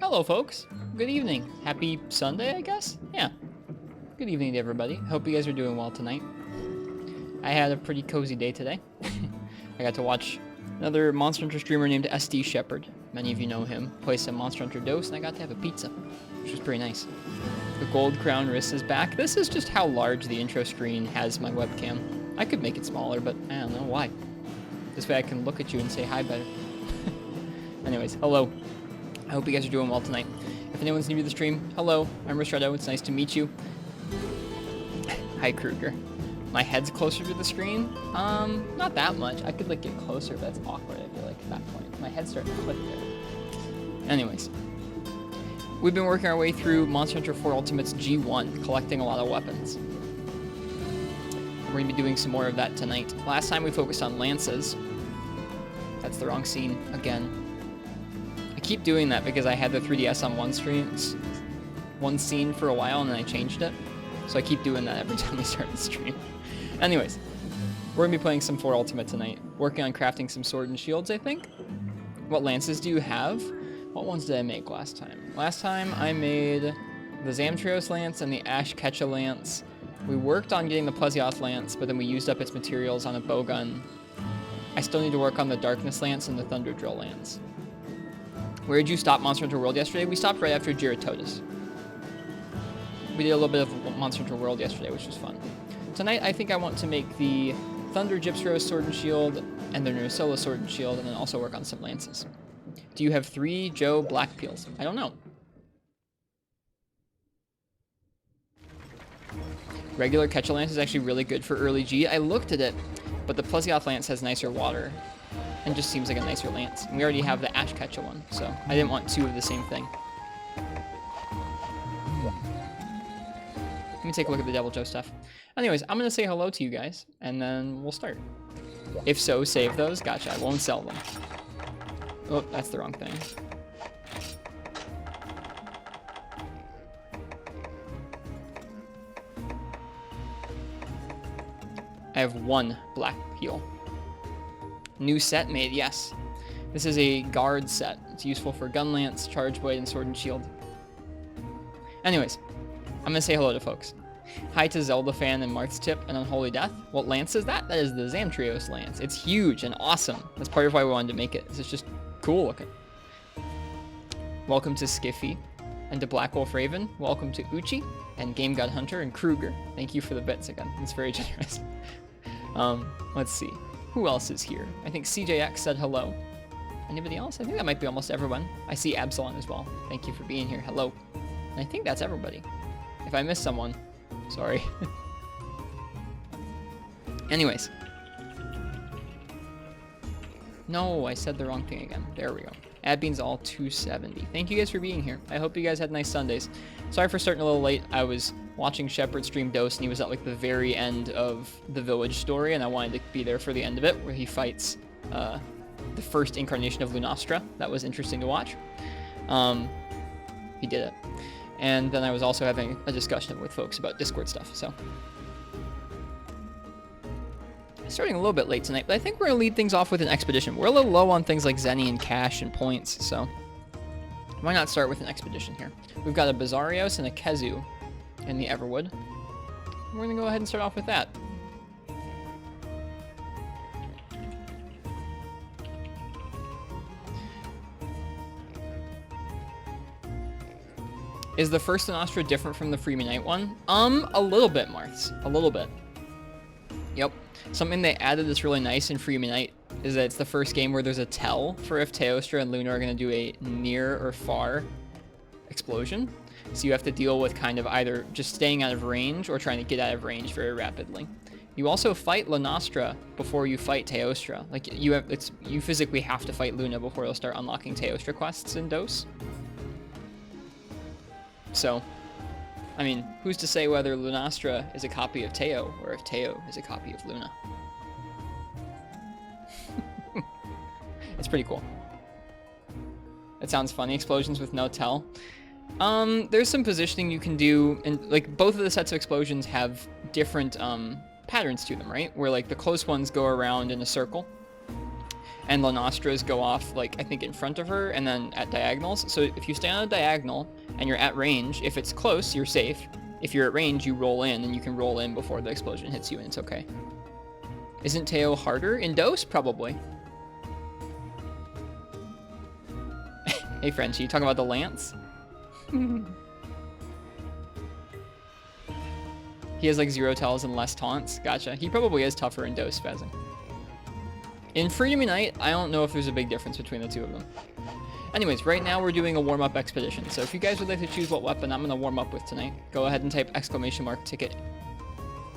Hello, folks. Good evening. Happy Sunday, I guess? Yeah. Good evening to everybody. Hope you guys are doing well tonight. I had a pretty cozy day today. I got to watch another Monster Hunter streamer named SD Shepherd. Many of you know him. Play some Monster Hunter Dose, and I got to have a pizza, which was pretty nice. The Gold Crown wrist is back. This is just how large the intro screen has my webcam. I could make it smaller, but I don't know why. This way I can look at you and say hi better. Anyways, hello. I hope you guys are doing well tonight. If anyone's new to the stream, hello. I'm Ristretto. It's nice to meet you. Hi, Kruger. My head's closer to the screen? Not that much. I could, like, get closer, but that's awkward, I feel like, at that point. My head's starting to click there. Anyways. We've been working our way through Monster Hunter 4 Ultimate's G1, collecting a lot of weapons. We're going to be doing some more of that tonight. Last time we focused on lances. That's the wrong scene, again. I keep doing that because I had the 3DS on one scene for a while, and then I changed it. So I keep doing that every time we start the stream. Anyways, we're going to be playing some 4 Ultimate tonight. Working on crafting some sword and shields, I think. What lances do you have? What ones did I make last time? Last time I made the Zamtrios lance and the Ash Ketcha lance. We worked on getting the Plesioth lance, but then we used up its materials on a bowgun. I still need to work on the Darkness lance and the Thunder Drill lance. Where did you stop Monster Hunter World yesterday? We stopped right after Giratotus. We did a little bit of Monster Hunter World yesterday, which was fun. Tonight, I think I want to make the Thunder Gypsrose Sword and Shield and the Nursola Sword and Shield, and then also work on some lances. Do you have 3 Joe Black Peels? I don't know. Regular Ketcha Lance is actually really good for early G. I looked at it, but the Plesioth Lance has nicer water and just seems like a nicer lance. And we already have the Ash Ketcha one, so I didn't want 2 of the same thing. Let me take a look at the Devil Joe stuff. Anyways, I'm going to say hello to you guys, and then we'll start. If so, save those. Gotcha, I won't sell them. Oh, that's the wrong thing. I have 1 black peel. New set made, yes. This is a guard set. It's useful for gun lance, charge blade, and sword and shield. Anyways, I'm gonna say hello to folks. Hi to Zelda fan and Marth's Tip and Unholy Death. What lance is that? That is the Zamtrios lance. It's huge and awesome. That's part of why we wanted to make it. It's just cool looking. Welcome to Skiffy and to Black Wolf Raven. Welcome to Uchi and Game God Hunter and Kruger. Thank you for the bits again. It's very generous. Let's see. Who else is here? I think CJX said hello. Anybody else? I think that might be almost everyone. I see Absalon as well. Thank you for being here. Hello. And I think that's everybody. If I missed someone, sorry. Anyways. No, I said the wrong thing again. There we go. Adbean's all 270. Thank you guys for being here. I hope you guys had nice Sundays. Sorry for starting a little late. I was watching Shepard stream Dose, and he was at like the very end of the village story, and I wanted to be there for the end of it, where he fights the first incarnation of Lunastra. That was interesting to watch. He did it. And then I was also having a discussion with folks about Discord stuff, so. Starting a little bit late tonight, but I think we're going to lead things off with an expedition. We're a little low on things like Zenny and cash and points, so why not start with an expedition here? We've got a Bizarrios and a Kezu in the Everwood. We're going to go ahead and start off with that. Is the first Nostra different from the Freeman Knight one? A little bit, Marths. A little bit. Yep. Something they added that's really nice in Freeman Knight is that it's the first game where there's a tell for if Teostra and Luna are going to do a near or far explosion. So you have to deal with kind of either just staying out of range or trying to get out of range very rapidly. You also fight Lunastra before you fight Teostra. Like you physically have to fight Luna before you'll start unlocking Teostra quests in Dose. So, I mean, who's to say whether Lunastra is a copy of Teo or if Teo is a copy of Luna? It's pretty cool. It sounds funny. Explosions with no tell. There's some positioning you can do, and like both of the sets of explosions have different patterns to them, right? Where like the close ones go around in a circle, and Lanostras go off, like, I think in front of her and then at diagonals. So if you stay on a diagonal and you're at range, if it's close, you're safe. If you're at range, you roll in, and you can roll in before the explosion hits you, and it's okay. Isn't Teo harder in Dose? Probably. Hey, Frenchie, you talking about the Lance? He has like 0 tells and less taunts. Gotcha. He probably is tougher in Dose Spazzing. In Freedom Unite, I don't know if there's a big difference between the two of them. Anyways, right now we're doing a warm-up expedition. So if you guys would like to choose what weapon I'm going to warm up with tonight, go ahead and type !ticket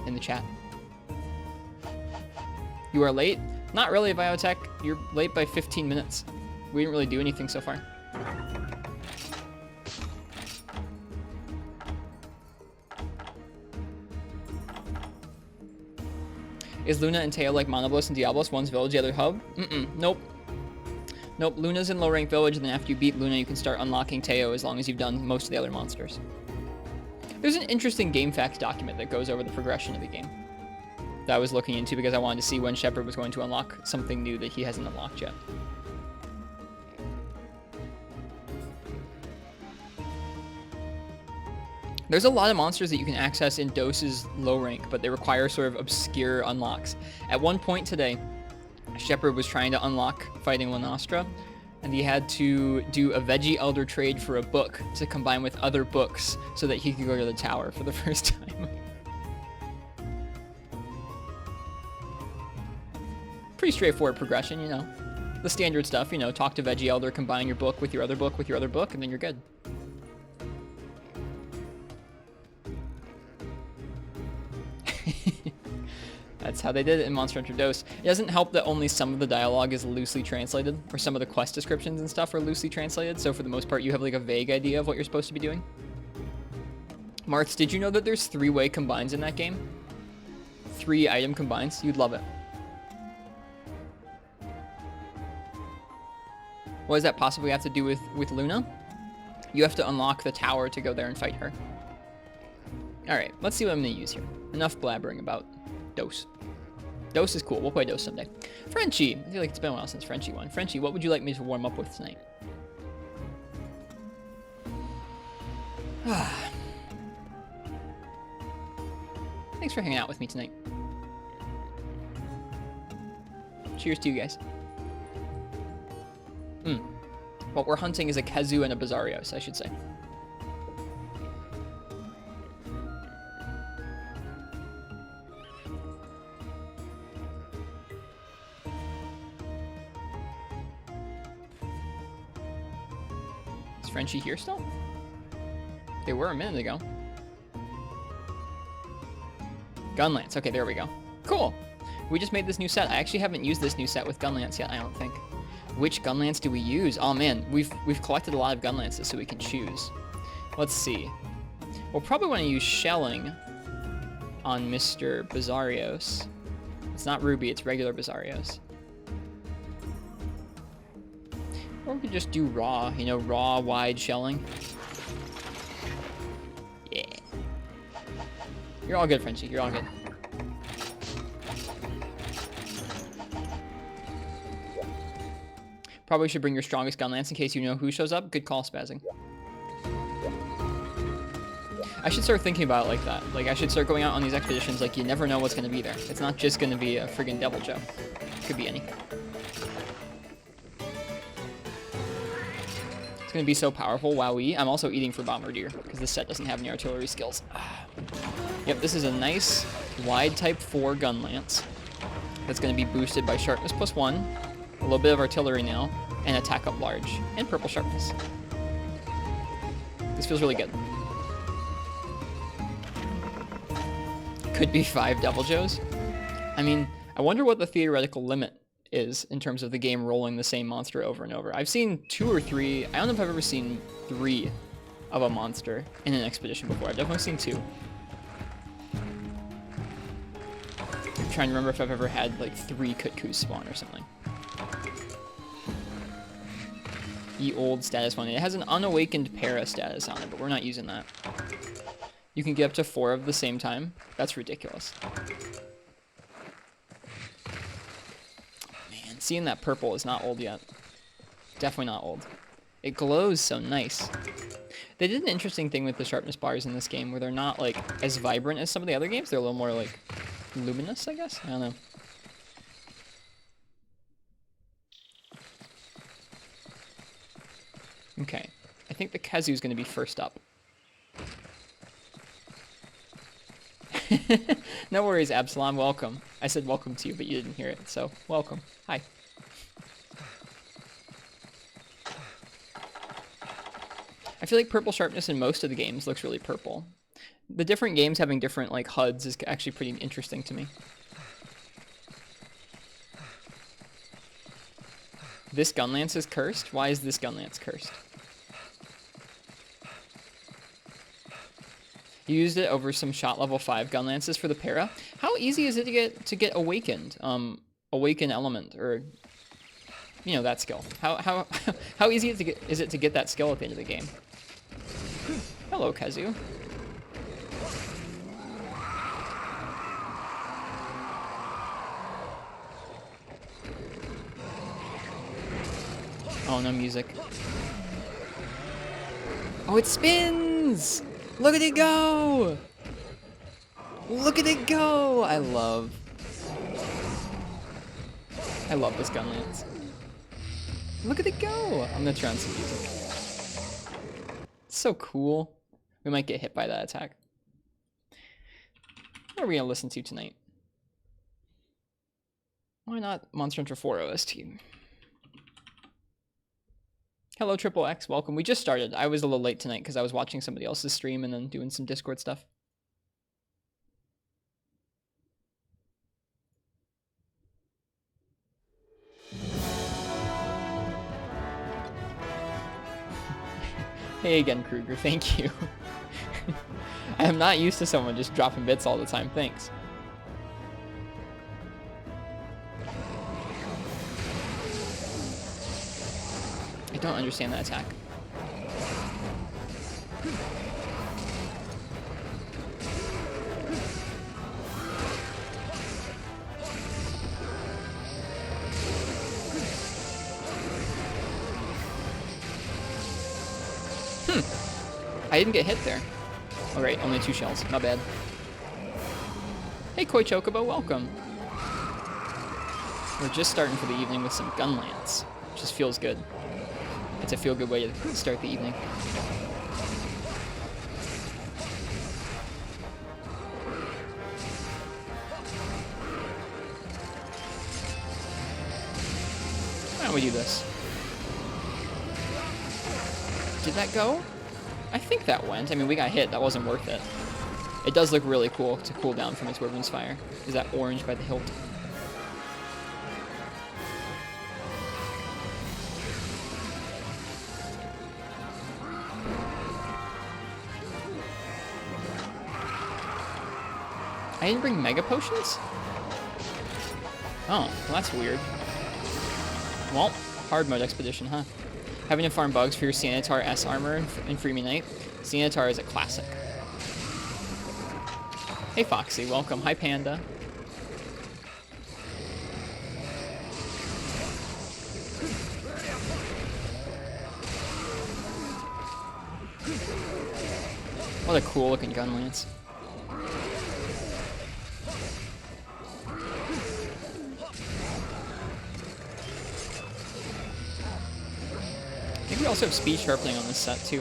in the chat. You are late? Not really, Biotech. You're late by 15 minutes. We didn't really do anything so far. Is Luna and Teo like Monoblos and Diablos? One's village, the other hub? Nope. Nope, Luna's in low rank village, and then after you beat Luna, you can start unlocking Teo as long as you've done most of the other monsters. There's an interesting game facts document that goes over the progression of the game that I was looking into because I wanted to see when Shepard was going to unlock something new that he hasn't unlocked yet. There's a lot of monsters that you can access in Dose's low rank, but they require sort of obscure unlocks. At one point today, Shepard was trying to unlock fighting Lanastra, and he had to do a Veggie Elder trade for a book to combine with other books so that he could go to the tower for the first time. Pretty straightforward progression, you know. The standard stuff, you know, talk to Veggie Elder, combine your book with your other book with your other book, and then you're good. That's how they did it in Monster Hunter Dose. It doesn't help that only some of the dialogue is loosely translated, or some of the quest descriptions and stuff are loosely translated, so for the most part you have like a vague idea of what you're supposed to be doing. Martz, did you know that there's 3-way combines in that game? 3 item combines? You'd love it. What does that possibly have to do with Luna? You have to unlock the tower to go there and fight her. Alright, let's see what I'm going to use here. Enough blabbering about Dose. Dose is cool. We'll play Dose someday. Frenchie. I feel like it's been a while since Frenchie won. Frenchie, what would you like me to warm up with tonight? Thanks for hanging out with me tonight. Cheers to you guys. What we're hunting is a Kazu and a Bizarrios, I should say. Is Frenchie here still? They were a minute ago. Gunlance. Okay, there we go. Cool. We just made this new set. I actually haven't used this new set with Gunlance yet, I don't think. Which Gunlance do we use? Oh man, we've collected a lot of Gunlances so we can choose. Let's see. We'll probably want to use Shelling on Mr. Bizarrios. It's not Ruby, it's regular Bizarrios. Or we could just do raw, you know, raw, wide Shelling. Yeah. You're all good, Frenchie, you're all good. Probably should bring your strongest Gunlance in case you know who shows up. Good call, Spazzing. I should start thinking about it like that. Like, I should start going out on these expeditions like you never know what's going to be there. It's not just going to be a friggin' Devil Joe. It could be any. It's going to be so powerful, wowee. I'm also eating for Bombardier because this set doesn't have any artillery skills. Yep, this is a nice wide type 4 Gunlance that's going to be boosted by Sharpness +1. A little bit of artillery now, and attack up large, and purple sharpness. This feels really good. Could be 5 Devil Joes. I mean, I wonder what the theoretical limit is in terms of the game rolling the same monster over and over. I've seen 2 or 3, I don't know if I've ever seen 3 of a monster in an expedition before. I've definitely seen 2. I'm trying to remember if I've ever had like 3 Kutkus spawn or something. Ye old status 1. It has an unawakened para status on it, but we're not using that. You can get up to 4 of the same time. That's ridiculous. Man. Seeing that purple is not old yet. Definitely not old. It glows so nice. They did an interesting thing with the sharpness bars in this game where they're not like as vibrant as some of the other games. They're a little more like luminous, I guess. I don't know. Okay. I think the kazoo is going to be first up. No worries, Absalom. Welcome. I said welcome to you, but you didn't hear it, so welcome. Hi. I feel like purple sharpness in most of the games looks really purple. The different games having different like HUDs is actually pretty interesting to me. This gun lance is cursed? Why is this gun lance cursed? You used it over some shot level 5 gun lances for the para. How easy is it to get awakened? Awaken element, or you know, that skill. How easy is it to get that skill at the end of the game? Hello, Kazoo. Oh, no music. Oh, it spins! Look at it go! Look at it go! I love this gun lance. Look at it go! I'm gonna turn on some music. It's so cool. We might get hit by that attack. What are we gonna listen to tonight? Why not Monster Hunter 4 OST? Hello, Triple X. Welcome. We just started. I was a little late tonight because I was watching somebody else's stream and then doing some Discord stuff. Hey again, Kruger. Thank you. I am not used to someone just dropping bits all the time. Thanks. I don't understand that attack. I didn't get hit there. Alright, only 2 shells. Not bad. Hey, Koi Chocobo, welcome. We're just starting for the evening with some gun lance, which just feels good. It's a feel-good way to start the evening. Why don't we do this? Did that go? I think that went. I mean, we got hit. That wasn't worth it. It does look really cool to cool down from its Wyvern's Fire. Is that orange by the hilt? I didn't bring Mega Potions? Oh, well that's weird. Well, hard mode expedition, huh? Having to farm bugs for your Sanitar S armor in Freemy Night. Sanitar is a classic. Hey Foxy, welcome. Hi Panda. What a cool looking gun lance. I think we also have speed sharpening on this set too.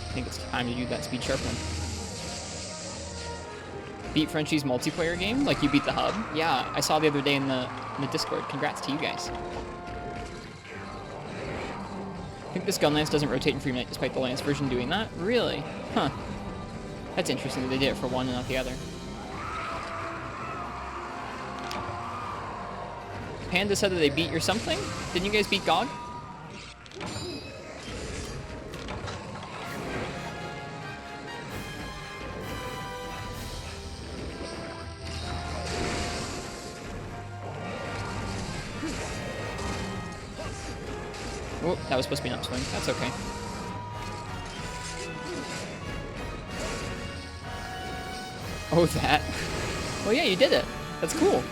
I think it's time to do that speed sharpening. Beat Frenchie's multiplayer game? Like you beat the hub? Yeah, I saw the other day in the Discord. Congrats to you guys. I think this gun lance doesn't rotate in Freemy Night despite the lance version doing that? Really? Huh. That's interesting that they did it for one and not the other. Panda said that they beat your something? Didn't you guys beat GOG? Oh, that was supposed to be an upswing. That's okay. Oh, that. Well, yeah, you did it. That's cool.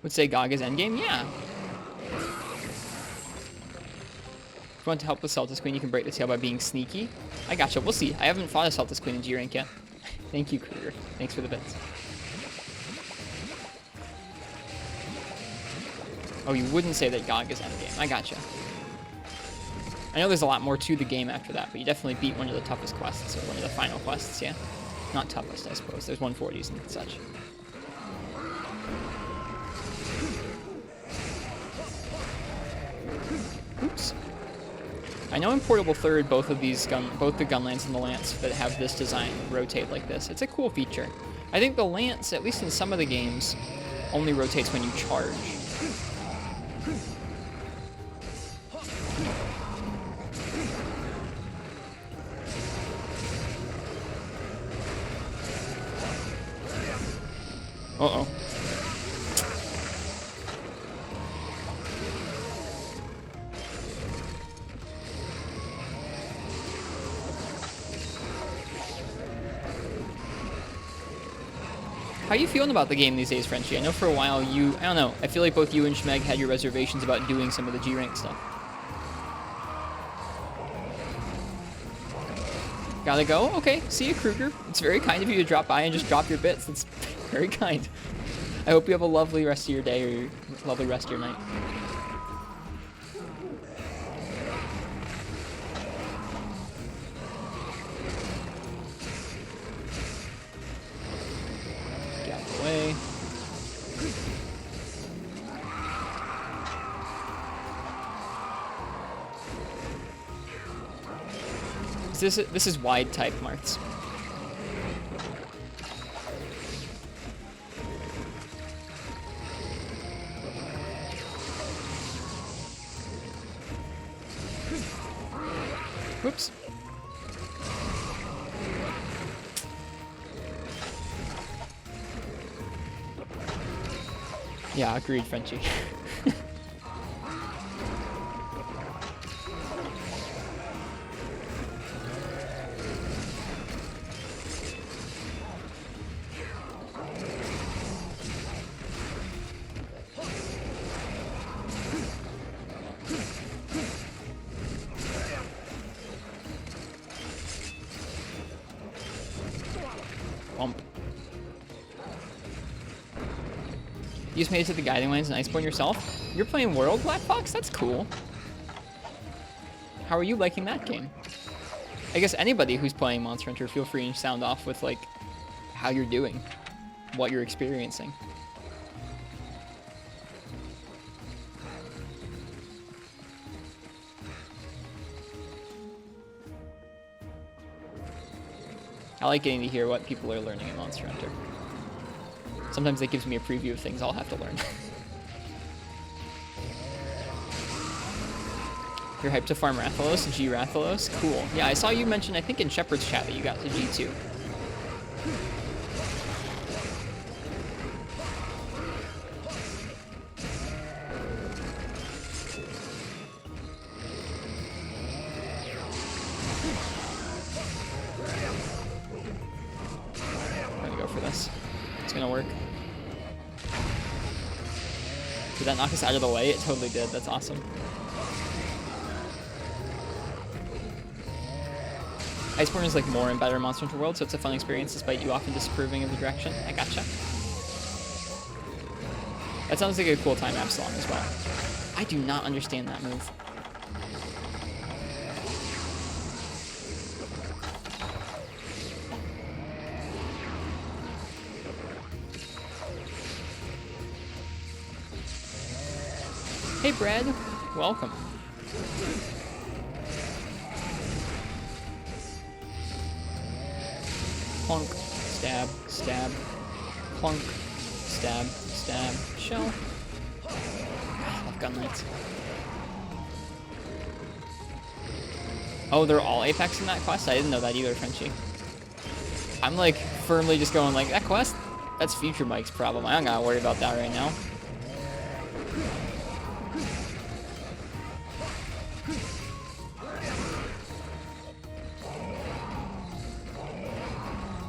Would say Gog is endgame? Yeah. If you want to help with Celtis Queen, you can break the tail by being sneaky. I gotcha. We'll see. I haven't fought a Celtis Queen in G rank yet. Thank you, Kruger. Thanks for the bits. Oh, you wouldn't say that Gog is endgame. I gotcha. I know there's a lot more to the game after that, but you definitely beat one of the toughest quests, or one of the final quests, yeah? Not toughest, I suppose. There's 140s and such. Oops. I know in Portable Third, both the Gunlance and the Lance that have this design rotate like this. It's a cool feature. I think the Lance, at least in some of the games, only rotates when you charge. Uh-oh. How are you feeling about the game these days, Frenchie? I know for a while I don't know, I feel like both you and Schmeg had your reservations about doing some of the G-rank stuff. Gotta go? Okay, see you, Kruger. It's very kind of you to drop by and just drop your bits. That's very kind. I hope you have a lovely rest of your day, or your lovely rest of your night. Get out of the way. This is wide type, Marts. Whoops. Yeah, agreed, Frenchie. Bump. You just made it to the Guiding Lands and Iceborne yourself? You're playing World, Black Fox? That's cool. How are you liking that game? I guess anybody who's playing Monster Hunter, feel free and sound off with, like, how you're doing, what you're experiencing. I like getting to hear what people are learning in Monster Hunter. Sometimes that gives me a preview of things I'll have to learn. You're hyped to farm Rathalos, G Rathalos? Cool. Yeah, I saw you mention, I think in Shepard's chat, that you got to G2. I'm gonna go for this. It's gonna work. Did that knock us out of the way? It totally did. That's awesome. Iceborne is like more and better Monster Hunter World, so it's a fun experience despite you often disapproving of the direction. I gotcha. That sounds like a cool time Absalom as well. I do not understand that move. Hey Brad, welcome. Plunk, stab, stab, plunk, stab, stab, shell. I love gun knights. Oh, they're all Apex in that quest? I didn't know that either, Frenchie. I'm like firmly just going like, that quest? That's Future Mike's problem. I don't gotta worry about that right now.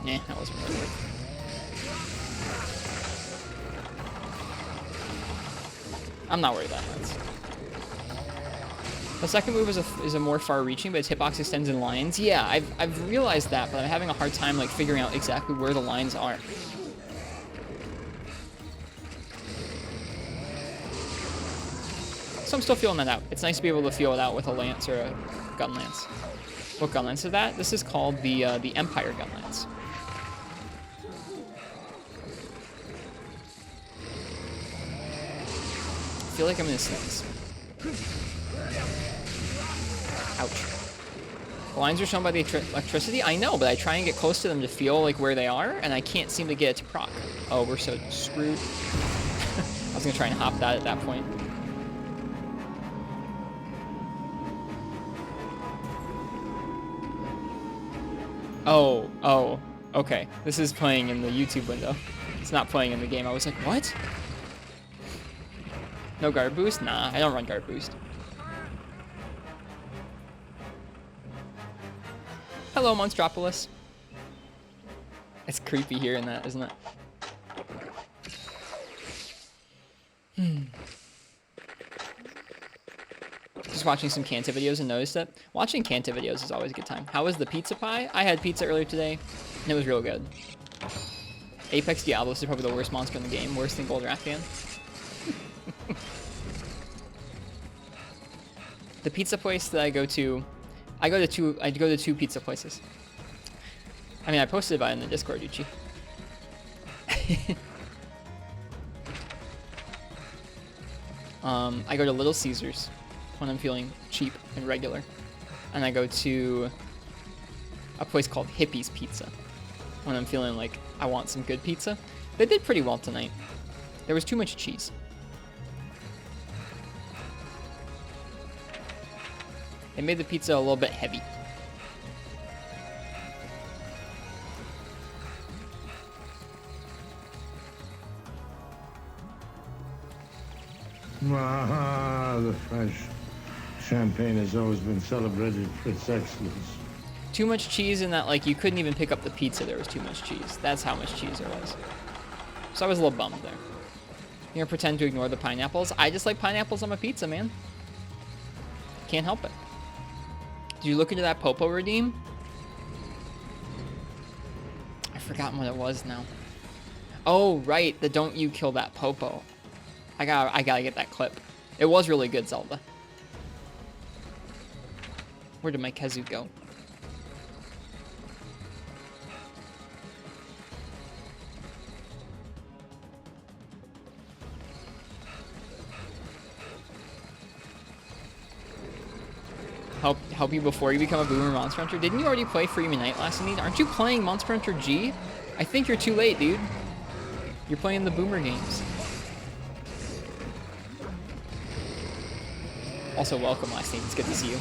Nah, that wasn't really worth it. I'm not worried about that. The second move is a more far-reaching, but its hitbox extends in lines. Yeah, I've realized that, but I'm having a hard time like figuring out exactly where the lines are. So I'm still feeling that out. It's nice to be able to feel it out with a lance or a gun lance. What gun lance is that? This is called the Empire gun lance. I feel like I'm in a sneeze. Ouch. The lines are shown by the electricity? I know, but I try and get close to them to feel like where they are, and I can't seem to get it to proc. Oh, we're so screwed. I was gonna try and hop that at that point. Oh, okay. This is playing in the YouTube window. It's not playing in the game. I was like, what? No guard boost? Nah, I don't run guard boost. Hello, Monstropolis. It's creepy hearing that, isn't it? Just watching some Kanta videos and noticed it. Watching Kanta videos is always a good time. How was the pizza pie? I had pizza earlier today, and it was real good. Apex Diablos is probably the worst monster in the game. Worse than Gold Rathian. The pizza place that I go to two pizza places. I mean, I posted about it in the Discord, Uchi. I go to Little Caesars when I'm feeling cheap and regular. And I go to a place called Hippie's Pizza when I'm feeling like I want some good pizza. They did pretty well tonight. There was too much cheese. They made the pizza a little bit heavy. Ah, the French champagne has always been celebrated for its excellence. Too much cheese in that, like, you couldn't even pick up the pizza. There was too much cheese. That's how much cheese there was. So I was a little bummed there. You're gonna pretend to ignore the pineapples? I just like pineapples on my pizza, man. Can't help it. Did you look into that Popo redeem? I've forgotten what it was now. Oh, right. The don't you kill that Popo. I gotta get that clip. It was really good, Zelda. Where did my Kezu go? Help you before you become a boomer Monster Hunter? Didn't you already play Freeman Night last night? Aren't you playing Monster Hunter G? I think you're too late, dude. You're playing the boomer games. Also, welcome, last name. It's good to see you.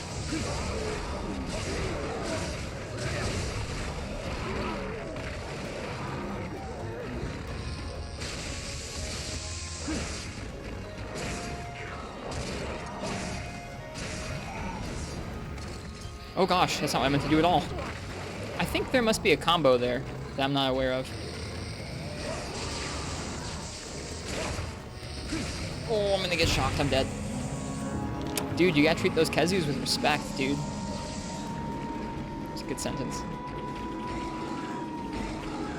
Oh gosh, that's not what I meant to do at all. I think there must be a combo there that I'm not aware of. Oh, I'm gonna get shocked. I'm dead. Dude, you gotta treat those Kezus with respect, dude. It's a good sentence.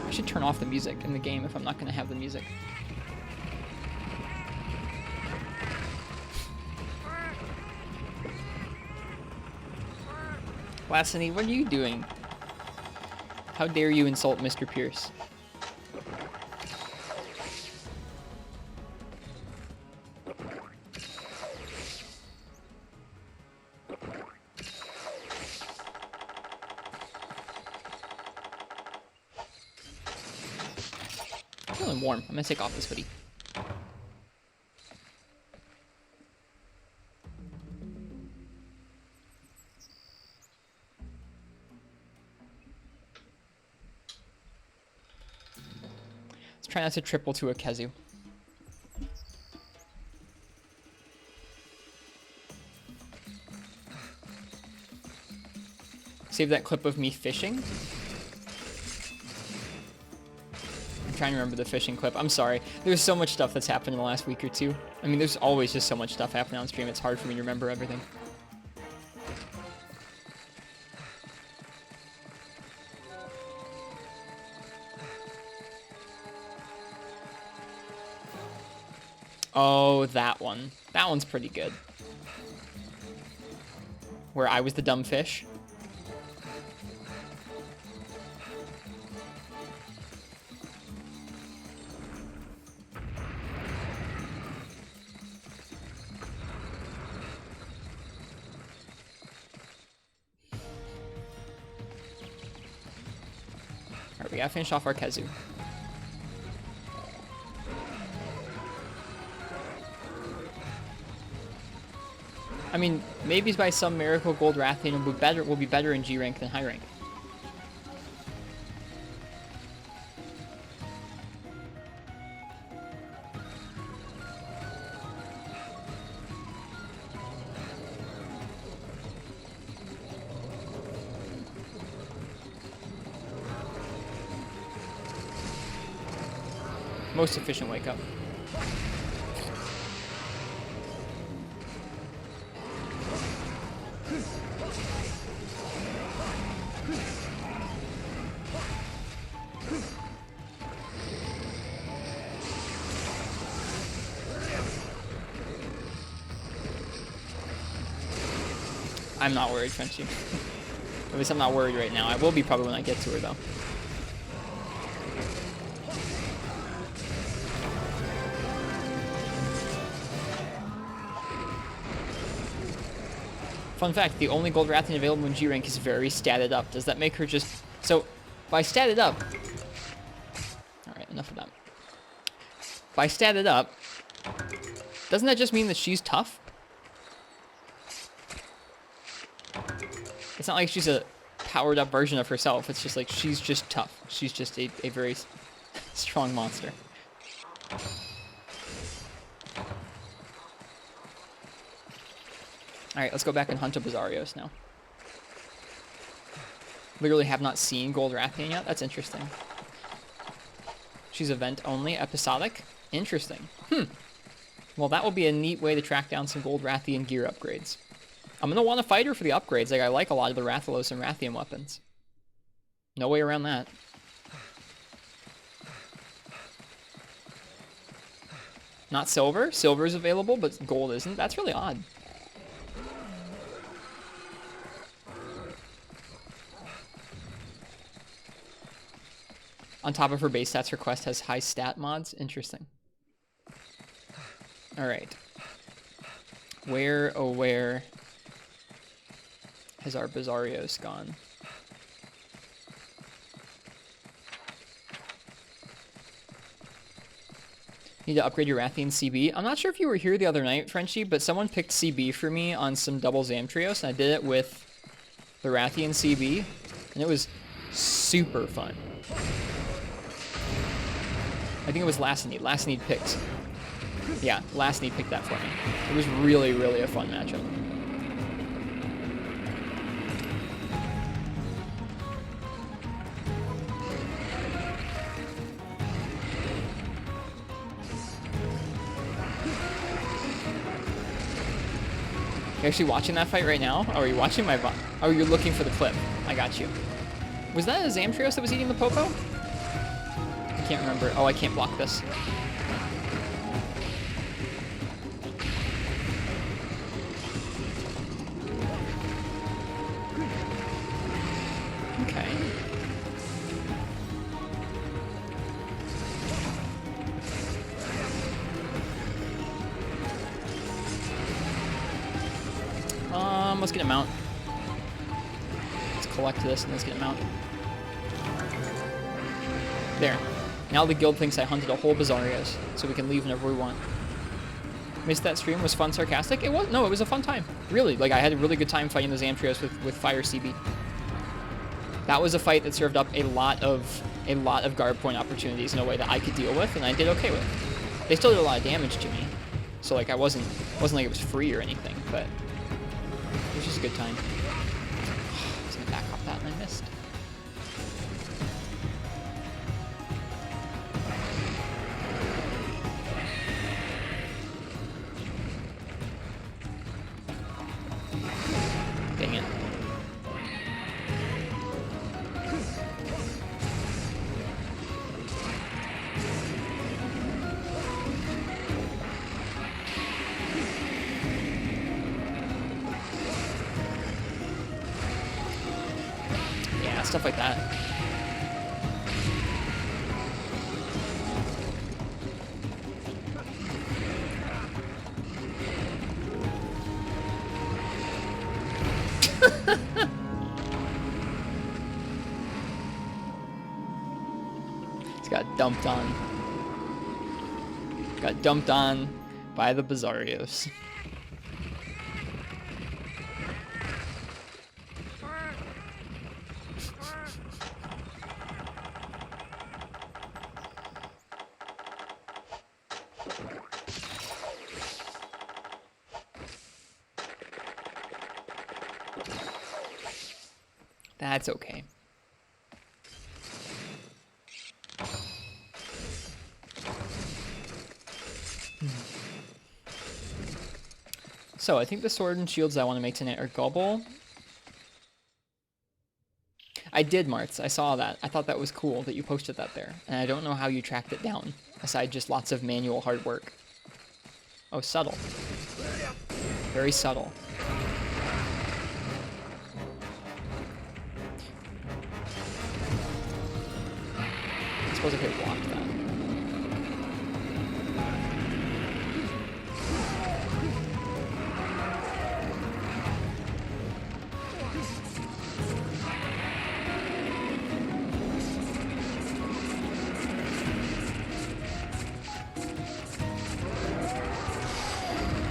I should turn off the music in the game if I'm not gonna have the music. Lassany, what are you doing? How dare you insult Mr. Pierce? I'm feeling warm. I'm gonna take off this hoodie. try not to triple to a Kezu. Save that clip of me fishing. I'm trying to remember the fishing clip. I'm sorry. There's so much stuff that's happened in the last week or two. I mean, there's always just so much stuff happening on stream. It's hard for me to remember everything. Oh, that one. That one's pretty good. Where I was the dumb fish. Alright, we gotta finish off our Kezu. I mean, maybe by some miracle Gold Rathian will be better in G rank than high rank. Most efficient wake up. I'm not worried, Frenchie. At least I'm not worried right now. I will be probably when I get to her, though. Fun fact, the only Gold Rathian available in G rank is very statted up. Does that make her just... So, by statted up... Alright, enough of that. By statted up, doesn't that just mean that she's tough? It's not like she's a powered up version of herself. It's just like she's just tough. She's just a very strong monster. Alright, let's go back and hunt a Bizarrios now. Literally have not seen Gold Rathian yet. That's interesting. She's event only, episodic. Interesting. Well, that will be a neat way to track down some Gold Rathian gear upgrades. I'm going to want to fight her for the upgrades. Like, I like a lot of the Rathalos and Rathian weapons. No way around that. Not silver. Silver is available, but gold isn't. That's really odd. On top of her base stats, her quest has high stat mods. Interesting. Alright. Where, oh where has our Bizarrios gone? Need to upgrade your Rathian CB. I'm not sure if you were here the other night, Frenchie, but someone picked CB for me on some double Zamtrios, and I did it with the Rathian CB, and it was super fun. I think it was Lassenede. Lassenede picked. Yeah, Lassenede picked that for me. It was really, really a fun matchup. You're actually watching that fight right now? Oh, are you watching my... Oh, you're looking for the clip. I got you. Was that a Zamtrios that was eating the Popo? I can't remember. Oh, I can't block this. Okay. Let's get a mount. Let's collect this and let's get a mount. There. Now the guild thinks I hunted a whole Bizarrios, so we can leave whenever we want. Missed that stream? Was fun sarcastic? It was. No, it was a fun time. Really. Like, I had a really good time fighting the Zamtrios with Fire CB. That was a fight that served up a lot of a lot of guard point opportunities in a way that I could deal with, and I did okay with. They still did a lot of damage to me, so like I wasn't like it was free or anything, but it was just a good time. I was gonna back off that and I missed. Dang it. Yeah, stuff like that. He's got dumped on. Got dumped on by the Bizarrios. That's okay. So I think the sword and shields I want to make tonight are gobble. I did, Martz. I saw that. I thought that was cool that you posted that there. And I don't know how you tracked it down, aside just lots of manual hard work. Oh, subtle. Very subtle. I suppose I could have blocked that.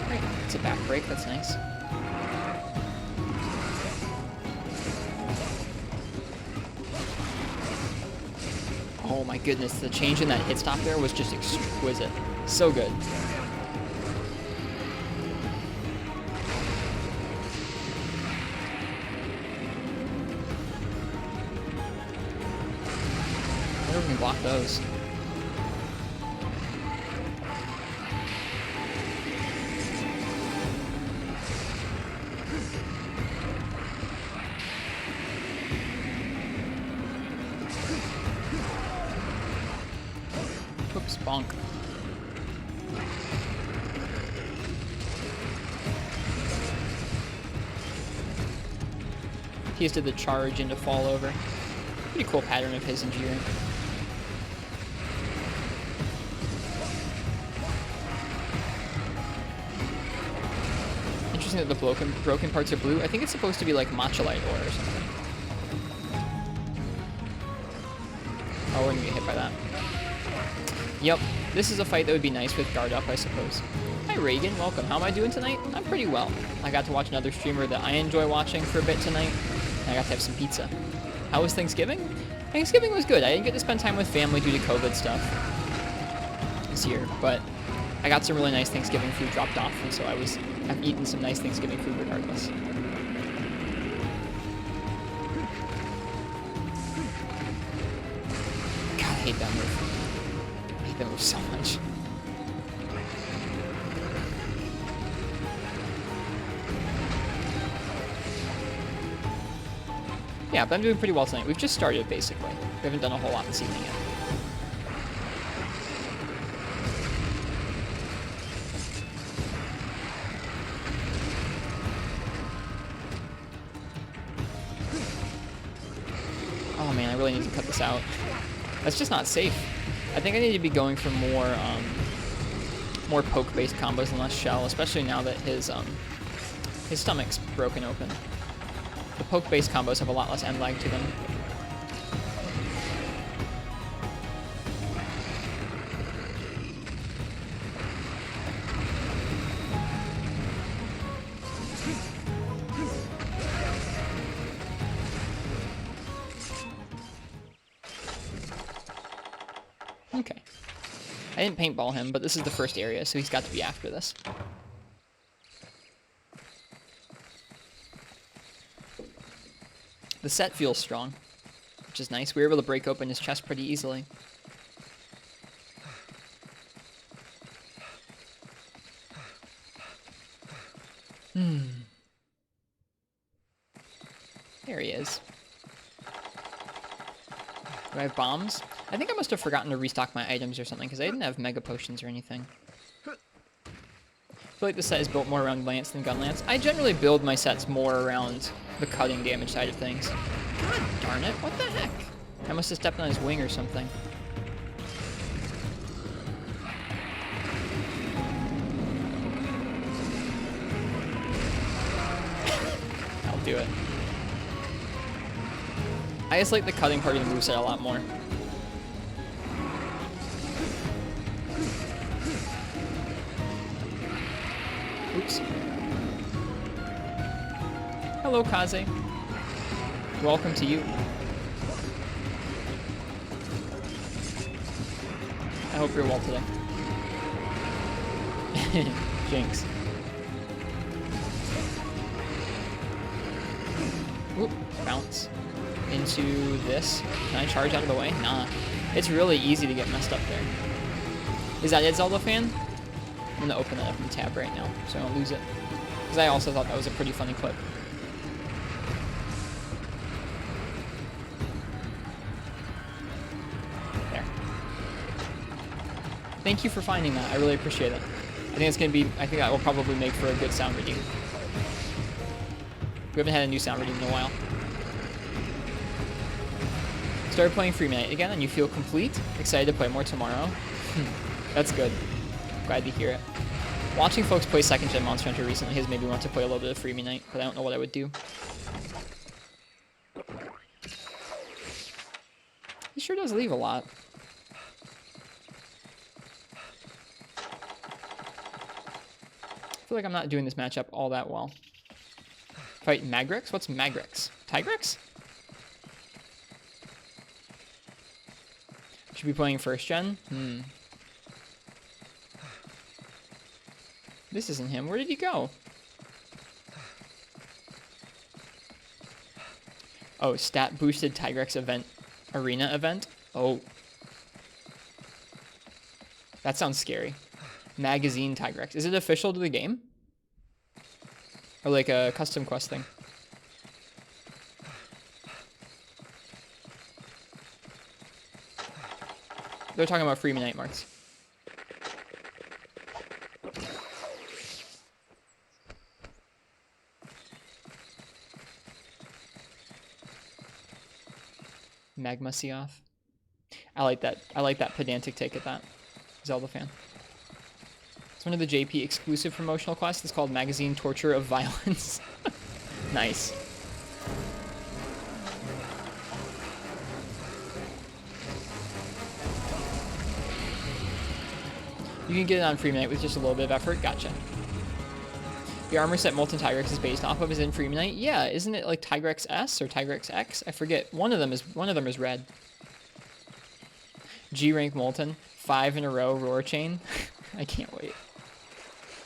Great. It's a back break. That's nice. Oh my goodness, the change in that hit stop there was just exquisite. So good. I wonder if we can block those. Oops, bonk. He just did the charge into fall over. Pretty cool pattern of his in G-Rank. Interesting that the broken parts are blue. I think it's supposed to be like matcha light ore or something. Oh, we're gonna get hit by that. Yep, this is a fight that would be nice with guard up, I suppose. Hi Reagan, welcome. How am I doing tonight? I'm pretty well. I got to watch another streamer that I enjoy watching for a bit tonight, and I got to have some pizza. How was Thanksgiving? Thanksgiving was good. I didn't get to spend time with family due to COVID stuff this year, but I got some really nice Thanksgiving food dropped off, and so I've eaten some nice Thanksgiving food regardless. God, I hate that move. I hate that move so much. Yeah, but I'm doing pretty well tonight. We've just started, basically. We haven't done a whole lot this evening yet. Oh man, I really need to cut this out. That's just not safe. I think I need to be going for more poke-based combos and less shell, especially now that his stomach's broken open. The poke-based combos have a lot less end lag to them. I didn't paintball him, but this is the first area, so he's got to be after this. The set feels strong, which is nice. We were able to break open his chest pretty easily. There he is. Do I have bombs? I think I must have forgotten to restock my items or something, because I didn't have mega potions or anything. I feel like the set is built more around lance than gun lance. I generally build my sets more around the cutting damage side of things. God darn it, what the heck? I must have stepped on his wing or something. I'll do it. I just like the cutting part of the moveset a lot more. Oops. Hello, Kaze. Welcome to you. I hope you're well today. Jinx. Oop, bounce. Into this. Can I charge out of the way? Nah. It's really easy to get messed up there. Is that it, Zelda fan? I'm gonna open it up in the tab right now so I don't lose it. Because I also thought that was a pretty funny clip. There. Thank you for finding that. I really appreciate it. I think it's gonna be, I think that will probably make for a good sound redeem. We haven't had a new sound redeem in a while. Started playing Free Night again and you feel complete? Excited to play more tomorrow? That's good. Glad to hear it. Watching folks play 2nd Gen Monster Hunter recently has made me want to play a little bit of Free Night, but I don't know what I would do. He sure does leave a lot. I feel like I'm not doing this matchup all that well. Fight Magrex? What's Magrex? Tigrex? Should be playing 1st Gen? This isn't him. Where did he go? Oh, stat boosted Tigrex event. Arena event? Oh. That sounds scary. Magazine Tigrex. Is it official to the game? Or like a custom quest thing? They're talking about Free Night Marks. Magma Seoff. I like that. I like that pedantic take at that. Zelda fan. It's one of the JP exclusive promotional quests. It's called Magazine Torture of Violence. Nice. You can get it on Free Night with just a little bit of effort. Gotcha. The armor set Molten Tigrex is based off of is in Free Night. Yeah, isn't it like Tigrex S or Tigrex X? I forget. One of them is red. G rank Molten, 5 in a row roar chain. I can't wait.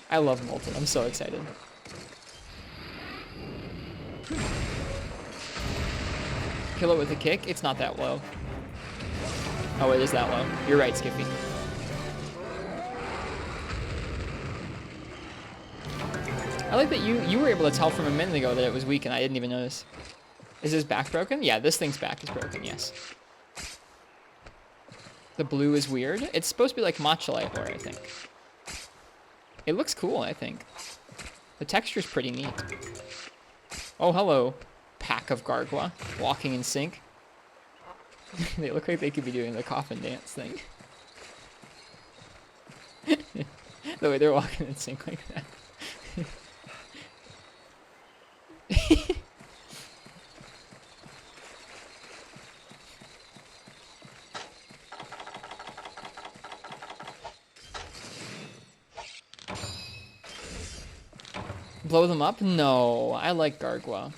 I love Molten. I'm so excited. Kill it with a kick. It's not that low. Oh, it is that low. You're right, Skippy. I like that you were able to tell from a minute ago that it was weak and I didn't even notice. Is his back broken? Yeah, this thing's back is broken, yes. The blue is weird. It's supposed to be like matcha light ore, I think. It looks cool, I think. The texture's pretty neat. Oh, hello, pack of Gargwa, walking in sync. They look like they could be doing the coffin dance thing. The way they're walking in sync like that. Blow them up? No, I like Gargwa.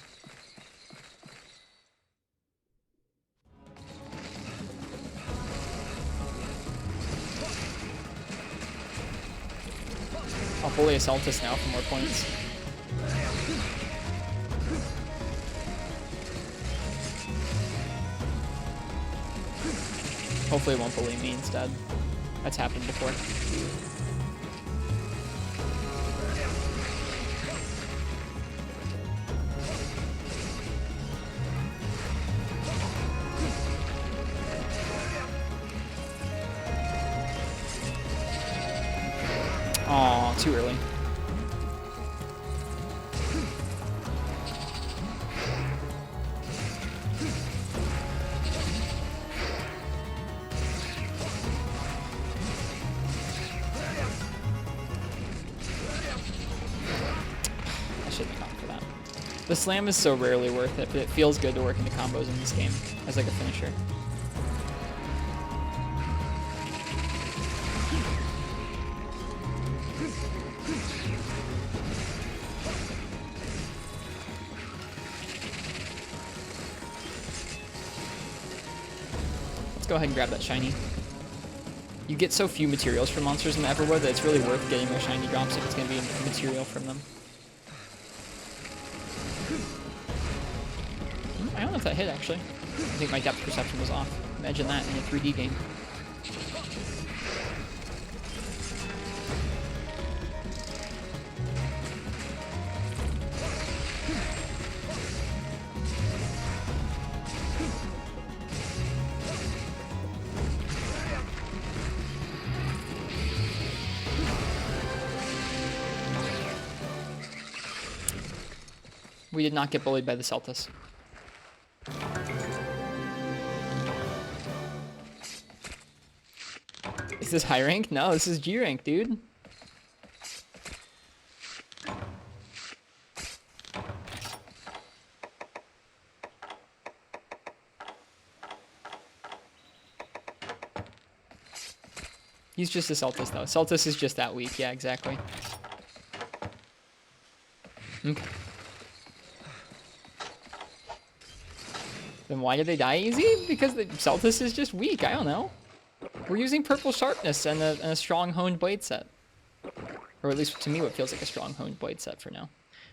I'll bully Assaultus now for more points. Hopefully it won't bully me instead. That's happened before. Aw, too early. I shouldn't have gone for that. The slam is so rarely worth it, but it feels good to work into combos in this game as like a finisher. Go ahead and grab that shiny. You get so few materials from monsters in the Everwood that it's really worth getting those shiny drops if it's going to be material from them. I don't know if that hit, actually. I think my depth perception was off. Imagine that in a 3D game. We did not get bullied by the Celtus. Is this high rank? No, this is G rank, dude. He's just a Celtus, though. Celtus is just that weak. Yeah, exactly. Okay. Then why did they die easy? Because the Celtus is just weak. I don't know. We're using purple sharpness and a strong honed blade set. Or at least to me what feels like a strong honed blade set for now.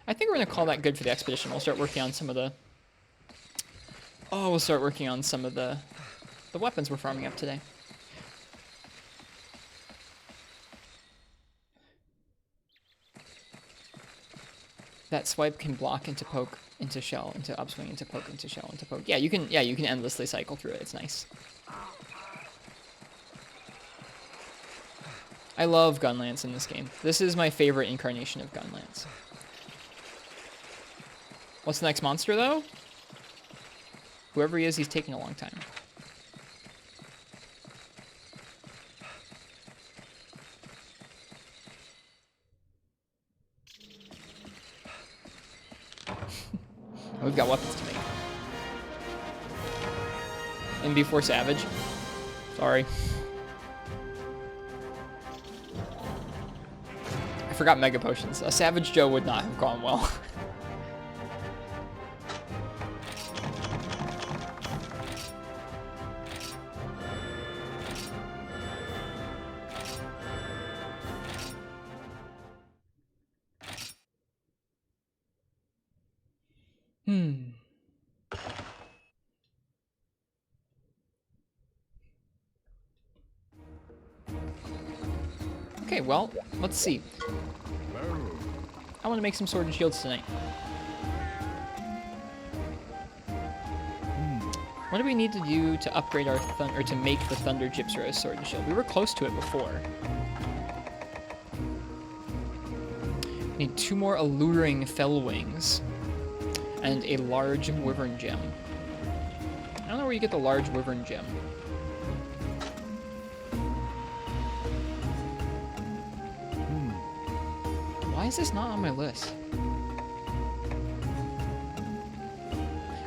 I think we're going to call that good for the expedition. We'll start working on some of the... Oh, we'll start working on some of the weapons we're farming up today. That swipe can block into poke, into shell, into upswing, into poke, into shell, into poke. Yeah, you can endlessly cycle through it. It's nice. I love Gunlance in this game. This is my favorite incarnation of Gunlance. What's the next monster, though? Whoever he is, he's taking a long time. We've got weapons to make. And before Savage. Sorry. I forgot Mega Potions. A Savage Joe would not have gone well. Okay, well, let's see. I want to make some sword and shields tonight. What do we need to do to upgrade our or to make the Thunder Gyps Rose sword and shield? We were close to it before. We need 2 more alluring fell wings and a large wyvern gem. I don't know where you get the large wyvern gem. Why is this not on my list?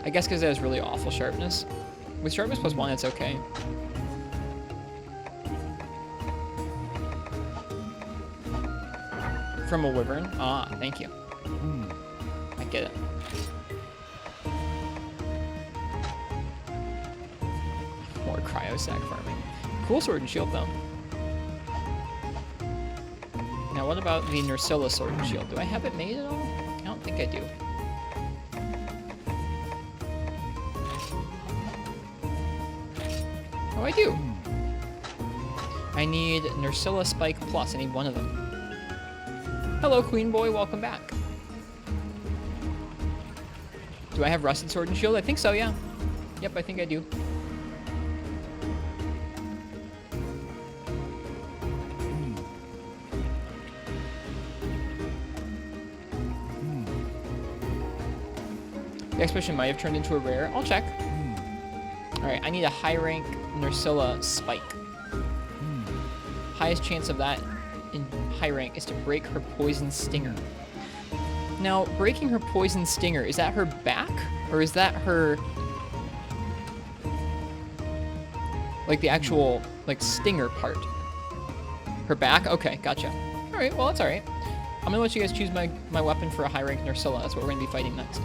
I guess because it has really awful sharpness. With sharpness +1, it's okay. From a wyvern? Ah, thank you. I get it. More cryo sack farming. Cool sword and shield, though. Now Now, what about the Nursilla Sword and Shield? Do I have it made at all? I don't think I do. Oh, I do. I need Nursilla Spike Plus. I need one of them. Hello, Queen Boy. Welcome back. Do I have Rusted Sword and Shield? I think so, yeah. Yep, I think I do. The expedition might have turned into a rare. I'll check. Alright, I need a high rank Nursilla Spike. Highest chance of that in high rank is to break her poison stinger. Now, breaking her poison stinger, is that her back? Or is that her... like the actual, like, stinger part? Her back? Okay, gotcha. Alright, well, that's alright. I'm gonna let you guys choose my weapon for a high rank Nursilla. That's what we're gonna be fighting next.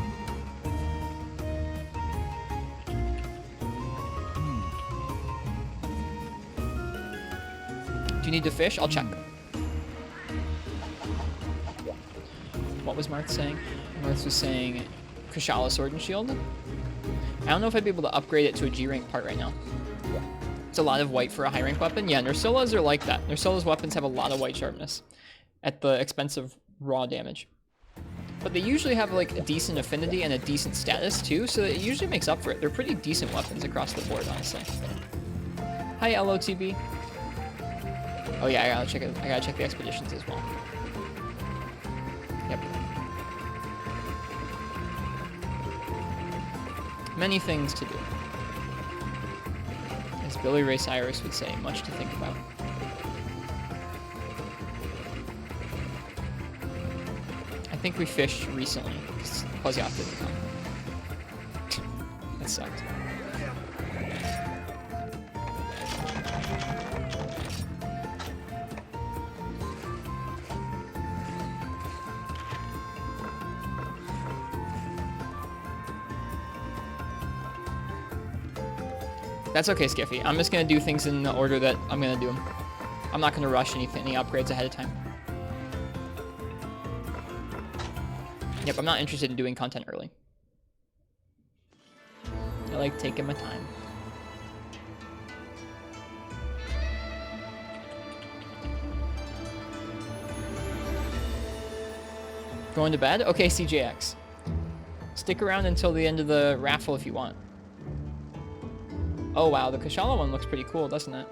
Do you need to fish? I'll check. What was Marth saying? Marth was saying Kushala Sword and Shield. I don't know if I'd be able to upgrade it to a G rank part right now. It's a lot of white for a high rank weapon. Yeah, Nursillas are like that. Nursilla's weapons have a lot of white sharpness at the expense of raw damage. But they usually have like a decent affinity and a decent status too, so it usually makes up for it. They're pretty decent weapons across the board, honestly. Hi, LOTB. Oh yeah, I gotta check the expeditions as well. Yep. Many things to do. As Billy Ray Cyrus would say, much to think about. I think we fished recently, because Pozioff didn't come. That sucked. That's okay, Skiffy. I'm just going to do things in the order that I'm going to do them. I'm not going to rush any upgrades ahead of time. Yep, I'm not interested in doing content early. I like taking my time. Going to bed? Okay, CJX. Stick around until the end of the raffle if you want. Oh wow, the Kushala one looks pretty cool, doesn't it?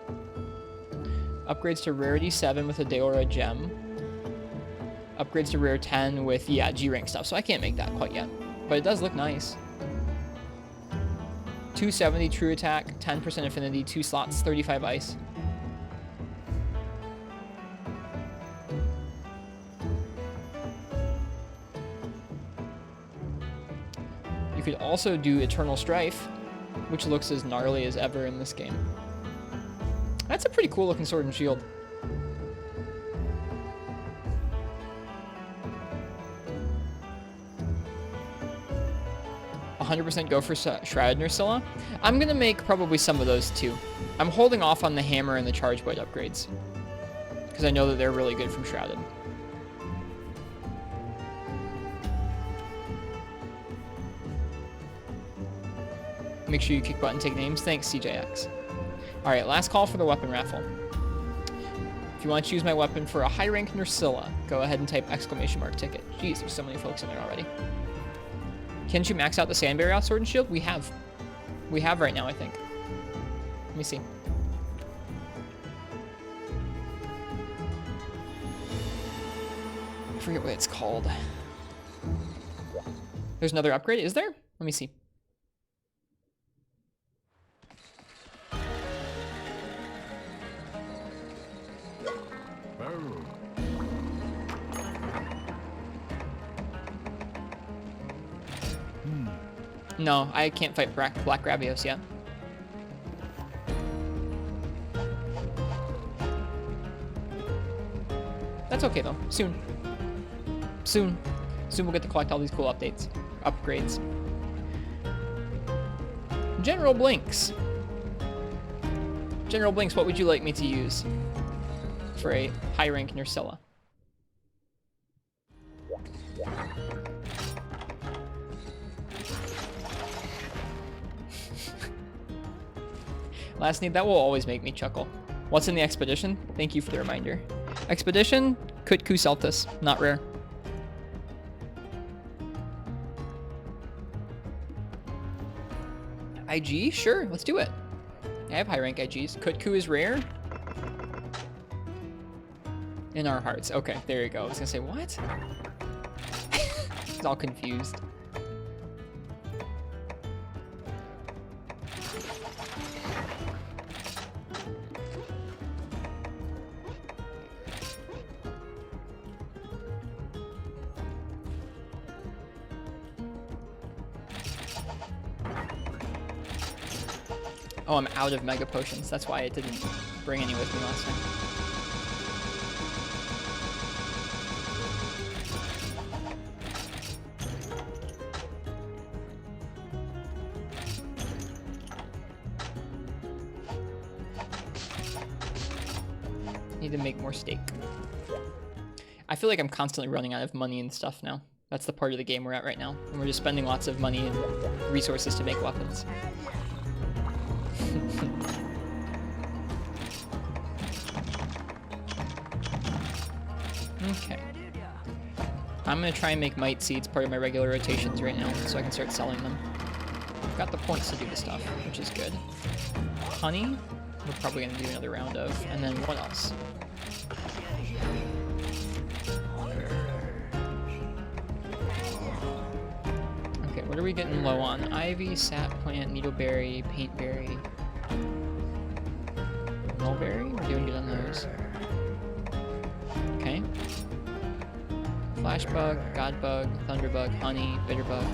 Upgrades to Rarity 7 with a Deora gem. Upgrades to Rare 10 with, yeah, G-rank stuff. So I can't make that quite yet. But it does look nice. 270 true attack, 10% affinity, 2 slots, 35 ice. You could also do Eternal Strife, which looks as gnarly as ever in this game. That's a pretty cool looking sword and shield. %100% go for Shrouded Nursilla. I'm gonna make probably some of those too. I'm holding off on the hammer and the charge blade upgrades, because I know that they're really good from Shrouded. Make sure you kick butt and take names. Thanks, CJX. Alright, last call for the weapon raffle. If you want to choose my weapon for a high rank Nursilla, go ahead and type !ticket. Jeez, there's so many folks in there already. Can't you max out the Sandberry Sword and Shield? We have. We have right now, I think. Let me see. I forget what it's called. There's another upgrade, is there? Let me see. No, I can't fight Black Gravios yet. That's okay though. Soon. Soon we'll get to collect all these cool upgrades. General Blinks. General Blinks, what would you like me to use for a high rank Nursilla? Last need, that will always make me chuckle. What's in the expedition? Thank you for the reminder. Expedition, Kutku Celtis, not rare. IG? Sure, let's do it. I have high rank IGs. Kutku is rare. In our hearts. Okay, there you go. I was gonna say, what? I was all confused. Oh, I'm out of Mega Potions. That's why I didn't bring any with me last time. Need to make more steak. I feel like I'm constantly running out of money and stuff now. That's the part of the game we're at right now. And we're just spending lots of money and resources to make weapons. Okay. I'm gonna try and make mite seeds part of my regular rotations right now so I can start selling them. I've got the points to do the stuff, which is good. Honey, we're probably gonna do another round of, and then what else? Okay, what are we getting low on? Ivy, sap plant, needleberry, paintberry, mulberry? We're doing good on those. Okay. Flashbug, godbug, thunderbug, honey, bitterbug.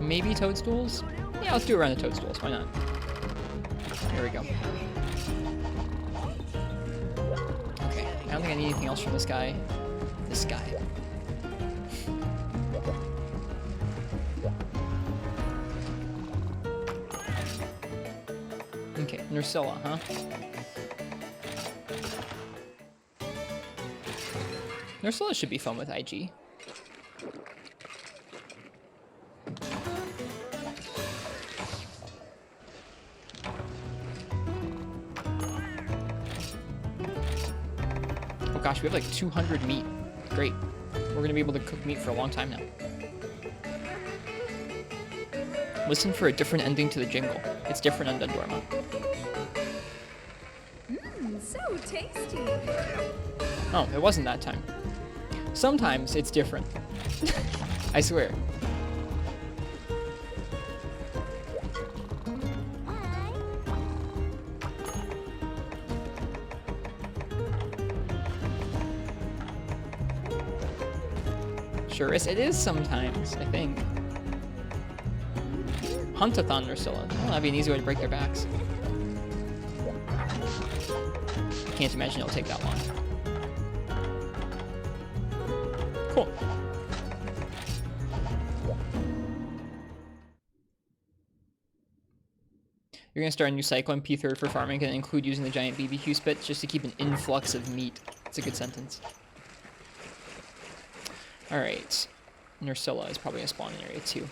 Maybe toadstools? Yeah, let's do a round of toadstools. Why not? Here we go. Okay, I don't think I need anything else from this guy. This guy. Okay, Nursilla, huh? Nursilla should be fun with IG. Oh gosh, we have like 200 meat. Great. We're gonna be able to cook meat for a long time now. Listen for a different ending to the jingle. It's different on Dundorma. So tasty. Oh, it wasn't that time. Sometimes it's different. I swear. Sure is. It is sometimes, I think. Huntathon Nursilla. Oh, that'd be an easy way to break their backs. Can't imagine it'll take that long. Cool. You're gonna start a new cycle in P3 for farming and include using the giant BBQ spits just to keep an influx of meat. It's a good sentence. Alright. Nursilla is probably gonna spawn in area 2.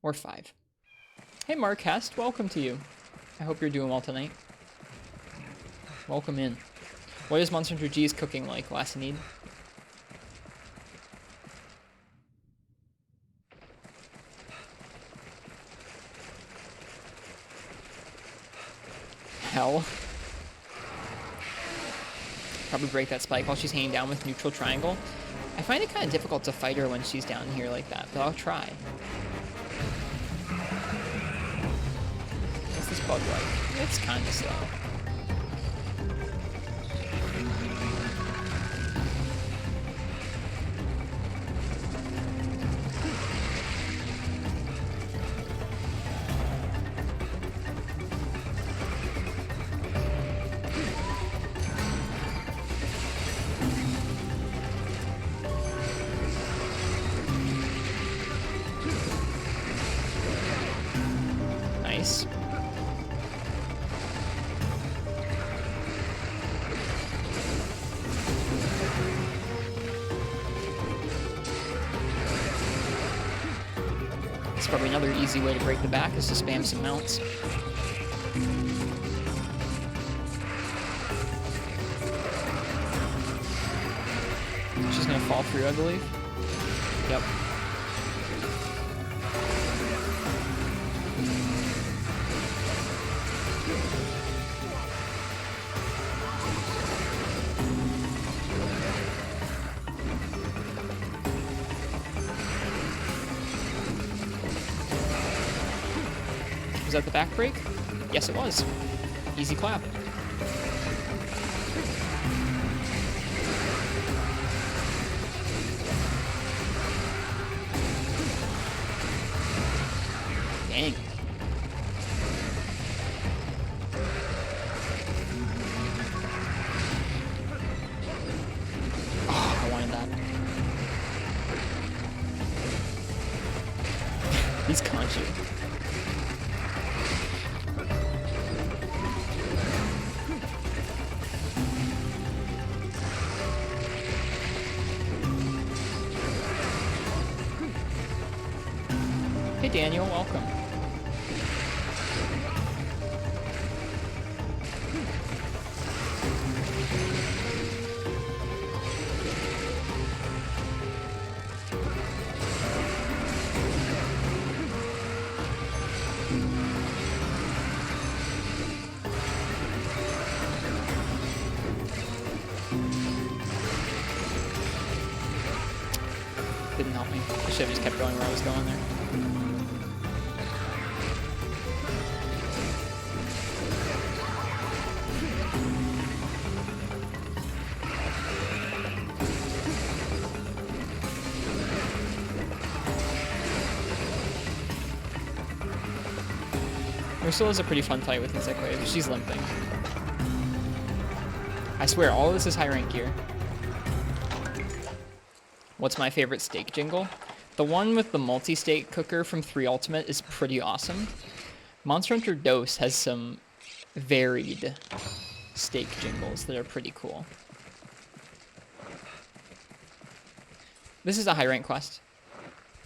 Or 5. Hey Marcast, welcome to you. I hope you're doing well tonight. Welcome in. What is Monster Hunter G's cooking like, last need? Hell. Probably break that spike while she's hanging down with neutral triangle. I find it kind of difficult to fight her when she's down here like that, but I'll try. What's this bug like? It's kind of slow. It's probably another easy way to break the back is to spam some mounts. She's gonna fall through, I believe. Yep. Was that the back break? Yes, it was. Easy clap. Dang. Oh, I wanted that. He's conscious. Hey Daniel, welcome. Didn't help me. I should have just kept going where I was going there. Ursula's a pretty fun fight with Insect Wave. She's limping. I swear, all of this is high rank gear. What's my favorite steak jingle? The one with the multi-state cooker from 3 Ultimate is pretty awesome. Monster Hunter Dose has some varied steak jingles that are pretty cool. This is a high rank quest.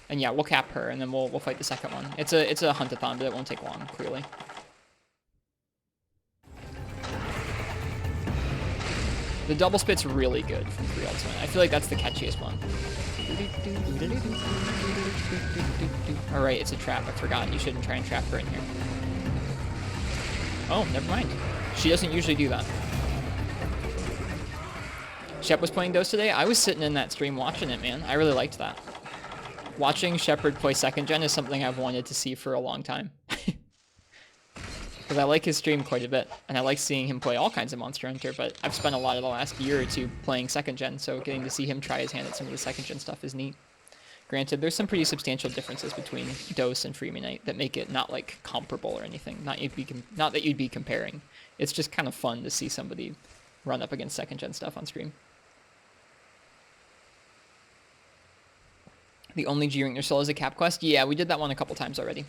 And yeah, we'll cap her, and then we'll fight the second one. It's a hunt-a-thon, but it won't take long, clearly. The double spit's really good from 3 Ultimate. I feel like that's the catchiest one. Alright, it's a trap. I forgot. You shouldn't try and trap her in here. Oh, never mind. She doesn't usually do that. Shep was playing Dose today. I was sitting in that stream watching it, man. I really liked that. Watching Shepard play 2nd gen is something I've wanted to see for a long time. Because I like his stream quite a bit, and I like seeing him play all kinds of Monster Hunter, but I've spent a lot of the last year or two playing 2nd gen, so getting to see him try his hand at some of the 2nd gen stuff is neat. Granted, there's some pretty substantial differences between Dose and Freemanite that make it not, like, comparable or anything. Not that you'd be comparing. It's just kind of fun to see somebody run up against 2nd gen stuff on stream. The only G-Ring Ursula is a cap quest? Yeah, we did that one a couple times already.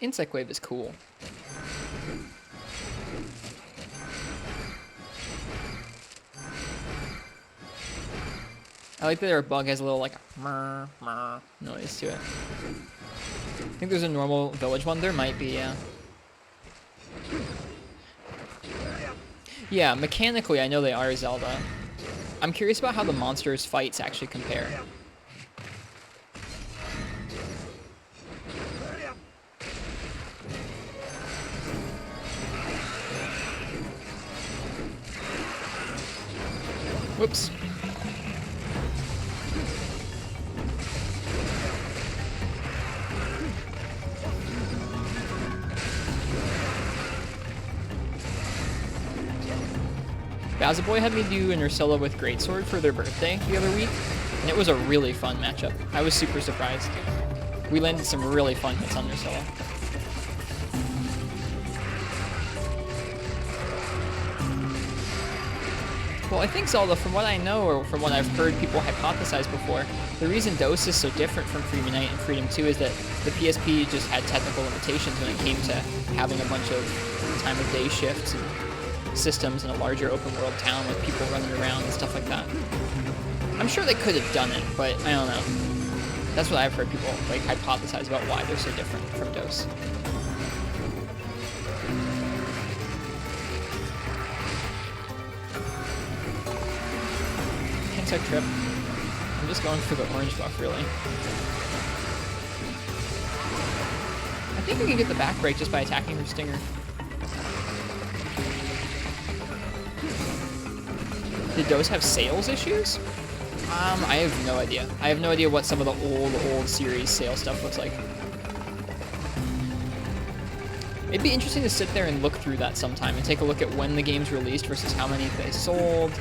Insect Wave is cool. I like that their bug has a little, like, murr, murr noise to it. I think there's a normal village one. There might be, yeah. Yeah, mechanically, I know they are Zelda. I'm curious about how the monsters' fights actually compare. Whoops. Bazaboy had me do an Ursula with Greatsword for their birthday the other week, and it was a really fun matchup. I was super surprised. We landed some really fun hits on Ursula. Well, I think Zelda, from what I know, or from what I've heard people hypothesize before, the reason Dose is so different from Freemanite and Freedom 2 is that the PSP just had technical limitations when it came to having a bunch of time of day shifts and systems in a larger open world town with people running around and stuff like that. I'm sure they could have done it, but I don't know. That's what I've heard people like hypothesize about why they're so different from DOS. Insect trip. I'm just going for the orange buff, really. I think we can get the back break just by attacking her stinger. Did DOS have sales issues? I have no idea. I have no idea what some of the old series sales stuff looks like. It'd be interesting to sit there and look through that sometime and take a look at when the game's released versus how many they sold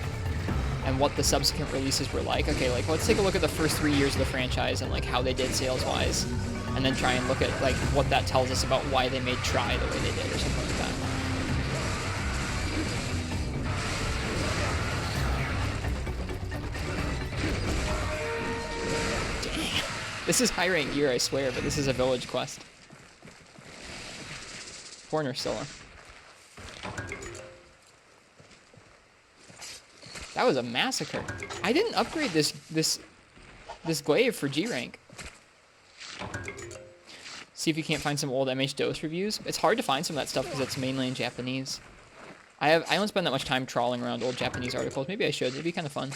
and what the subsequent releases were like. Okay, like let's take a look at the first 3 years of the franchise and like how they did sales-wise, and then try and look at like what that tells us about why they made Try the way they did or something like that. This is high rank gear, I swear, but this is a village quest. Poor Nursilla. That was a massacre. I didn't upgrade this glaive for G rank. See if you can't find some old MH4U reviews. It's hard to find some of that stuff because it's mainly in Japanese. I don't spend that much time trawling around old Japanese articles. Maybe I should. It'd be kind of fun.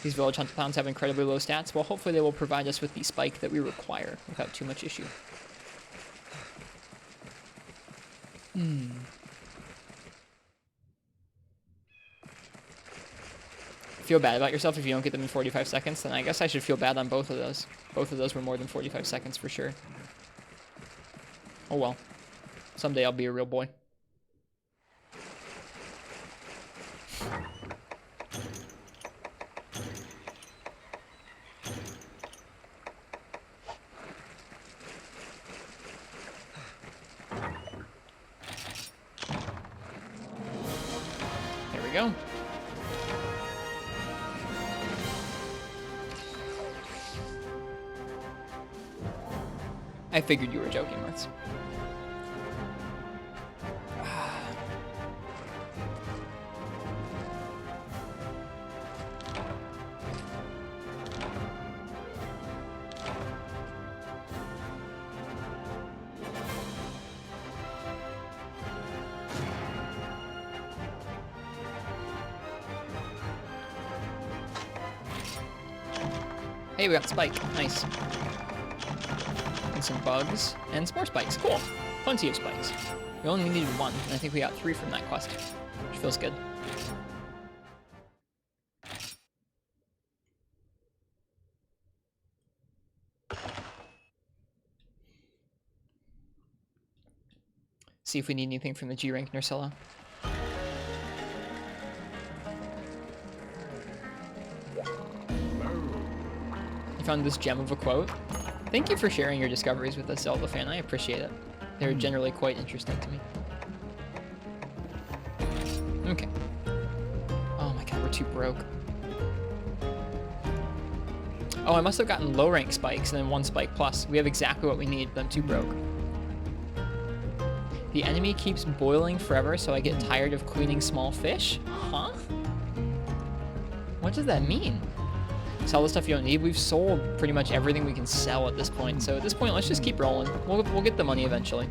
These village hunt towns have incredibly low stats. Well, hopefully they will provide us with the spike that we require without too much issue. Feel bad about yourself if you don't get them in 45 seconds, then I guess I should feel bad on both of those. Both of those were more than 45 seconds for sure. Oh well. Someday I'll be a real boy. There we go. I figured you were joking, Martz. Hey, we got Spike. Nice. And some bugs. And some more spikes. Cool. Plenty of spikes. We only needed one, and I think we got 3 from that quest, which feels good. See if we need anything from the G rank Nursilla. Found this gem of a quote. Thank you for sharing your discoveries with us, Zelda fan. I appreciate it. They're generally quite interesting to me. Okay. Oh my god, we're too broke. Oh, I must have gotten low rank spikes and then 1 spike plus. We have exactly what we need, but I'm too broke. The enemy keeps boiling forever, so I get tired of cleaning small fish? Huh? What does that mean? Sell the stuff you don't need. We've sold pretty much everything we can sell at this point. So at this point, let's just keep rolling. We'll get the money eventually.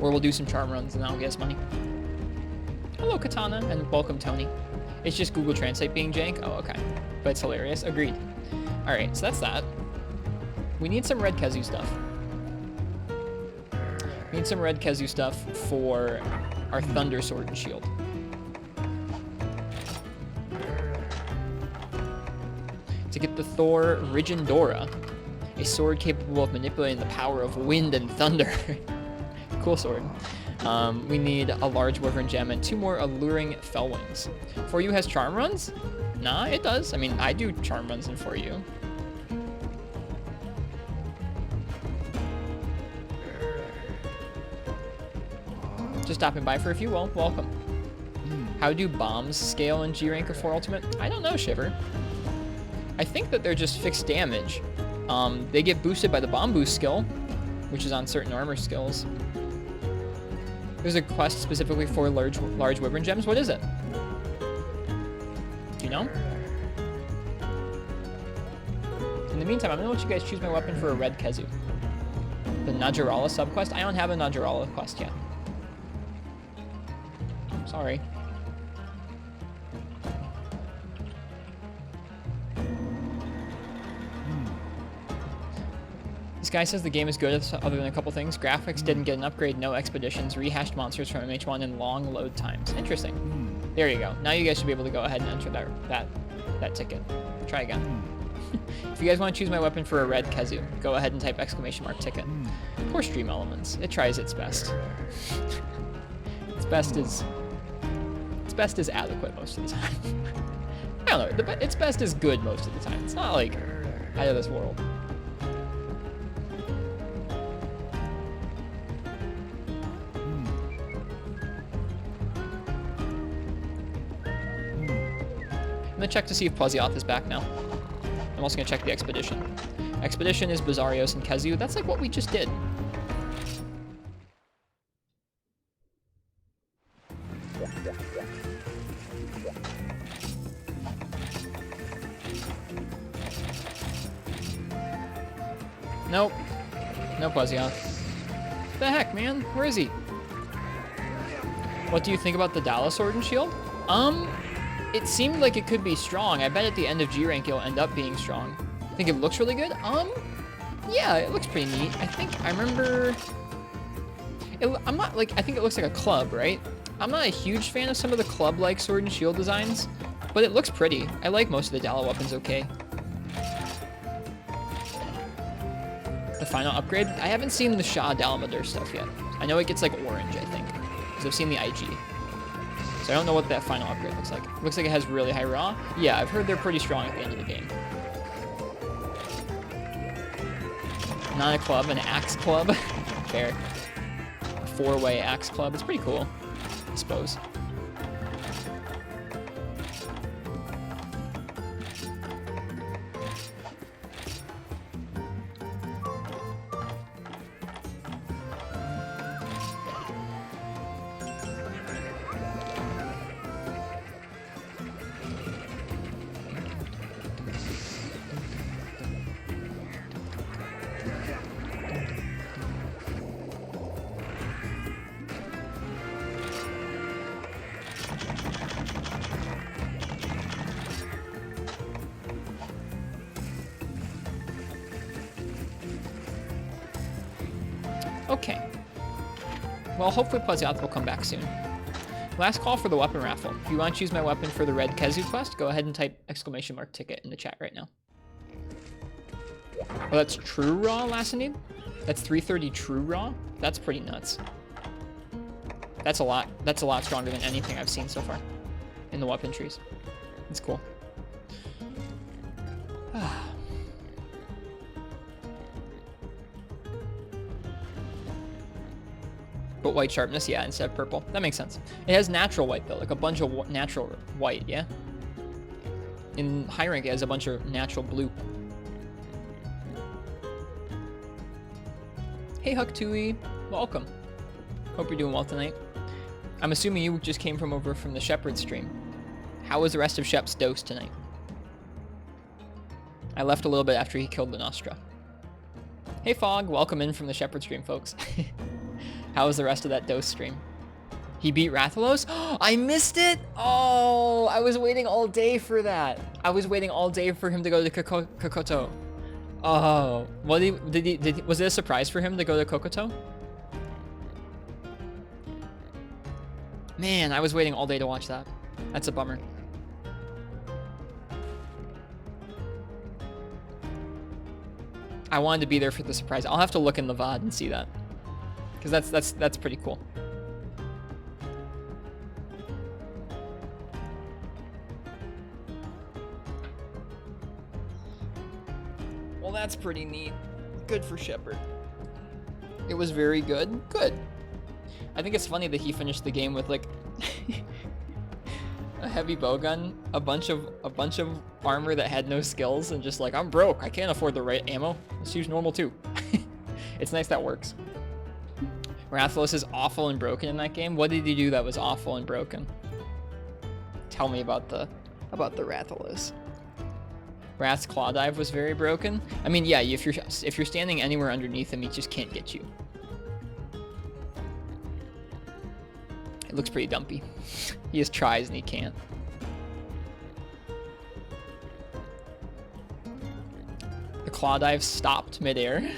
Or we'll do some charm runs and that'll get us money. Hello, Katana, and welcome, Tony. It's just Google Translate being jank? Oh, okay. But it's hilarious. Agreed. Alright, so that's that. We need some red Kezu stuff. We need some red Kezu stuff for our Thunder Sword and Shield. To get the Thor Rigindora, a sword capable of manipulating the power of wind and thunder. Cool sword. We need a large Wyvern Gem and 2 more alluring Fell Wings. 4U has charm runs? Nah, it does. I mean, I do charm runs in 4U. Just stopping by for a few. Well, welcome. How do bombs scale in G rank of 4 Ultimate? I don't know, Shiver. I think that they're just fixed damage. They get boosted by the bomb boost skill, which is on certain armor skills. There's a quest specifically for large wyvern gems. What is it? Do you know? In the meantime, I'm gonna let you guys choose my weapon for a red Kezu. The Najarala subquest? I don't have a Najarala quest yet. Sorry. This guy says the game is good other than a couple things. Graphics didn't get an upgrade, no expeditions, rehashed monsters from MH1, and long load times. Interesting. There you go. Now you guys should be able to go ahead and enter that ticket. Try again. If you guys want to choose my weapon for a red Kezu, go ahead and type !ticket. Poor Stream Elements. It tries its best. Its best is adequate most of the time. I don't know. Its best is good most of the time. It's not like out of this world. I'm gonna check to see if Pozioth is back now. I'm also gonna check the expedition. Expedition is Bizarrios and Kezu. That's like what we just did. Nope. No Pozioth. The heck, man? Where is he? What do you think about the Dala Sword and Shield? It seemed like it could be strong. I bet at the end of G rank it'll end up being strong. I think it looks really good. Yeah, it looks pretty neat. I remember. I'm not like. I think it looks like a club, right? I'm not a huge fan of some of the club-like sword and shield designs, but it looks pretty. I like most of the Dala weapons. Okay. The final upgrade. I haven't seen the Shah Dalamadur stuff yet. I know it gets like orange. I think because I've seen the IG. So I don't know what that final upgrade looks like. It looks like it has really high raw. Yeah, I've heard they're pretty strong at the end of the game. Not a club, an axe club. Fair. A 4-way axe club. It's pretty cool, I suppose. Okay. Well, hopefully Pozioth will come back soon. Last call for the weapon raffle. If you want to choose my weapon for the red Kezu quest, go ahead and type !ticket in the chat right now. Oh, that's true raw, Lassanid? That's 330 true raw? That's pretty nuts. That's a lot stronger than anything I've seen so far in the weapon trees. It's cool. But white sharpness, yeah, instead of purple. That makes sense. It has natural white, though, like a bunch of natural white, yeah? In high rank, it has a bunch of natural blue. Hey, Huck2E. Welcome. Hope you're doing well tonight. I'm assuming you just came from over from the Shepherd stream. How was the rest of Shep's dose tonight? I left a little bit after he killed the Nostra. Hey, Fog. Welcome in from the Shepherd stream, folks. How was the rest of that dose stream? He beat Rathalos? I missed it! Oh, I was waiting all day for that. I was waiting all day for him to go to Kokoto. Oh, was it a surprise for him to go to Kokoto? Man, I was waiting all day to watch that. That's a bummer. I wanted to be there for the surprise. I'll have to look in the VOD and see that. Because that's pretty cool. Well, that's pretty neat. Good for Shepard. It was very good. Good. I think it's funny that he finished the game with like a heavy bowgun, a bunch of armor that had no skills, and just like, I'm broke. I can't afford the right ammo. Let's use normal too. It's nice that works. Rathalos is awful and broken in that game. What did he do that was awful and broken? Tell me about the Rathalos. Wrath's Claw Dive was very broken. I mean, yeah, if you're standing anywhere underneath him, he just can't get you. It looks pretty dumpy. He just tries and he can't. The Claw Dive stopped midair.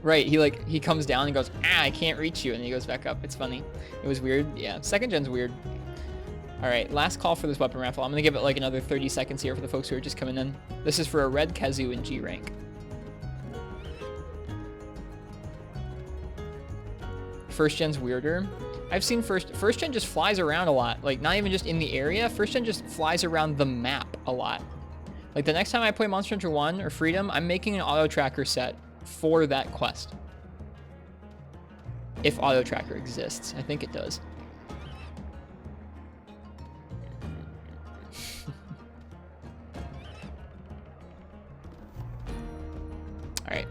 Right, he comes down and goes, ah, I can't reach you, and he goes back up. It's funny. It was weird. Yeah, second gen's weird. Alright, last call for this weapon raffle. I'm gonna give it like another 30 seconds here for the folks who are just coming in. This is for a red Kazoo in G rank. First gen's weirder. I've seen first gen just flies around a lot. Like, not even just in the area. First gen just flies around the map a lot. Like, the next time I play Monster Hunter 1 or Freedom, I'm making an auto tracker set for that quest. If auto tracker exists. I think it does. Alright.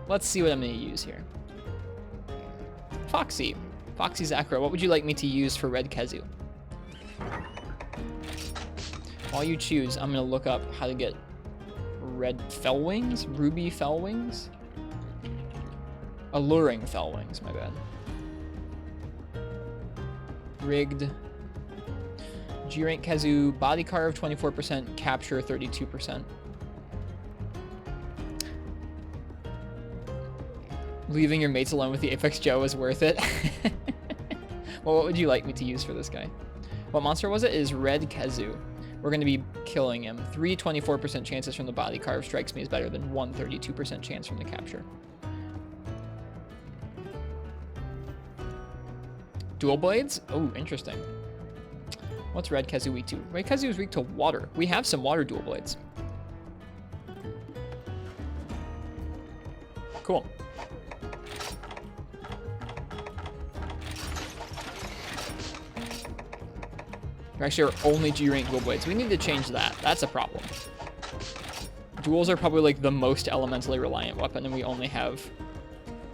Let's see what I'm going to use here. Foxy. Foxy's Acro. What would you like me to use for red Kazoo? While you choose, I'm going to look up how to get red fell wings? Ruby fell wings? Alluring fell wings, my bad. Rigged. G-rank Kazoo, body carve 24%, capture 32%. Leaving your mates alone with the Apex Joe is worth it. Well, what would you like me to use for this guy? What monster was it? It is red Kazoo. We're going to be killing him. 3 24% chances from the body carve strikes me as better than 1 32% chance from the capture. Dual blades? Oh, interesting. What's red Kazoo weak to? Red Kazoo is weak to water. We have some water dual blades. Cool. Actually, are only G-rank dual blades. We need to change that. That's a problem. Duals are probably like the most elementally reliant weapon, and we only have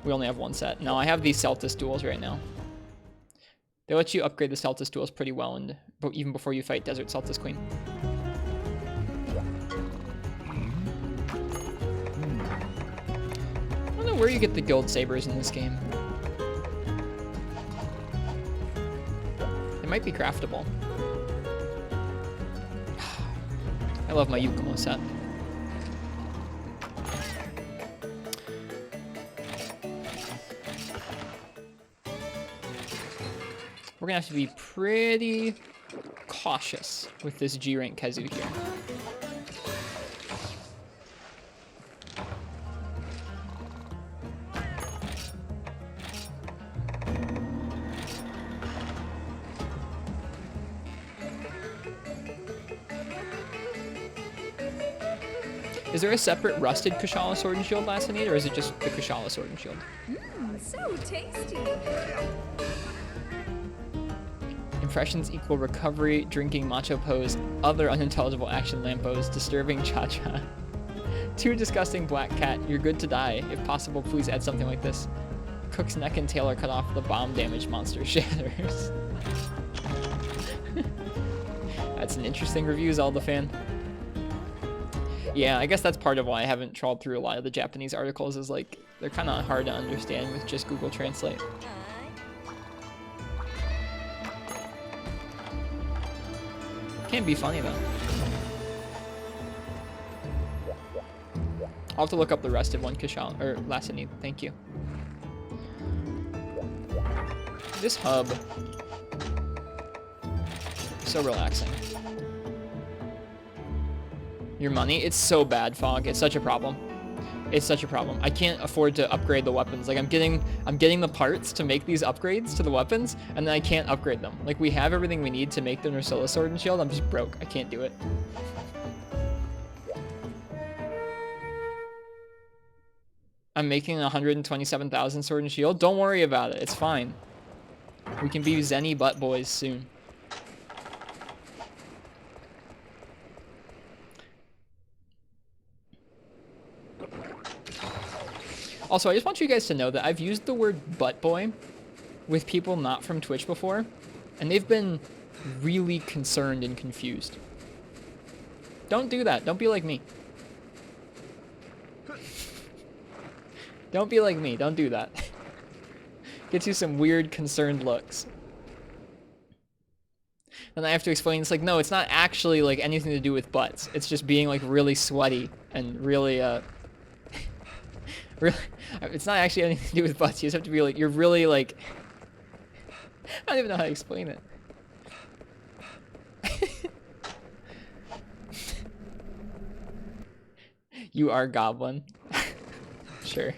one set. No, I have these Celtis duals right now. They let you upgrade the Celtis duals pretty well, and even before you fight Desert Celtis Queen. I don't know where you get the guild sabers in this game. They might be craftable. I love my Yukumo set. We're gonna have to be pretty cautious with this G-rank Kazoo here. Is there a separate rusted Kushala Sword and Shield Lassonade, or is it just the Kushala Sword and Shield? Mmm, so tasty. Impressions equal recovery, drinking, macho pose, other unintelligible action lampos, disturbing cha-cha. Too disgusting black cat, you're good to die. If possible, please add something like this. Cook's neck and tail are cut off, the bomb damaged monster shatters. That's an interesting review, Zelda fan. Yeah, I guess that's part of why I haven't trawled through a lot of the Japanese articles, is like, they're kind of hard to understand with just Google Translate. Can be funny though. I'll have to look up the rest of one Kushala, or Lassonade, thank you. This hub, so relaxing. Your money, it's so bad, Fog. It's such a problem. It's such a problem. I can't afford to upgrade the weapons. Like I'm getting the parts to make these upgrades to the weapons, and then I can't upgrade them. Like we have everything we need to make the Nursilla Sword and Shield. I'm just broke. I can't do it. I'm making 127,000 Sword and Shield. Don't worry about it. It's fine. We can be Zenny butt boys soon. Also, I just want you guys to know that I've used the word butt boy with people not from Twitch before, and they've been really concerned and confused. Don't do that. Don't be like me. Don't be like me. Don't do that. Gets you some weird, concerned looks. And I have to explain, it's like, no, it's not actually like anything to do with butts. It's just being like really sweaty and really, really, it's not actually anything to do with butts. You just have to be like, you're really like, I don't even know how to explain it. You are goblin. Sure.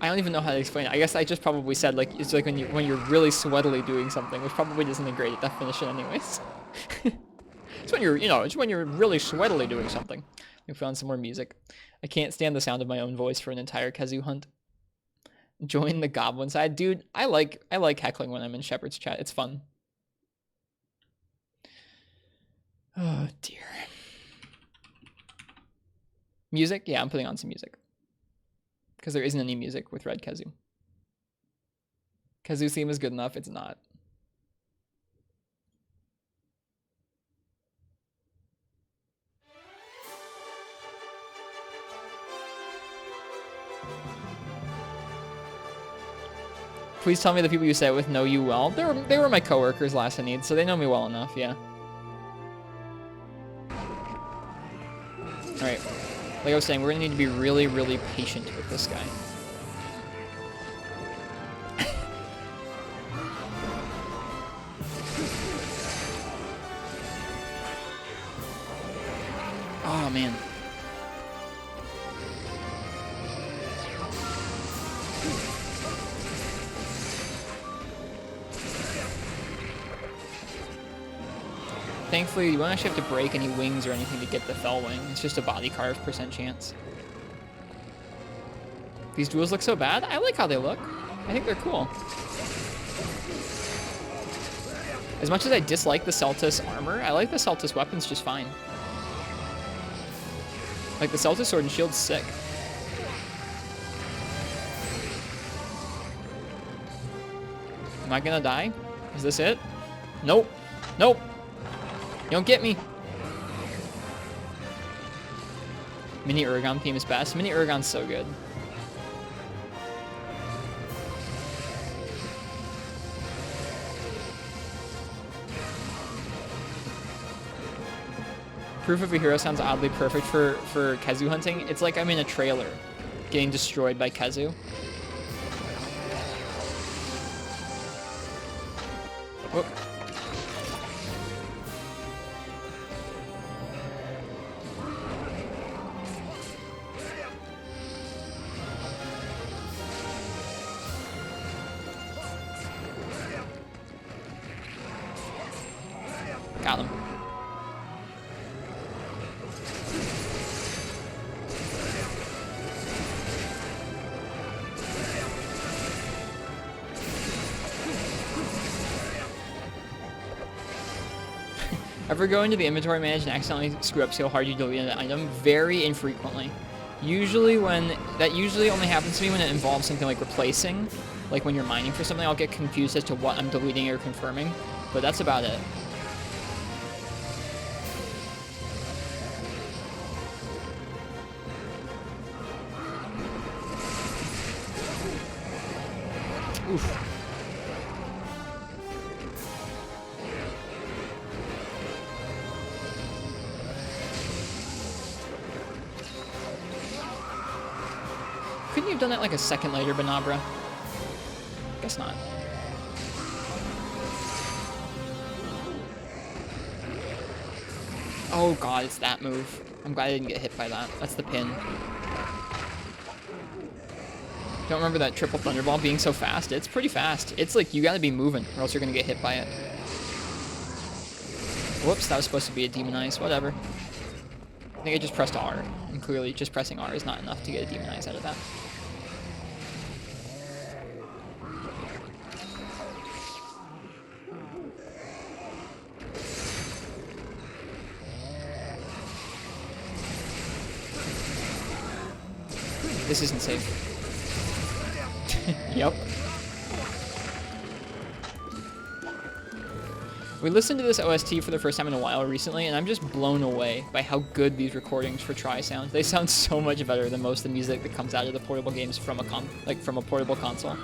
I don't even know how to explain it. I guess I just probably said like it's like when you're really sweatily doing something, which probably isn't a great definition anyways. It's when you're it's when you're really sweatily doing something. We found some more music. I can't stand the sound of my own voice for an entire kazoo hunt. Join the goblin side, dude. I like heckling when I'm in Shepherd's chat. It's fun. Oh dear. Music? Yeah, I'm putting on some music. Because there isn't any music with Red Kazoo. Kazoo theme is good enough. It's not. Please tell me the people you say it with know you well. They were my coworkers last I need, so they know me well enough, yeah. Alright. Like I was saying, we're gonna need to be really, really patient with this guy. Oh, man. Thankfully, you won't actually have to break any wings or anything to get the fell wing. It's just a body carve % chance. These duels look so bad. I like how they look. I think they're cool. As much as I dislike the Celtis armor, I like the Celtis weapons just fine. Like the Celtis sword and shield's sick. Am I gonna die? Is this it? Nope. Nope. You don't get me. Mini Uragon theme is best. Mini Uragon's so good. Proof of a Hero sounds oddly perfect for kazoo hunting. It's like I'm in a trailer getting destroyed by kazoo. Whoop. Got him. Ever go into the inventory manage and accidentally screw up so hard you delete an item? Very infrequently. Usually only happens to me when it involves something like replacing. Like when you're mining for something, I'll get confused as to what I'm deleting or confirming. But that's about it. Oof. Couldn't you have done that like a second later, Benabra? Guess not. Oh god, it's that move. I'm glad I didn't get hit by that. That's the pin. Don't remember that triple Thunderball being so fast. It's pretty fast. It's like you gotta be moving or else you're gonna get hit by it. Whoops, that was supposed to be a Demonize. Whatever. I think I just pressed R. And clearly just pressing R is not enough to get a Demonize out of that. This isn't safe. Yep. We listened to this OST for the first time in a while recently, and I'm just blown away by how good these recordings for Tri sound. They sound so much better than most of the music that comes out of the portable games from a portable console.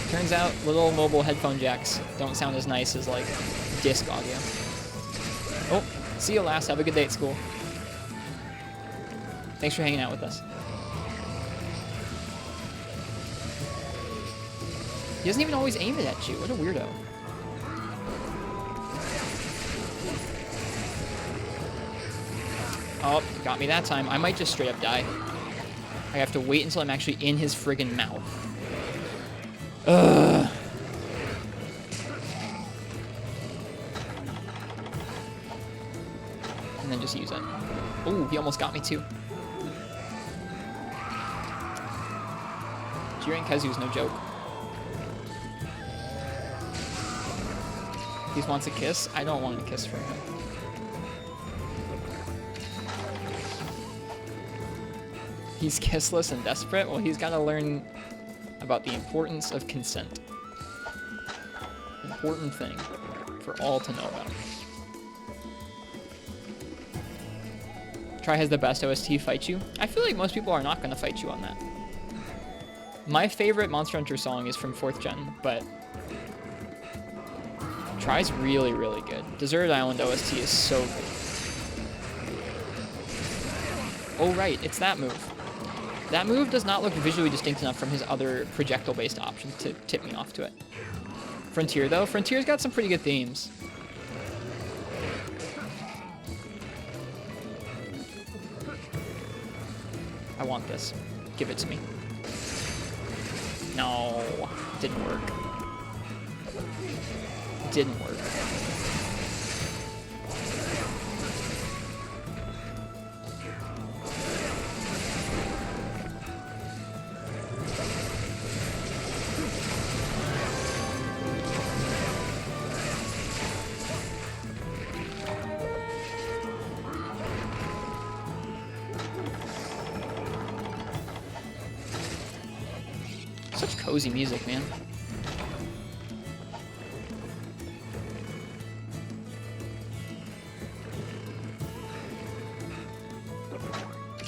Turns out little mobile headphone jacks don't sound as nice as like disc audio. Oh, see you last. Have a good day at school. Thanks for hanging out with us. He doesn't even always aim it at you. What a weirdo. Oh, got me that time. I might just straight up die. I have to wait until I'm actually in his friggin' mouth. Ugh. And then just use it. Ooh, he almost got me too. Jiren Kazu's no joke. He wants a kiss? I don't want a kiss from him. He's kissless and desperate? Well, he's got to learn about the importance of consent. Important thing for all to know about. Tri has the best OST, Fight You. I feel like most people are not going to fight you on that. My favorite Monster Hunter song is from 4th gen, but Tri's really, really good. Deserted Island OST is so good. Oh, right, it's that move. That move does not look visually distinct enough from his other projectile-based options to tip me off to it. Frontier, though. Frontier's got some pretty good themes. I want this. Give it to me. No. Didn't work. Didn't work. Such cozy music, man.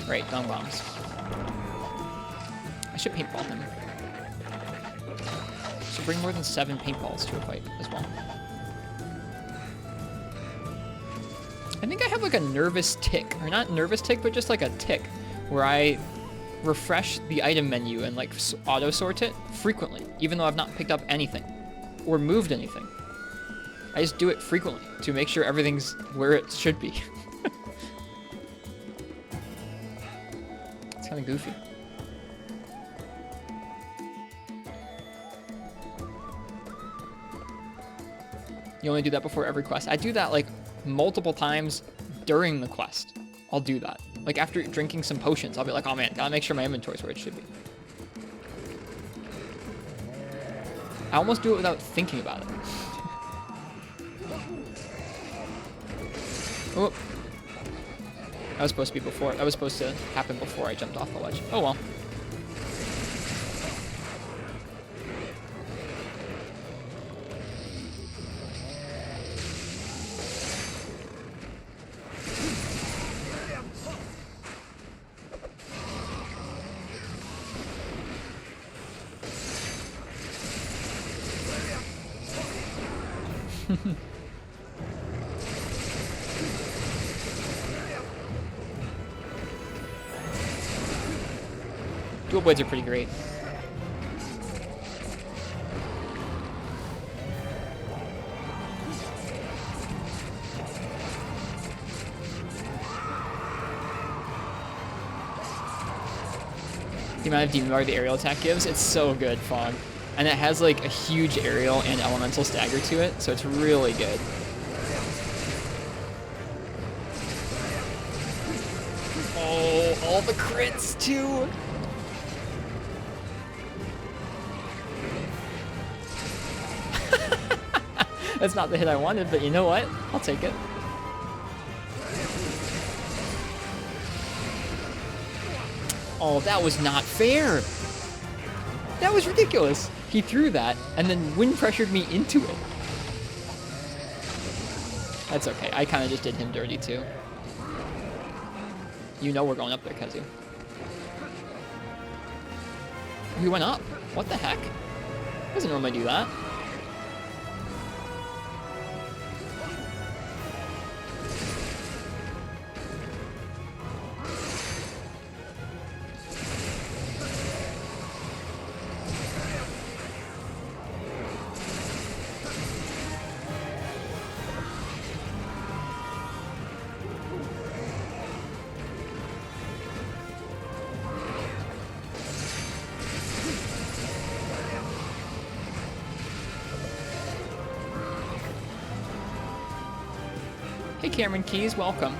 Right, dung bombs. I should paintball him. Should bring more than 7 paintballs to a fight as well. I think I have like a nervous tick, or not nervous tick, but just like a tick, where I refresh the item menu and like auto sort it frequently, even though I've not picked up anything or moved anything. I just do it frequently to make sure everything's where it should be. It's kind of goofy. You only do that before every quest. I do that like multiple times during the quest. I'll do that. Like after drinking some potions, I'll be like, oh man, gotta make sure my inventory's where it should be. I almost do it without thinking about it. Oh. That was supposed to be before. That was supposed to happen before I jumped off the ledge. Oh well. Dual blades are pretty great. The amount of demon bar the aerial attack gives, it's so good, Fog. And it has like a huge aerial and elemental stagger to it, so it's really good. Oh, all the crits too! That's not the hit I wanted, but you know what? I'll take it. Oh, that was not fair. That was ridiculous. He threw that and then wind pressured me into it. That's okay. I kind of just did him dirty too. You know we're going up there, Kazu. We went up. What the heck? Doesn't normally do that. Hey Cameron Keys, welcome.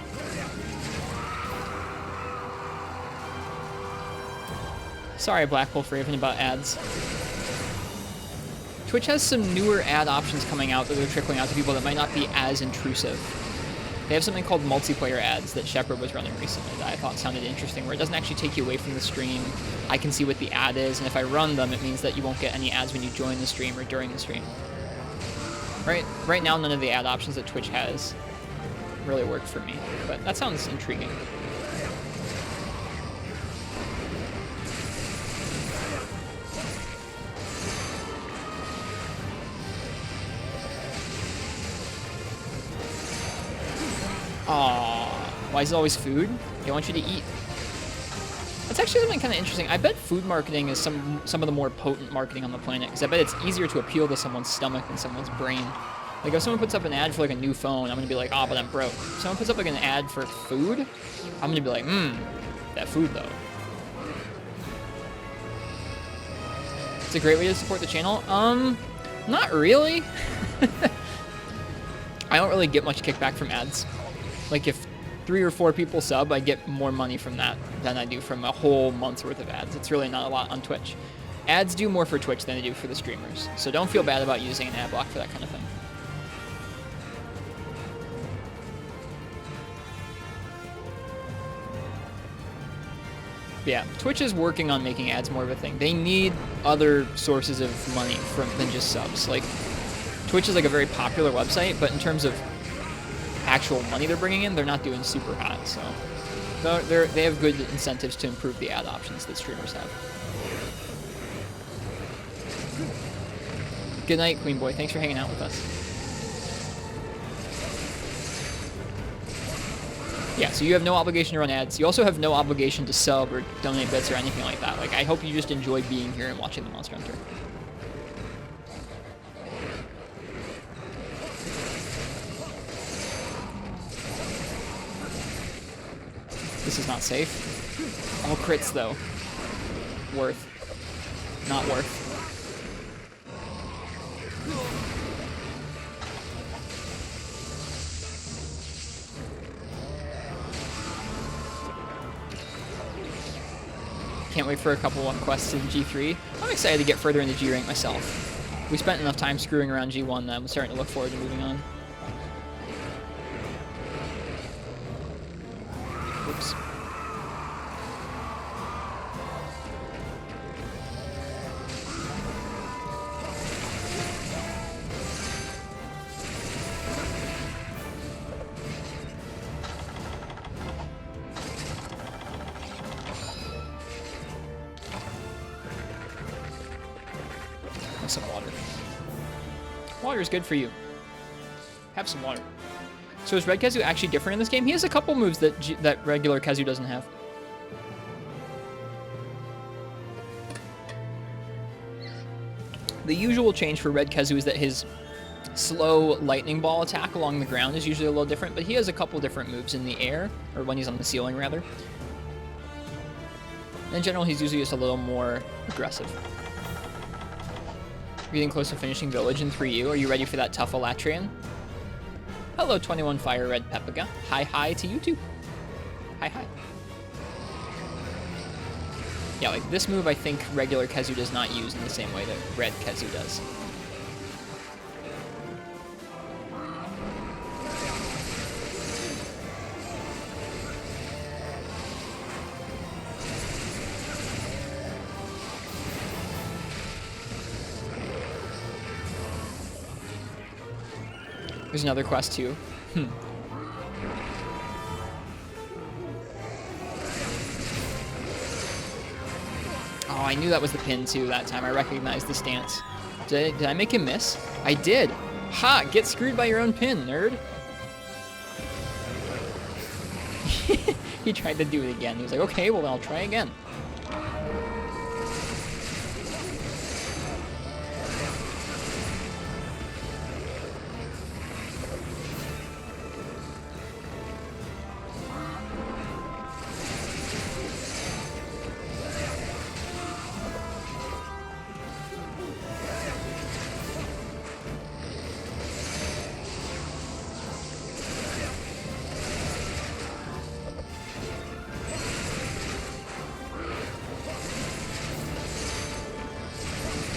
Sorry, Black Wolf Raven, about ads. Twitch has some newer ad options coming out that they're trickling out to people that might not be as intrusive. They have something called multiplayer ads that Shepard was running recently that I thought sounded interesting, where it doesn't actually take you away from the stream. I can see what the ad is, and if I run them, it means that you won't get any ads when you join the stream or during the stream. Right now, none of the ad options that Twitch has really work for me, but that sounds intriguing. Aww, why is it always food? They want you to eat. That's actually something kind of interesting. I bet food marketing is some of the more potent marketing on the planet, because I bet it's easier to appeal to someone's stomach than someone's brain. Like, if someone puts up an ad for, like, a new phone, I'm gonna be like, oh, but I'm broke. If someone puts up, like, an ad for food, I'm gonna be like, that food, though. It's a great way to support the channel. Not really. I don't really get much kickback from ads. Like, if 3 or 4 people sub, I get more money from that than I do from a whole month's worth of ads. It's really not a lot on Twitch. Ads do more for Twitch than they do for the streamers, so don't feel bad about using an ad block for that kind of thing. Yeah, Twitch is working on making ads more of a thing. They need other sources of money than just subs. Like, Twitch is like a very popular website, but in terms of actual money they're bringing in, they're not doing super hot. So they have good incentives to improve the ad options that streamers have. Good night, Queen Boy. Thanks for hanging out with us. Yeah, so you have no obligation to run ads. You also have no obligation to sub or donate bits or anything like that. Like, I hope you just enjoy being here and watching the Monster Hunter. This is not safe. All crits, though. Worth. Not worth. Can't wait for a couple of quests in G3. I'm excited to get further into G rank myself. We spent enough time screwing around G1 that I'm starting to look forward to moving on. Oops. Some water. Water is good for you. Have some water. So is Red Kazu actually different in this game? He has a couple moves that regular Kazu doesn't have. The usual change for Red Kazu is that his slow lightning ball attack along the ground is usually a little different, but he has a couple different moves in the air, or when he's on the ceiling rather. In general, he's usually just a little more aggressive. Getting close to finishing Village in 3U. Are you ready for that tough Elatrian? Hello, 21 Fire Red Peppiga. Hi to you too. Hi. Yeah, like this move I think regular Kazu does not use in the same way that Red Kazu does. There's another quest too. Oh, I knew that was the pin too that time. I recognized the stance. Did I make him miss? I did. Ha! Get screwed by your own pin, nerd. He tried to do it again. He was like, okay, well, I'll try again.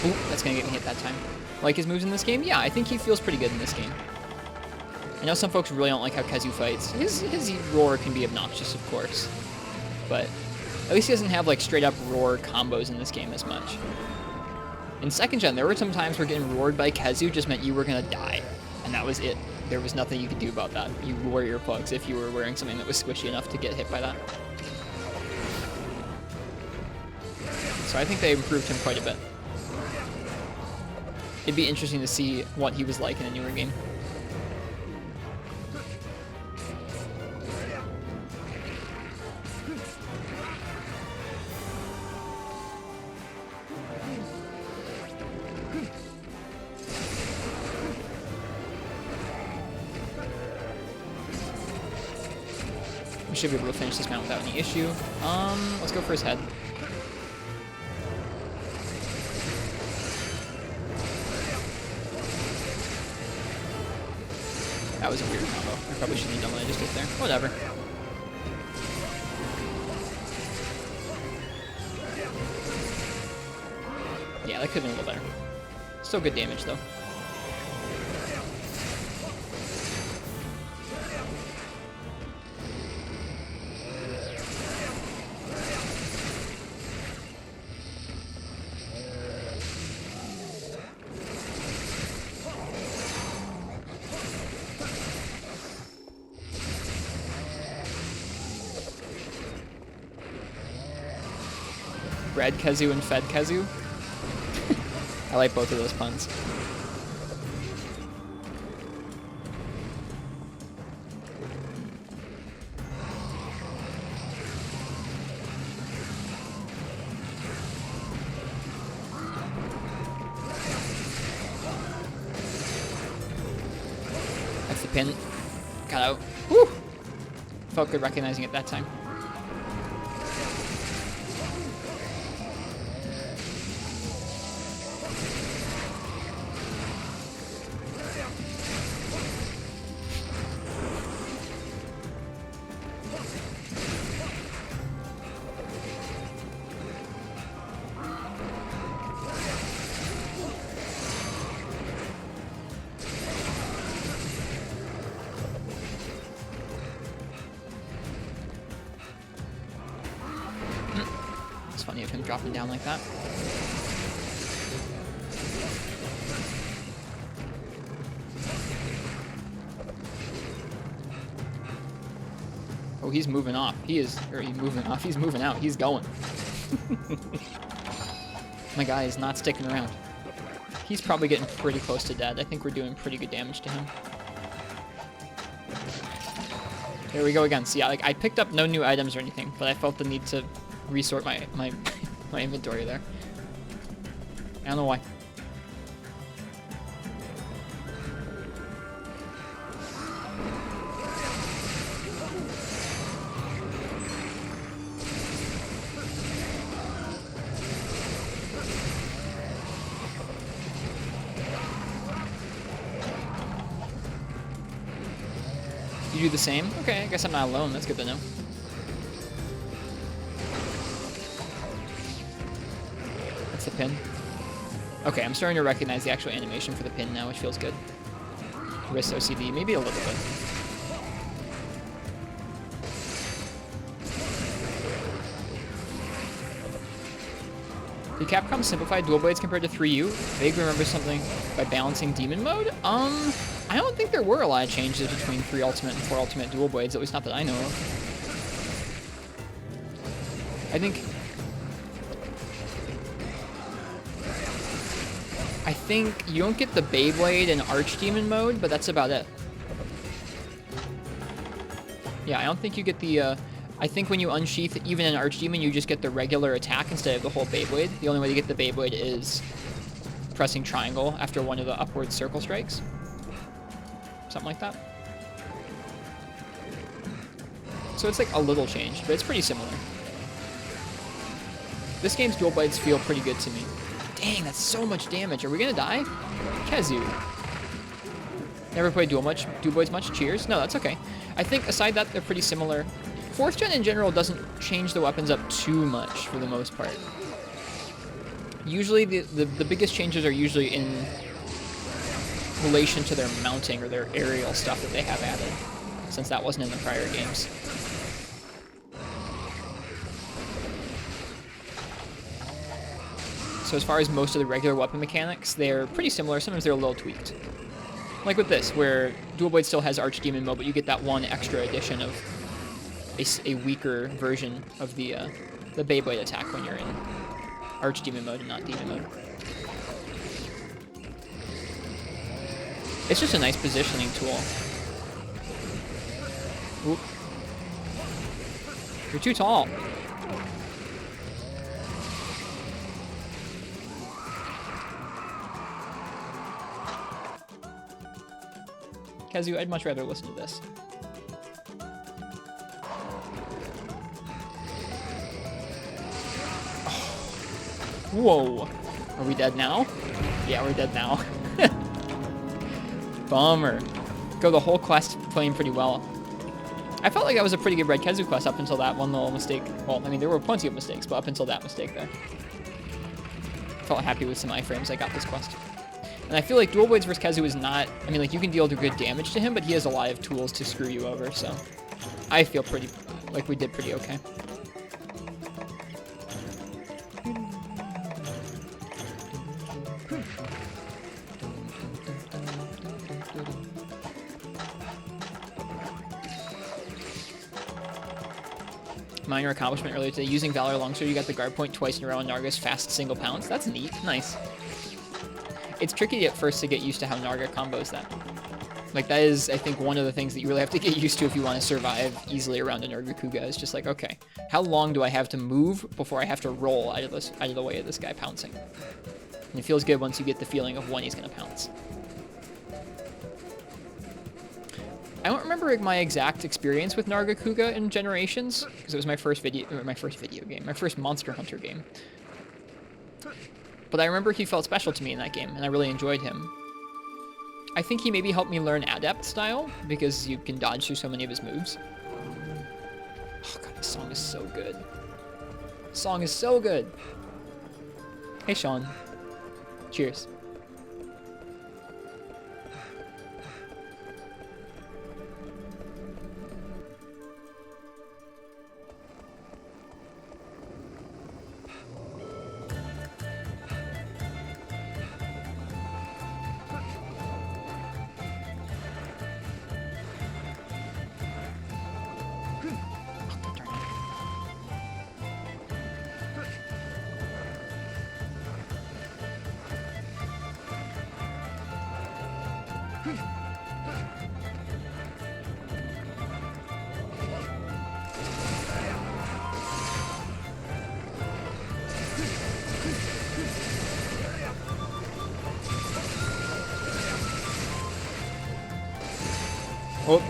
Ooh, that's gonna get me hit that time. Like his moves in this game? Yeah, I think he feels pretty good in this game. I know some folks really don't like how Kazu fights. His roar can be obnoxious, of course. But at least he doesn't have like straight up roar combos in this game as much. In second gen, there were some times where getting roared by Kazu just meant you were gonna die. And that was it. There was nothing you could do about that. You wore earplugs if you were wearing something that was squishy enough to get hit by that. So I think they improved him quite a bit. It'd be interesting to see what he was like in a newer game. We should be able to finish this mount without any issue. Let's go for his head. That was a weird combo. I probably shouldn't have done what I just did there. Whatever. Yeah, that could have been a little better. Still good damage, though. Red Kazu and Fed Kazu. I like both of those puns. That's the pin. Got out. Woo! Felt good recognizing it that time. Funny of him dropping down like that. Oh, he's moving off. He is, or he's moving off. He's moving out. He's going. My guy is not sticking around. He's probably getting pretty close to dead. I think we're doing pretty good damage to him. There we go again. See, I picked up no new items or anything, but I felt the need to resort my inventory there. I don't know why. You do the same? Okay, I guess I'm not alone. That's good to know. The pin. Okay, I'm starting to recognize the actual animation for the pin now, which feels good. Wrist OCD, maybe a little bit. Did Capcom simplify dual blades compared to 3U? Vaguely remember something by balancing demon mode? I I don't think there were a lot of changes between 3 Ultimate and 4 Ultimate dual blades, at least not that I know of. I think you don't get the Beyblade in Archdemon mode, but that's about it. Yeah, I don't think you get the, I think when you unsheath, even in Archdemon, you just get the regular attack instead of the whole Beyblade. The only way to get the Beyblade is pressing triangle after one of the upward circle strikes. Something like that. So it's like a little change, but it's pretty similar. This game's dual blades feel pretty good to me. Dang, that's so much damage. Are we gonna die? Kazu. Never played dual blades much? Cheers. No, that's okay. I think aside that, they're pretty similar. 4th gen in general doesn't change the weapons up too much for the most part. Usually the biggest changes are usually in relation to their mounting or their aerial stuff that they have added, since that wasn't in the prior games. So as far as most of the regular weapon mechanics, they're pretty similar. Sometimes they're a little tweaked. Like with this, where dual blade still has Archdemon mode, but you get that one extra addition of a weaker version of the Beyblade attack when you're in Archdemon mode and not Demon mode. It's just a nice positioning tool. Oop. You're too tall. Kazu, I'd much rather listen to this. Oh. Whoa. Are we dead now? Yeah, we're dead now. Bummer. Go the whole quest playing pretty well. I felt like that was a pretty good Red Kazu quest up until that one little mistake. Well, I mean, there were plenty of mistakes, but up until that mistake there. Felt happy with some iframes I got this quest. And I feel like dual blades versus Kazu is not, I mean, like, you can deal good damage to him, but he has a lot of tools to screw you over, so I feel pretty, like we did pretty okay. Minor accomplishment earlier today, using Valor Longsword, you got the guard point twice in a row on Narga's fast single pounce. That's neat. Nice. It's tricky at first to get used to how Narga combos that. Like, that is, I think, one of the things that you really have to get used to if you want to survive easily around a Narga Kuga. Is just like, okay, how long do I have to move before I have to roll out of the way of this guy pouncing? And it feels good once you get the feeling of when he's going to pounce. I don't remember my exact experience with Narga Kuga in Generations, because it was my first Monster Hunter game. But I remember he felt special to me in that game, and I really enjoyed him. I think he maybe helped me learn Adept style, because you can dodge through so many of his moves. Oh god, this song is so good. This song is so good. Hey Sean. Cheers. Oh.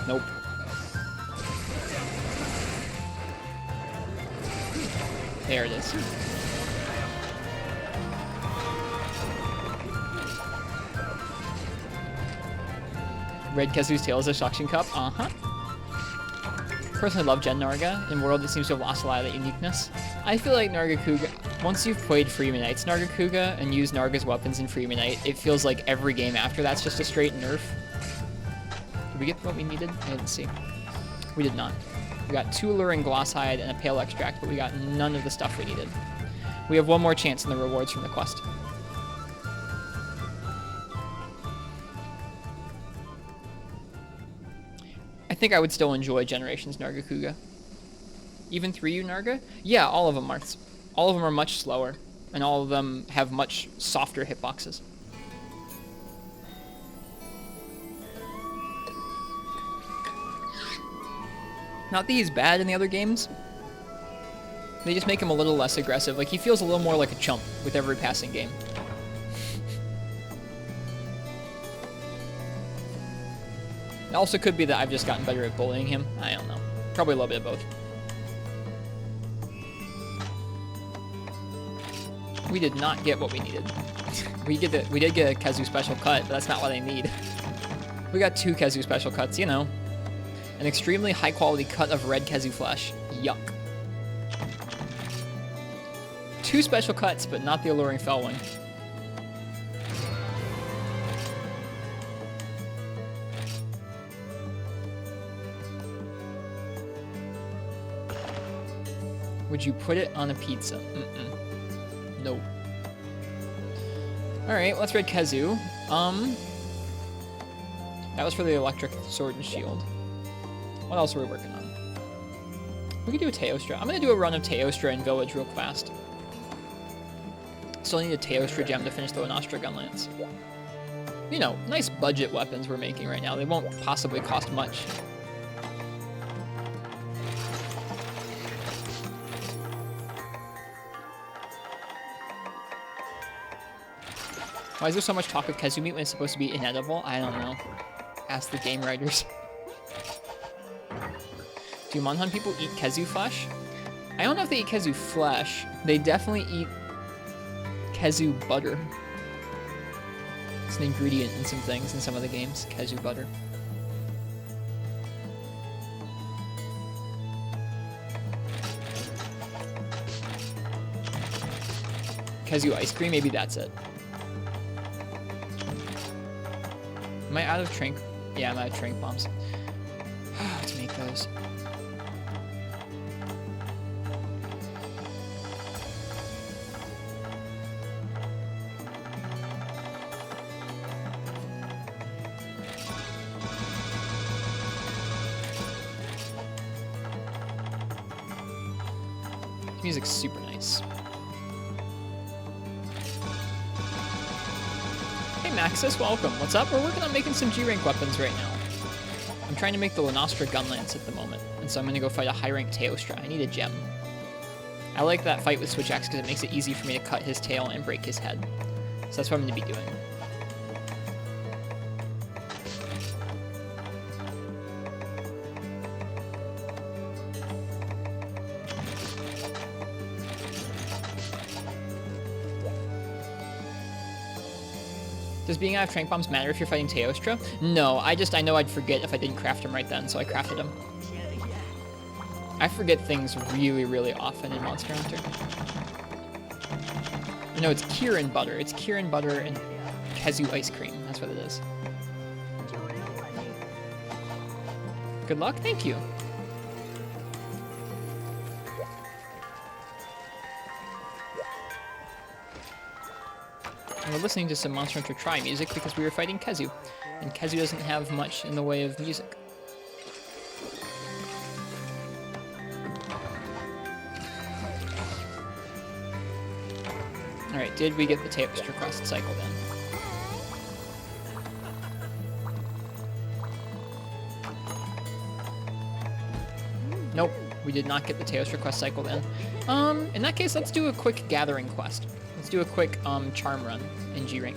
Nope. There it is. Red Kazu's tail is a suction cup? Uh-huh. Personally, love Gen Narga. In World, it seems to have lost a lot of that uniqueness. I feel like Narga Kuga, once you've played Freemanite's Narga Kuga and used Narga's weapons in Freemanite, it feels like every game after that's just a straight nerf. Did we get what we needed? I didn't see. We did not. We got 2 Alluring Glosshide and a Pale Extract, but we got none of the stuff we needed. We have one more chance in the rewards from the quest. think I would still enjoy Generations Nargacuga. Even 3U Narga? Yeah, all of them are. All of them are much slower, and all of them have much softer hitboxes. Not that he's bad in the other games. They just make him a little less aggressive. Like, he feels a little more like a chump with every passing game. It also could be that I've just gotten better at bullying him. I don't know. Probably a little bit of both. We did not get what we needed. We did get a Kezu special cut, but that's not what I need. We got 2 Kezu special cuts, you know. An extremely high quality cut of red Kezu flesh. Yuck. 2 special cuts, but not the alluring Fellwing. Would you put it on a pizza? Mm-mm. Nope. Alright, let's read Kezu. That was for the electric sword and shield. What else are we working on? We could do a Teostra. I'm gonna do a run of Teostra in Village real fast. Still need a Teostra gem to finish the Nostra Gunlance. You know, nice budget weapons we're making right now. They won't possibly cost much. Why is there so much talk of Kezu meat when it's supposed to be inedible? I don't know. Ask the game writers. Do Monhan people eat Kezu flesh? I don't know if they eat Kezu flesh. They definitely eat Kezu butter. It's an ingredient in some things in some of the games. Kezu butter. Kezu ice cream, maybe that's it. Am I out of Trank? Yeah, I'm out of Trank bombs. Let's make those. This music's super nice. Hey Maxis, welcome. What's up? We're working on making some G-rank weapons right now. I'm trying to make the Nostra Gunlance at the moment, and so I'm gonna go fight a high-rank Teostra. I need a gem. I like that fight with Switch Axe because it makes it easy for me to cut his tail and break his head. So that's what I'm gonna be doing. Does being out of Trank Bombs matter if you're fighting Teostra? No, I know I'd forget if I didn't craft him right then, so I crafted him. I forget things really, really often in Monster Hunter. No, it's Kirin butter. It's Kirin butter and Kezu ice cream. That's what it is. Good luck? Thank you. And we're listening to some Monster Hunter Tri music because we were fighting Kezu. And Kezu doesn't have much in the way of music. Alright, did we get the Teostra quest cycle then? Nope, we did not get the Teostra quest cycle then. In that case, let's do a quick gathering quest. Let's do a quick charm run in G-Rank.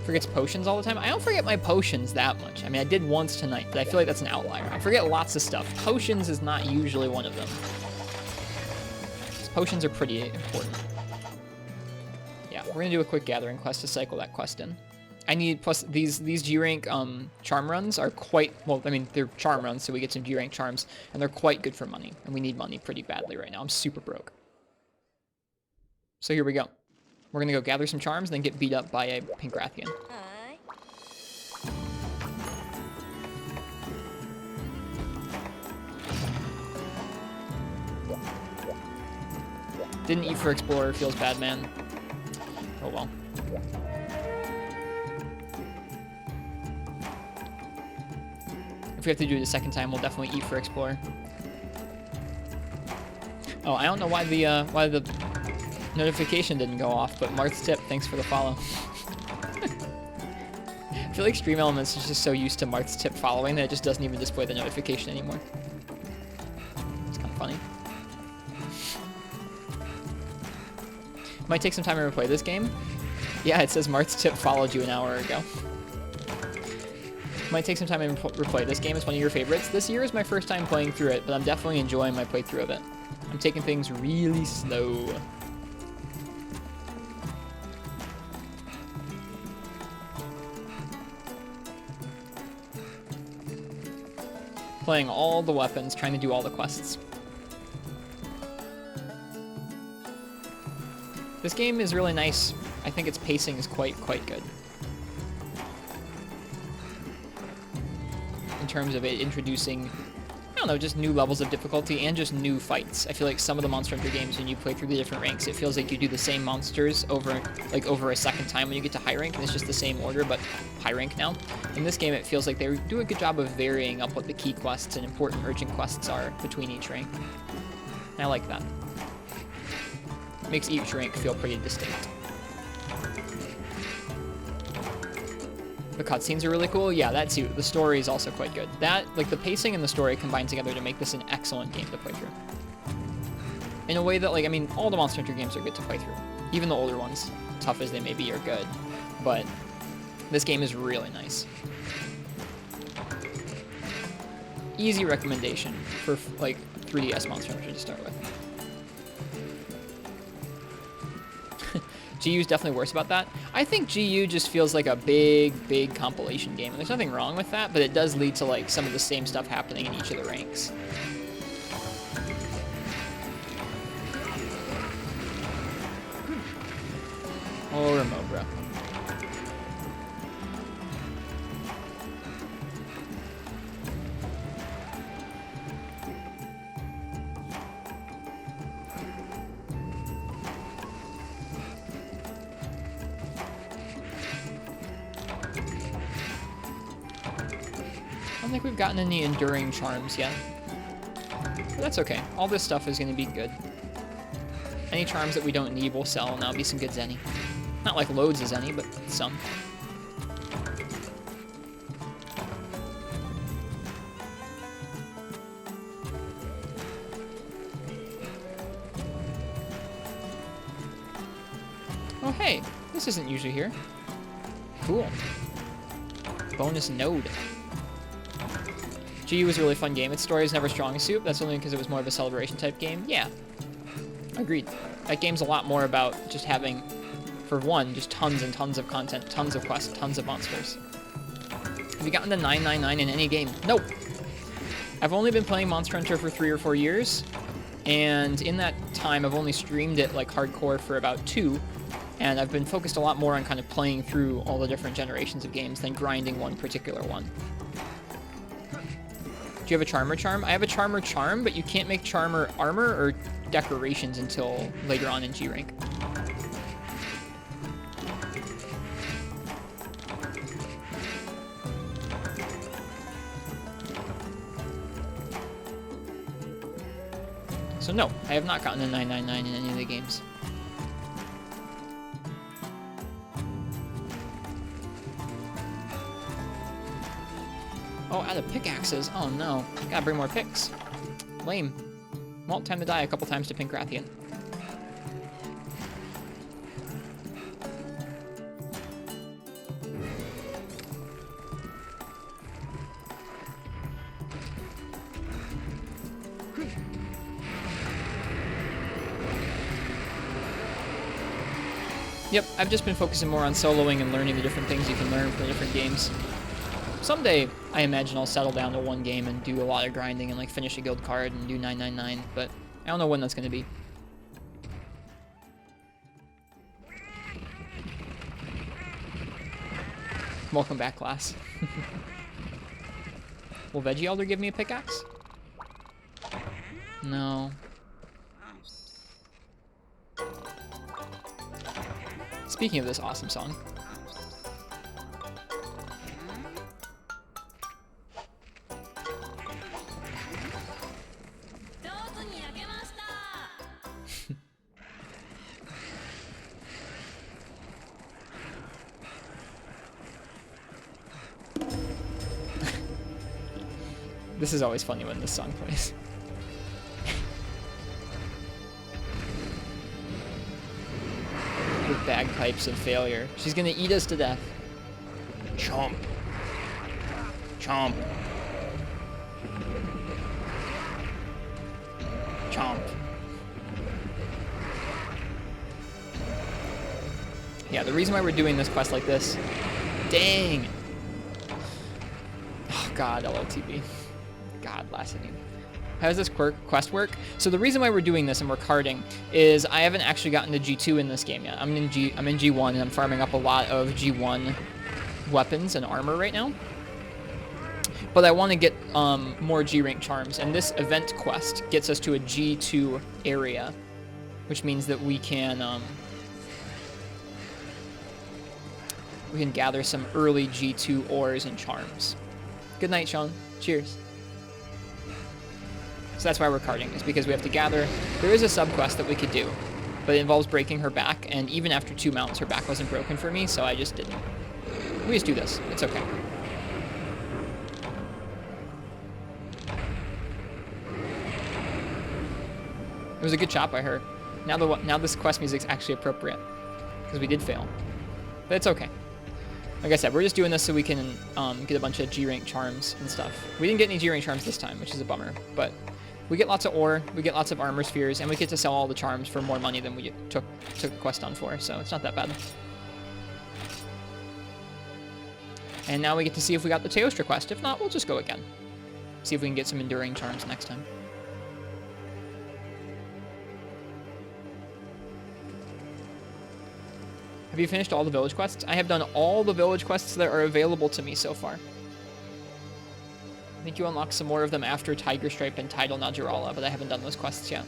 Forgets potions all the time. I don't forget my potions that much. I mean, I did once tonight, but I feel like that's an outlier. I forget lots of stuff. Potions is not usually one of them. Potions are pretty important. Yeah, we're gonna do a quick gathering quest to cycle that quest in. I need, plus these G-Rank charm runs are quite, well, I mean, they're charm runs, so we get some G-Rank charms, and they're quite good for money, and we need money pretty badly right now. I'm super broke. So here we go. We're gonna go gather some charms, and then get beat up by a Pinkrathian. Didn't eat for Explorer, feels bad, man. Oh well. If we have to do it a second time, we'll definitely eat for Explorer. Oh, I don't know why the notification didn't go off, but Marth's tip, thanks for the follow. I feel like Stream Elements is just so used to Marth's tip following that it just doesn't even display the notification anymore. It's kind of funny. Might take some time to replay this game. Yeah, it says Marth's tip followed you an hour ago. Might take some time to replay this game. It's one of your favorites. This year is my first time playing through it, but I'm definitely enjoying my playthrough of it. I'm taking things really slow. Playing all the weapons, trying to do all the quests. This game is really nice. I think its pacing is quite good. In terms of it introducing, I don't know, just new levels of difficulty and just new fights. I feel like some of the Monster Hunter games, when you play through the different ranks, it feels like you do the same monsters over a second time when you get to high rank, and it's just the same order, but high rank now. In this game, it feels like they do a good job of varying up what the key quests and important urgent quests are between each rank. And I like that. Makes each rank feel pretty distinct. The cutscenes are really cool. Yeah, that too. The story is also quite good. That, like, the pacing and the story combine together to make this an excellent game to play through. In a way that, like, I mean, all the Monster Hunter games are good to play through. Even the older ones, tough as they may be, are good. But this game is really nice. Easy recommendation for, like, 3DS Monster Hunter to start with. GU is definitely worse about that. I think GU just feels like a big compilation game. There's nothing wrong with that, but it does lead to like some of the same stuff happening in each of the ranks. Oh, Remobra. I don't think we've gotten any enduring charms yet. But that's okay. All this stuff is going to be good. Any charms that we don't need will sell, and that'll be some good Zenny. Not like loads of Zenny, but some. Oh hey, this isn't usually here. Cool. Bonus node. GU was a really fun game. Its story is never strong suit. That's only because it was more of a celebration type game. Yeah. Agreed. That game's a lot more about just having, for one, just tons and tons of content, tons of quests, tons of monsters. Have you gotten to 999 in any game? Nope. I've only been playing Monster Hunter for 3 or 4 years, and in that time I've only streamed it like hardcore for about 2, and I've been focused a lot more on kind of playing through all the different generations of games than grinding one particular one. Do you have a Charmer Charm? I have a Charmer Charm, but you can't make Charmer armor or decorations until later on in G rank. So no, I have not gotten a 999 in any of the games. Oh, out of pickaxes. Oh no. Gotta bring more picks. Lame. Well, time to die a couple times to Pinkrathian. Yep, I've just been focusing more on soloing and learning the different things you can learn from the different games. Someday, I imagine I'll settle down to one game and do a lot of grinding and like finish a guild card and do 999, but I don't know when that's going to be. Welcome back, class. Will Veggie Elder give me a pickaxe? No. Speaking of this awesome song. This is always funny when this song plays. The bagpipes of failure. She's gonna eat us to death. Chomp. Chomp. Chomp. Yeah, the reason why we're doing this quest like this... Dang! Oh god, LOTB. God, last inning. How does this quest work? So the reason why we're doing this and we're carding is I haven't actually gotten to G2 in this game yet. I'm in G1 and I'm farming up a lot of G1 weapons and armor right now. But I want to get more G-rank charms, and this event quest gets us to a G2 area, which means that we can gather some early G2 ores and charms. Good night, Sean. Cheers. So that's why we're carding, is because we have to gather. There is a sub-quest that we could do, but it involves breaking her back, and even after 2 mounts, her back wasn't broken for me, so I just didn't. We just do this. It's okay. It was a good chop by her. Now this quest music's actually appropriate, because we did fail. But it's okay. Like I said, we're just doing this so we can get a bunch of G-rank charms and stuff. We didn't get any G-rank charms this time, which is a bummer, but we get lots of ore, we get lots of armor spheres, and we get to sell all the charms for more money than we took the quest on for, so it's not that bad. And now we get to see if we got the Teostra quest. If not, we'll just go again. See if we can get some enduring charms next time. Have you finished all the village quests? I have done all the village quests that are available to me so far. I think you unlock some more of them after Tiger Stripe and Tidal Najarala, but I haven't done those quests yet.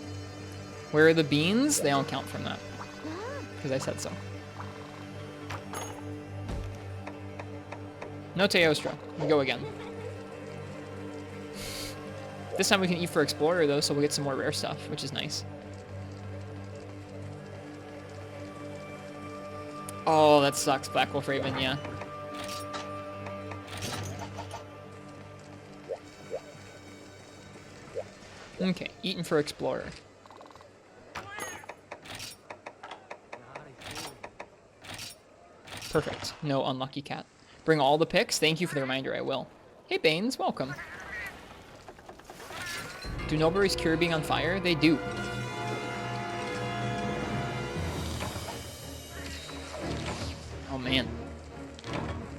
Where are the beans? They don't count from that, because I said so. No Teostra. We go again. This time we can eat for Explorer, though, so we'll get some more rare stuff, which is nice. Oh, that sucks, Black Wolf Raven, yeah. Okay, eating for Explorer. Perfect. No unlucky cat. Bring all the picks? Thank you for the reminder, I will. Hey, Baines, welcome. Do no berries cure being on fire? They do. Oh, man.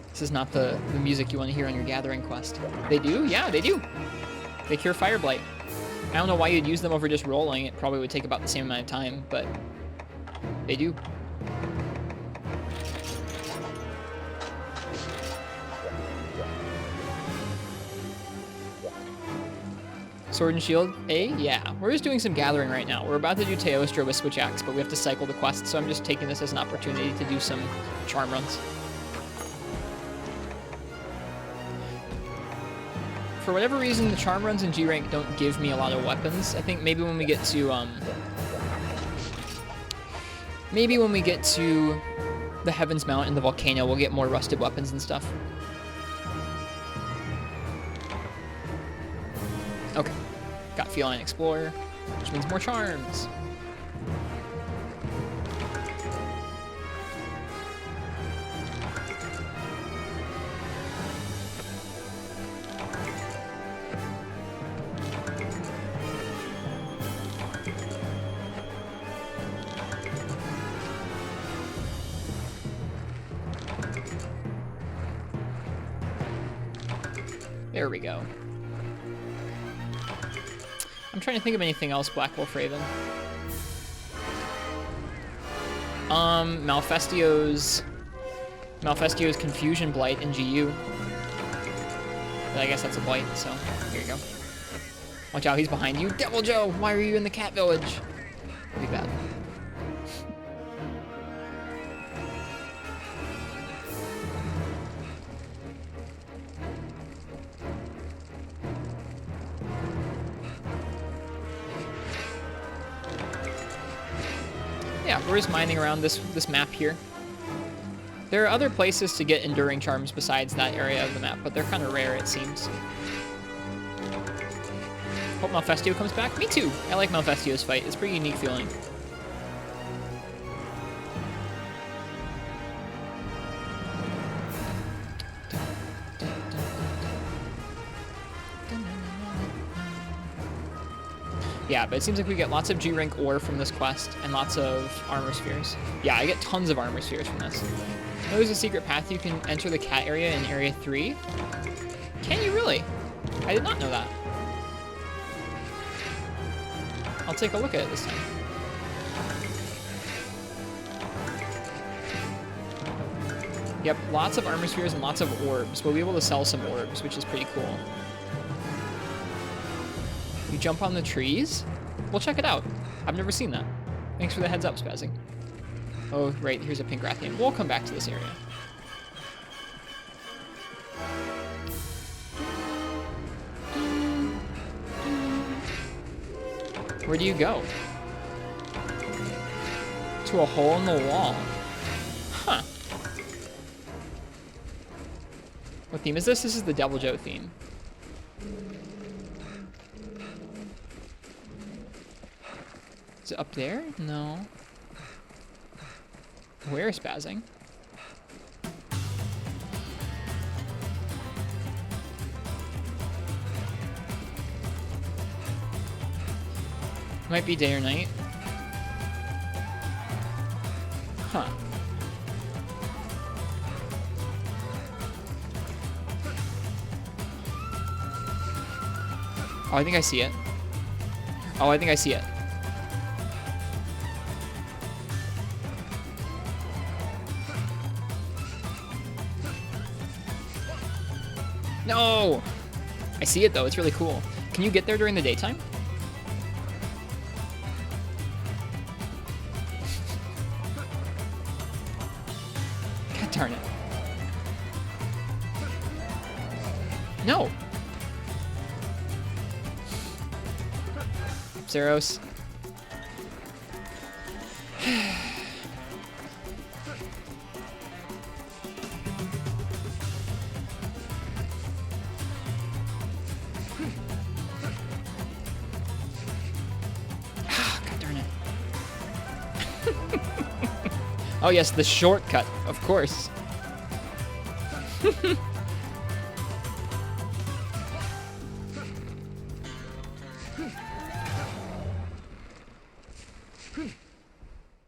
This is not the music you want to hear on your gathering quest. They do? Yeah, they do. They cure Fire Blight. I don't know why you'd use them over just rolling. It probably would take about the same amount of time, but they do. Sword and Shield, A? Yeah. We're just doing some gathering right now. We're about to do Teostra with Switch Axe, but we have to cycle the quest, so I'm just taking this as an opportunity to do some charm runs. For whatever reason, the charm runs in G-Rank don't give me a lot of weapons. I think maybe when we get to, the Heaven's Mount and the Volcano, we'll get more rusted weapons and stuff. Okay. Got Feline Explorer, which means more charms. There we go. I'm trying to think of anything else Black Wolf Raven. Malfestio's Confusion Blight in GU. But I guess that's a blight, so here you go. Watch out, he's behind you. Devil Joe, why are you in the cat village? Pretty bad. Yeah, we're just mining around this map here. There are other places to get enduring charms besides that area of the map, but they're kind of rare, it seems. Hope Malfestio comes back. Me too. I like Malfestio's fight. It's a pretty unique feeling. Yeah, but it seems like we get lots of G-rank ore from this quest and lots of armor spheres. Yeah, I get tons of armor spheres from this. Oh, there's a secret path. You can enter the cat area in Area 3. Can you really? I did not know that. I'll take a look at it this time. Yep, lots of armor spheres and lots of orbs. We'll be able to sell some orbs, which is pretty cool. You jump on the trees? We'll check it out. I've never seen that. Thanks for the heads up, Spazzing. Oh, right, here's a pink Rathian. We'll come back to this area. Where do you go? To a hole in the wall. Huh. What theme is this? This is the Devil Joe theme. Is it up there? No. Where is Spazzing? Might be day or night. Huh. Oh, I think I see it. Oh, I think I see it. No! I see it though, it's really cool. Can you get there during the daytime? God darn it. No! Zeros. Oh yes, the shortcut, of course.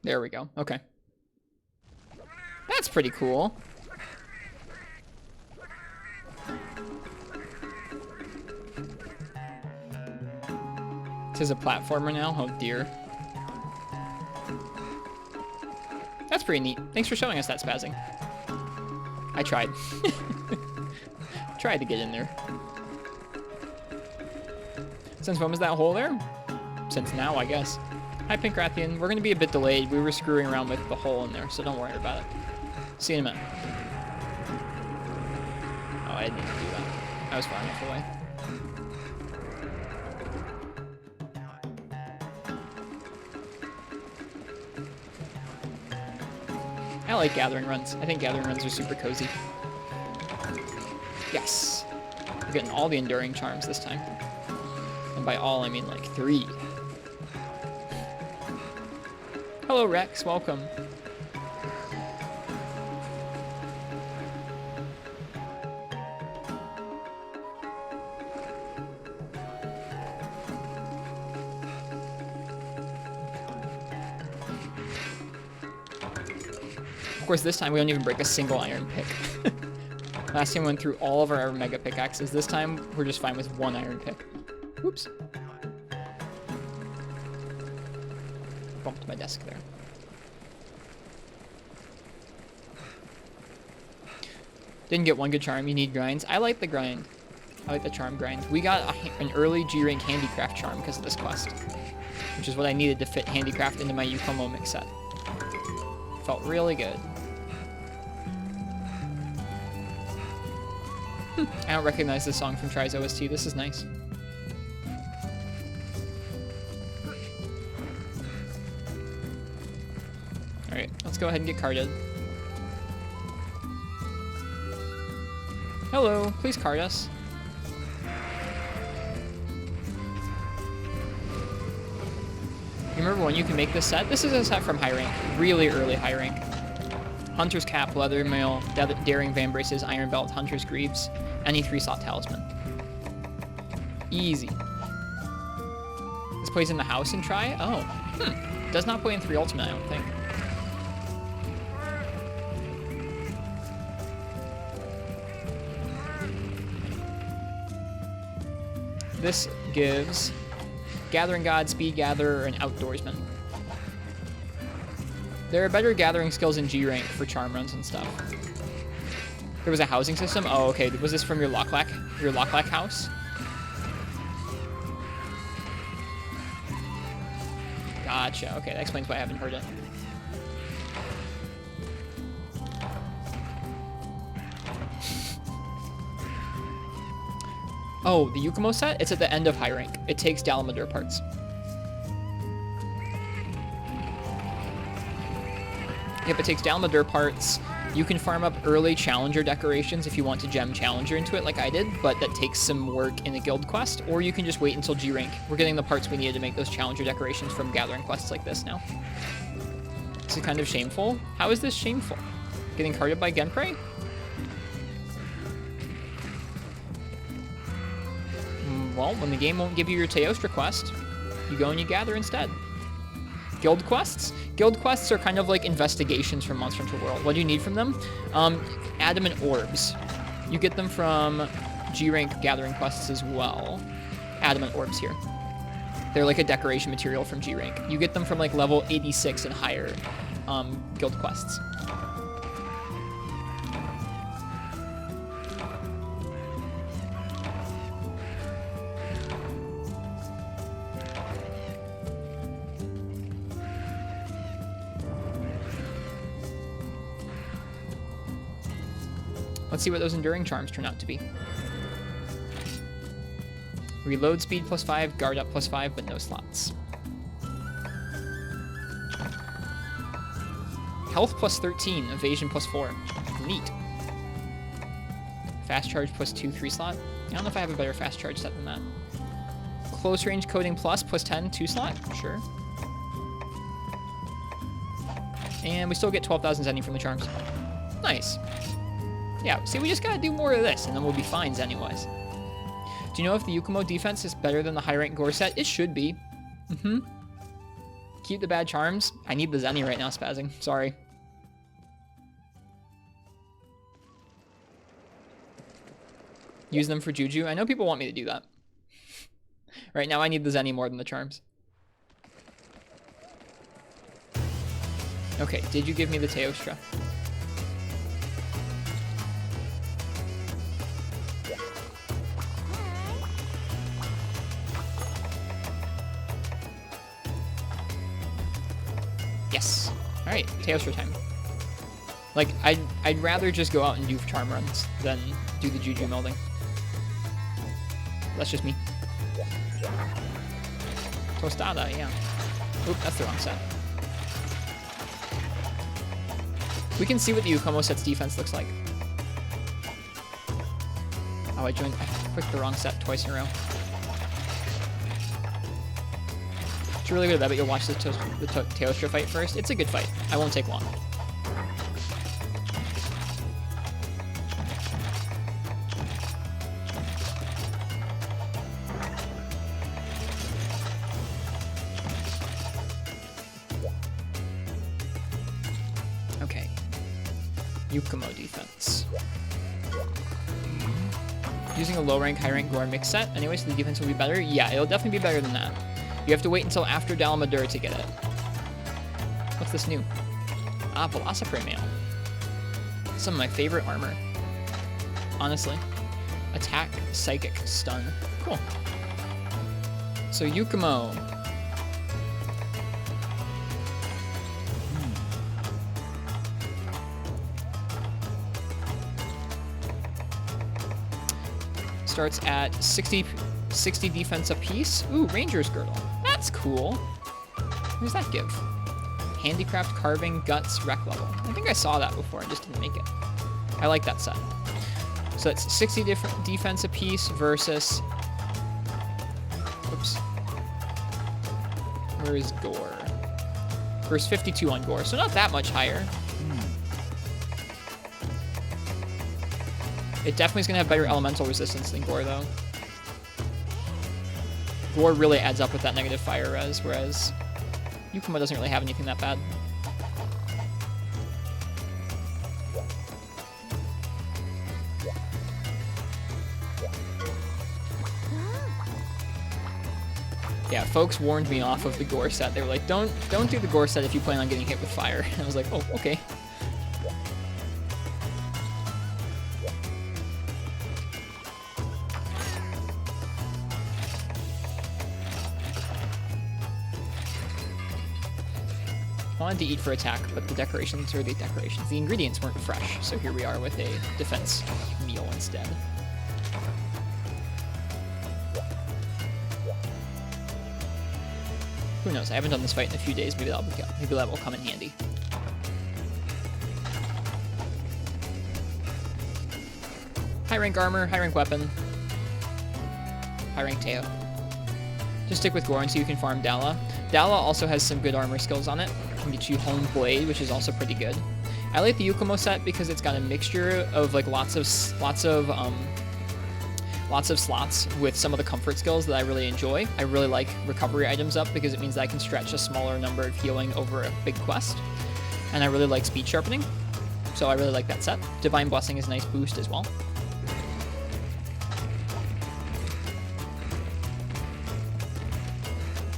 There we go, okay. That's pretty cool. This is a platformer now, oh dear. That's pretty neat. Thanks for showing us that, Spazzing. I tried. Tried to get in there. Since when was that hole there? Since now, I guess. Hi, Pink Rathian. We're going to be a bit delayed. We were screwing around with the hole in there, so don't worry about it. See you in a minute. Oh, I didn't need to do that. I was far enough away. I like gathering runs. I think gathering runs are super cozy. Yes. We're getting all the enduring charms this time. And by all, I mean like 3. Hello, Rex. Welcome. Of course, this time we don't even break a single iron pick. Last time we went through all of our mega pickaxes. This time we're just fine with 1 iron pick. Oops. Bumped my desk there. Didn't get 1 good charm. You need grinds. I like the grind. I like the charm grind. We got an early G-rank handicraft charm because of this quest, which is what I needed to fit handicraft into my Yukomo mix set. Felt really good. I don't recognize this song from Try's OST. This is nice. Alright, let's go ahead and get carded. Hello, please card us. You remember when you can make this set? This is a set from high rank, really early high rank. Hunter's Cap, Leather Mail, Daring Van Braces, Iron Belt, Hunter's Greaves, any 3-slot talisman. Easy. This plays in the house and try? Oh, does not play in 3 ultimate, I don't think. This gives Gathering God, Speed Gatherer, and Outdoorsman. There are better gathering skills in G rank for charm runs and stuff. There was a housing system? Oh, okay. Was this from your Locklack house? Gotcha. Okay, that explains why I haven't heard it. Oh, the Yukumo set? It's at the end of high rank. It takes Dalamadur parts. Yep, it takes Dalamadur parts. You can farm up early Challenger decorations if you want to gem Challenger into it like I did, but that takes some work in a guild quest, or you can just wait until G rank. We're getting the parts we needed to make those Challenger decorations from gathering quests like this now. This is kind of shameful. How is this shameful? Getting carded by Genprey? Well, when the game won't give you your Teostra quest, you go and you gather instead. Guild quests? Guild quests are kind of like investigations from Monster Hunter World. What do you need from them? Adamant orbs. You get them from G-rank gathering quests as well. Adamant orbs here. They're like a decoration material from G-rank. You get them from like level 86 and higher guild quests. Let's see what those enduring charms turn out to be. Reload speed +5, guard up +5, but no slots. Health +13, evasion +4. Neat. Fast charge +2, 3-slot. I don't know if I have a better fast charge set than that. Close range coding plus +10, 2-slot. Sure. And we still get 12,000 Zenny from the charms. Nice. Yeah, see, we just gotta do more of this, and then we'll be fine Zenny-wise. Do you know if the Yukumo defense is better than the high-rank Gore set? It should be. Keep the bad charms. I need the Zenny right now, spazzing. Sorry. Use them for Juju. I know people want me to do that. Right now, I need the Zenny more than the charms. Okay, did you give me the Teostra? Yes. All right, Teostra time. Like, I'd rather just go out and do charm runs than do the Juju melding. That's just me. Tostada, yeah. Oop, that's the wrong set. We can see what the Yukumo set's defense looks like. Oh, I clicked the wrong set twice in a row. It's really good. I bet you'll watch the Teostra fight first. It's a good fight. I won't take long. Okay. Yukumo defense. Using a low rank, high rank Gore mix set. Anyway, so the defense will be better. Yeah, it'll definitely be better than that. You have to wait until after Dalamadur to get it. What's this new? Ah, Velocipede Mail. Some of my favorite armor. Honestly. Attack, Psychic, Stun. Cool. So Yukumo. Starts at 60 defense apiece. Ooh, Ranger's Girdle. That's cool. What does that give? Handicraft, Carving, Guts, Rec level. I think I saw that before and just didn't make it. I like that set. So it's 60 different defense apiece versus... Oops. Where is Gore? Gore's 52 on Gore, so not that much higher. It definitely is going to have better elemental resistance than Gore, though. Gore really adds up with that negative fire res, whereas Yukimo doesn't really have anything that bad. Yeah, folks warned me off of the Gore set. They were like, don't do the Gore set if you plan on getting hit with fire. And I was like, oh, okay. I wanted to eat for attack, but the ingredients weren't fresh. So here we are with a defense meal instead. Who knows? I haven't done this fight in a few days. Maybe that will come in handy. High rank armor, high rank weapon, high rank Teo. Just stick with Gore until you can farm Dala. Dala also has some good armor skills on it. Can get you Hone Blade, which is also pretty good. I like the Yukumo set because it's got a mixture of like lots of slots with some of the comfort skills that I really enjoy. I really like recovery items up because it means that I can stretch a smaller number of healing over a big quest. And I really like speed sharpening, so I really like that set. Divine Blessing is a nice boost as well.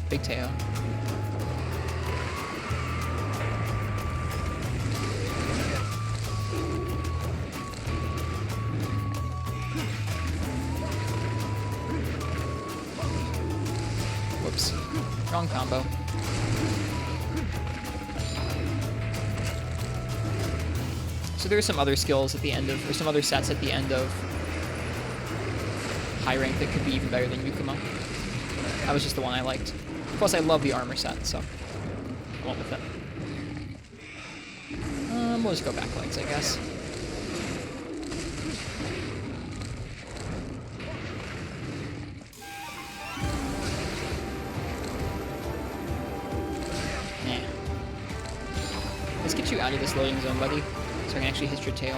Big Teo. Whoops. Wrong combo. So there's some other skills at the end of, or some other sets at the end of high rank that could be even better than Yukimo. That was just the one I liked. Plus, I love the armor set, so I went with it. We'll just go back legs, I guess. Yeah. Let's get you out of this loading zone, buddy, so I can actually hit your tail.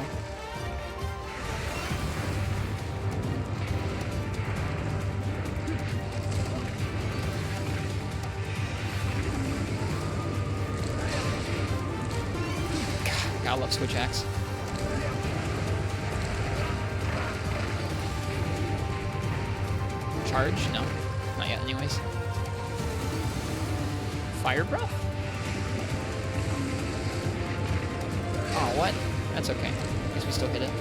I love switch axe. Charge? No. Not yet, anyways. Fire breath? Oh, what? That's okay. Guess we still hit it.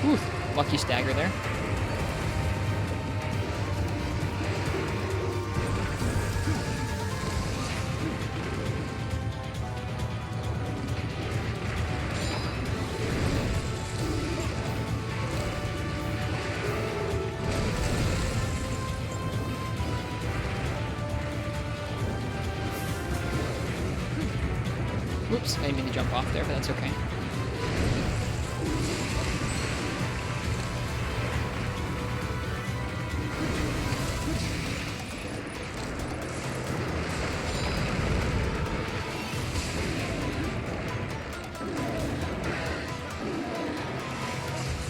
Ooh, lucky stagger there. Oops, I didn't mean to jump off there, but that's okay.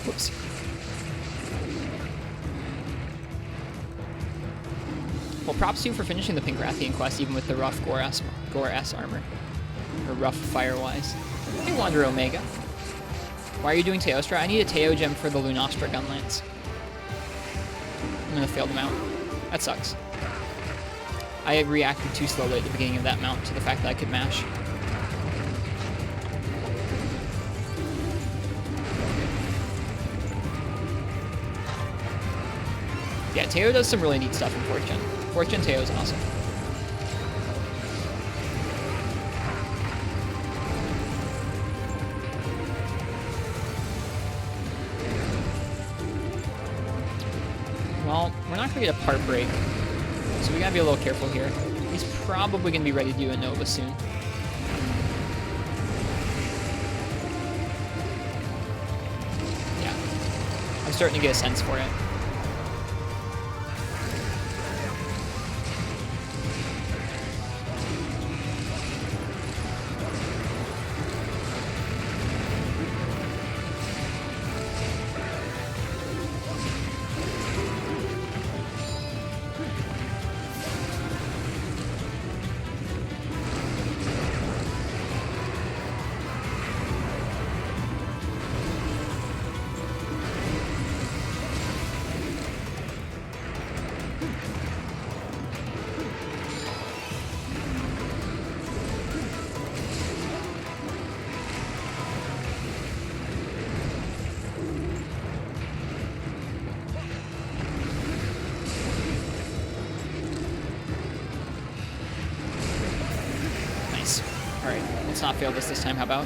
Whoops. Well, props to you for finishing the Pingrathian quest, even with the rough Gore S armor. Or rough fire-wise. Hey, Wander Omega. Why are you doing Teostra? I need a Teo gem for the Lunastra gun lance. I'm gonna fail the mount. That sucks. I reacted too slowly at the beginning of that mount to the fact that I could mash. Yeah, Teo does some really neat stuff in 4th Gen. 4th Gen Teo is awesome. Well, we're not going to get a part break, so we got to be a little careful here. He's probably going to be ready to do a Nova soon. Yeah. I was starting to get a sense for it. Alright, let's not fail this time, how about?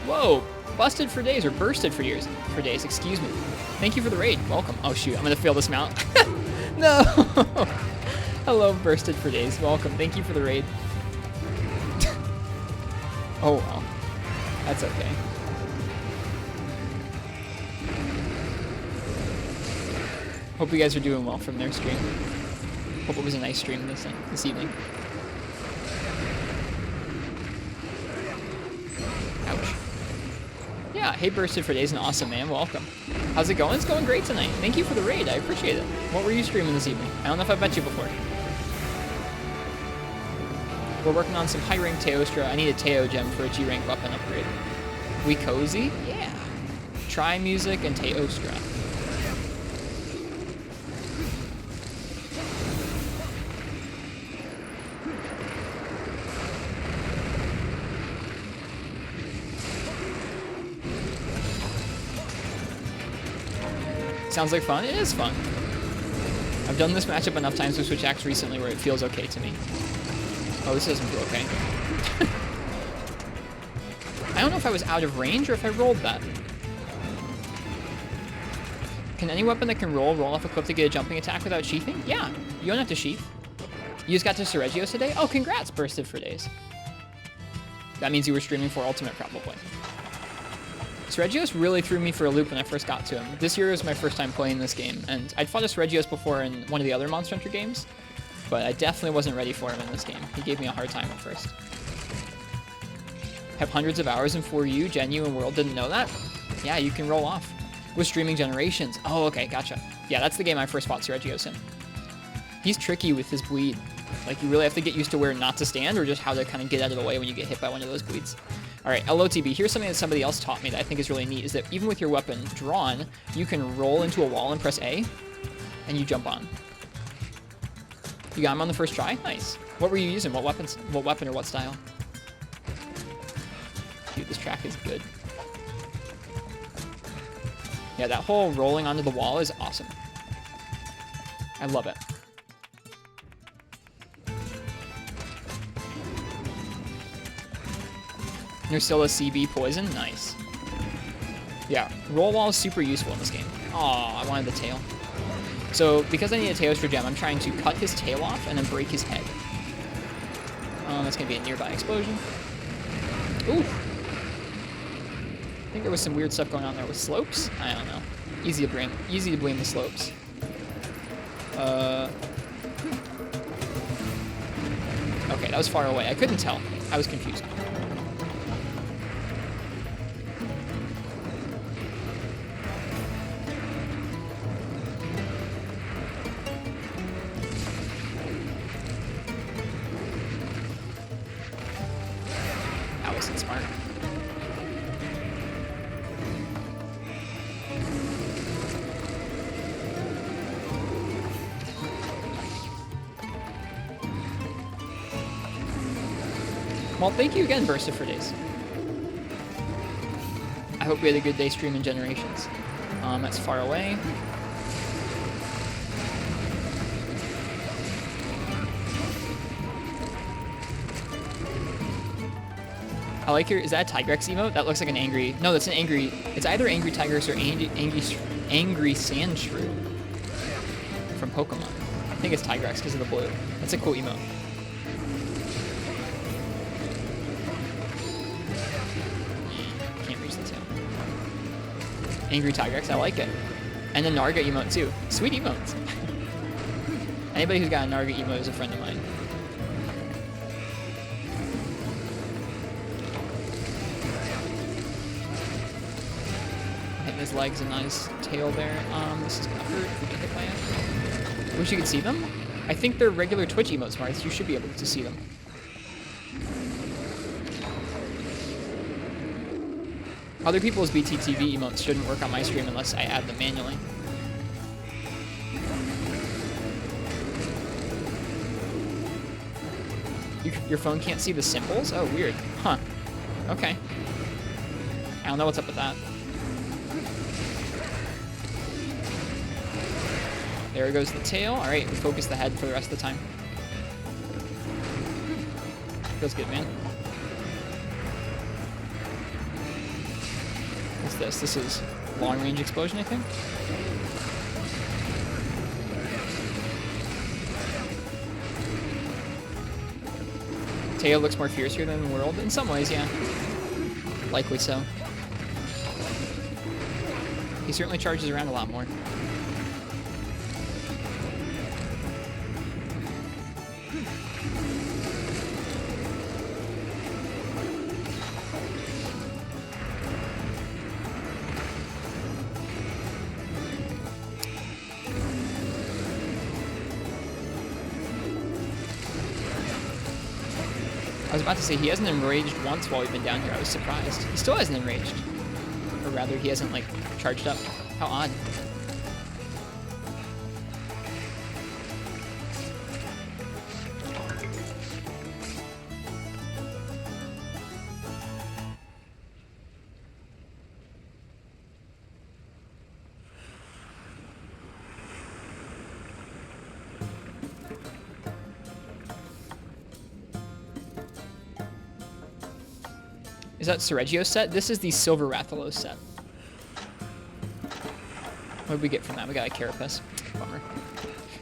Whoa! Busted for days, or bursted for days, excuse me. Thank you for the raid, welcome. Oh shoot, I'm gonna fail this mount. No! Hello, bursted for days, welcome. Thank you for the raid. Oh well, that's okay. Hope you guys are doing well from their stream. Hope it was a nice stream this evening. Ouch. Yeah, hey Bursted for Days, an awesome man, welcome. How's it going? It's going great tonight. Thank you for the raid, I appreciate it. What were you streaming this evening? I don't know if I've met you before. We're working on some high rank Teostra. I need a Teo gem for a G rank weapon upgrade. We cozy? Yeah. Try music and Teostra. Sounds like fun? It is fun. I've done this matchup enough times with Switch Axe recently where it feels okay to me. Oh, this doesn't feel okay. I don't know if I was out of range or if I rolled that. Can any weapon that can roll off a clip to get a jumping attack without sheathing? Yeah, you don't have to sheath. You just got to Sergios today? Oh, congrats, Bursted for Days. That means you were streaming for Ultimate, probably. Sergios really threw me for a loop when I first got to him. This year was my first time playing this game, and I'd fought a Sergios before in one of the other Monster Hunter games, but I definitely wasn't ready for him in this game. He gave me a hard time at first. Have hundreds of hours in 4U, Genu, and World. Didn't know that? Yeah, you can roll off. With streaming Generations. Oh, okay, gotcha. Yeah, that's the game I first fought Sergios in. He's tricky with his bleed. Like, you really have to get used to where not to stand, or just how to kind of get out of the way when you get hit by one of those bleeds. Alright, LOTB, here's something that somebody else taught me that I think is really neat, is that even with your weapon drawn, you can roll into a wall and press A, and you jump on. You got him on the first try? Nice. What were you using? What weapon or what style? Dude, this track is good. Yeah, that whole rolling onto the wall is awesome. I love it. Nursilla CB poison, nice. Yeah, roll wall is super useful in this game. Aw, I wanted the tail. So, because I need a Teostra gem, I'm trying to cut his tail off and then break his head. That's gonna be a nearby explosion. Ooh! I think there was some weird stuff going on there with slopes. I don't know. Easy to blame the slopes. Okay, that was far away. I couldn't tell. I was confused. Well, thank you again, Bursted for Days. I hope we had a good day streaming Generations. That's far away. I like your, is that a Tigrex emote? That looks like an angry, no, that's an angry, it's either Angry Tigrex or angry Sand Shrew from Pokemon. I think it's Tigrex because of the blue. That's a cool emote. Can't reach the tail. Angry Tigrex, I like it. And the Narga emote too. Sweet emotes. Anybody who's got a Narga emote is a friend of mine. Hitting his legs, a nice tail there. This is gonna hurt if we get hit by it. Wish you could see them. I think they're regular Twitch emotes, Marth. You should be able to see them. Other people's BTTV emotes shouldn't work on my stream unless I add them manually. Your phone can't see the symbols? Oh, weird. Huh. Okay. I don't know what's up with that. There goes the tail. All right, we focus the head for the rest of the time. Feels good, man. What's this? This is long-range explosion, I think. Tail looks more fierce here than the world. In some ways, yeah. Likely so. He certainly charges around a lot more. I was about to say, he hasn't enraged once while we've been down here. I was surprised. He still hasn't enraged. Or rather, he hasn't, like, charged up. How odd. Is that Sergio's set? This is the Silver Rathalos set. What did we get from that? We got a Carapace. Bummer.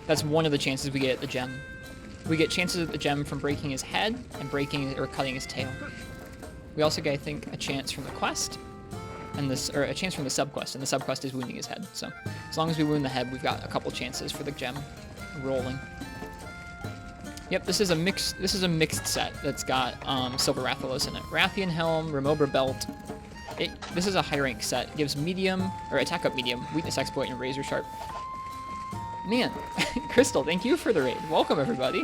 That's one of the chances we get at the gem. We get chances at the gem from breaking his head and breaking or cutting his tail. We also get, I think, a chance from the quest, and this, or a chance from the subquest, and the subquest is wounding his head. So as long as we wound the head, we've got a couple chances for the gem rolling. Yep, this is a mixed set that's got Silver Rathalos in it. Rathian Helm, Remobra Belt. This is a high rank set. It gives medium, or attack up medium, weakness exploit, and razor sharp. Man, Crystal, thank you for the raid. Welcome everybody.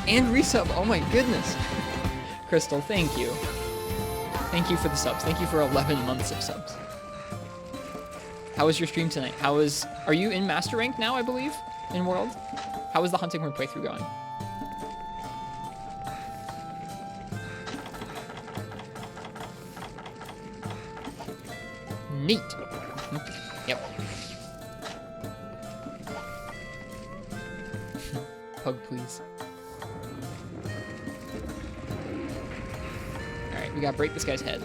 And resub, oh my goodness. Crystal, thank you. Thank you for the subs. Thank you for 11 months of subs. How was your stream tonight? Are you in Master Rank now, I believe? In World? How is the Hunting Horn playthrough going? Neat. Yep. Hug, please. Alright, we gotta break this guy's head.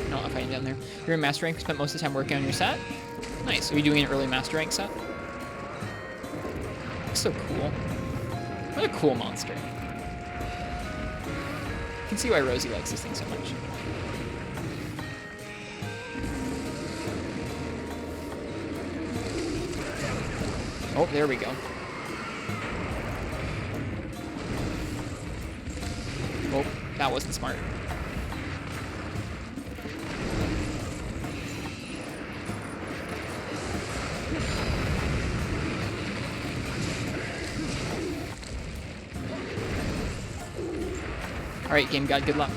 No, I'm fighting down there. You're in Master Rank, spent most of the time working on your set? Nice. Are you doing an early Master Rank set? Looks so cool. What a cool monster. You can see why Rosie likes this thing so much. Oh, there we go. Oh, that wasn't smart. Alright, Game God, good luck.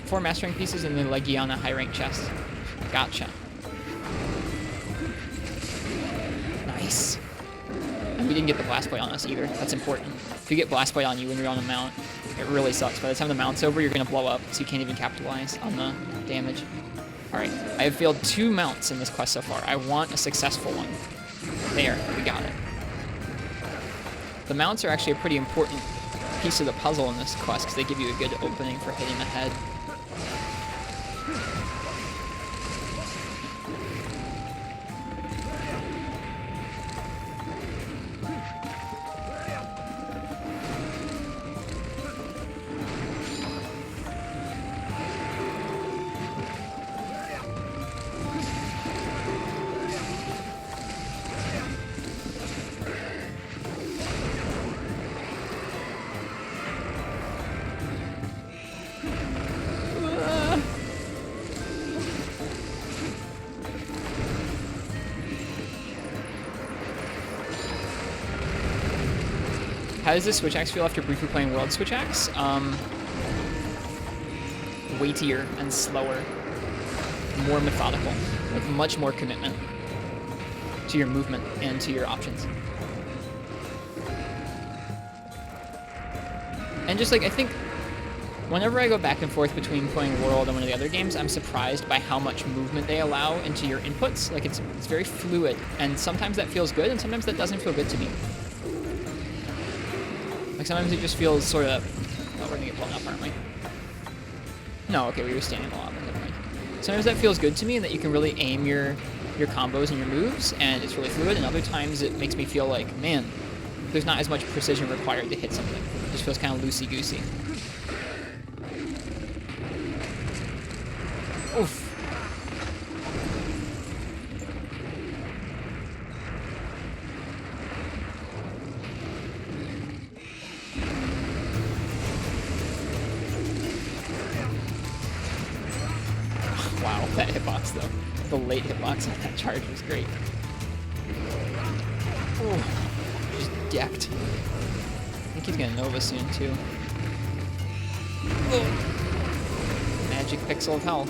4 Master Rank pieces and the Legiana high rank chest. Gotcha. Nice. And we didn't get the Blast Blade on us either. That's important. If you get Blast Blade on you when you're on a mount, it really sucks. By the time the mount's over, you're going to blow up, so you can't even capitalize on the damage. Alright, I have failed 2 mounts in this quest so far. I want a successful one. There, we got it. The mounts are actually a pretty important piece of the puzzle in this quest because they give you a good opening for hitting the head. How does this Switch Axe feel after briefly playing World Switch Axe? Weightier and slower, more methodical, with much more commitment to your movement and to your options. And just like, I think whenever I go back and forth between playing World and one of the other games, I'm surprised by how much movement they allow into your inputs. Like, it's very fluid, and sometimes that feels good, and sometimes that doesn't feel good to me. Like, sometimes it just feels sort of... Oh, we're gonna get blown up, aren't we? No, okay, we were standing a lot, but never mind. Sometimes that feels good to me, and that you can really aim your combos and your moves, and it's really fluid, and other times it makes me feel like, man, there's not as much precision required to hit something. It just feels kind of loosey-goosey. Oof. Wow, that hitbox though. The late hitbox on that charge was great. Oh, just decked. I think he's gonna Nova soon too. Oh. Magic pixel of hell.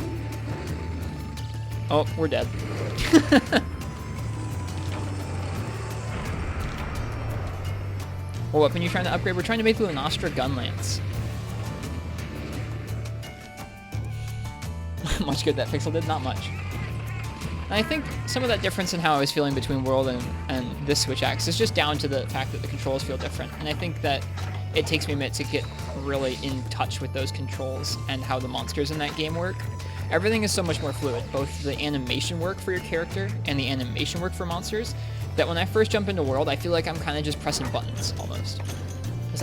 Oh, we're dead. What weapon are you trying to upgrade? We're trying to make the Nostra gun lance. Much good that pixel did? Not much. And I think some of that difference in how I was feeling between World and this Switch Axe is just down to the fact that the controls feel different. And I think that it takes me a minute to get really in touch with those controls and how the monsters in that game work. Everything is so much more fluid, both the animation work for your character and the animation work for monsters, that when I first jump into World, I feel like I'm kind of just pressing buttons, almost. Because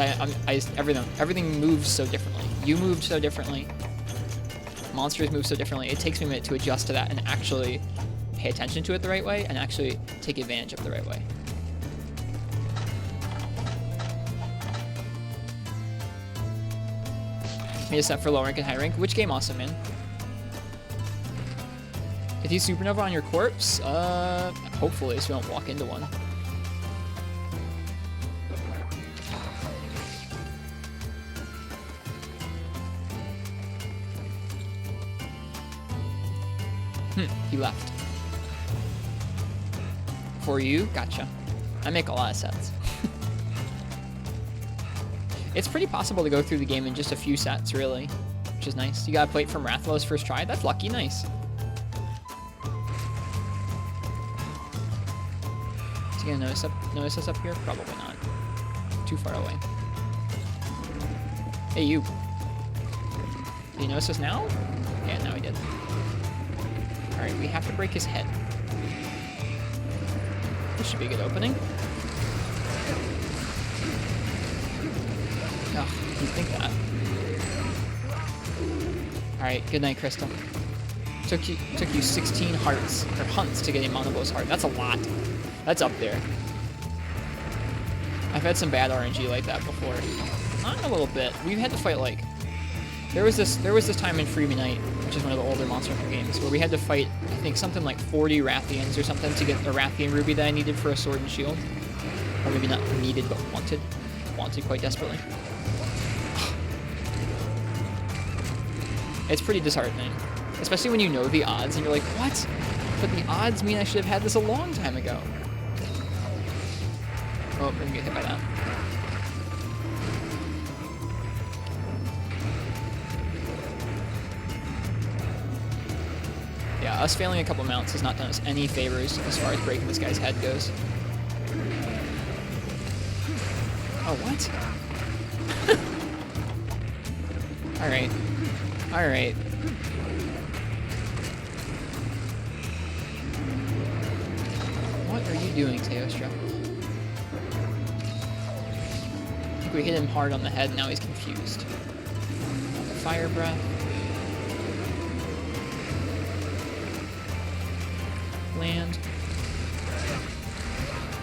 everything moves so differently. You moved so differently. Monsters move so differently. It takes me a minute to adjust to that and actually pay attention to it the right way and actually take advantage of it the right way. Made a set for low rank and high rank. Which game awesome, man? If you supernova on your corpse, hopefully, so you don't walk into one. He left. For you? Gotcha. I make a lot of sets. It's pretty possible to go through the game in just a few sets, really, which is nice. You got a plate from Rathlow's first try? That's lucky. Nice. Is he gonna notice us up here? Probably not. Too far away. Hey, you. Did he notice us now? Yeah, now he did. Alright, we have to break his head. This should be a good opening. Oh, you think that. Alright, good night, Crystal. Took you 16 hearts, or hunts, to get a Monobos heart. That's a lot. That's up there. I've had some bad RNG like that before. Not a little bit. We've had to fight, like... There was this time in Freebie Night, which is one of the older Monster Hunter games, where we had to fight, I think, something like 40 Rathians or something to get the Rathian Ruby that I needed for a sword and shield. Or maybe not needed, but wanted. Wanted quite desperately. It's pretty disheartening. Especially when you know the odds and you're like, what? But the odds mean I should have had this a long time ago. Oh, we're gonna get hit by that. Yeah, us failing a couple mounts has not done us any favors as far as breaking this guy's head goes. Oh, what? Alright. Alright. What are you doing, Teostra? I think we hit him hard on the head, now he's confused. Fire breath. Land.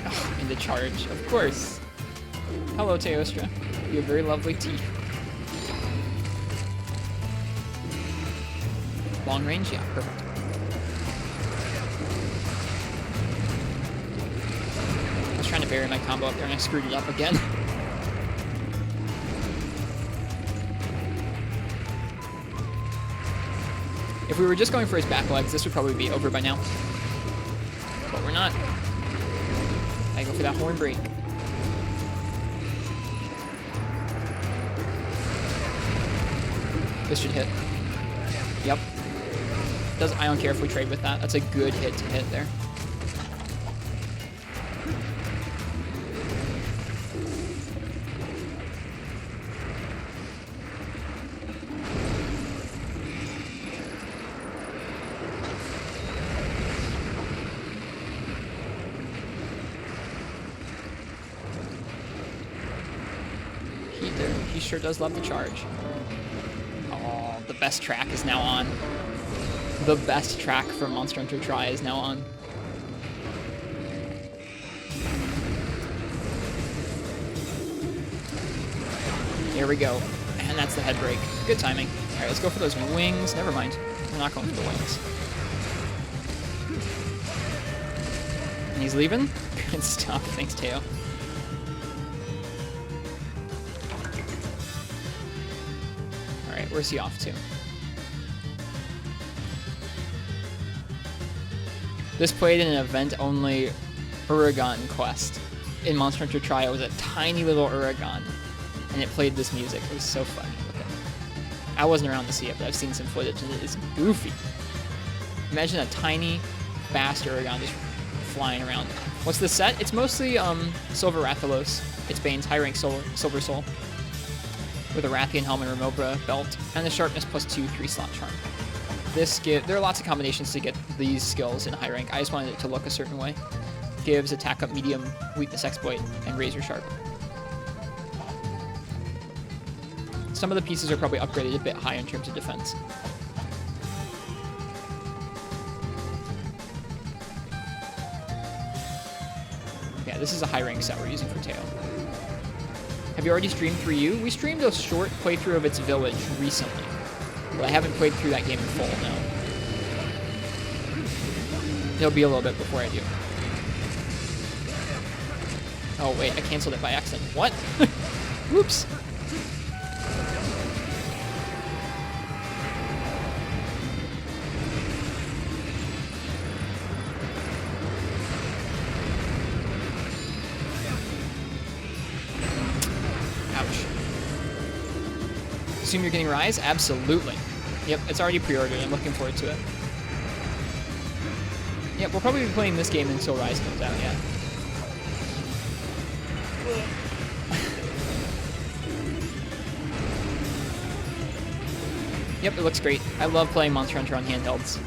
Oh, into charge, of course. Hello, Teostra. You have very lovely teeth. Long range? Yeah, perfect. I was trying to bury my combo up there and I screwed it up again. If we were just going for his back legs, this would probably be over by now. But we're not. I go for that horn break. This should hit. Yep. I don't care if we trade with that. That's a good hit to hit there. He sure does love the charge. Oh, the best track is now on. The best track from Monster Hunter Tri is now on. Here we go. And that's the head break. Good timing. All right, let's go for those wings. Never mind. We're not going for the wings. And he's leaving? Good stuff. Thanks, Teo. Alright, where's he off to? This played in an event-only Uragan quest. In Monster Hunter Tri, it was a tiny little Uragan, and it played this music. It was so funny. I wasn't around to see it, but I've seen some footage, and it is goofy. Imagine a tiny, fast Uragan just flying around. What's the set? It's mostly Silver Rathalos. It's Bane's high-rank Silver Soul, with a Rathian helmet or Mobra belt, and a sharpness +2 3-slot charm. There are lots of combinations to get these skills in high rank. I just wanted it to look a certain way. Gives attack up medium, weakness exploit, and razor sharp. Some of the pieces are probably upgraded a bit high in terms of defense. Yeah, this is a high rank set we're using for Teo. Have you already streamed 3U? We streamed a short playthrough of its village recently. But I haven't played through that game in full, no. It'll be a little bit before I do. Oh, wait, I canceled it by accident. What? Whoops. Ouch. Assume you're getting Rise? Absolutely. Yep, it's already pre-ordered. I'm looking forward to it. Yep, we'll probably be playing this game until Rise comes out, yeah. Yep, it looks great. I love playing Monster Hunter on handhelds.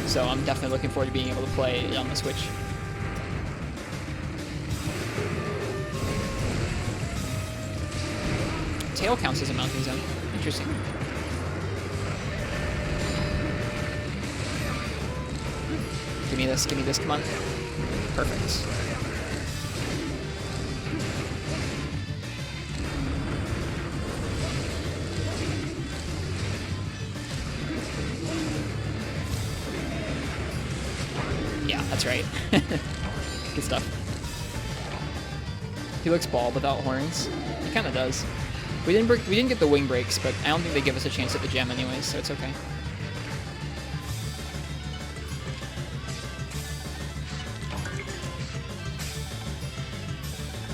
So I'm definitely looking forward to being able to play it on the Switch. Tail counts as a mounting zone. Interesting. Give me this, come on. Perfect. Yeah, that's right. Good stuff. He looks bald without horns. He kind of does. We didn't get the wing breaks, but I don't think they give us a chance at the gem anyways, so it's okay.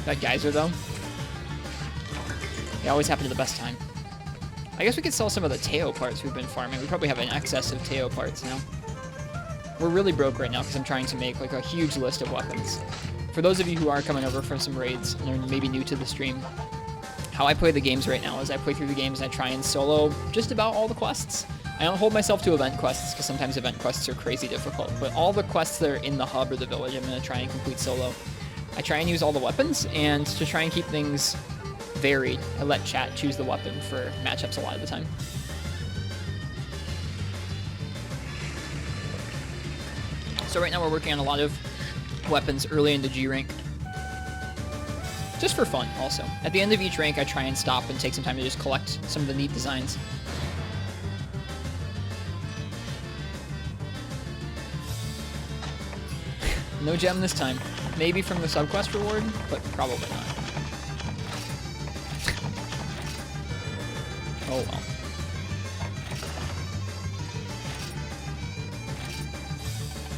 That geyser, though. They always happen to the best time. I guess we could sell some of the Teo parts we've been farming. We probably have an excess of Teo parts now. We're really broke right now because I'm trying to make like a huge list of weapons. For those of you who are coming over from some raids and are maybe new to the stream, how I play the games right now is I play through the games and I try and solo just about all the quests. I don't hold myself to event quests because sometimes event quests are crazy difficult, but all the quests that are in the hub or the village, I'm going to try and complete solo. I try and use all the weapons, and to try and keep things varied, I let chat choose the weapon for matchups a lot of the time. So right now we're working on a lot of weapons early in the G rank. Just for fun, also. At the end of each rank, I try and stop and take some time to just collect some of the neat designs. No gem this time. Maybe from the subquest reward, but probably not. Oh well.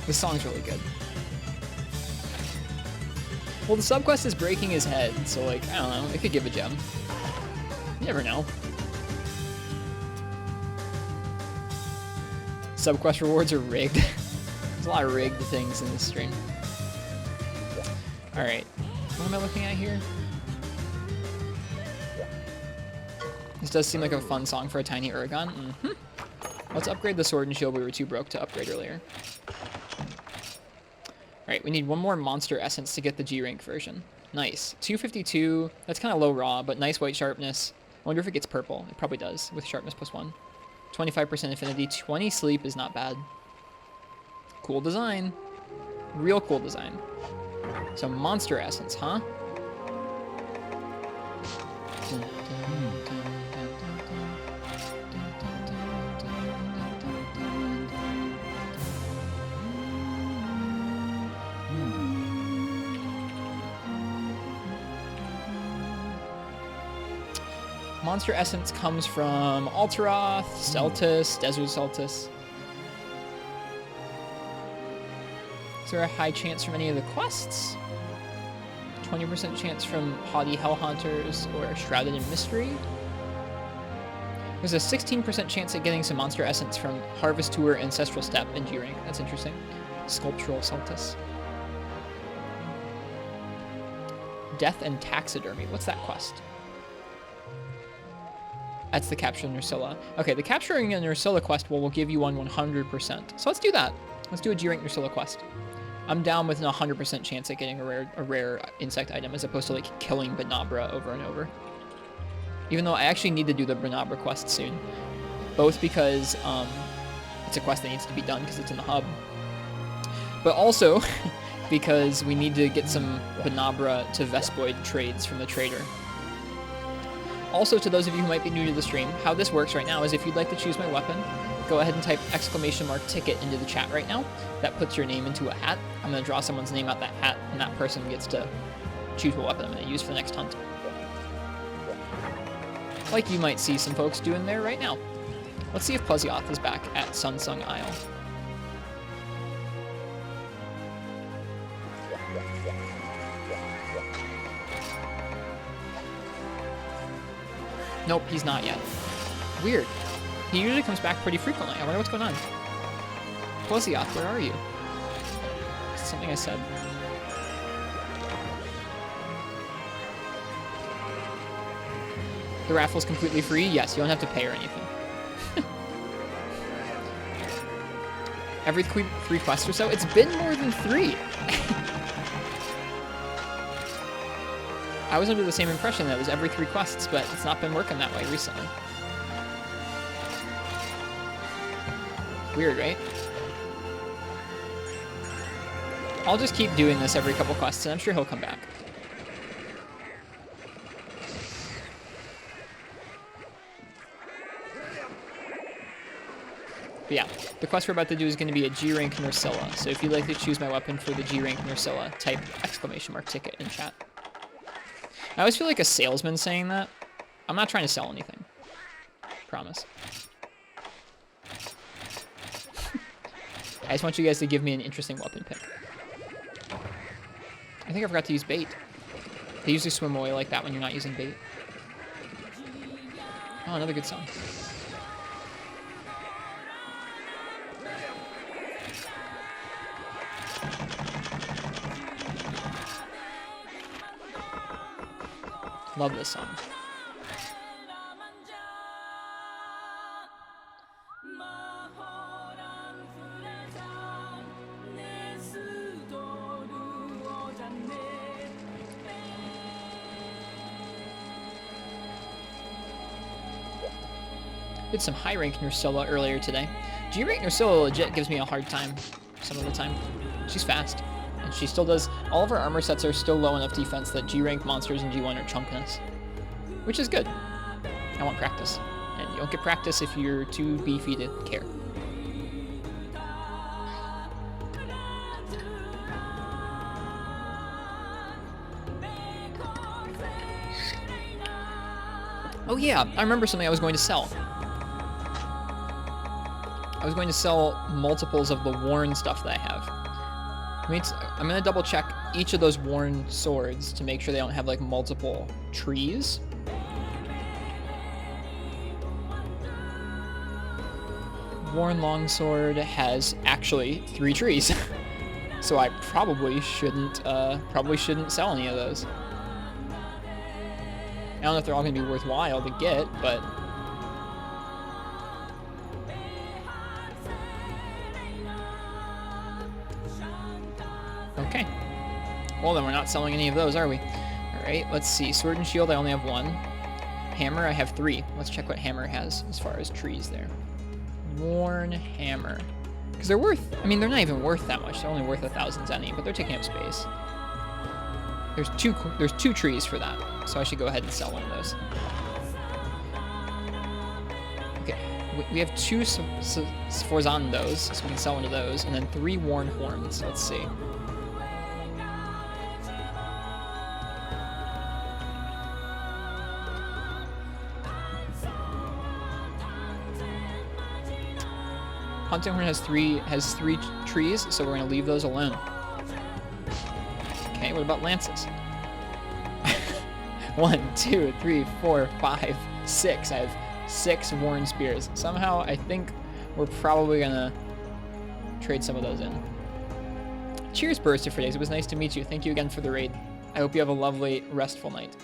This song's really good. Well, the subquest is breaking his head, so like, I don't know, it could give a gem. You never know. Subquest rewards are rigged. There's a lot of rigged things in this stream. Alright, what am I looking at here? This does seem like a fun song for a tiny Uragon. Mm-hmm. Let's upgrade the sword and shield we were too broke to upgrade earlier. Alright, we need one more monster essence to get the G rank version. Nice. 252, that's kind of low raw, but nice white sharpness. I wonder if it gets purple. It probably does, with sharpness +1. 25% affinity, 20 sleep is not bad. Cool design. Real cool design. So monster essence, huh? Monster essence comes from Alteroth, Celtis, Desert Celtis. Is there a high chance from any of the quests? 20% chance from Haughty Hellhunters or Shrouded in Mystery. There's a 16% chance at getting some monster essence from Harvest Tour, Ancestral Step, and G rank. That's interesting. Sculptural Celtis. Death and Taxidermy. What's that quest? That's the Capturing Nursilla. Okay, the Capturing a Nursilla quest will give you one 100%. So let's do that. Let's do a G rank Nursilla quest. I'm down with a 100% chance at getting a rare insect item as opposed to like killing Banabra over and over. Even though I actually need to do the Banabra quest soon. Both because it's a quest that needs to be done because it's in the hub. But also because we need to get some Banabra to Vespoid trades from the trader. Also, to those of you who might be new to the stream, how this works right now is if you'd like to choose my weapon, go ahead and type !ticket into the chat right now. That puts your name into a hat. I'm going to draw someone's name out that hat, and that person gets to choose what weapon I'm going to use for the next hunt. Like you might see some folks doing there right now. Let's see if Plesioth is back at Sunsung Isle. Nope, he's not yet. Weird. He usually comes back pretty frequently. I wonder what's going on. Plesioth, where are you? Is it something I said? The raffle's completely free? Yes, you don't have to pay or anything. Every 3 quests or so? It's been more than 3! I was under the same impression that it was every 3 quests, but it's not been working that way recently. Weird, right? I'll just keep doing this every couple quests, and I'm sure he'll come back. But yeah, the quest we're about to do is going to be a G-rank Nursilla, so if you'd like to choose my weapon for the G-rank Nursilla, type !ticket in chat. I always feel like a salesman saying that. I'm not trying to sell anything. Promise. I just want you guys to give me an interesting weapon pick. I think I forgot to use bait. They usually swim away like that when you're not using bait. Oh, another good song. Love this song. Did some high rank Nursilla earlier today. G rank Nursilla legit gives me a hard time some of the time. She's fast. And she still does, all of her armor sets are still low enough defense that G rank monsters in G1 are chunking us. Which is good. I want practice. And you don't get practice if you're too beefy to care. Oh yeah, I remember something I was going to sell. was going to sell multiples of the worn stuff that I have. I'm gonna double check each of those worn swords to make sure they don't have like multiple trees. Worn longsword has actually 3 trees. So I probably shouldn't sell any of those. I don't know if they're all gonna be worthwhile to get, but okay. Well, then we're not selling any of those, are we? Alright, let's see. Sword and shield, I only have 1. Hammer, I have 3. Let's check what hammer has as far as trees there. Worn hammer. Because they're worth, I mean, they're not even worth that much. They're only worth 1,000 zenny, but they're taking up space. There's two trees for that, so I should go ahead and sell one of those. Okay, we have 2 Sforzandos, so we can sell one of those, and then 3 worn horns. Let's see. Hunting horn has three trees, so we're gonna leave those alone. Okay, what about lances? 1, 2, 3, 4, 5, 6. I have 6 worn spears. Somehow, I think we're probably gonna trade some of those in. Cheers, Burster for days. It was nice to meet you. Thank you again for the raid. I hope you have a lovely, restful night.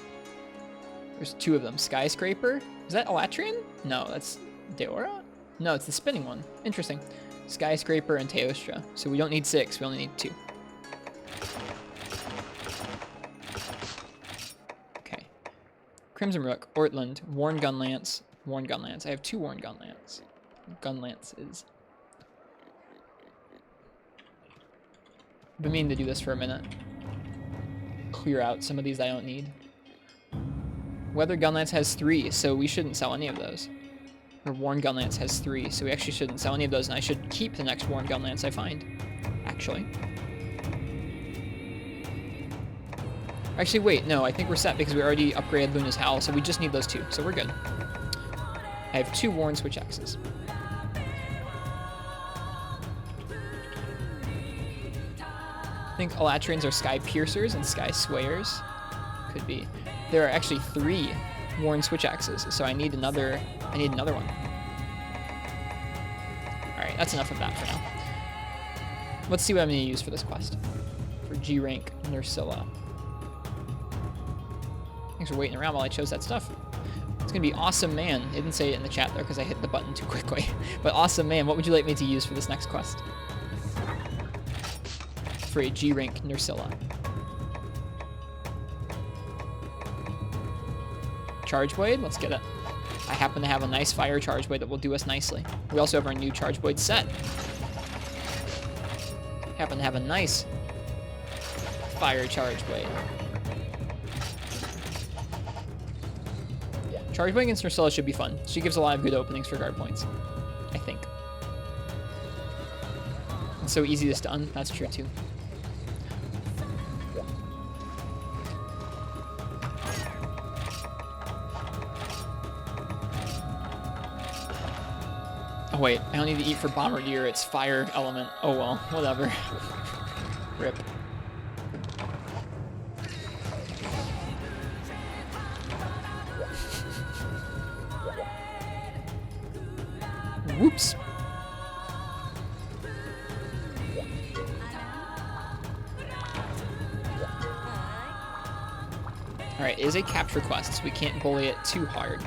There's 2 of them. Skyscraper? Is that Elatrian? No, that's Deora? No, it's the spinning one. Interesting. Skyscraper and Teostra. So we don't need 6, we only need 2. Okay. Crimson Rook, Ortland, Worn Gun Lance, Worn Gun Lance. I have 2 Worn Gun Lance. Gun Lances. I've been meaning to do this for a minute. Clear out some of these I don't need. Weather Gun Lance has 3, so we shouldn't sell any of those. Or Worn Gun Lance has 3, so we actually shouldn't sell any of those, and I should keep the next Worn Gun Lance I find. Actually. Actually, wait, no, I think we're set because we already upgraded Luna's Howl, so we just need those 2, so we're good. I have 2 Worn Switch Axes. I think Elatrians are Sky Piercers and Sky Swayers. Could be. There are actually 3 Worn Switch Axes, so I need another one. Alright, that's enough of that for now. Let's see what I'm going to use for this quest. For G rank Nursilla. Thanks for waiting around while I chose that stuff. It's going to be Awesome Man. It didn't say it in the chat though because I hit the button too quickly. But Awesome Man, what would you like me to use for this next quest? For a G rank Nursilla. Charge Blade, let's get it. I happen to have a nice fire Charge Blade that will do us nicely. We also have our new Charge Blade set. Happen to have a nice fire Charge Blade. Charge Blade against Nursilla should be fun. She gives a lot of good openings for guard points, I think. It's so easy to stun, that's true too. Oh wait, I don't need to eat for Bombardier, it's fire element. Oh well, whatever. Rip. Whoops. Alright, it is a capture quest, so we can't bully it too hard.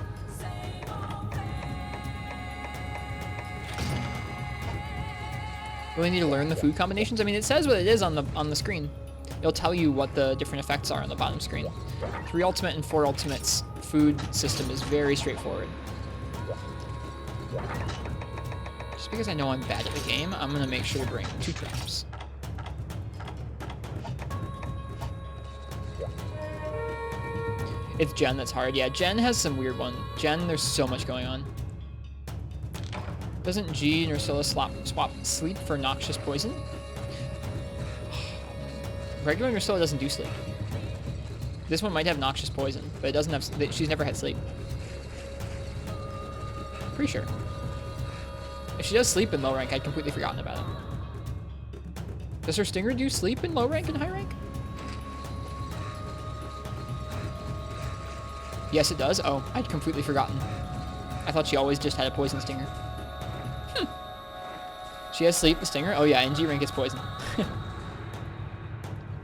Really need to learn the food combinations? I mean, it says what it is on the screen. It'll tell you what the different effects are on the bottom screen. 3 ultimate and 4 ultimates food system is very straightforward. Just because I know I'm bad at the game, I'm gonna make sure to bring 2 traps. It's Jen that's hard. Yeah, Jen has some weird one. Jen, there's so much going on. Doesn't G Nursilla swap sleep for noxious poison? Regular Nursilla doesn't do sleep. This one might have noxious poison, but it doesn't have. She's never had sleep. Pretty sure. If she does sleep in low rank, I'd completely forgotten about it. Does her Stinger do sleep in low rank and high rank? Yes, it does. Oh, I'd completely forgotten. I thought she always just had a poison Stinger. She has sleep, the Stinger? Oh yeah, in G rank it's poison.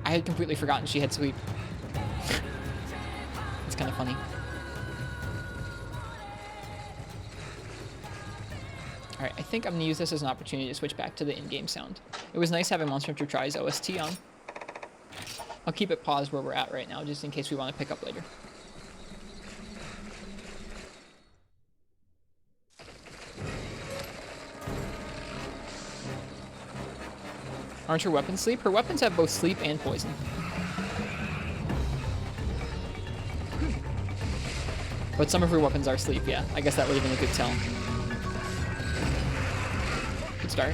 I had completely forgotten she had sleep. It's kind of funny. Alright, I think I'm going to use this as an opportunity to switch back to the in-game sound. It was nice having Monster Hunter Try's OST on. I'll keep it paused where we're at right now, just in case we want to pick up later. Aren't her weapons sleep? Her weapons have both sleep and poison. But some of her weapons are sleep, yeah. I guess that would have been a good tell. Good start.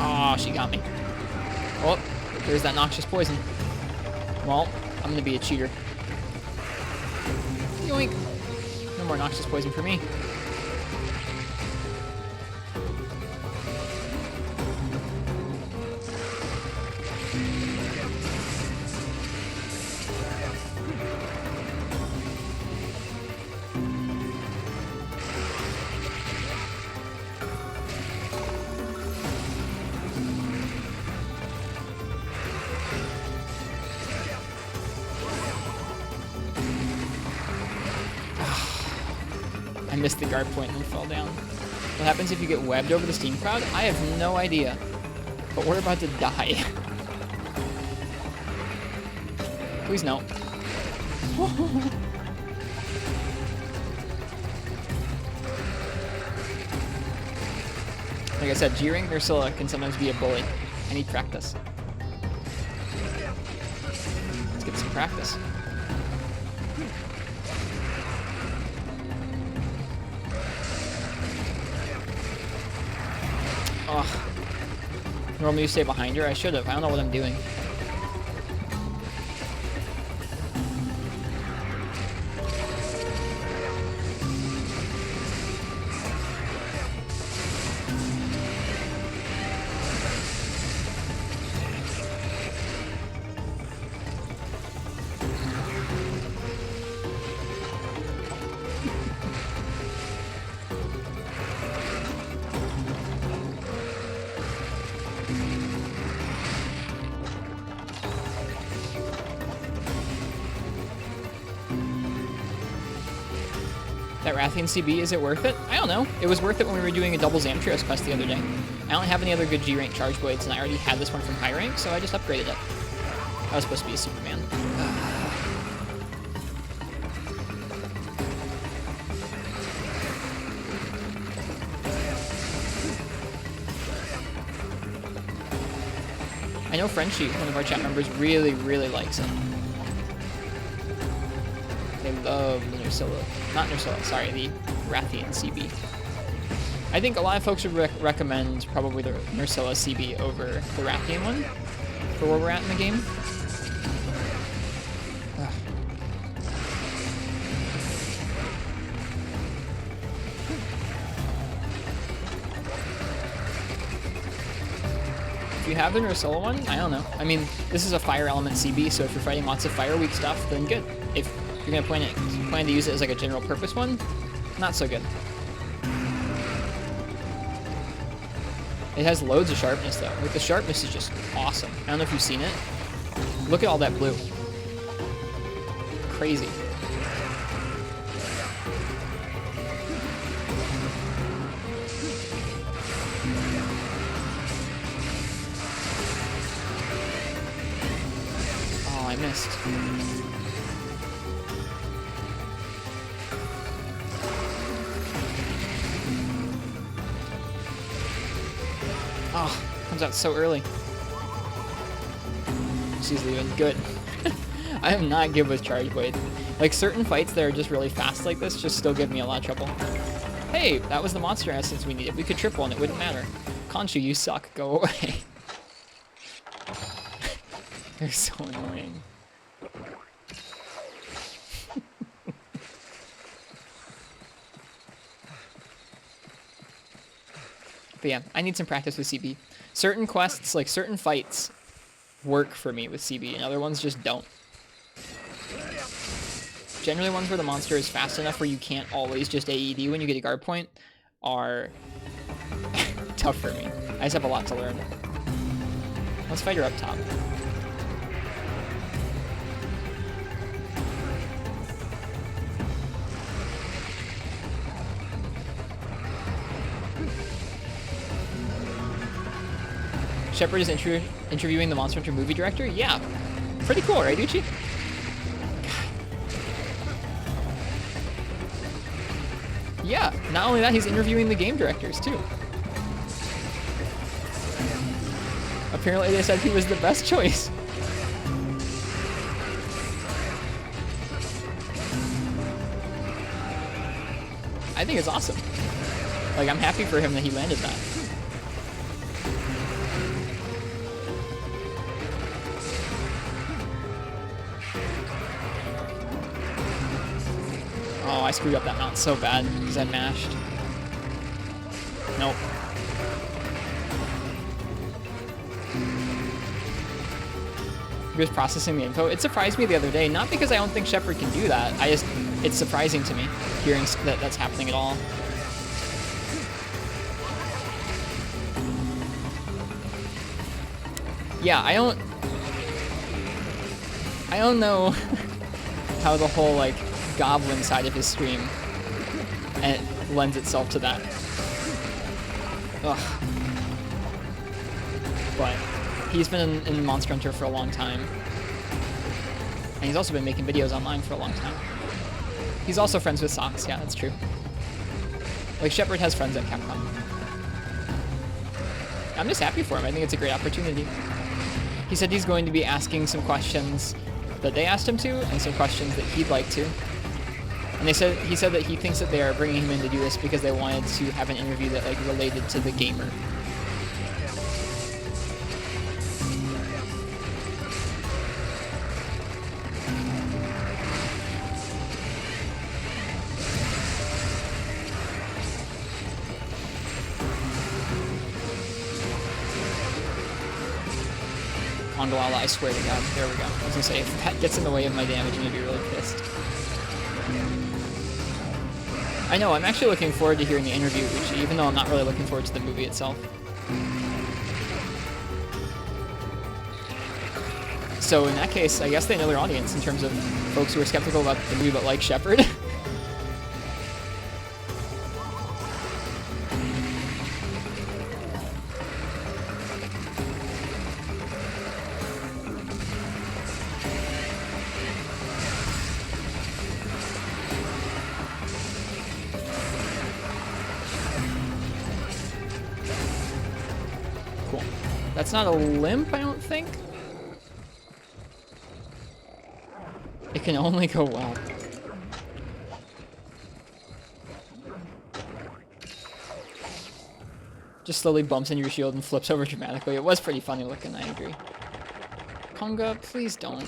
Oh, she got me. Oh, there's that noxious poison. Well, I'm gonna be a cheater. Yoink. No more noxious poison for me. I missed the guard point and fell down. What happens if you get webbed over the steam crowd? I have no idea. But we're about to die. Please no. Like I said, G-Ring Ursula can sometimes be a bully. I need practice. Let's get some practice. Ugh. Normally you stay behind her. I should have. I don't know what I'm doing. That Rathian CB, is it worth it? I don't know. It was worth it when we were doing a double Zamtrios quest the other day. I don't have any other good G-rank charge blades, and I already had this one from high rank, so I just upgraded it. I was supposed to be a Superman. I know Frenchie, one of our chat members, really, really likes it. They love the Nursilla. Not Nursilla, sorry, the Rathian CB. I think a lot of folks would recommend probably the Nursilla CB over the Rathian one for where we're at in the game. Ugh. If you have the Nursilla one, I don't know. I mean, this is a fire element CB, so if you're fighting lots of fire weak stuff, then good. If you're gonna plan to use it as like a general purpose one, not so good. It has loads of sharpness though. Like the sharpness is just awesome. I don't know if you've seen it. Look at all that blue. Crazy. Oh, I missed. Oh, comes out so early. She's leaving. Good. I am not good with Charge Blade. Like, certain fights that are just really fast like this just still give me a lot of trouble. Hey, that was the monster essence we needed. We could triple and it wouldn't matter. Conchu, you suck. Go away. They're so annoying. But yeah, I need some practice with CB. Certain quests, like certain fights, work for me with CB, and other ones just don't. Generally, ones where the monster is fast enough where you can't always just AED when you get a guard point are tough for me. I just have a lot to learn. Let's fight her up top. Shepard is interviewing the Monster Hunter movie director? Yeah. Pretty cool, right, Uchi? Yeah, not only that, he's interviewing the game directors, too. Apparently they said he was the best choice. I think it's awesome. Like, I'm happy for him that he landed that. Oh, I screwed up that mount so bad because I mashed. Nope. He was processing the info. It surprised me the other day, not because I don't think Shepard can do that. It's surprising to me hearing that that's happening at all. Yeah, I don't know how the whole like goblin side of his stream lends itself to that. Ugh. But he's been in Monster Hunter for a long time. And he's also been making videos online for a long time. He's also friends with Socks, yeah, that's true. Like, Shepard has friends at Capcom. I'm just happy for him. I think it's a great opportunity. He said he's going to be asking some questions that they asked him to, and some questions that he'd like to. And he said that he thinks that they are bringing him in to do this because they wanted to have an interview that like related to the gamer. Ondawala, I swear to God. There we go. I was gonna say, if that gets in the way of my damage, I'm gonna be really pissed. I know, I'm actually looking forward to hearing the interview with Uchi, even though I'm not really looking forward to the movie itself. So in that case, I guess they know their audience in terms of folks who are skeptical about the movie but like Shepard. That's not a limp, I don't think. It can only go well. Just slowly bumps into your shield and flips over dramatically. It was pretty funny looking, I agree. Konga, please don't.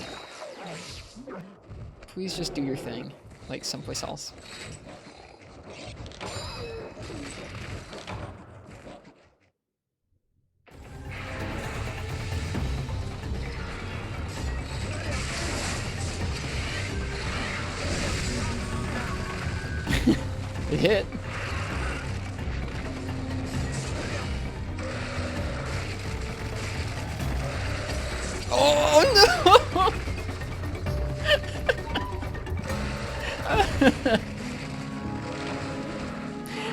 Please just do your thing, like someplace else. It hit. Oh no!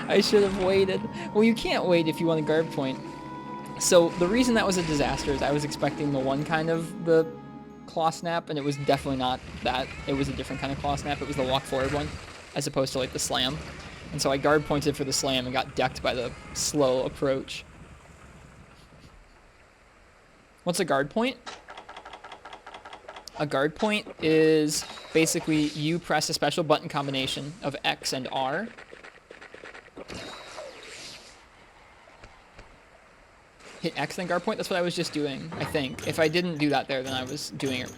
I should have waited. Well, you can't wait if you want a guard point. So the reason that was a disaster is I was expecting the one kind of the claw snap, and it was definitely not that. It was a different kind of claw snap. It was the walk forward one, as opposed to like the slam. And so I guard pointed for the slam and got decked by the slow approach. What's a guard point? A guard point is basically you press a special button combination of X and R. Hit X then guard point? That's what I was just doing, I think. If I didn't do that there, then I was doing it.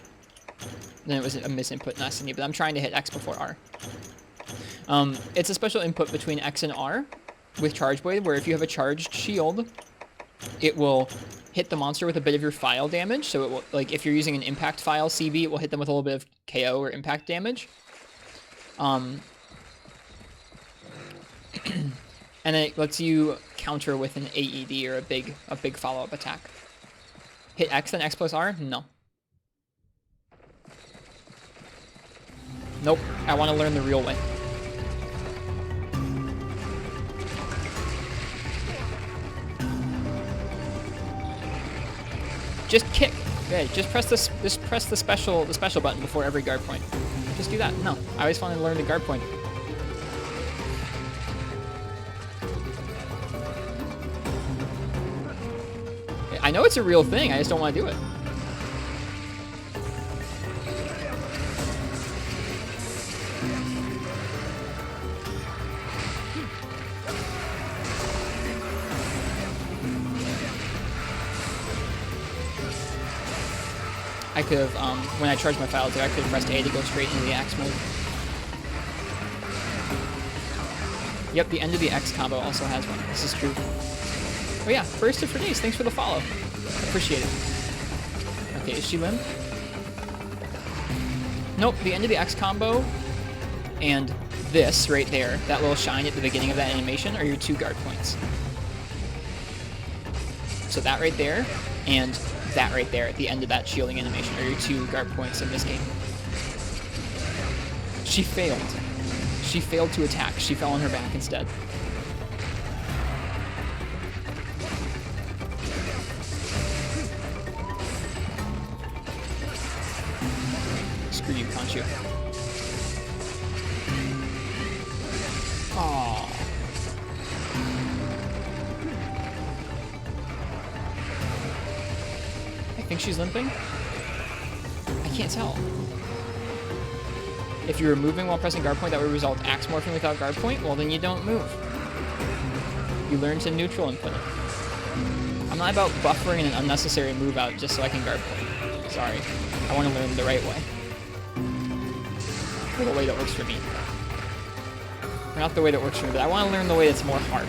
Then it was a misinput, not SD, but I'm trying to hit X before R. It's a special input between X and R with Charge Blade, where if you have a charged shield, it will hit the monster with a bit of your file damage. So it will, like, if you're using an impact file CB, it will hit them with a little bit of KO or impact damage. And then it lets you counter with an AED or a big follow-up attack. Hit X then X plus R? No. Nope. I want to learn the real way. Just kick. Okay, just press this. Just press the special button before every guard point. Just do that. No, I always want to learn the guard point. I know it's a real thing. I just don't want to do it. I could have, when I charged my files there, I could have pressed A to go straight into the X mode. Yep, the end of the X combo also has one. This is true. Oh yeah, Burst of Days, thanks for the follow. Appreciate it. Okay, is she limp? Nope, the end of the X combo and this right there, that little shine at the beginning of that animation, are your 2 guard points. So that right there, and that right there at the end of that shielding animation are your 2 guard points in this game. She failed. She failed to attack. She fell on her back instead. Screw you, Conchu. Aww. I think she's limping. I can't tell. If you're moving while pressing guard point, that would result axe morphing without guard point. Well, then you don't move. You learn to neutral input it. I'm not about buffering an unnecessary move out just so I can guard point. Sorry. I want to learn the right way. Or the way that works for me. Or not the way that works for me, but I want to learn the way that's more hard.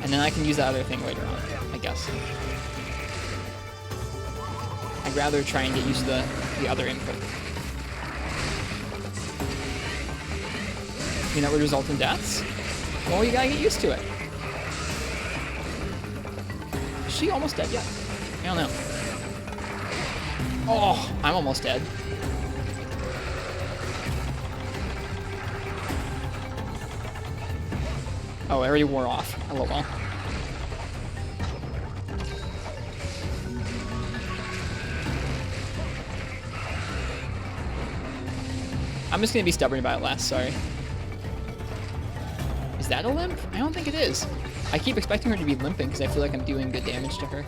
And then I can use that other thing later on, I guess. I'd rather try and get used to the other input. I mean, that would result in deaths? Well, you gotta get used to it. Is she almost dead yet? I don't know. Oh, I'm almost dead. Oh, it already wore off. LOL. I'm just gonna be stubborn about it last, sorry. Is that a limp? I don't think it is. I keep expecting her to be limping because I feel like I'm doing good damage to her.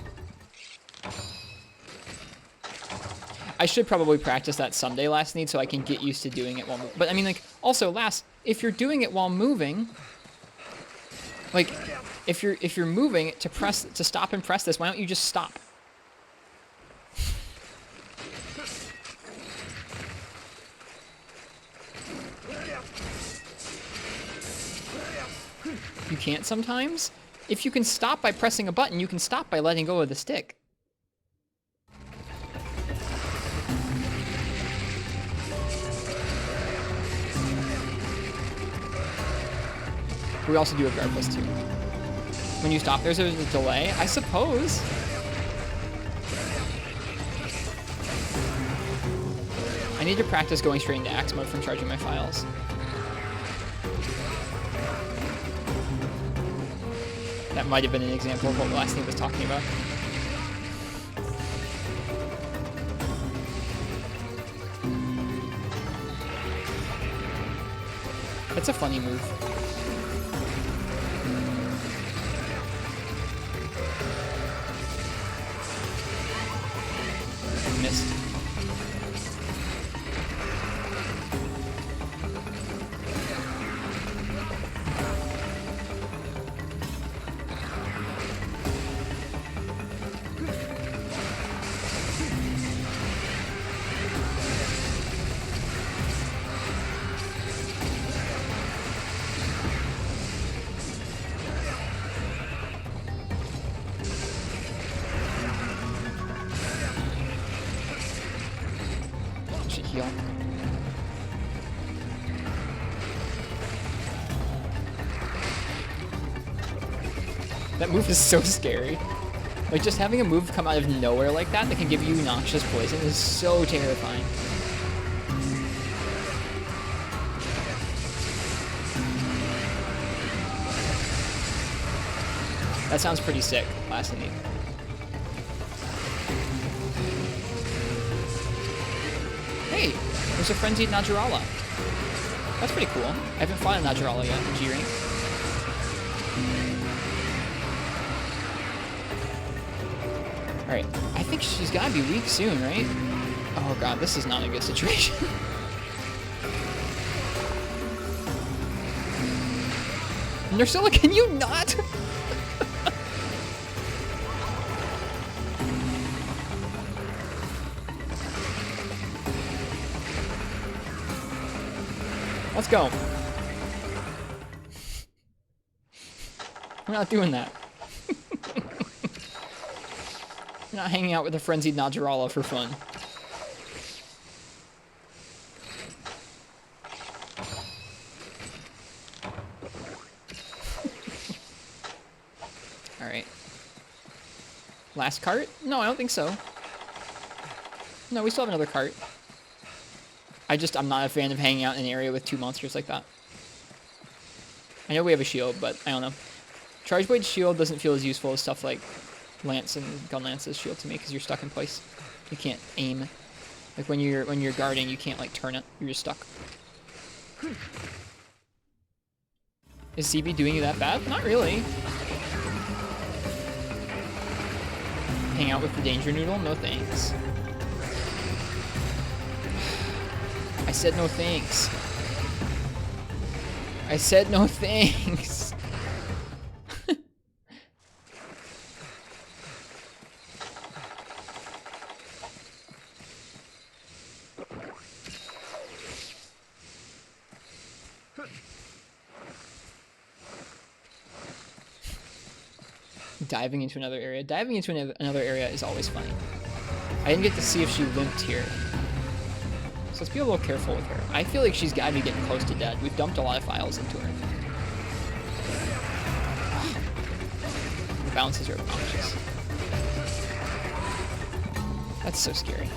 I should probably practice that someday, last need, so I can get used to doing it while moving. But I mean, like, also, last, if you're doing it while moving, like, if you're moving to stop and press this, why don't you just stop? You can't sometimes? If you can stop by pressing a button, you can stop by letting go of the stick. We also do have guard plus 2. When you stop, there's a delay, I suppose. I need to practice going straight into axe mode from charging my files. That might have been an example of what the last thing was talking about. It's a funny move. Missed. should heal. That move is so scary. Like, just having a move come out of nowhere like that that can give you noxious poison is so terrifying. That sounds pretty sick, last inning. Hey, there's a frenzied Najarala. That's pretty cool. I haven't fought a Najarala yet in G-Rank. Alright, I think she's gotta be weak soon, right? Oh god, this is not a good situation. Nursilla, can you not? Let's go. We're not doing that. We're not hanging out with a frenzied Najarala for fun. Alright. Last cart? No, I don't think so. No, we still have another cart. I'm not a fan of hanging out in an area with two monsters like that. I know we have a shield, but I don't know. Charge Blade's shield doesn't feel as useful as stuff like Lance and Gun Lance's shield to me, because you're stuck in place. You can't aim. Like when you're guarding, you can't like turn it. You're just stuck. Is CB doing you that bad? Not really. Hang out with the Danger Noodle? No thanks. I said no thanks. I said no thanks. Diving into another area. Diving into another area is always funny. I didn't get to see if she limped here. So let's be a little careful with her. I feel like she's got to be getting close to dead. We've dumped a lot of files into her. The bounces are obnoxious. That's so scary.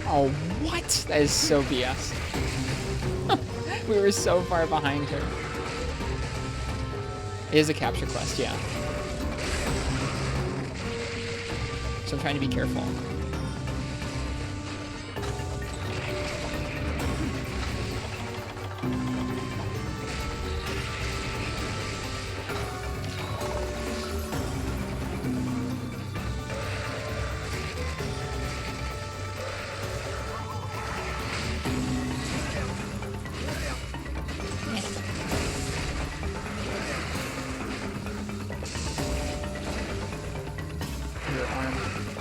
Oh, what? That is so BS. We were so far behind her. It is a capture quest, yeah. So I'm trying to be careful.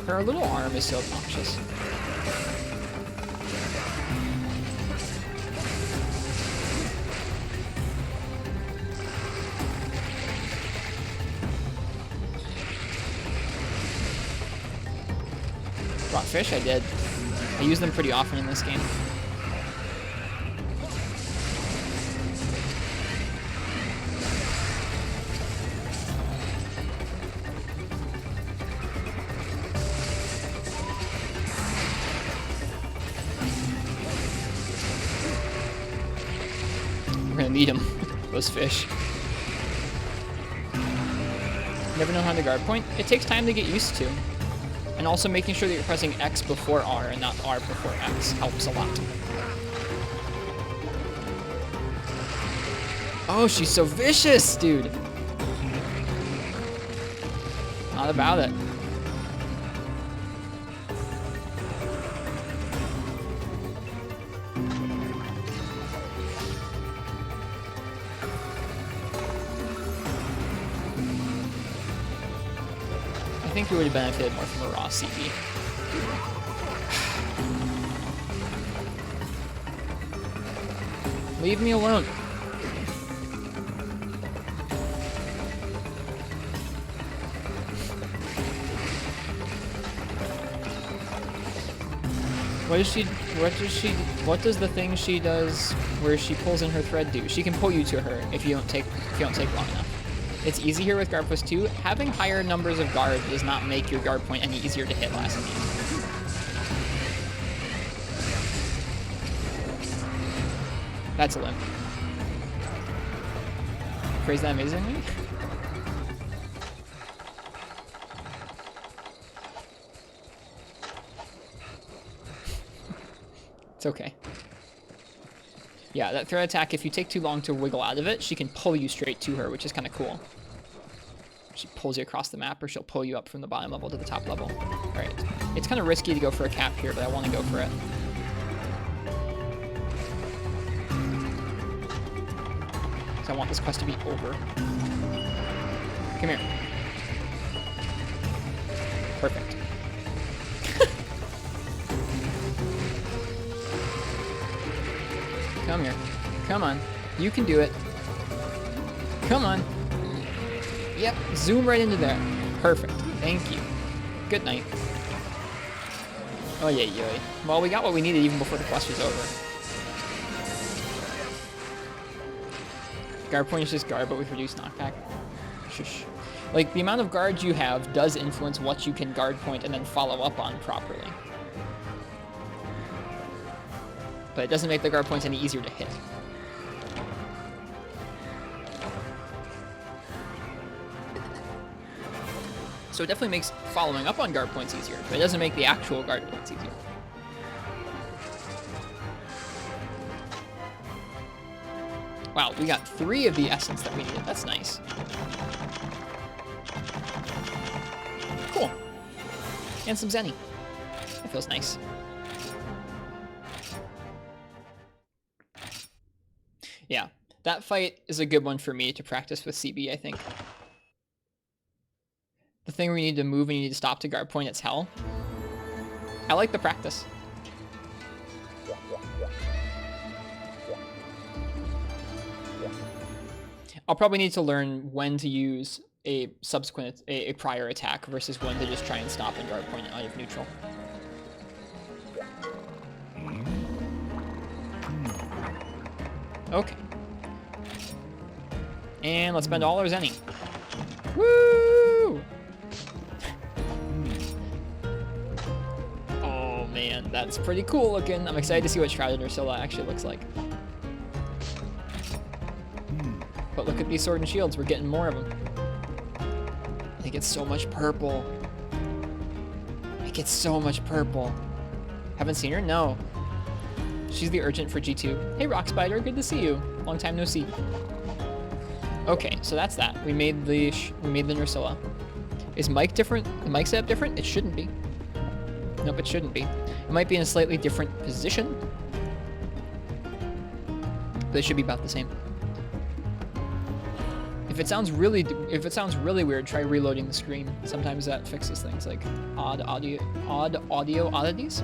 Her little arm is so obnoxious. Brought fish? I did. I use them pretty often in this game. Need them, those fish. Never know how to guard point. It takes time to get used to. And also making sure that you're pressing X before R and not R before X helps a lot. Oh, she's so vicious, dude. Not about it. I think we would have benefited more from a raw CB. Leave me alone. What does the thing she does where she pulls in her thread do? She can pull you to her if you don't take long enough. It's easy here with guard plus 2. Having higher numbers of guard does not make your guard point any easier to hit last game. That's a limp. Phrase that amazingly. It's okay. Yeah, that thread attack, if you take too long to wiggle out of it, she can pull you straight to her, which is kind of cool. She pulls you across the map, or she'll pull you up from the bottom level to the top level. Alright. It's kind of risky to go for a cap here, but I want to go for it. Because I want this quest to be over. Come here. Perfect. Come here. Come on. You can do it. Come on. Yep. Zoom right into there. Perfect. Thank you. Good night. Oh, yeah, yeah. Well, we got what we needed even before the quest was over. Guard point is just guard, but with reduced knockback. Shush. Like, the amount of guards you have does influence what you can guard point and then follow up on properly. But it doesn't make the guard points any easier to hit. So it definitely makes following up on guard points easier, but it doesn't make the actual guard points easier. Wow, we got 3 of the essence that we needed. That's nice. Cool. And some Zenny. That feels nice. Yeah, that fight is a good one for me to practice with CB, I think. The thing where you need to move and you need to stop to guard point, it's hell. I like the practice. I'll probably need to learn when to use a subsequent, a prior attack versus when to just try and stop and guard point out of neutral. Okay. And let's spend all our Zenny. Woo! Oh man, that's pretty cool looking. I'm excited to see what Shrouded Ursula actually looks like. But look at these sword and shields, we're getting more of them. I think it's so much purple. It gets so much purple. Haven't seen her? No. She's the urgent for G2. Hey Rock Spider, good to see you. Long time no see. Okay, so that's that. We made the Ursula. Is mic different? The mic setup different? It shouldn't be. Nope, it shouldn't be. It might be in a slightly different position, but it should be about the same. If it sounds really weird, try reloading the screen. Sometimes that fixes things like odd audio oddities.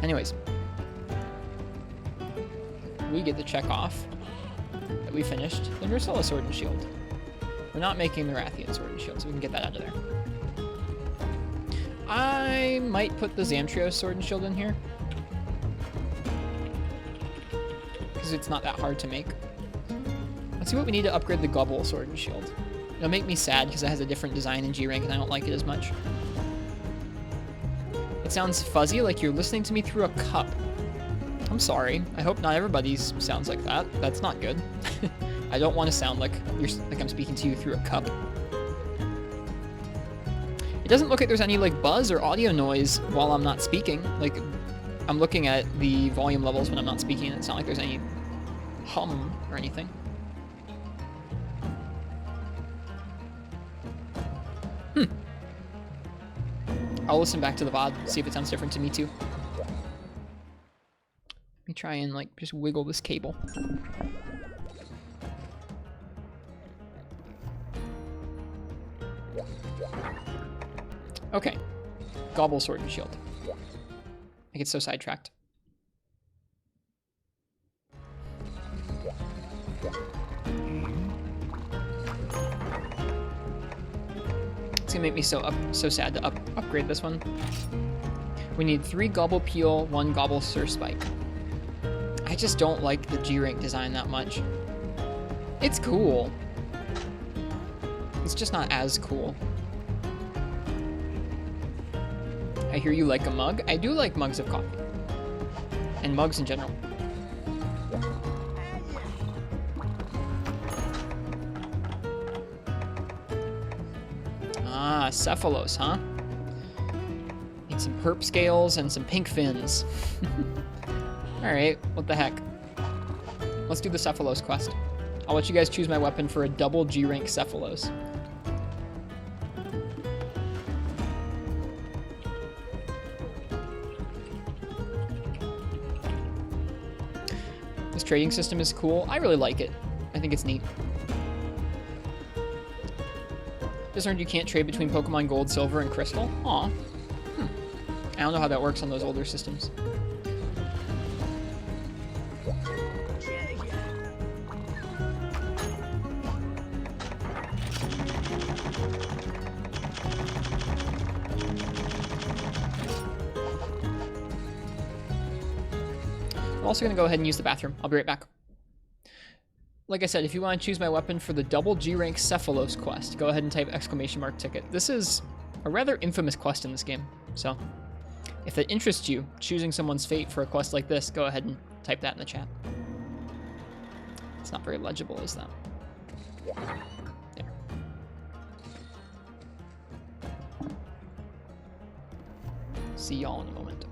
Anyways, we get to check off that we finished the Ursula Sword and Shield. We're not making the Rathian Sword and Shield, so we can get that out of there. I might put the Zamtrio Sword and Shield in here, because it's not that hard to make. Let's see what we need to upgrade the Gobble Sword and Shield. It'll make me sad because it has a different design in G rank and I don't like it as much. It sounds fuzzy, like you're listening to me through a cup. I'm sorry. I hope not everybody's sounds like that. That's not good. I don't want to sound like I'm speaking to you through a cup. It doesn't look like there's any like buzz or audio noise while I'm not speaking. Like, I'm looking at the volume levels when I'm not speaking, and it's not like there's any hum or anything. I'll listen back to the VOD, see if it sounds different to me too. Let me try and like just wiggle this cable. Okay. Gobble Sword and Shield. I get so sidetracked. It's gonna make me so sad to upgrade this one. We need 3 Gobble Peel, 1 Gobble Sur Spike. I just don't like the G-Rank design that much. It's cool. It's just not as cool. I hear you like a mug. I do like mugs of coffee. And mugs in general. Ah, Cephalos, huh? Need some perp scales and some pink fins. Alright, what the heck. Let's do the Cephalos quest. I'll let you guys choose my weapon for a double G-Rank Cephalos. This trading system is cool. I really like it. I think it's neat. Just learned you can't trade between Pokemon Gold, Silver, and Crystal. Aw. I don't know how that works on those older systems. I'm also going to go ahead and use the bathroom. I'll be right back. Like I said, if you want to choose my weapon for the double G-Rank Cephalos quest, go ahead and type !ticket. This is a rather infamous quest in this game, so if that interests you, choosing someone's fate for a quest like this, go ahead and type that in the chat. It's not very legible, is that? There. See y'all in a moment.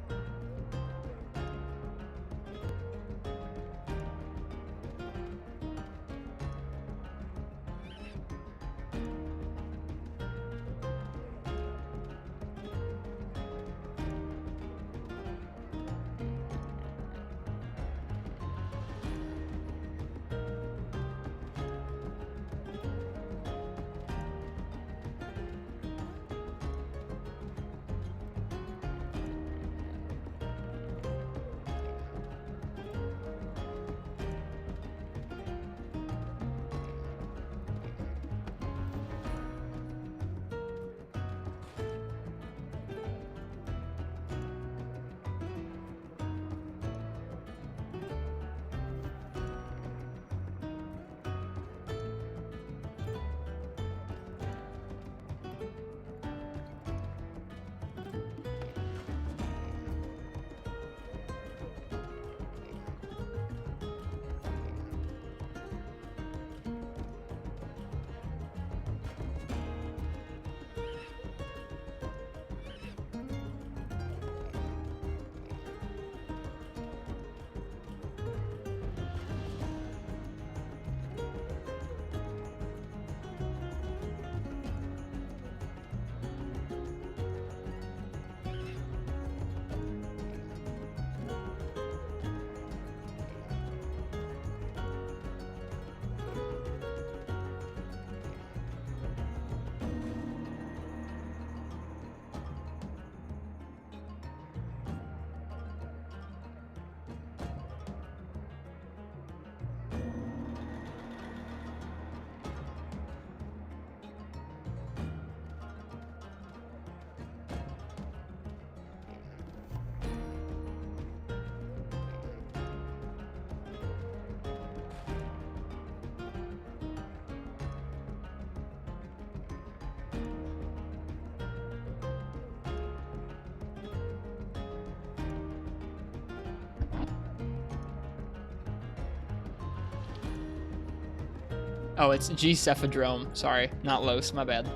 Oh, it's G-Cephadrome. Sorry, not Los, my bad.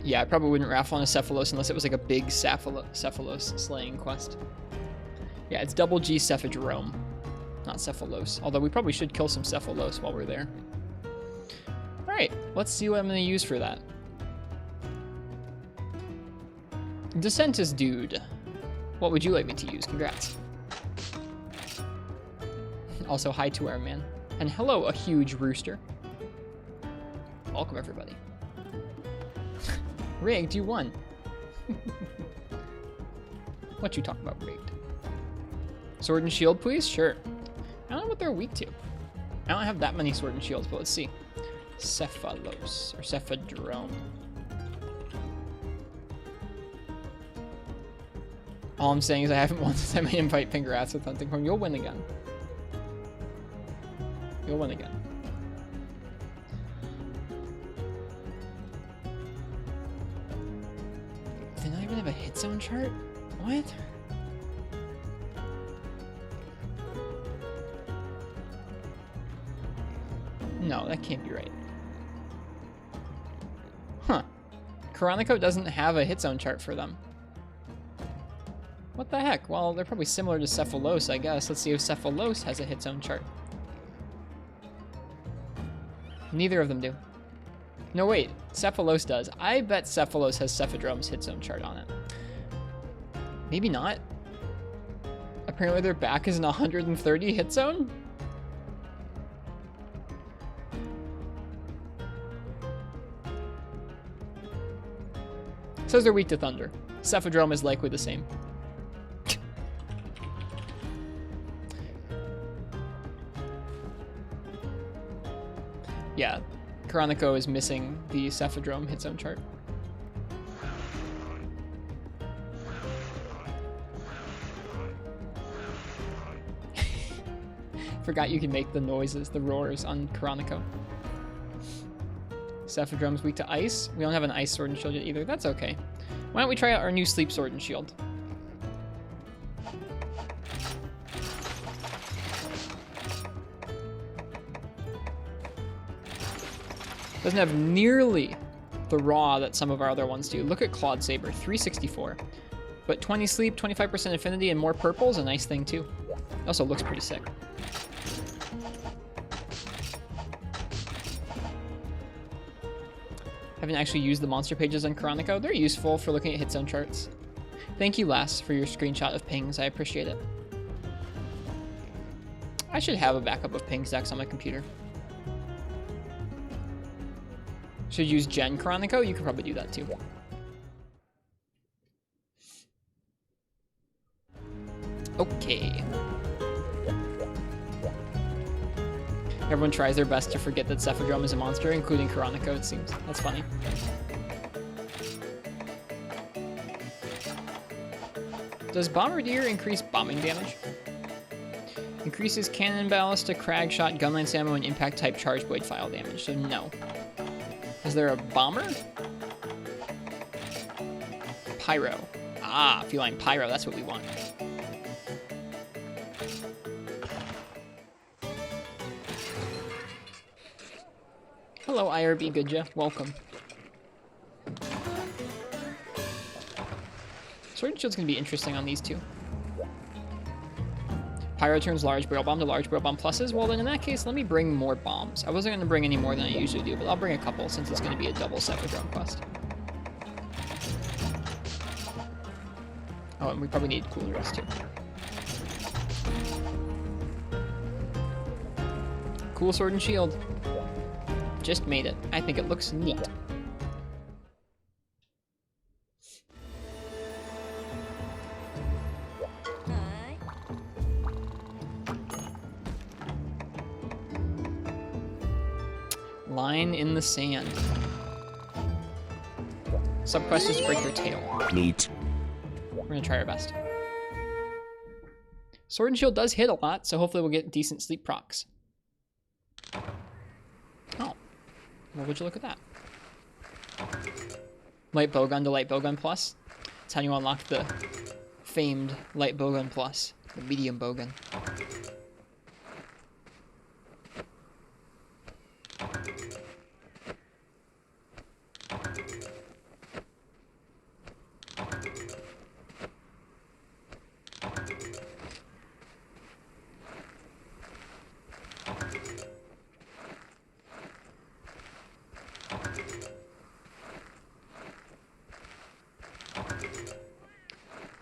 Yeah, I probably wouldn't raffle on a Cephalos unless it was like a big Cephalos slaying quest. Yeah, it's double G-Cephadrome, not Cephalos. Although we probably should kill some Cephalos while we're there. Alright, let's see what I'm going to use for that. Decentus Dude. What would you like me to use? Congrats. Also, hi to our man. And hello, a huge rooster. Welcome, everybody. Rigged, you won. What you talking about, rigged? Sword and shield, please? Sure. I don't know what they're weak to. I don't have that many sword and shields, but let's see. Cephalos, or Cephadrome. All I'm saying is I haven't won since I made invite Pingrass with Hunting Horn. You'll win again. You'll win again. Do they not even have a hit zone chart? What? No, that can't be right. Huh. Chronico doesn't have a hit zone chart for them. What the heck? Well, they're probably similar to Cephalos, I guess. Let's see if Cephalos has a hit zone chart. Neither of them do. No, wait. Cephalos does. I bet Cephalos has Cephadrome's hit zone chart on it. Maybe not. Apparently their back is an 130 hit zone? Says they're weak to thunder. Cephadrome is likely the same. Yeah, Chronico is missing the Cephadrome hit zone chart. Forgot you can make the noises, the roars on Chronico. Cephadrome's weak to ice. We don't have an ice sword and shield yet either. That's okay. Why don't we try out our new sleep sword and shield? Doesn't have nearly the raw that some of our other ones do. Look at Claude Saber, 364. But 20 sleep, 25% affinity, and more purple is a nice thing too. It also looks pretty sick. Haven't actually used the monster pages on Chronico. They're useful for looking at hit zone charts. Thank you, Lass, for your screenshot of pings. I appreciate it. I should have a backup of pings decks on my computer. Should use Gen Chronico? You could probably do that too. Okay. Everyone tries their best to forget that Cephadrome is a monster, including Chronico, it seems. That's funny. Does Bombardier increase bombing damage? Increases cannon ballast to crag shot, gunline ammo, and impact type charge blade file damage, so no. Is there a bomber? Pyro. Ah, feline pyro, that's what we want. Hello, IRB Goodja. Welcome. Sword and Shield's gonna be interesting on these two. Pyro turns large barrel bomb to large barrel bomb pluses. Well, then in that case, let me bring more bombs. I wasn't gonna bring any more than I usually do, but I'll bring a couple since it's gonna be a double Cephadrome quest. Oh, and we probably need coolers too. Cool Sword and Shield. Just made it. I think it looks neat. Line in the sand. Subquest is to break your tail. Neat. We're gonna try our best. Sword and Shield does hit a lot, so hopefully we'll get decent sleep procs. Oh. Well, would you look at that? Light Bowgun to Light Bowgun Plus. That's how you unlock the famed Light Bowgun Plus, the medium bowgun.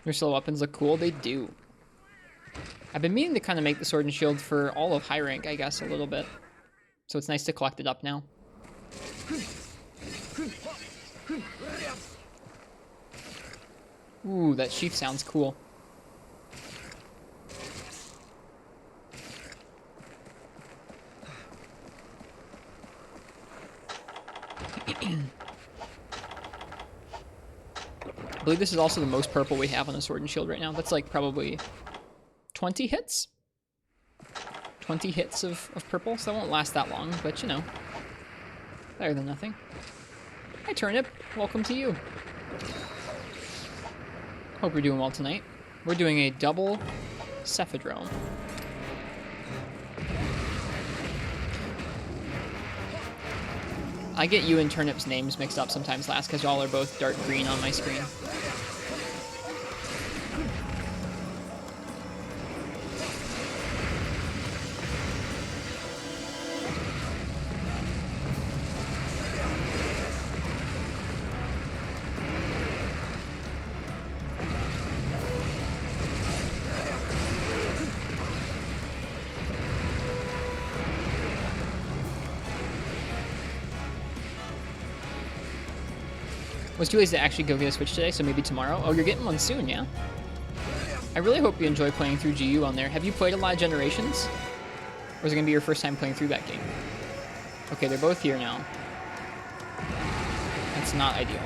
Your slow weapons look cool. They do. I've been meaning to kind of make the Sword and Shield for all of high rank, I guess, a little bit. So it's nice to collect it up now. Ooh, that sheath sounds cool. I believe this is also the most purple we have on the Sword and Shield right now. That's like probably 20 hits? 20 hits of purple, so that won't last that long, but you know. Better than nothing. Hi Turnip, welcome to you. Hope you're doing well tonight. We're doing a double Cephadrome. I get you and Turnip's names mixed up sometimes last because y'all are both dark green on my screen. Was too lazy to actually go get a Switch today, so maybe tomorrow. Oh, you're getting one soon, yeah? I really hope you enjoy playing through GU on there. Have you played a lot of Generations? Or is it going to be your first time playing through that game? Okay, they're both here now. That's not ideal.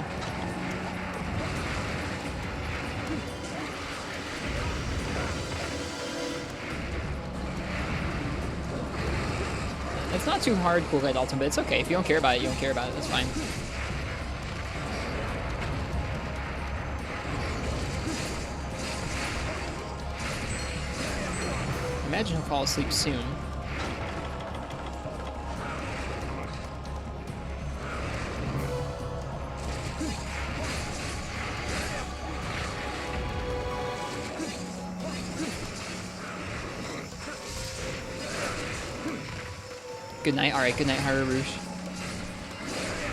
It's not too hard, Cool Guy Dalton, but it's okay. If you don't care about it, you don't care about it. That's fine. Imagine he'll fall asleep soon. Good night. Alright, good night, Haru Rouge.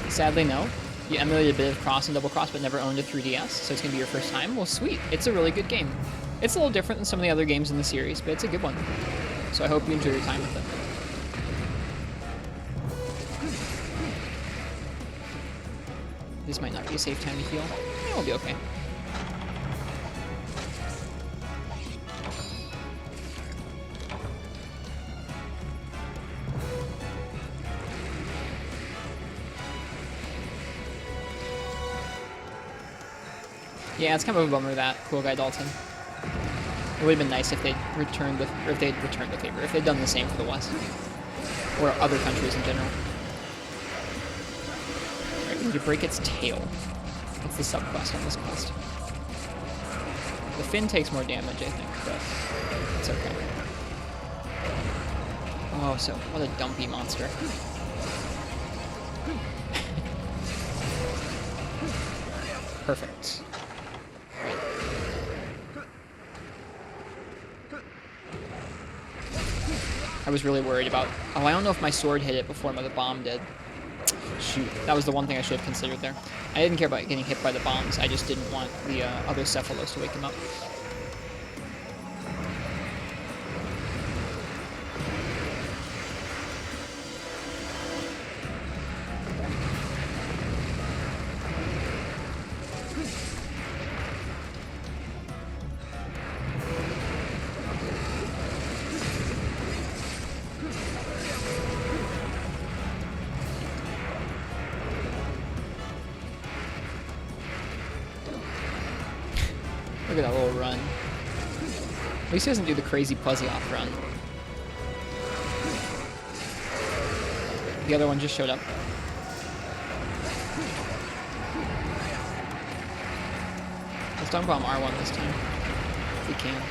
Sadly, no. You emulated a bit of Cross and Double Cross, but never owned a 3DS, so it's going to be your first time? Well, sweet. It's a really good game. It's a little different than some of the other games in the series, but it's a good one. So I hope you enjoy your time with it. This might not be a safe time to heal. It'll be okay. Yeah, it's kind of a bummer that Cool Guy Dalton. It would have been nice if they'd returned the favor, if they'd done the same for the West. Or other countries in general. Alright, we need to break its tail. That's the subquest on this quest. The fin takes more damage, I think, but it's okay. Oh, so what a dumpy monster. Perfect. I was really worried about... Oh, I don't know if my sword hit it before the bomb did. Shoot, that was the one thing I should have considered there. I didn't care about getting hit by the bombs, I just didn't want the other Cephalos to wake him up. Look at that little run. At least he doesn't do the crazy Plezioff run. The other one just showed up. Let's talk about R1 this time, if we can.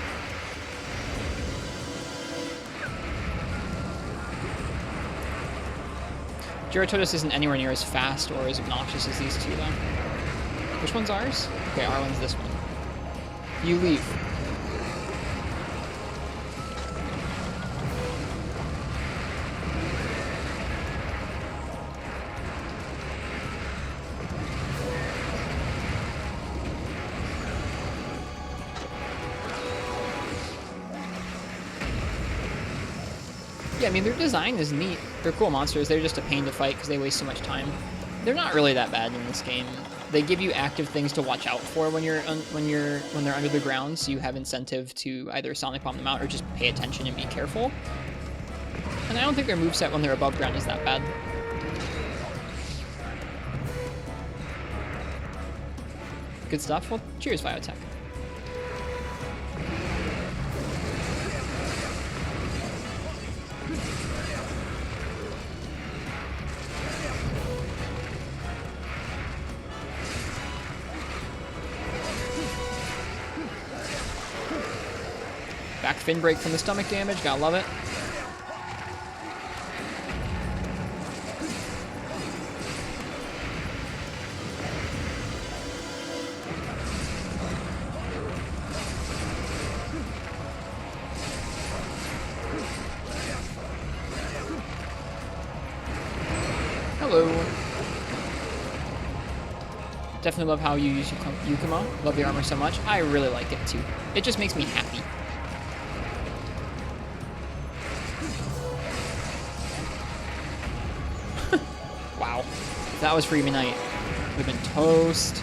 Giratotus isn't anywhere near as fast or as obnoxious as these two, though. Which one's ours? Okay, R1's this one. You leave. Yeah, I mean, their design is neat. They're cool monsters. They're just a pain to fight because they waste so much time. They're not really that bad in this game. They give you active things to watch out for when they're under the ground, so you have incentive to either Sonic Bomb them out or just pay attention and be careful. And I don't think their moveset when they're above ground is that bad. Good stuff. Well, cheers, Biotech. Back fin break from the stomach damage, gotta love it. Hello. Definitely love how you use Yukumo. Love the armor so much. I really like it too. It just makes me happy. Wow. If that was Freebie Night, it would have been toast.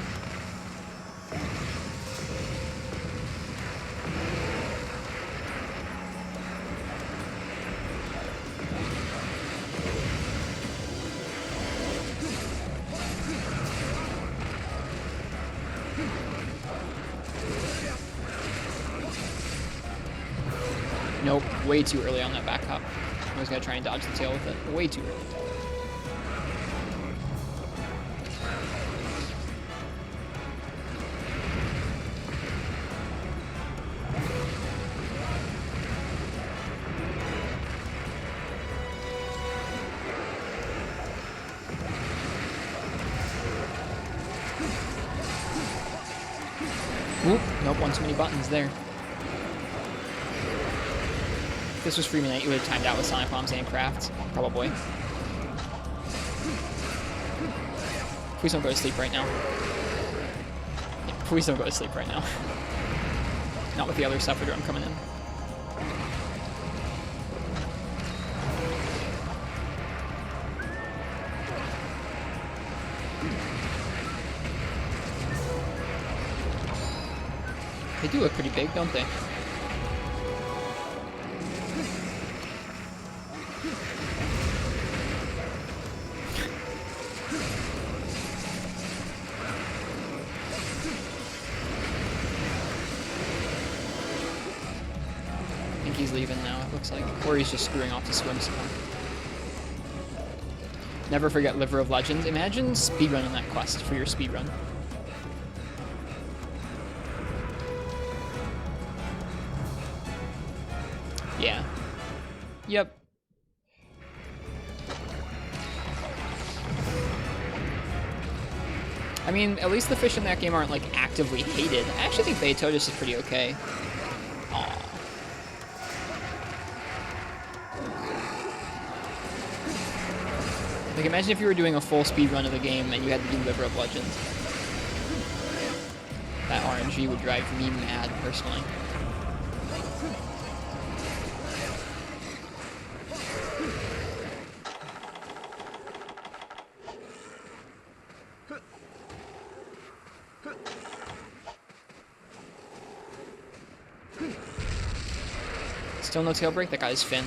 Nope, way too early on that back hop. I was gonna try and dodge the tail with it. Way too early. Oop, nope, one too many buttons there. If this was Freebie Night, you would have timed out with Sonic Bombs and Crafts. Probably. Please don't go to sleep right now. Yeah, please don't go to sleep right now. Not with the other Suffer Drum coming in. They do look pretty big, don't they? I think he's leaving now, it looks like. Or he's just screwing off to swim somewhere. Never forget Liver of Legends. Imagine speedrunning that quest for your speedrun. Yeah. Yep. I mean, at least the fish in that game aren't, like, actively hated. I actually think Beethoven is pretty okay. Aww. Like, imagine if you were doing a full speed run of the game and you had to do Liver of Legends. That RNG would drive me mad, personally. Still no tail break? That guy's fin.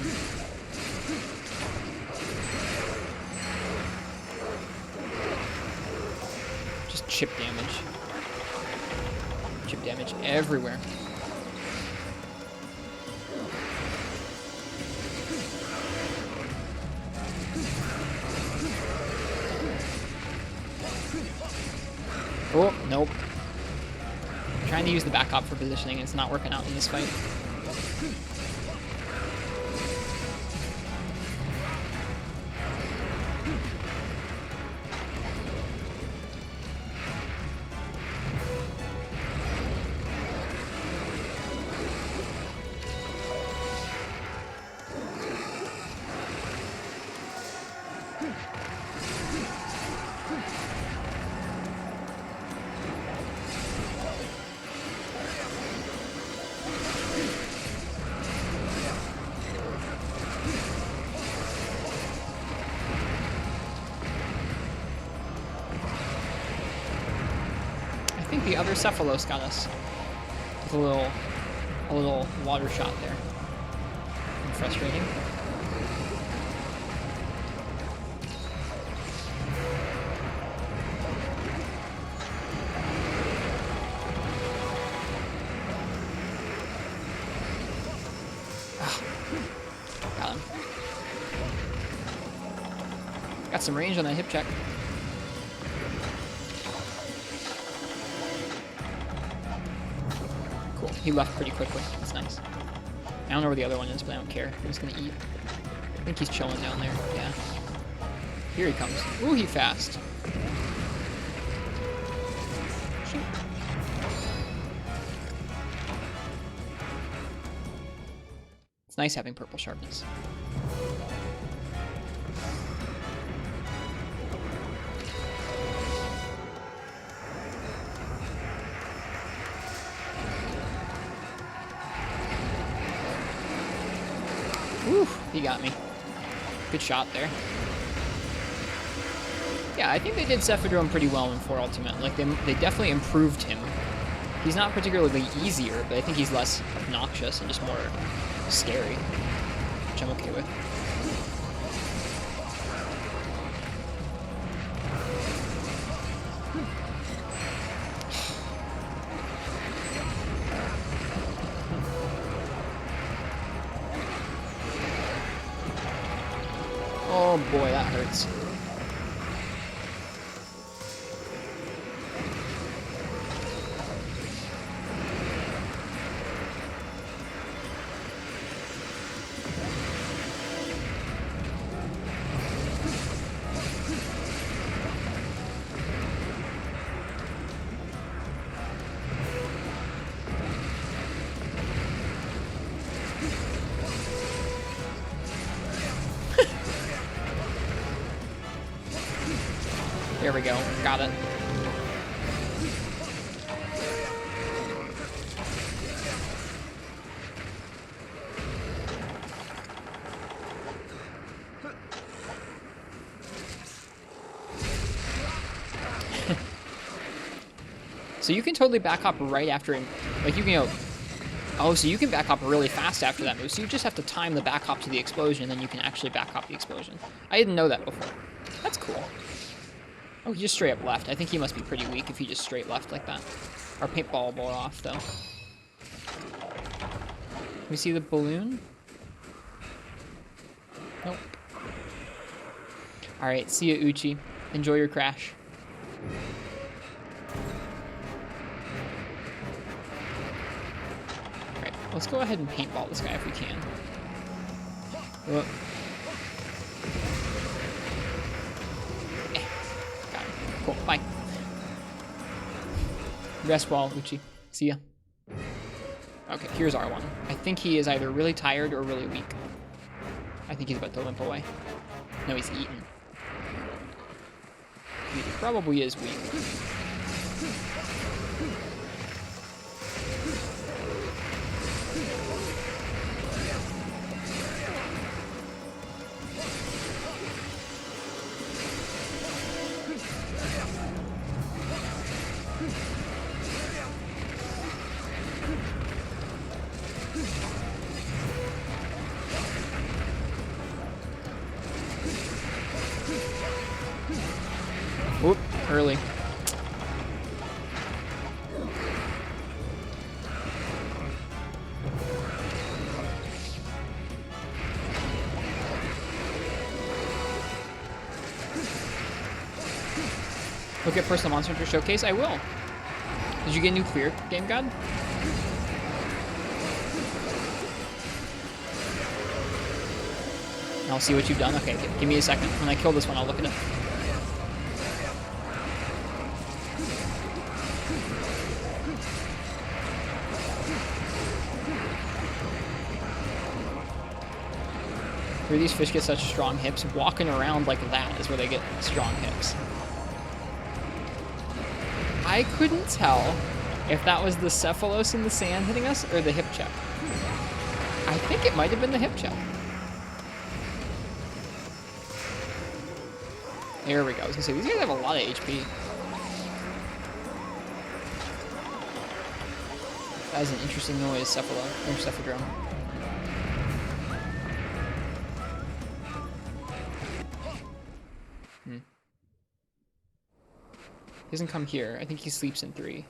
Just chip damage. Chip damage everywhere. Oh, nope. I'm trying to use the back hop for positioning, and it's not working out in this fight. think the other Cephalos got us with a little water shot there. Frustrating. Got him. Got some range on that hip check. Cool. He left pretty quickly. That's nice. I don't know where the other one is, but I don't care. I'm just gonna eat. I think he's chilling down there. Yeah. Here he comes. Ooh, he fast. Shoot. It's nice having purple sharpness. Ooh, he got me. Good shot there. Yeah, I think they did Cephadrome pretty well in 4 Ultimate. Like, they definitely improved him. He's not particularly easier, but I think he's less obnoxious and just more scary, which I'm okay with. Oh boy, that hurts. There we go. Got it. So you can totally back hop right after him. Like, you can go... Oh, so you can back hop really fast after that move. So you just have to time the back hop to the explosion, and then you can actually back hop the explosion. I didn't know that before. That's cool. Oh, he just straight up left. I think he must be pretty weak if he just straight left like that. Our paintball ball off, though. Can we see the balloon? Nope. Alright, see ya, Uchi. Enjoy your crash. Alright, let's go ahead and paintball this guy if we can. Whoa. Cool, bye. Rest well, Uchi. See ya. Okay, here's R1. I think he is either really tired or really weak. I think he's about to limp away. No, he's eaten. He probably is weak. Whoop, early. Look at Personal Monster Hunter Showcase? I will. Did you get a new clear, Game God? I'll see what you've done. Okay, give me a second. When I kill this one, I'll look at it. Where these fish get such strong hips, walking around like that is where they get strong hips. I couldn't tell if that was the Cephalos in the sand hitting us or the hip check. I think it might have been the hip check. There we go. I was gonna say, these guys have a lot of HP. That was an interesting noise, cephalodrome. He doesn't come here. I think he sleeps in 3.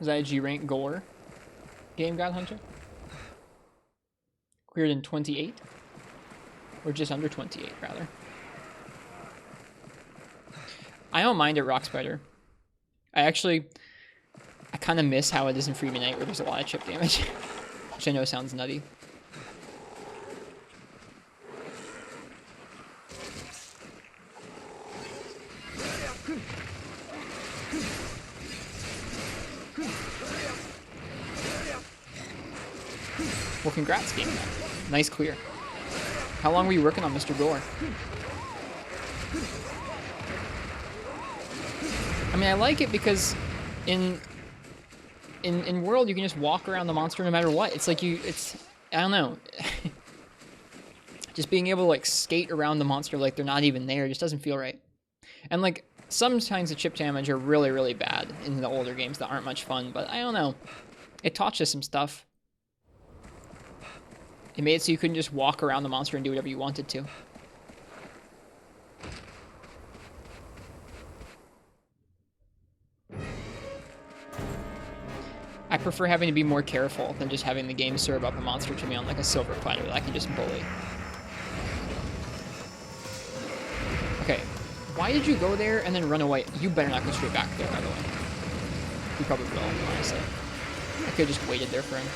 Is that a G-rank gore game, God Hunter? Cleared in 28? Or just under 28, rather. I don't mind it, Rock Spider. I kind of miss how it is in Freebie Night, where there's a lot of chip damage. Which I know sounds nutty. Well, congrats, game. Nice clear. How long were you working on Mr. Gore? I mean, I like it because in World, you can just walk around the monster no matter what. It's like I don't know. Just being able to, like, skate around the monster like they're not even there just doesn't feel right. And, like, sometimes the chip damage are really, really bad in the older games that aren't much fun, but I don't know. It taught you some stuff. It made it so you couldn't just walk around the monster and do whatever you wanted to. I prefer having to be more careful than just having the game serve up a monster to me on like a silver platter that I can just bully. Okay, why did you go there and then run away? You better not go straight back there, by the way. You probably will, honestly. I could have just waited there for him.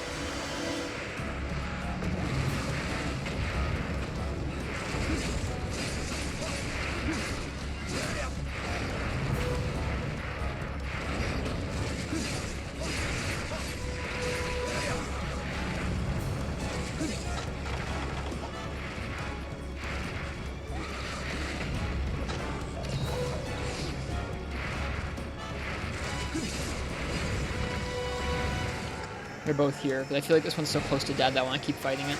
They're both here, but I feel like this one's so close to dead that I want to keep fighting it.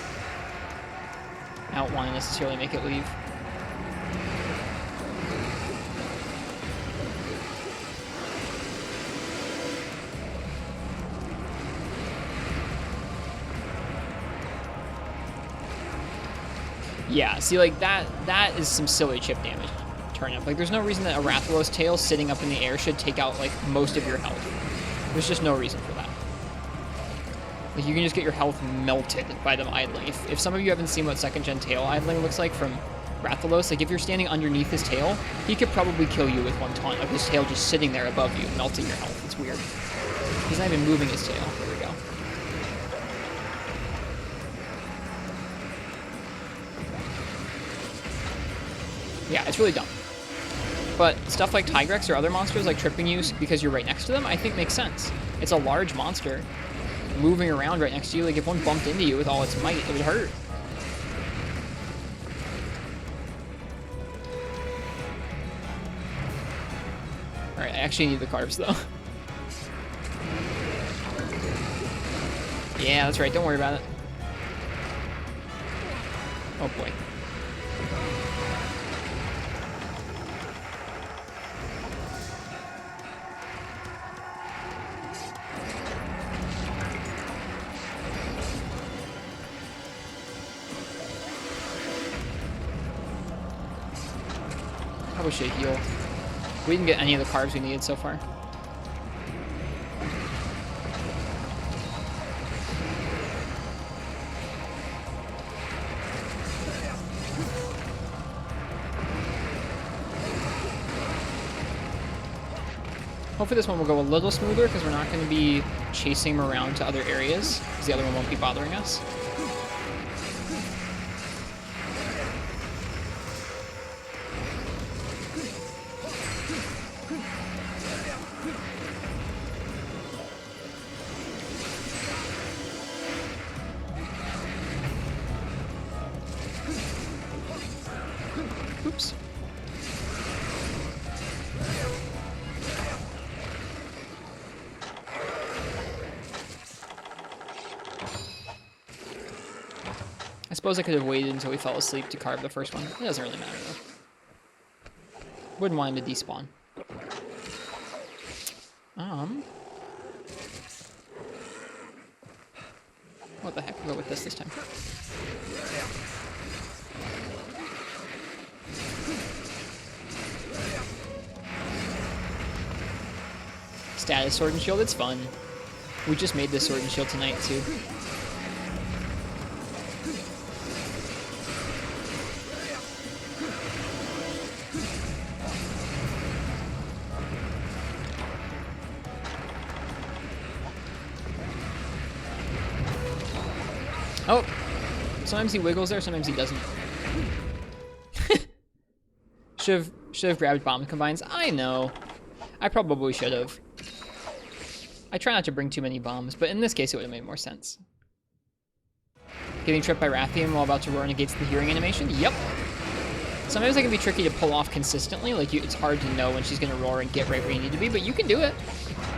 I don't want to necessarily make it leave. Yeah, see, like, that is some silly chip damage turn up. Like, there's no reason that a Rathalos tail sitting up in the air should take out, like, most of your health. There's just no reason for that. Like, you can just get your health melted by them idling. If some of you haven't seen what second gen tail idling looks like from Rathalos, like, if you're standing underneath his tail, he could probably kill you with one taunt of his tail just sitting there above you, melting your health. It's weird. He's not even moving his tail. There we go. Yeah, it's really dumb. But stuff like Tigrex or other monsters, like tripping you because you're right next to them, I think makes sense. It's a large monster moving around right next to you. Like, if one bumped into you with all its might, it would hurt. Alright, I actually need the carbs, though. Yeah, that's right. Don't worry about it. Oh, boy. Probably should heal. We didn't get any of the carbs we needed so far. Hopefully this one will go a little smoother because we're not going to be chasing him around to other areas because the other one won't be bothering us. Oops. suppose I could have waited until we fell asleep to carve the first one. It doesn't really matter, though. Wouldn't want him to despawn. What the heck? We'll go with this time. Status sword and shield, it's fun. We just made this sword and shield tonight, too. Oh! Sometimes he wiggles there, sometimes he doesn't. Should have grabbed bomb combines. I know. I probably should have. I try not to bring too many bombs, but in this case it would have made more sense. Getting tripped by Rathian while about to roar negates the hearing animation? Yep. Sometimes it can be tricky to pull off consistently, like it's hard to know when she's going to roar and get right where you need to be, but you can do it.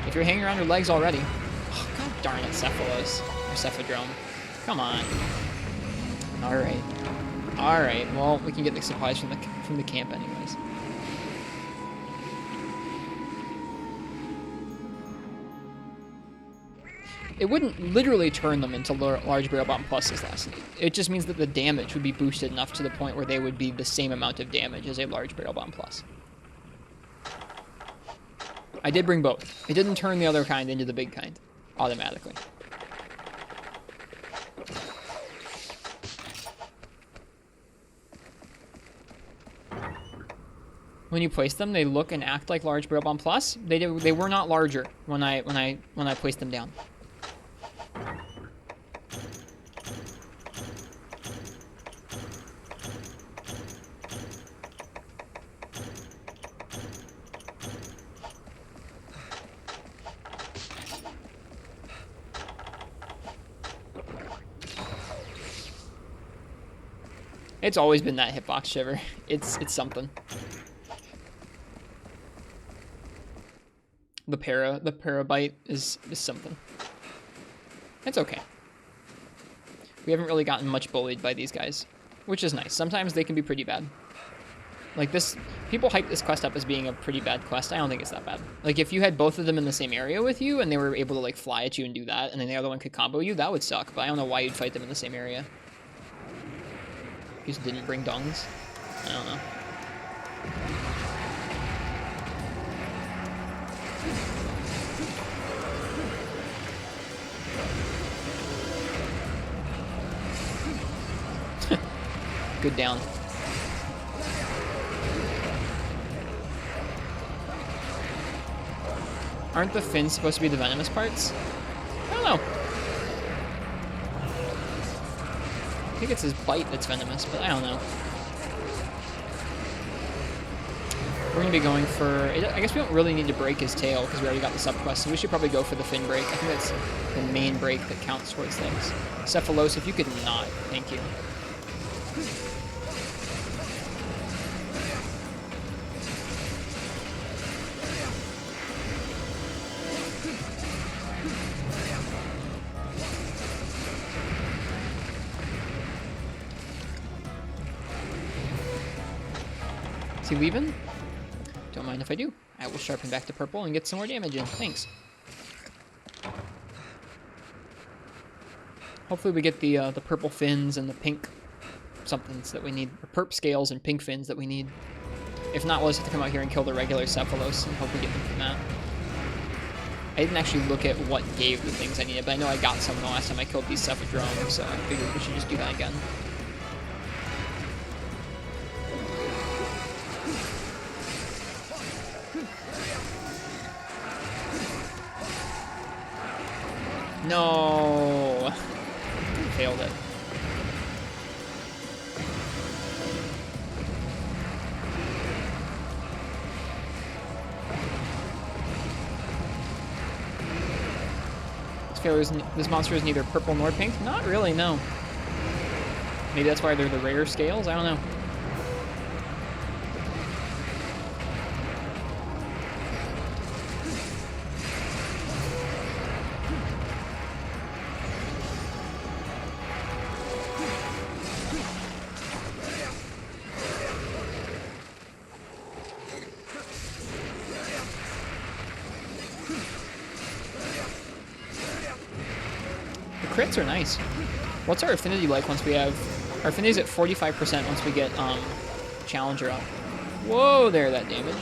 If you're hanging around her legs already. Oh, god darn it, Cephalos. Or Cephadrome. Come on. Alright. Alright, well, we can get the supplies from the camp anyways. It wouldn't literally turn them into large barrel bomb pluses last night. It just means that the damage would be boosted enough to the point where they would be the same amount of damage as a large barrel bomb plus. I did bring both. It didn't turn the other kind into the big kind automatically. When you place them, they look and act like large barrel bomb plus. They were not larger when I placed them down. It's always been that hitbox shiver. It's something. The para bite is something. It's okay. We haven't really gotten much bullied by these guys, which is nice. Sometimes they can be pretty bad. Like this, people hype this quest up as being a pretty bad quest. I don't think it's that bad. Like if you had both of them in the same area with you and they were able to like fly at you and do that, and then the other one could combo you, that would suck. But I don't know why you'd fight them in the same area. You just didn't bring dongs. I don't know. Good down. Aren't the fins supposed to be the venomous parts? I don't know. I think it's his bite that's venomous, but I don't know. We're going to be going for... I guess we don't really need to break his tail because we already got the subquest, so we should probably go for the fin break. I think that's the main break that counts towards things. Cephalos, if you could not. Thank you. Is he leaving? Don't mind if I do. I will sharpen back to purple and get some more damage in. Thanks. Hopefully we get the purple fins and the pink somethings that we need. Or perp scales and pink fins that we need. If not, we'll just have to come out here and kill the regular Cephalos and hope we get them from that. I didn't actually look at what gave the things I needed, but I know I got some the last time I killed these Cephadromes, so I figured we should just do that again. No! Failed it. This monster is neither purple nor pink? Not really, no. Maybe that's why they're the rare scales? I don't know. crits are nice. What's our affinity like once we have... Our affinity's at 45% once we get Challenger up. Whoa there, that damage.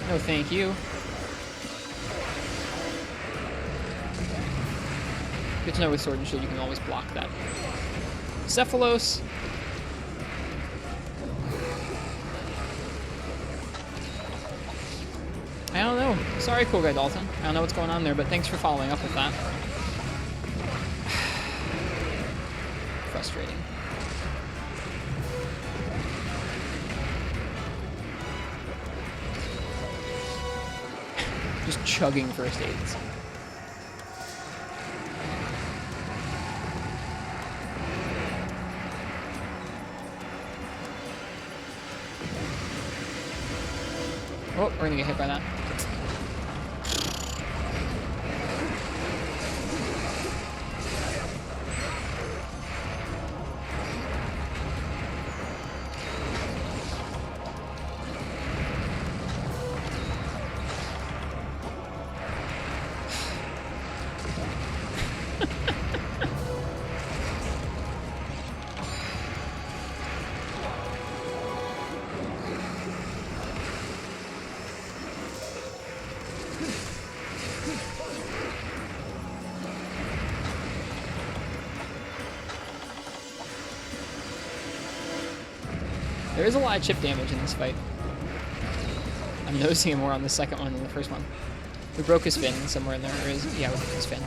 No thank you. Good to know with Sword and Shield you can always block that. Cephalos. I don't know. Sorry, Cool Guy Dalton. I don't know what's going on there, but thanks for following up with that. Frustrating. Just chugging first aids. Oh, we're gonna get hit by that. There is a lot of chip damage in this fight. I'm noticing it more on the second one than the first one. We broke his fin somewhere in there, or his, yeah, we broke his fin.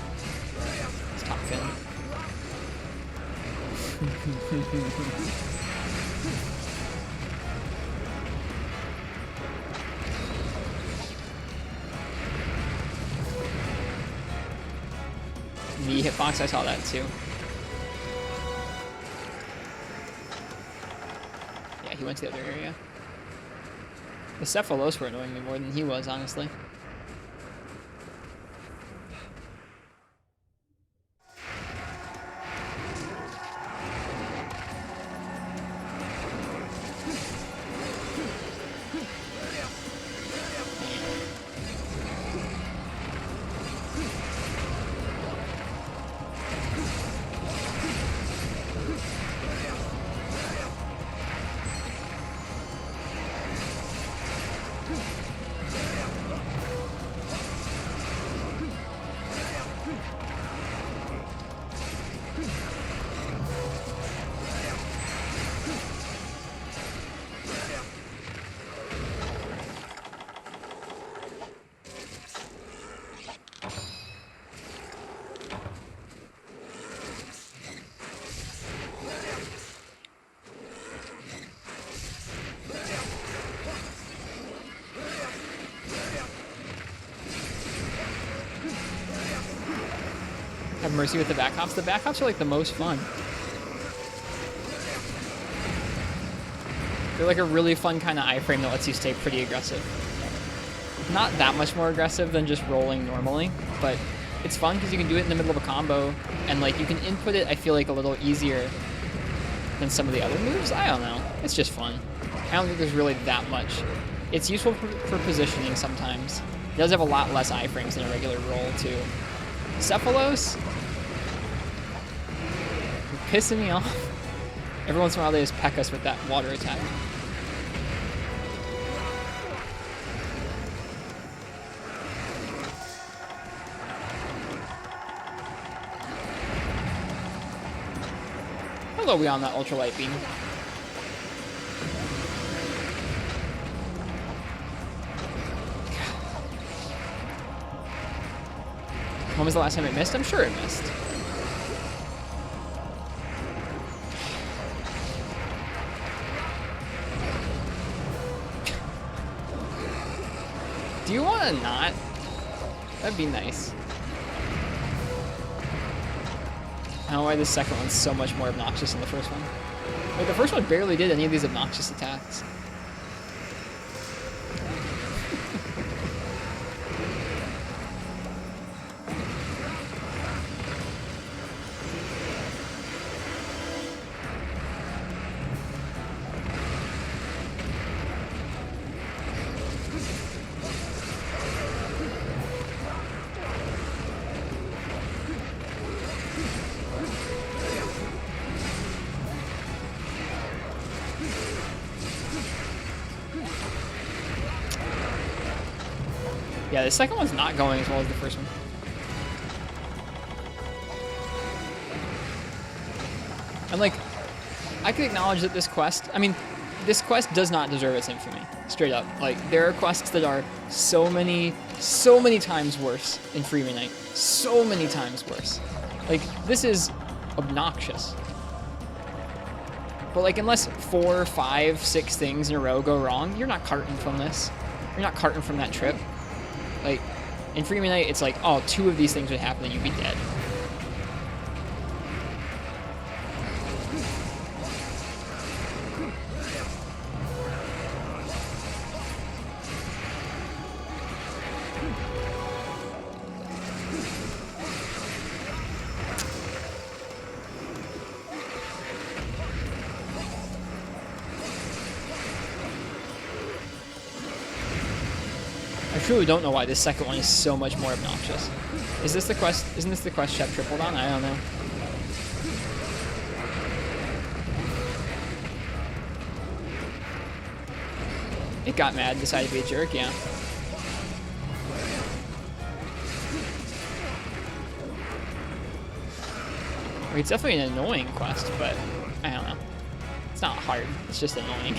His top fin. The hitbox, I saw that too. He went to the other area. The Cephalos were annoying me more than he was, honestly. Have mercy with the back hops. The back hops are like the most fun. They're like a really fun kind of iframe that lets you stay pretty aggressive. Not that much more aggressive than just rolling normally, but it's fun because you can do it in the middle of a combo, and like you can input it, I feel like, a little easier than some of the other moves. I don't know. It's just fun. I don't think there's really that much. It's useful for positioning sometimes. It does have a lot less iframes than a regular roll too. Cephalos? You're pissing me off. Every once in a while they just peck us with that water attack. Hello, we on that ultralight beam. When was the last time it missed? I'm sure it missed. Do you want to not? That'd be nice. I don't know why the second one's so much more obnoxious than the first one. Like, the first one barely did any of these obnoxious attacks. Yeah, the second one's not going as well as the first one. And like, I can acknowledge that this quest, I mean, this quest does not deserve its infamy, straight up. Like, there are quests that are so many times worse in Free Midnight. So many times worse. Like, this is obnoxious. But like, unless 4, 5, 6 things in a row go wrong, you're not carting from this. You're not carting from that trip. Like, in Free Midnight, it's like, oh, 2 of these things would happen and you'd be dead. I truly don't know why this second one is so much more obnoxious. Is this the quest? Isn't this the quest Shep tripled on? I don't know. It got mad, decided to be a jerk, yeah. I mean, it's definitely an annoying quest, but I don't know. It's not hard, it's just annoying.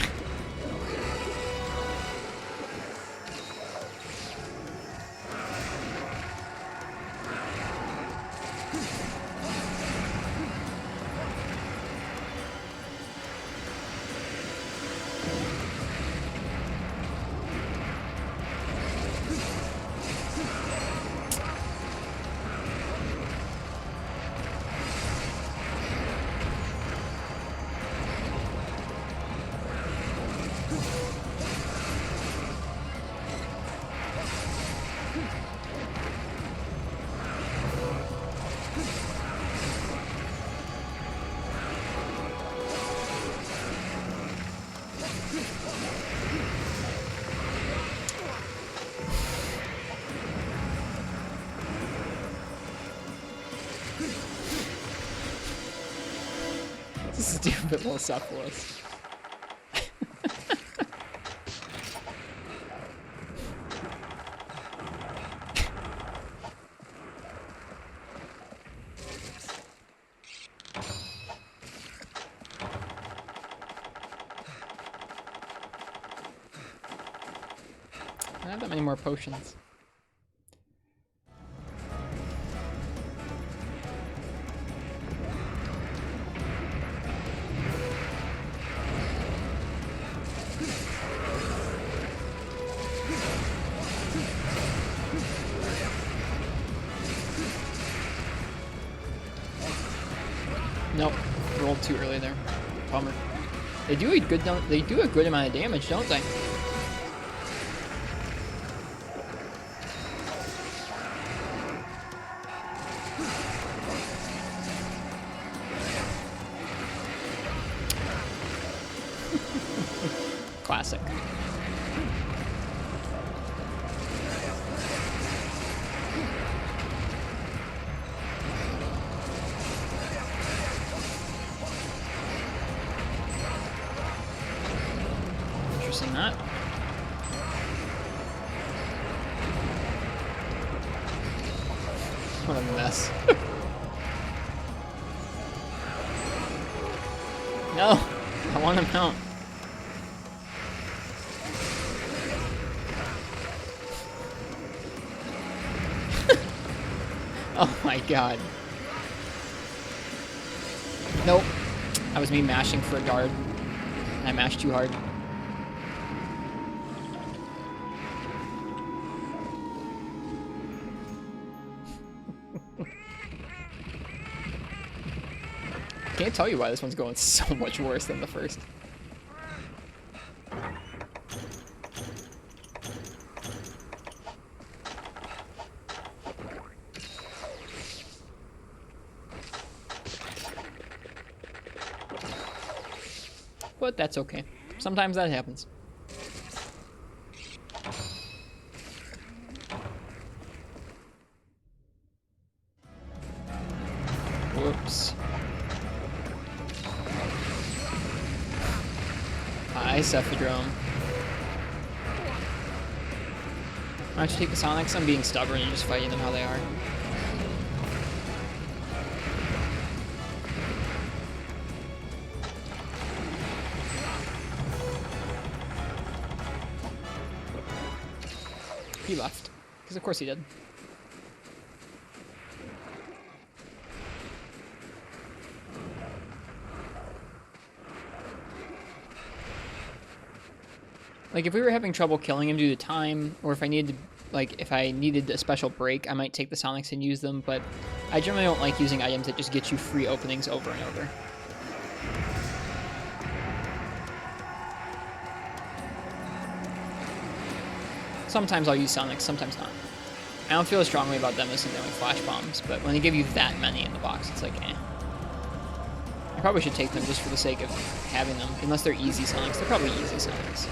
Stupid little Cephalus. I don't have that many more potions. Nope, rolled too early there. Bummer. They do a good amount of damage, don't they? Classic. Interesting that. What a mess. No, I want to mount. Oh my god. Nope. That was me mashing for a guard. And I mashed too hard. Can't tell you why this one's going so much worse than the first. But that's okay. Sometimes that happens. Whoops. Hi, Cephadrome. Why don't you take the Sonics? I'm being stubborn and just fighting them how they are. He left. Because of course he did. Like, if we were having trouble killing him due to time, or if I needed to, like, if I needed a special break, I might take the Sonics and use them, but I generally don't like using items that just get you free openings over and over. Sometimes I'll use Sonics, sometimes not. I don't feel as strongly about them as something like Flash Bombs, but when they give you that many in the box, it's like, eh. I probably should take them just for the sake of having them, unless they're easy Sonics. They're probably easy Sonics.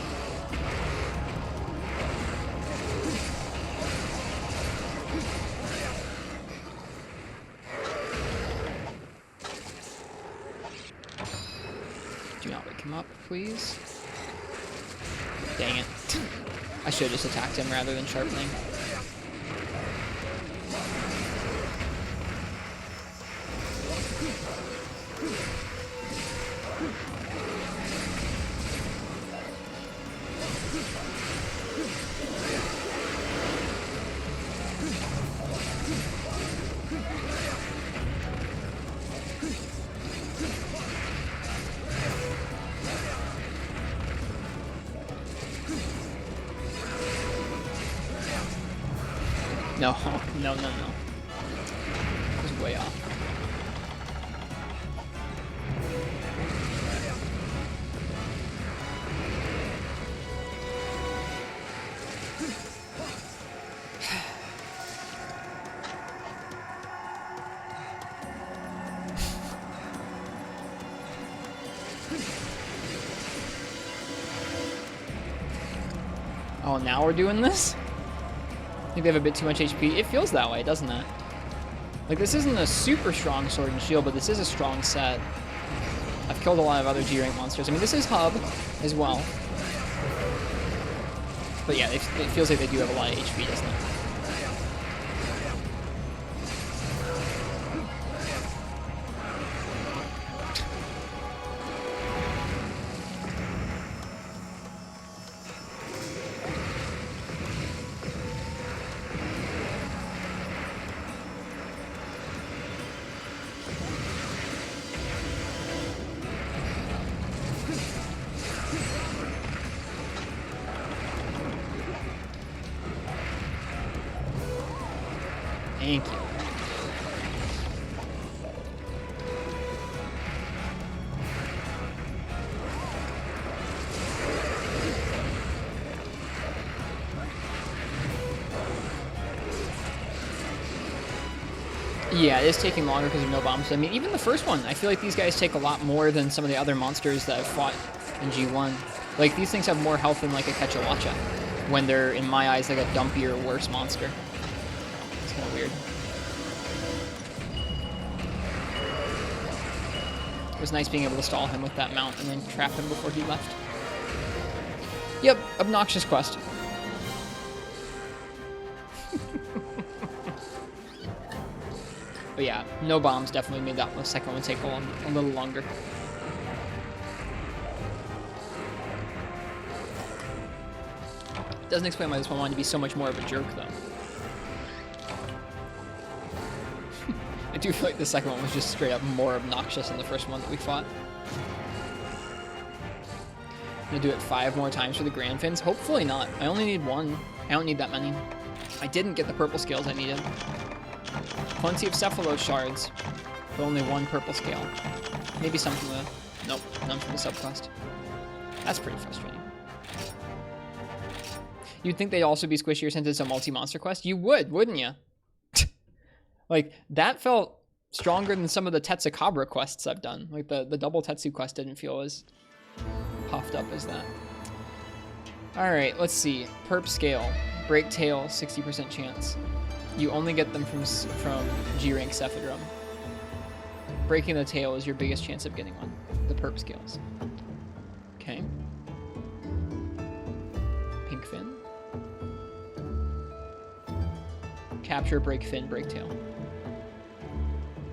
Do not wake him up, please. Dang it. I should have just attacked him rather than sharpening. No, no, no, no. It was way off. Oh, now we're doing this? I think they have a bit too much HP. It feels that way, doesn't it? Like, this isn't a super strong Sword and Shield, but this is a strong set. I've killed a lot of other G-rank monsters. I mean, this is Hub as well. But yeah, it feels like they do have a lot of HP, doesn't it? Thank you. Yeah, it is taking longer because of no bombs. I mean, even the first one, I feel like these guys take a lot more than some of the other monsters that I've fought in G1. Like, these things have more health than, like, a Kechawacha, when they're, in my eyes, like a dumpier, worse monster. It's kind of weird. It was nice being able to stall him with that mount and then trap him before he left. Yep, obnoxious quest. But yeah, no bombs definitely made that second one take a little longer. Doesn't explain why this one wanted to be so much more of a jerk, though. I do feel like the second one was just straight up more obnoxious than the first one that we fought. I'm gonna do it 5 more times for the Grand Fins. Hopefully not. I only need 1. I don't need that many. I didn't get the purple scales I needed. Plenty of Cephalo shards, but only 1 purple scale. Maybe some from the... Nope, none from the subquest. That's pretty frustrating. You'd think they'd also be squishier since it's a multi-monster quest? You would, wouldn't you? Like, that felt stronger than some of the Tetsukabra quests I've done. Like, the double Tetsu quest didn't feel as puffed up as that. Alright, let's see. Perp scale. Break tail, 60% chance. You only get them from G-rank Cephadrum. Breaking the tail is your biggest chance of getting one. The perp scales. Okay. Pink fin. capture, break fin, break tail.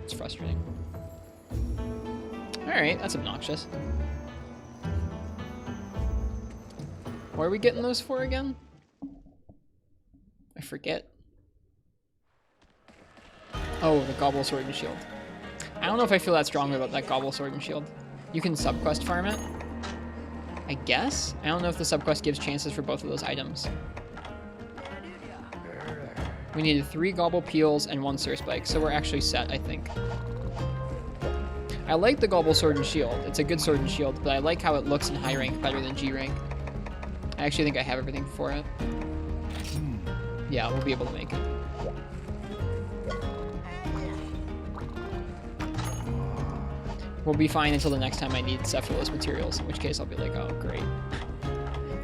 It's frustrating. Alright, that's obnoxious. What are we getting those for again? I forget. Oh, the Gobble Sword and Shield. I don't know if I feel that strongly about that Gobble Sword and Shield. You can subquest farm it, I guess? I don't know if the subquest gives chances for both of those items. We needed 3 Gobble Peels and 1 Sir Spike, so we're actually set, I think. I like the Gobble Sword and Shield. It's a good Sword and Shield, but I like how it looks in high rank better than G rank. I actually think I have everything for it. Yeah, we'll be able to make it. We'll be fine until the next time I need Cephalos materials, in which case I'll be like, oh, great.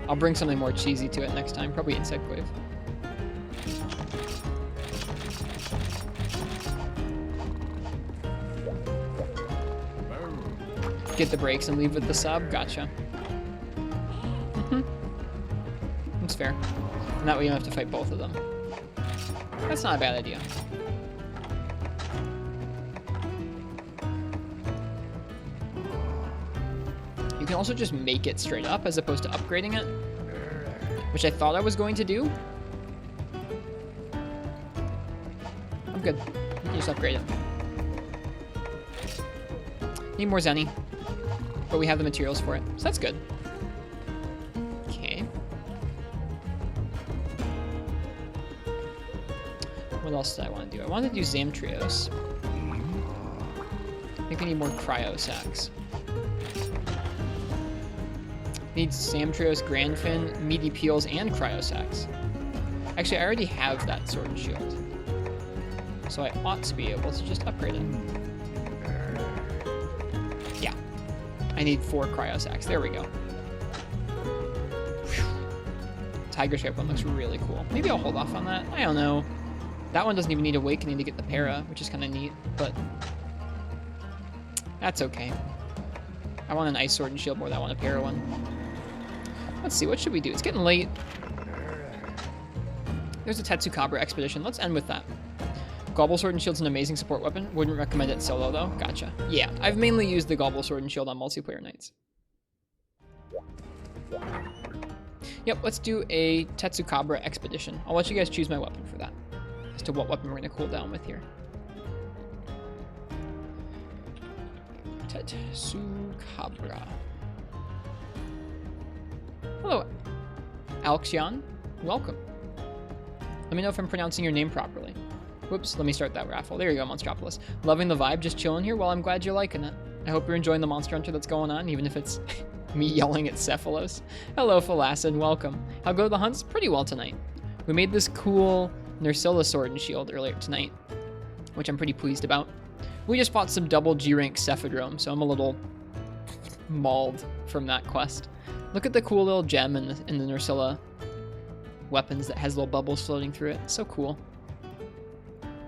I'll bring something more cheesy to it next time, probably Insect Wave. Get the breaks and leave with the sub? Gotcha. That's fair. And that way you don't have to fight both of them. That's not a bad idea. You can also just make it straight up as opposed to upgrading it, which I thought I was going to do. I'm good. You can just upgrade it. Need more Zenny, but we have the materials for it, so that's good. Okay. What else did I want to do? I wanted to do Zamtrios. I think we need more Cryo Sacks. Needs Zamtrios, Grandfin, Meaty Peels, and Cryo Sacks. Actually, I already have that Sword and Shield, so I ought to be able to just upgrade it. Yeah. I need 4 Cryo Sacks. There we go. Whew. Tiger Stripe one looks really cool. Maybe I'll hold off on that. I don't know. That one doesn't even need Awakening to get the para, which is kind of neat, but that's okay. I want an Ice Sword and Shield more than I want a para one. Let's see, what should we do? It's getting late. There's a Tetsukabra expedition. Let's end with that. Gobble Sword and Shield's an amazing support weapon. Wouldn't recommend it solo, though. Gotcha. Yeah, I've mainly used the Gobble Sword and Shield on multiplayer nights. Yep, let's do a Tetsukabra expedition. I'll let you guys choose my weapon for that, as to what weapon we're going to cool down with here. Tetsukabra. Hello, Alexion. Welcome. Let me know if I'm pronouncing your name properly. Whoops, let me start that raffle. There you go, Monstropolis. Loving the vibe, just chilling here? Well, I'm glad you're liking it. I hope you're enjoying the Monster Hunter that's going on, even if it's me yelling at Cephalos. Hello, Phalacid, welcome. How go the hunts? Pretty well tonight. We made this cool Nursilla Sword and Shield earlier tonight, which I'm pretty pleased about. We just fought some double G-rank Cephadrome, so I'm a little mauled from that quest. Look at the cool little gem in the Nursilla weapons that has little bubbles floating through it. So cool.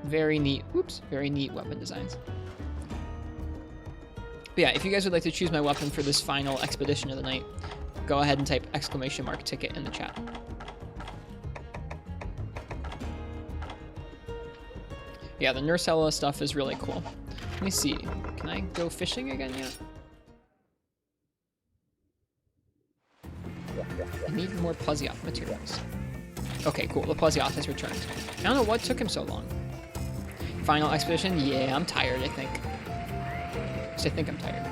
Very neat. Oops. Very neat weapon designs. But yeah, if you guys would like to choose my weapon for this final expedition of the night, go ahead and type !ticket in the chat. Yeah, the Nursella stuff is really cool. Let me see. Can I go fishing again yet? I need more Plesioth materials. Okay, cool. The Plesioth has returned. I don't know what took him so long. Final expedition? Yeah, I'm tired, I think. I think I'm tired.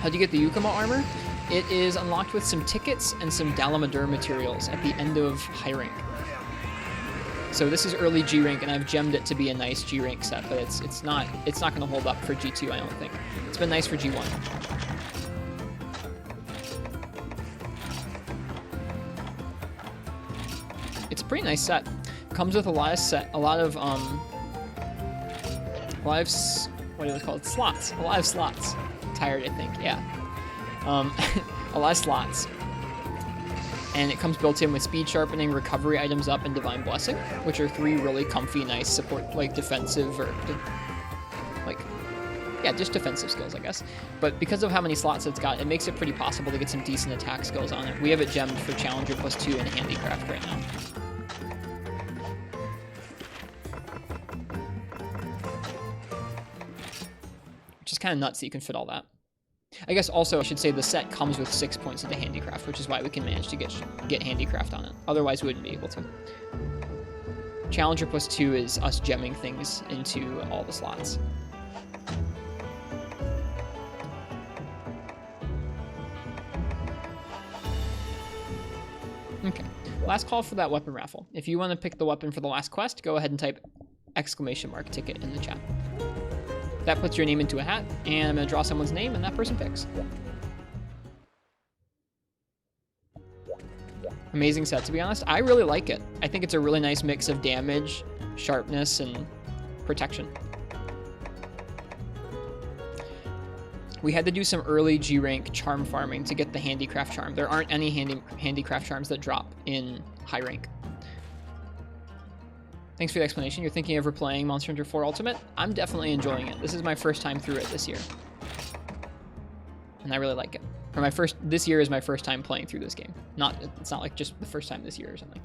How'd you get the Yukama armor? It is unlocked with some tickets and some Dalamadur materials at the end of high rank. So this is early G rank, and I've gemmed it to be a nice G rank set, but it's not going to hold up for G2, I don't think. It's been nice for G1. It's a pretty nice set. Comes with a lot of what are they called? Slots. A lot of slots. Tired, I think. Yeah. A lot of slots. And it comes built in with Speed Sharpening, Recovery Items Up, and Divine Blessing, which are 3 really comfy, nice support, like defensive or just defensive skills, I guess. But because of how many slots it's got, it makes it pretty possible to get some decent attack skills on it. We have it gemmed for Challenger +2 and Handicraft right now. is kind of nuts that you can fit all that. I guess also I should say the set comes with 6 points into handicraft, which is why we can manage to get handicraft on it. Otherwise, we wouldn't be able to. Challenger +2 is us gemming things into all the slots. Okay, last call for that weapon raffle. If you want to pick the weapon for the last quest, go ahead and type !ticket in the chat. That puts your name into a hat, and I'm going to draw someone's name, and that person picks. Amazing set, to be honest. I really like it. I think it's a really nice mix of damage, sharpness, and protection. We had to do some early G-rank charm farming to get the handicraft charm. There aren't any handicraft charms that drop in high rank. Thanks for the explanation. You're thinking of replaying Monster Hunter 4 Ultimate? I'm definitely enjoying it. This is my first time through it this year. And I really like it. Or this year is my first time playing through this game. It's not like just the first time this year or something.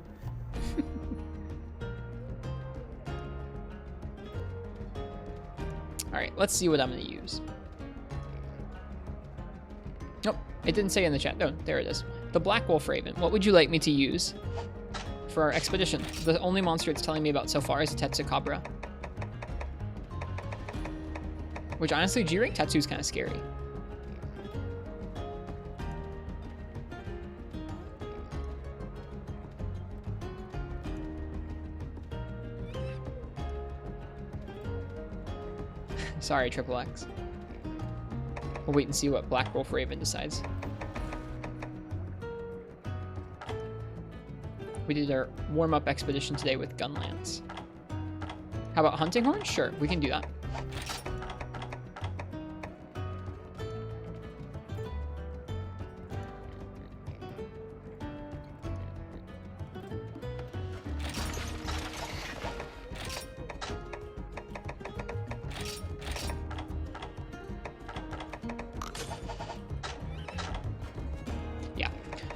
All right, let's see what I'm gonna use. Nope, it didn't say in the chat. Oh, there it is. The Black Wolf Raven. What would you like me to use for our expedition? The only monster it's telling me about so far is a Tetsukabra. Which honestly, G-Rank Tetsu is kind of scary. Sorry, Triple X. We'll wait and see what Black Wolf Raven decides. We did our warm-up expedition today with Gunlance. How about Hunting Horn? Sure, we can do that.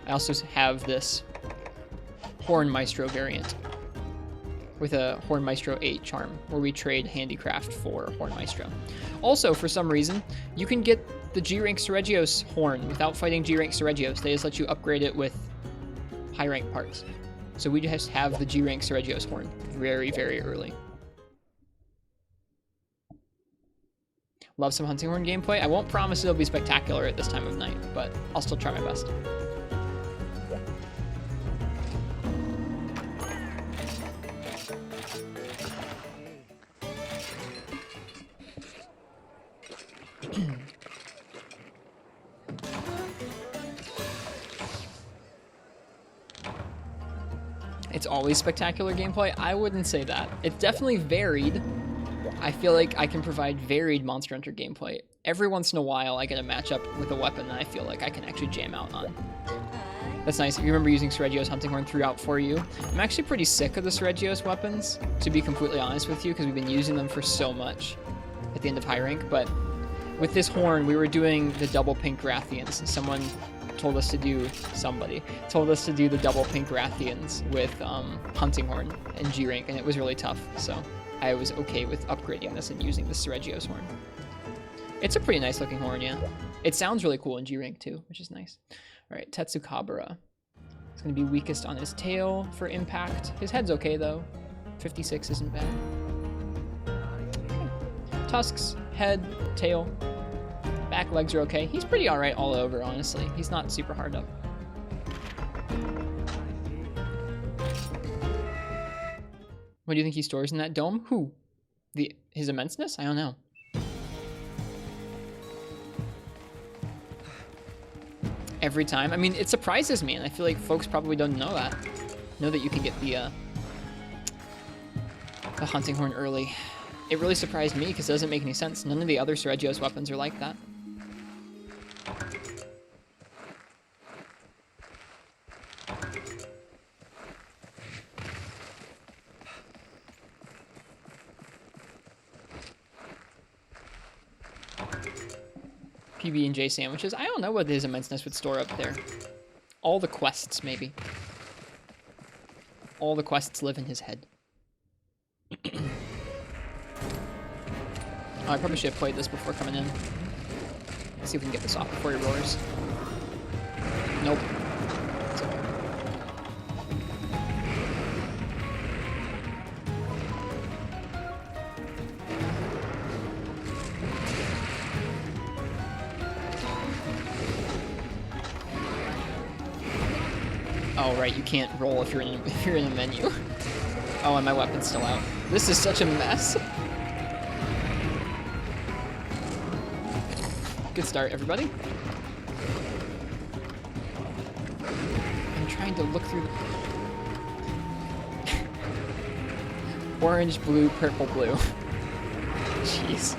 I also have this Horn Maestro variant with a Horn Maestro 8 charm where we trade handicraft for Horn Maestro. Also, for some reason, you can get the G-Rank Seregios horn without fighting G-Rank Seregios. They just let you upgrade it with high rank parts. So we just have the G-Rank Seregios horn very, very early. Love some Hunting Horn gameplay. I won't promise it'll be spectacular at this time of night, but I'll still try my best. It's always spectacular gameplay. I wouldn't say that. It's definitely varied. I feel like I can provide varied Monster Hunter gameplay. Every once in a while, I get a matchup with a weapon that I feel like I can actually jam out on. That's nice. If you remember using Seregios Hunting Horn throughout 4U, I'm actually pretty sick of the Seregios weapons, to be completely honest with you, because we've been using them for so much at the end of high rank. But with this horn, we were doing the double pink Rathians. Somebody told us to do the double pink Rathians with Hunting Horn and G-Rank, and it was really tough, so I was okay with upgrading this and using the Seregios horn. It's a pretty nice looking horn, yeah. It sounds really cool in G-Rank too, which is nice. Alright, Tetsukabra. It's going to be weakest on his tail for impact. His head's okay though. 56 isn't bad. Okay. Tusks, head, tail. Back legs are okay. He's pretty alright all over, honestly. He's not super hard up. What do you think he stores in that dome? Who? His immenseness? I don't know. Every time. I mean, it surprises me, and I feel like folks probably don't know that. Know that you can get the Hunting Horn early. It really surprised me because it doesn't make any sense. None of the other Seregios weapons are like that. PB&J sandwiches. I don't know what his immenseness would store up there. All the quests, maybe. All the quests live in his head. Oh, I probably should have played this before coming in. Let's see if we can get this off before he roars. Nope. It's okay. Oh, right, you can't roll if you're in a menu. Oh, and my weapon's still out. This is such a mess. Good start, everybody. I'm trying to look through the... Orange, blue, purple, blue. Jeez.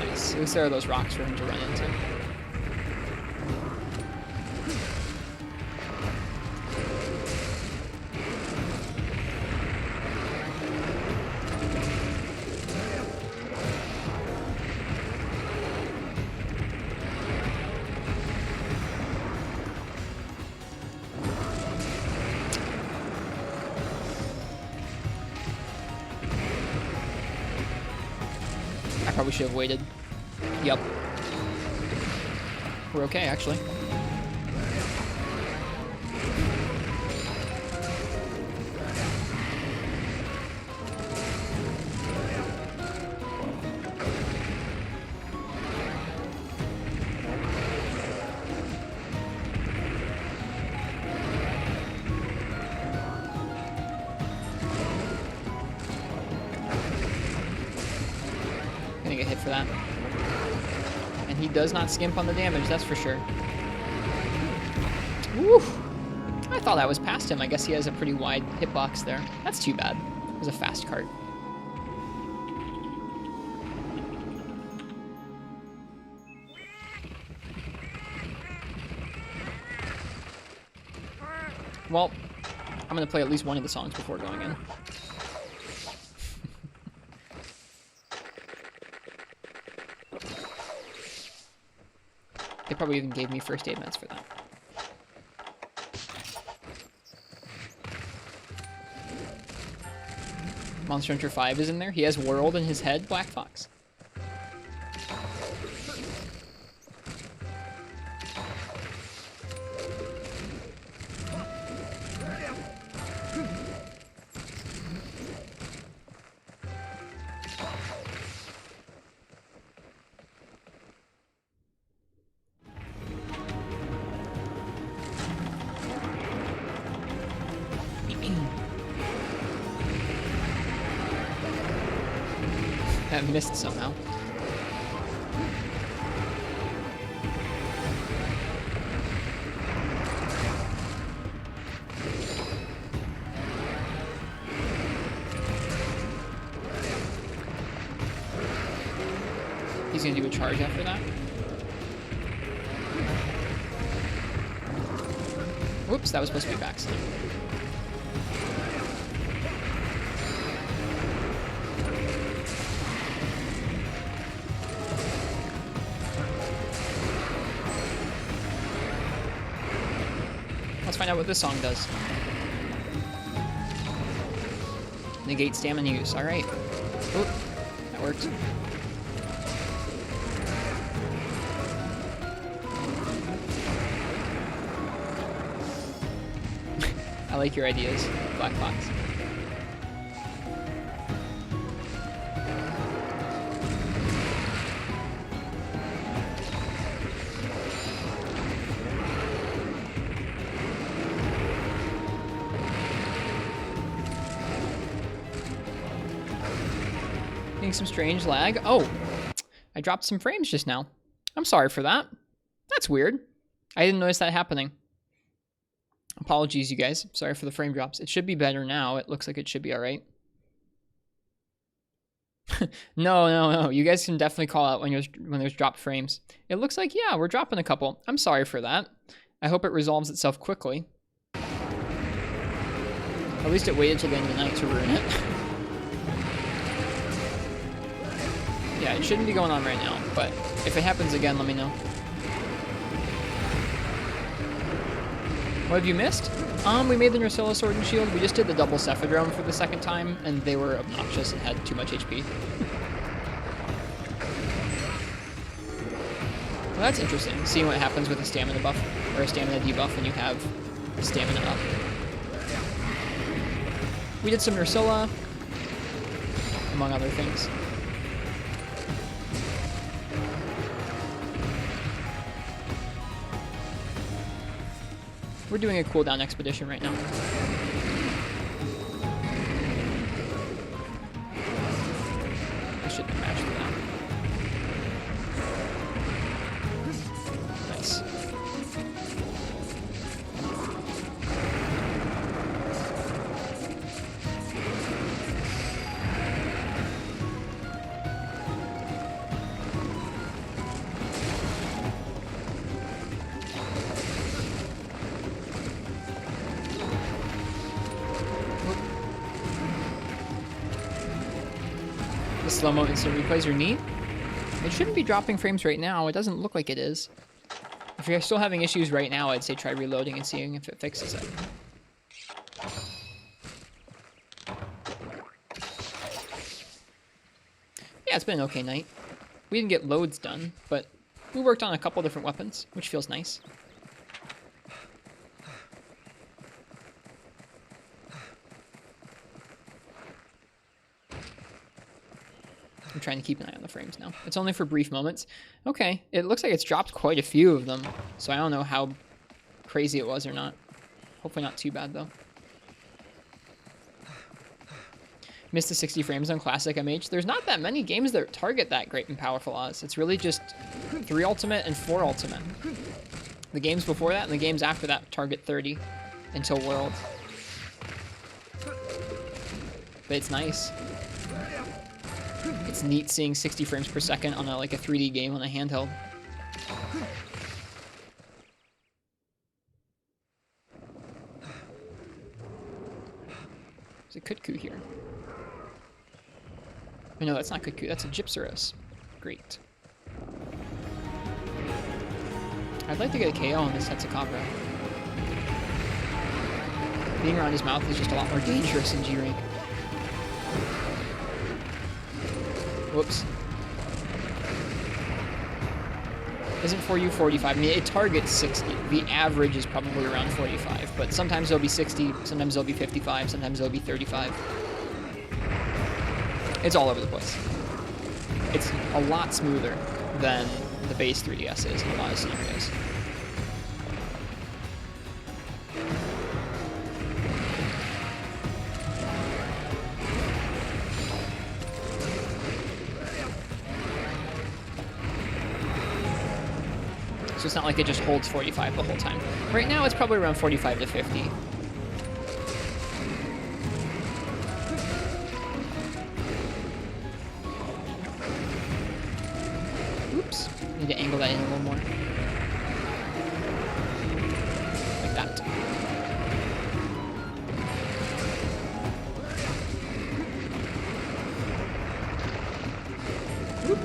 Nice. At least there are those rocks for him to run into. Probably should have waited. Yep. We're okay, actually. Gonna get hit for that. And he does not skimp on the damage, that's for sure. Woo! I thought I was past him. I guess he has a pretty wide hitbox there. That's too bad. It was a fast cart. Well, I'm gonna play at least one of the songs before going in. They probably even gave me first aid meds for that. Monster Hunter 5 is in there. He has World in his head, Black Fox. I missed somehow. He's gonna do a charge after that. Whoops, that was supposed to be backside. Let's find out what this song does. Negate stamina use. Alright. Oop, that worked. I like your ideas, Black Fox. Some strange lag. Oh, I dropped some frames just now. I'm sorry for that. That's weird. I didn't notice that happening. Apologies, you guys. Sorry for the frame drops. It should be better now. It looks like it should be all right. No. You guys can definitely call out when there's dropped frames. It looks like, yeah, we're dropping a couple. I'm sorry for that. I hope it resolves itself quickly. At least it waited till the end of the night to ruin it. Yeah, it shouldn't be going on right now, but if it happens again, let me know. What have you missed? We made the Nursilla Sword and Shield. We just did the double Cephadrome for the second time, and they were obnoxious and had too much HP. Well, that's interesting, seeing what happens with a stamina buff, or a stamina debuff when you have stamina up. We did some Nursilla, among other things. We're doing a cooldown expedition right now. I should match for that. Nice. The slow-mo instant replays are neat. It shouldn't be dropping frames right now. It doesn't look like it is. If you're still having issues right now, I'd say try reloading and seeing if it fixes it. Yeah, it's been an okay night. We didn't get loads done, but we worked on a couple different weapons, which feels nice. I'm trying to keep an eye on the frames now. It's only for brief moments. Okay, it looks like it's dropped quite a few of them, so I don't know how crazy it was or not. Hopefully not too bad, though. Missed the 60 frames on Classic MH. There's not that many games that target that great and powerful odds. It's really just 3 Ultimate and 4 Ultimate. The games before that and the games after that target 30 until World. But it's nice. It's neat seeing 60 frames per second on like a 3D game on a handheld. There's a Kutku here. Oh, no, that's not Kutku. That's a Gypsaros. Great. I'd like to get a KO on this Tetsukabra. Being around his mouth is just a lot more dangerous in G-Rank. Whoops. Isn't 4U 45? I mean, it targets 60. The average is probably around 45, but sometimes it'll be 60, sometimes it'll be 55, sometimes it'll be 35. It's all over the place. It's a lot smoother than the base 3DS is in a lot of scenarios. So it's not like it just holds 45 the whole time. Right now it's probably around 45 to 50. Oops. Need to angle that in a little more. Like that. Oop.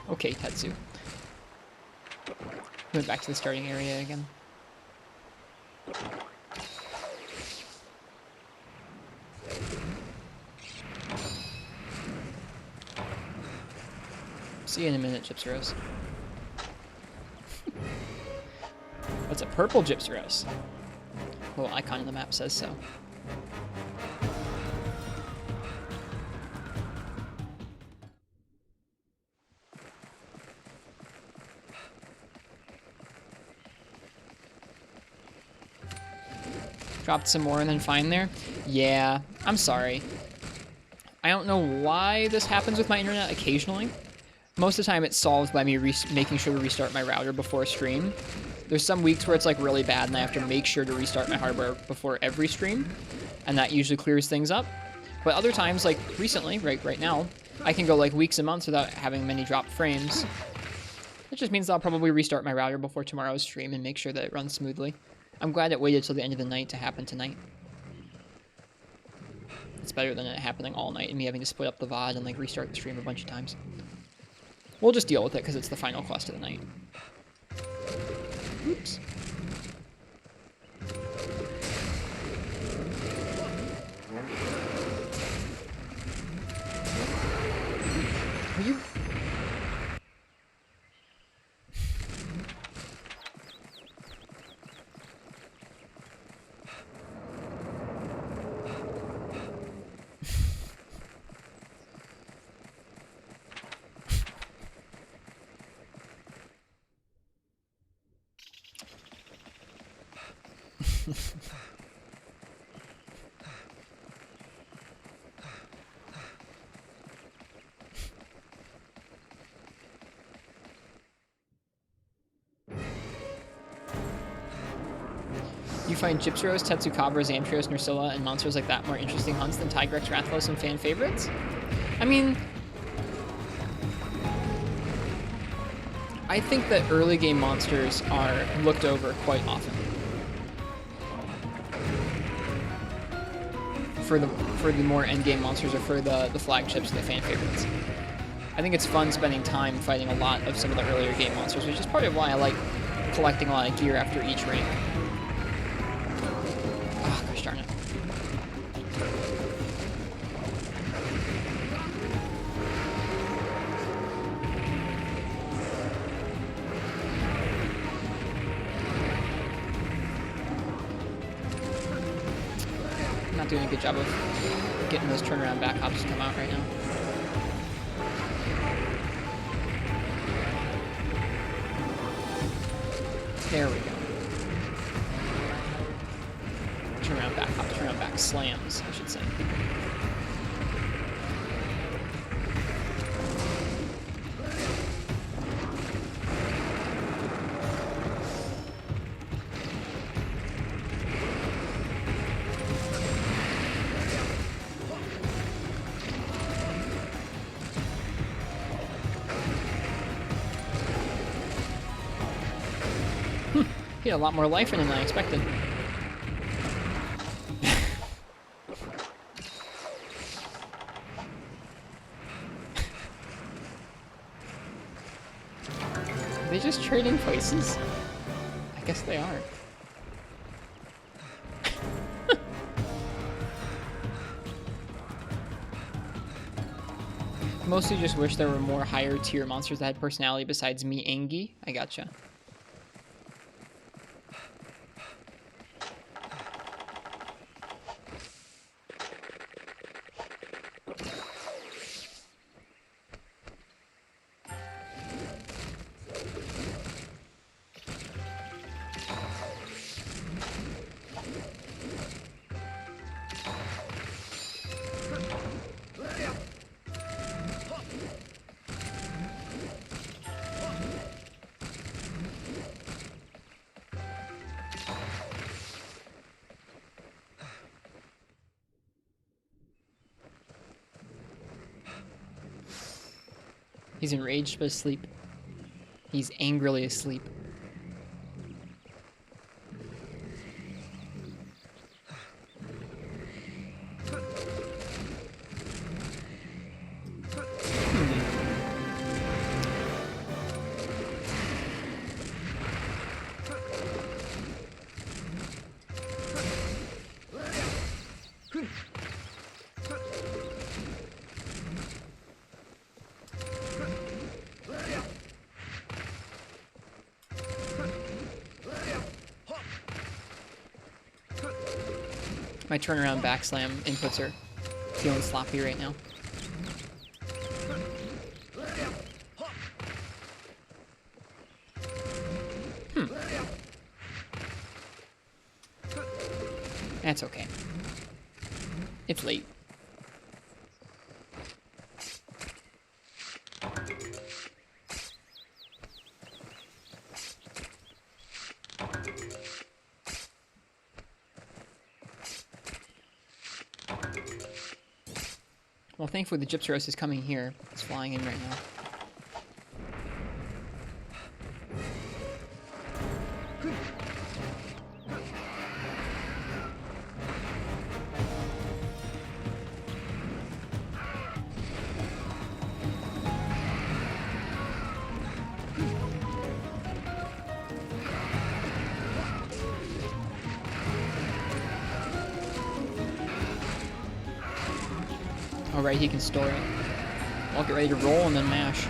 Okay, Tetsu. Went back to the starting area again. See you in a minute, Gypsaros. What's a purple Gypsaros? A little icon on the map says so. Dropped some more and then fine there? Yeah, I'm sorry. I don't know why this happens with my internet occasionally. Most of the time it's solved by me making sure to restart my router before stream. There's some weeks where it's like really bad and I have to make sure to restart my hardware before every stream, and that usually clears things up. But other times, like recently, right now, I can go like weeks and months without having many drop frames. It just means I'll probably restart my router before tomorrow's stream and make sure that it runs smoothly. I'm glad it waited till the end of the night to happen tonight. It's better than it happening all night and me having to split up the VOD and like restart the stream a bunch of times. We'll just deal with it because it's the final quest of the night. Oops. Are you... You find Gypsyros, Tetsukabras, Amtrios, Nursilla, and monsters like that more interesting hunts than Tigrex, Rathalos, and fan favorites? I mean, I think that early game monsters are looked over quite often. For the more end game monsters or for the flagships, the fan favorites. I think it's fun spending time fighting a lot of some of the earlier game monsters, which is part of why I like collecting a lot of gear after each rank. Oh, gosh darn it. I'm not doing a good job of getting those turnaround back hops to come out right now. There we go. Turnaround back hops, turnaround back slams, I should say. He had a lot more life in him than I expected. Are they just trading places? I guess they are. Mostly just wish there were more higher tier monsters that had personality besides me, Angie. I gotcha. He's enraged but asleep. He's angrily asleep. My turnaround backslam inputs are feeling sloppy right now. That's okay. It's late. Well, thankfully the Gypteros is coming here. It's flying in right now. Alright, he can store it. I'll get ready to roll and then mash.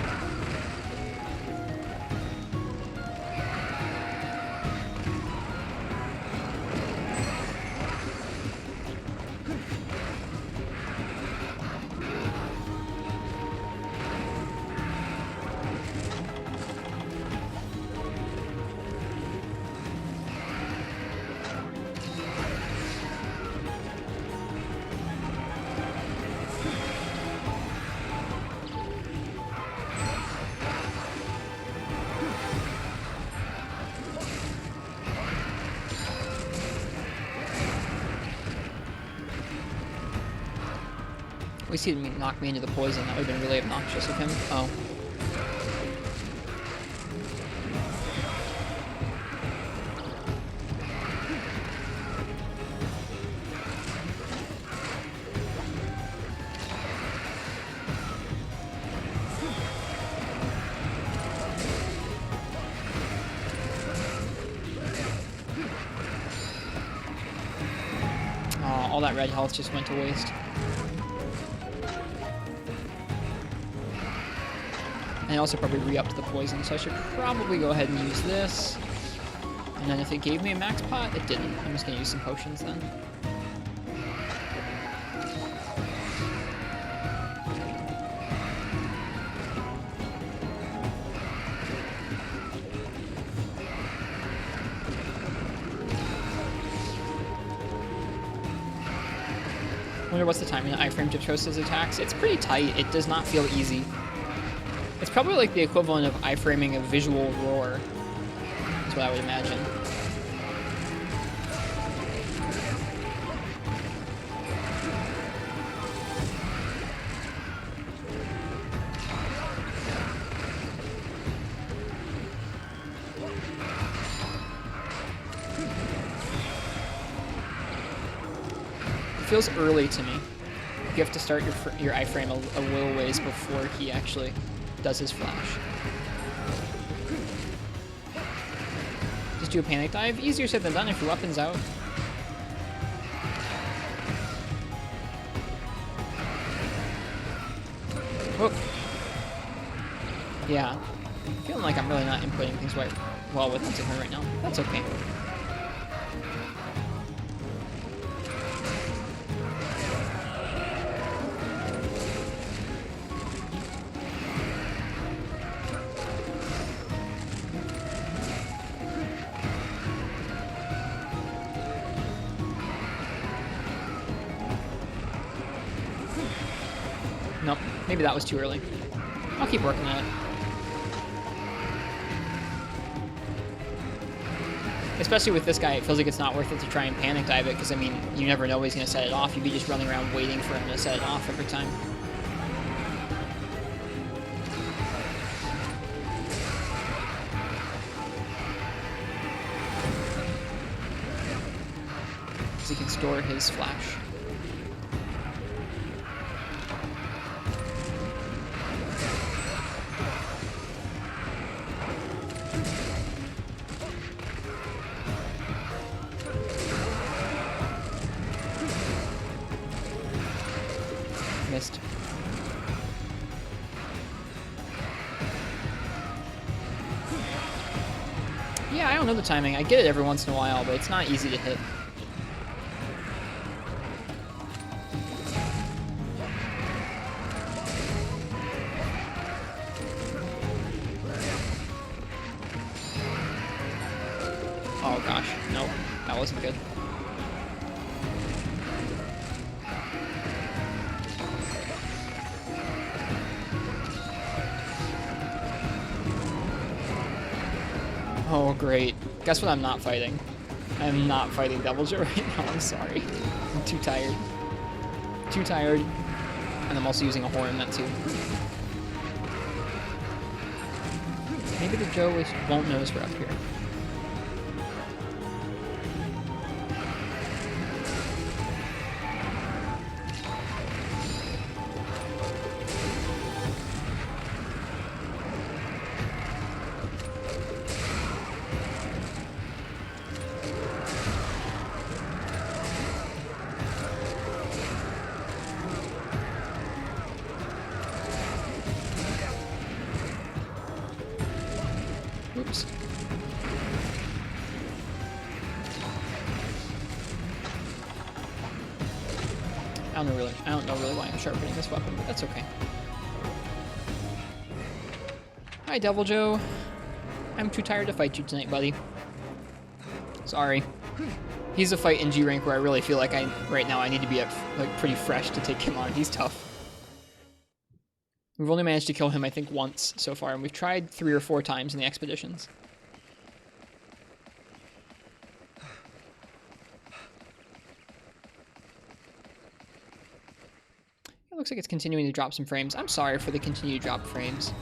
At least he didn't knock me into the poison. That would have been really obnoxious of him. Oh. Aw, all that red health just went to waste. And I also probably re-upped the poison, so I should probably go ahead and use this. And then if it gave me a max pot, it didn't. I'm just gonna use some potions then. I wonder what's the timing of iframe Gypteros' attacks. It's pretty tight. It does not feel easy. It's probably like the equivalent of iframing a visual roar. That's what I would imagine. It feels early to me. You have to start your iframe a little ways before he actually does his flash. Just do a panic dive. Easier said than done if your weapon's out. Whoop. Yeah. Feeling like I'm really not inputting things right well with her right now. That's okay. Nope, maybe that was too early. I'll keep working on it. Especially with this guy, it feels like it's not worth it to try and panic dive it, because, I mean, you never know when he's going to set it off. You'd be just running around waiting for him to set it off every time. Because he can store his flash. Missed. Yeah, I don't know the timing. I get it every once in a while, but it's not easy to hit. Oh gosh, nope, that wasn't good. Oh, great. Guess what I'm not fighting? I'm not fighting Devil's right now, I'm sorry. I'm too tired. Too tired. And I'm also using a horn in that too. Maybe the Joe won't notice we're up here. Oops. I don't know really why I'm sharpening this weapon, but that's okay. Hi, Devil Joe. I'm too tired to fight you tonight, buddy. Sorry. He's a fight in G rank where I really feel like right now I need to be like pretty fresh to take him on. He's tough. We've only managed to kill him, I think, once so far, and we've tried 3 or 4 times in the expeditions. It looks like it's continuing to drop some frames. I'm sorry for the continued drop frames.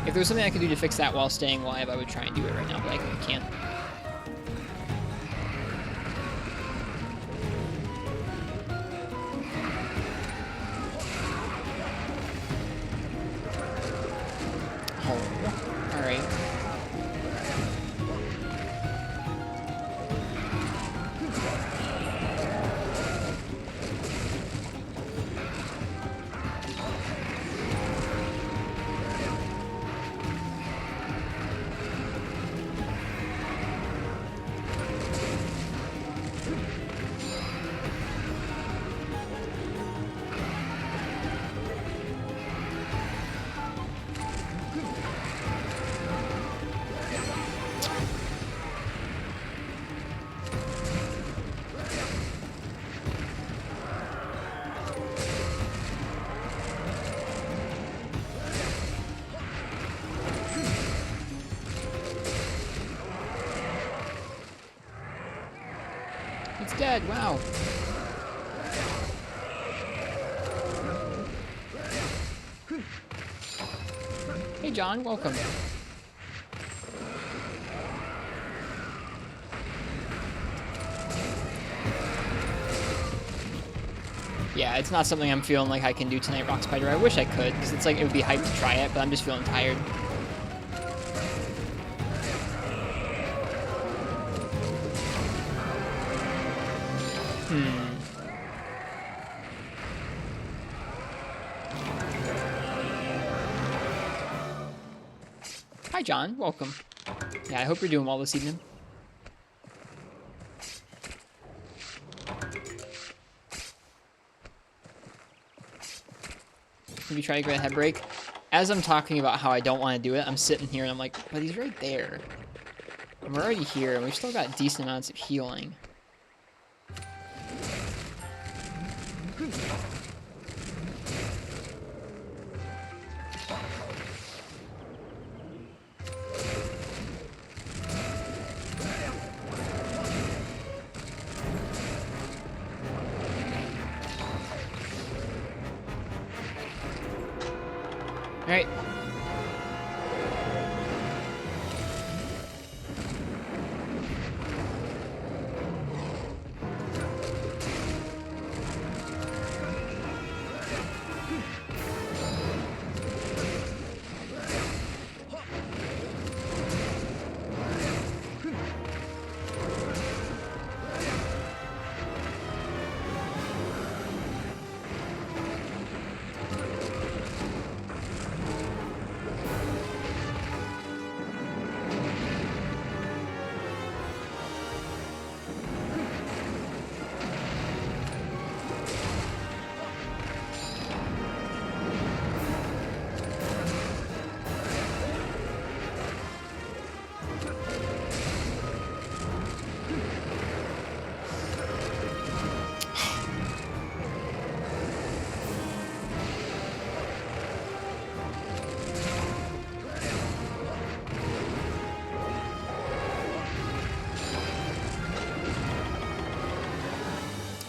If there was something I could do to fix that while staying live, I would try and do it right now, but I can't. Oh, all right. It's dead, wow. Hey John, welcome. Yeah, it's not something I'm feeling like I can do tonight, Rock Spider. I wish I could, because it's like it would be hyped to try it, but I'm just feeling tired. Hi, John. Welcome. Yeah, I hope you're doing well this evening. Maybe try to get a head break. As I'm talking about how I don't want to do it, I'm sitting here and I'm like, but he's right there. And we're already here, and we've still got decent amounts of healing. All right.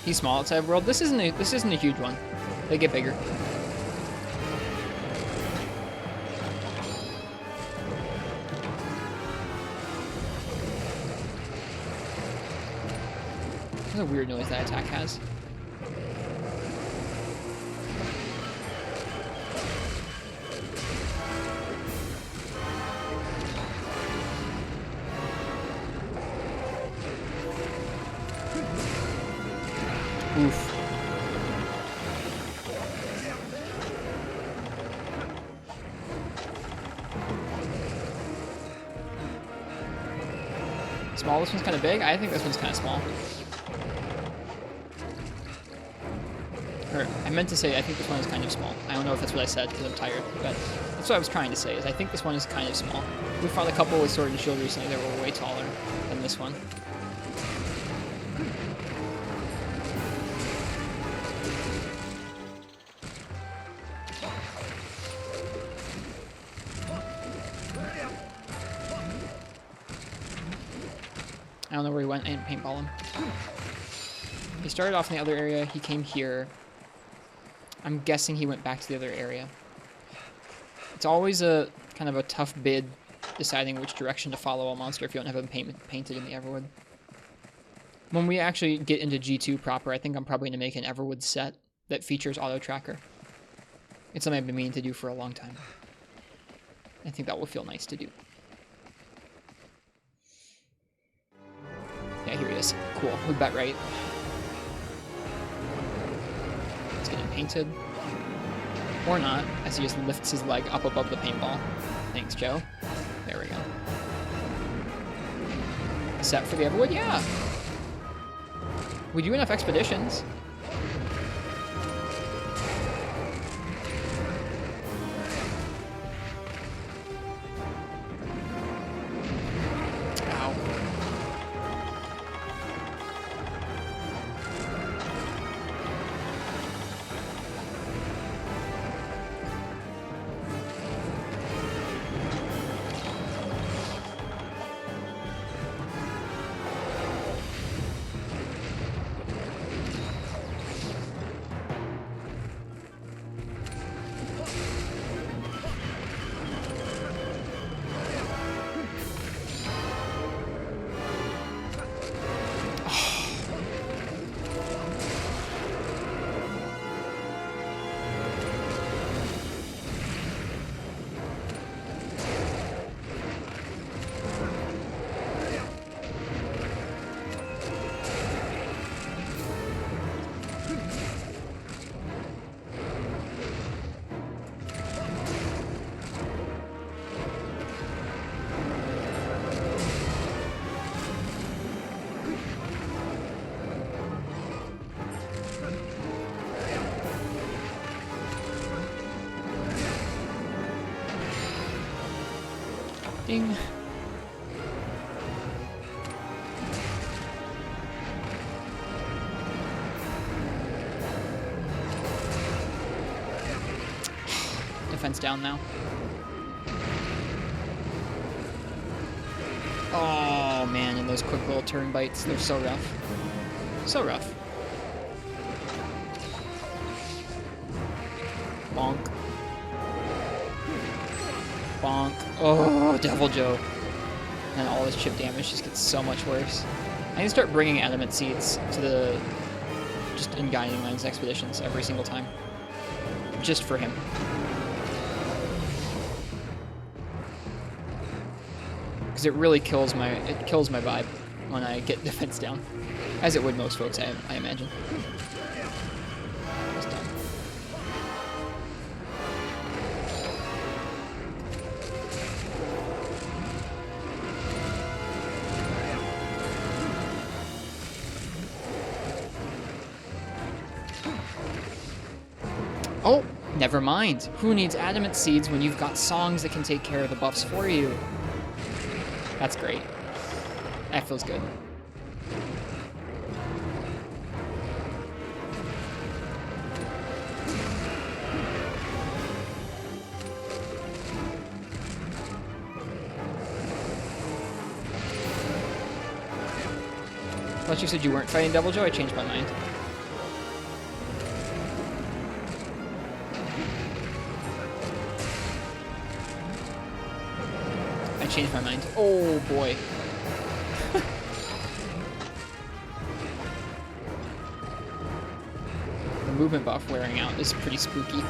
He's small outside of world. This isn't a huge one. They get bigger. That's a weird noise that attack has. Oof. Small, this one's kind of big. I think this one's kind of small. Or, I meant to say I think this one is kind of small. I don't know if that's what I said because I'm tired, but that's what I was trying to say, is I think this one is kind of small. We fought a couple with Sword and Shield recently that were way taller than this one. I don't know where he went. I didn't paintball him. He started off in the other area. He came here. I'm guessing he went back to the other area. It's always a kind of a tough bid deciding which direction to follow a monster if you don't have him painted in the Everwood. When we actually get into G2 proper, I think I'm probably going to make an Everwood set that features auto tracker. It's something I've been meaning to do for a long time. I think that will feel nice to do. Yeah, here he is. Cool. We bet right. Let's get him painted. Or not, as he just lifts his leg up above the paintball. Thanks, Joe. There we go. Set for the Everwood? Yeah! We do enough expeditions. Ow. Ding. Defense down now. Oh man, and those quick little turn bites, they're so rough. So rough. Bonk. Bonk. Oh, Devil Joe. And all this chip damage just gets so much worse. I need to start bringing adamant seeds to the just in Guiding Lands expeditions every single time. Just for him. Because it really kills my vibe when I get defense down. As it would most folks, I imagine. Just done. Oh, never mind. Who needs adamant seeds when you've got songs that can take care of the buffs for you? That's great. That feels good. I thought you said you weren't fighting Devil Joe. I changed my mind. Changed my mind. Oh boy. movement buff wearing out is pretty spooky.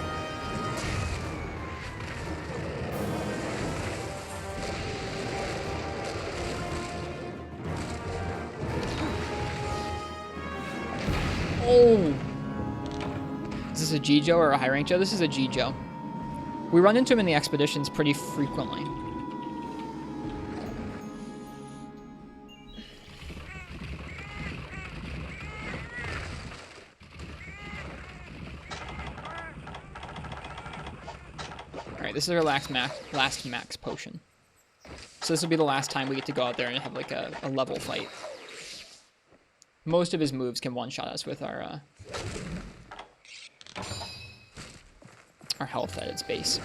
Oh! Is this a G-Joe or a high rank Joe? This is a G-Joe. We run into him in the expeditions pretty frequently. Alright, this is our last max potion. So this will be the last time we get to go out there and have like a level fight. Most of his moves can one-shot us with our health at its base.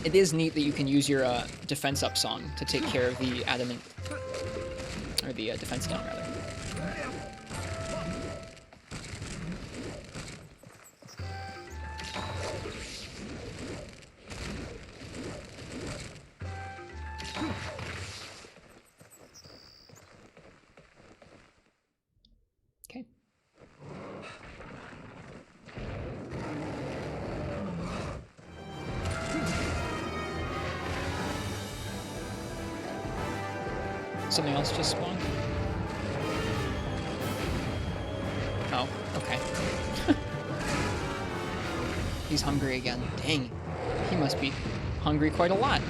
It is neat that you can use your defense up song to take care of the adamant, or the defense down rather. Okay. Something else just spawned? Oh, okay. He's hungry again. Dang. He must be hungry quite a lot.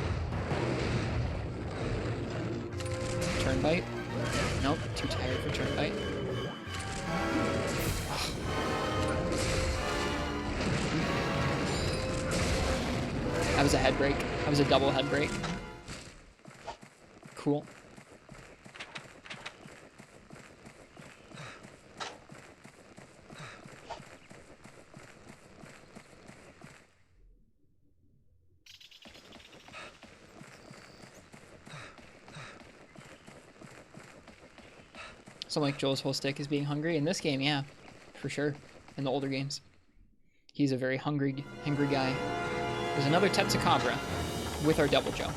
Turn bite? Nope, too tired for turn bite. That was a head break. That was a double head break. Cool. Something like Joel's whole stick is being hungry. In this game, yeah, for sure. In the older games. He's a very hungry guy. There's another Tetsukabra with our Double Joe.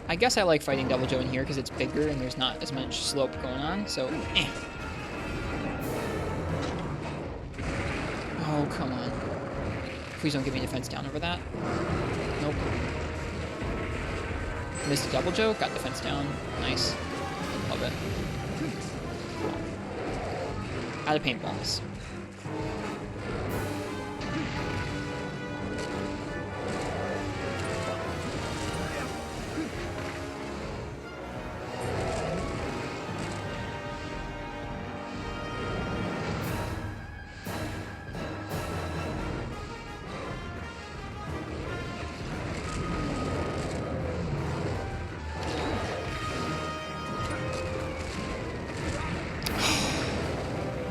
I guess I like fighting Double Joe in here because it's bigger and there's not as much slope going on, so eh. Oh, come on. Please don't give me defense down over that. Nope. Missed Double Joe, got defense down. Nice. Love it. Out of paintballs.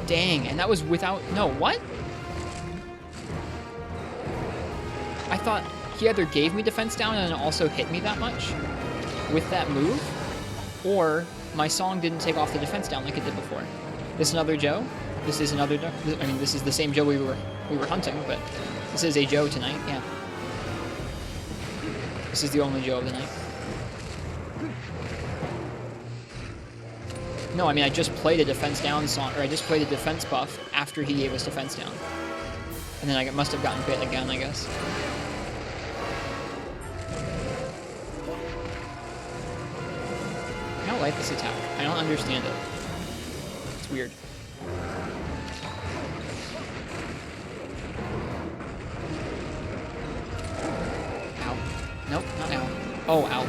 Dang, and that was without... No, what? I thought he either gave me defense down and also hit me that much with that move, or my song didn't take off the defense down like it did before. This is another Joe. This is another... I mean, this is the same Joe we were hunting, but this is a Joe tonight, yeah. This is the only Joe of the night. No, I mean, I just played a defense down song, or I just played a defense buff after he gave us defense down. And then I must have gotten bit again, I guess. I don't like this attack. I don't understand it. It's weird. Ow. Nope, not ow. Oh, ow.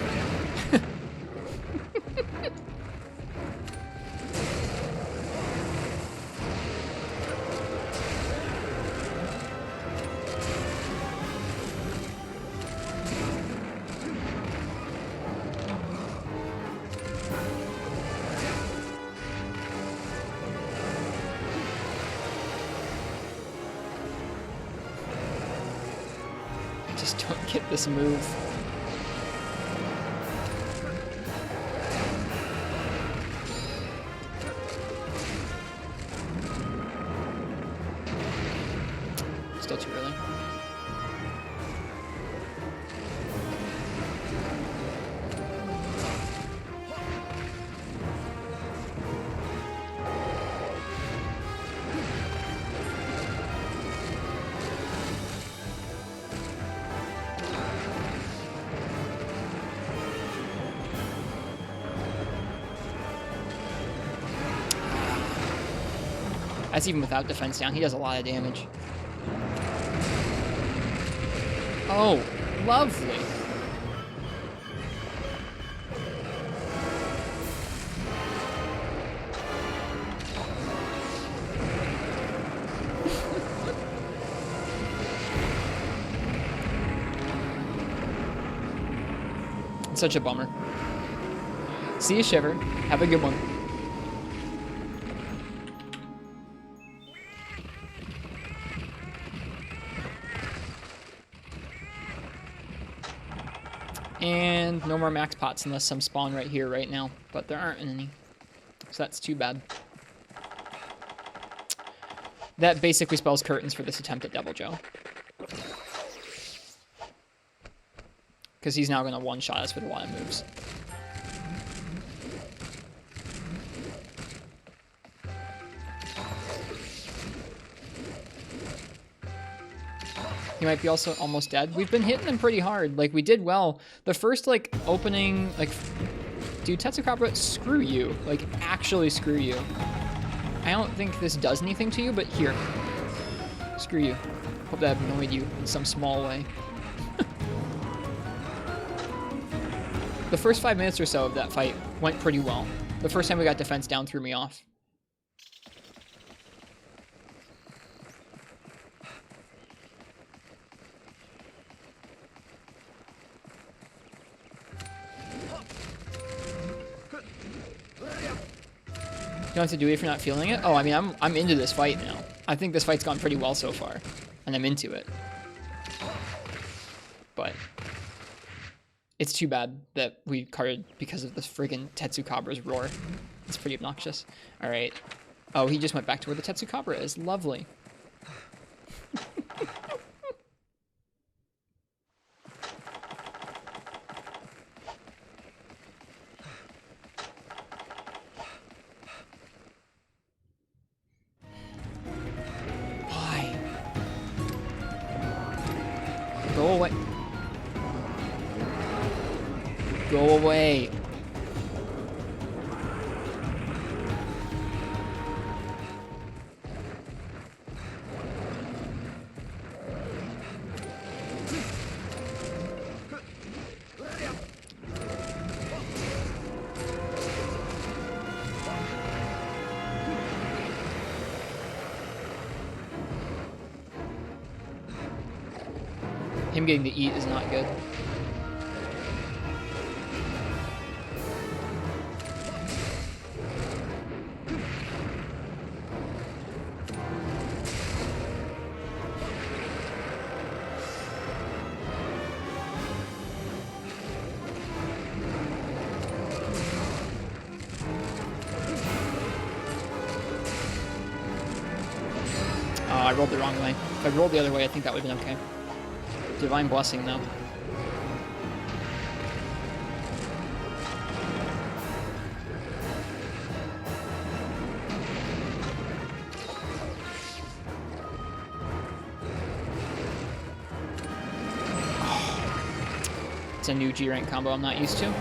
Don't get this move. Still too early. That's even without defense down. He does a lot of damage. Oh, lovely. It's such a bummer. See you, Shiver. Have a good one. And no more max pots unless some spawn right here right now, but there aren't any. So that's too bad. That basically spells curtains for this attempt at Devil Joe. Because he's now going to one-shot us with a lot of moves. He might be also almost dead. We've been hitting them pretty hard. Like, we did well. The first, like, opening, like... Dude, Tetsukabra, screw you. Like, actually screw you. I don't think this does anything to you, but here. Screw you. Hope that annoyed you in some small way. The first 5 minutes or so of that fight went pretty well. The first time we got defense down threw me off. You don't have to do it if you're not feeling it? Oh, I mean, I'm into this fight now. I think this fight's gone pretty well so far. And I'm into it. But it's too bad that we carded because of this friggin' Tetsukabra's roar. It's pretty obnoxious. Alright. Oh, he just went back to where the Tetsukabra is. Lovely. Why? Go away. Go away. Him getting to eat is not good. I rolled the wrong way. If I rolled the other way, I think that would have been okay. Divine Blessing, though. Oh. It's a new G rank combo I'm not used to.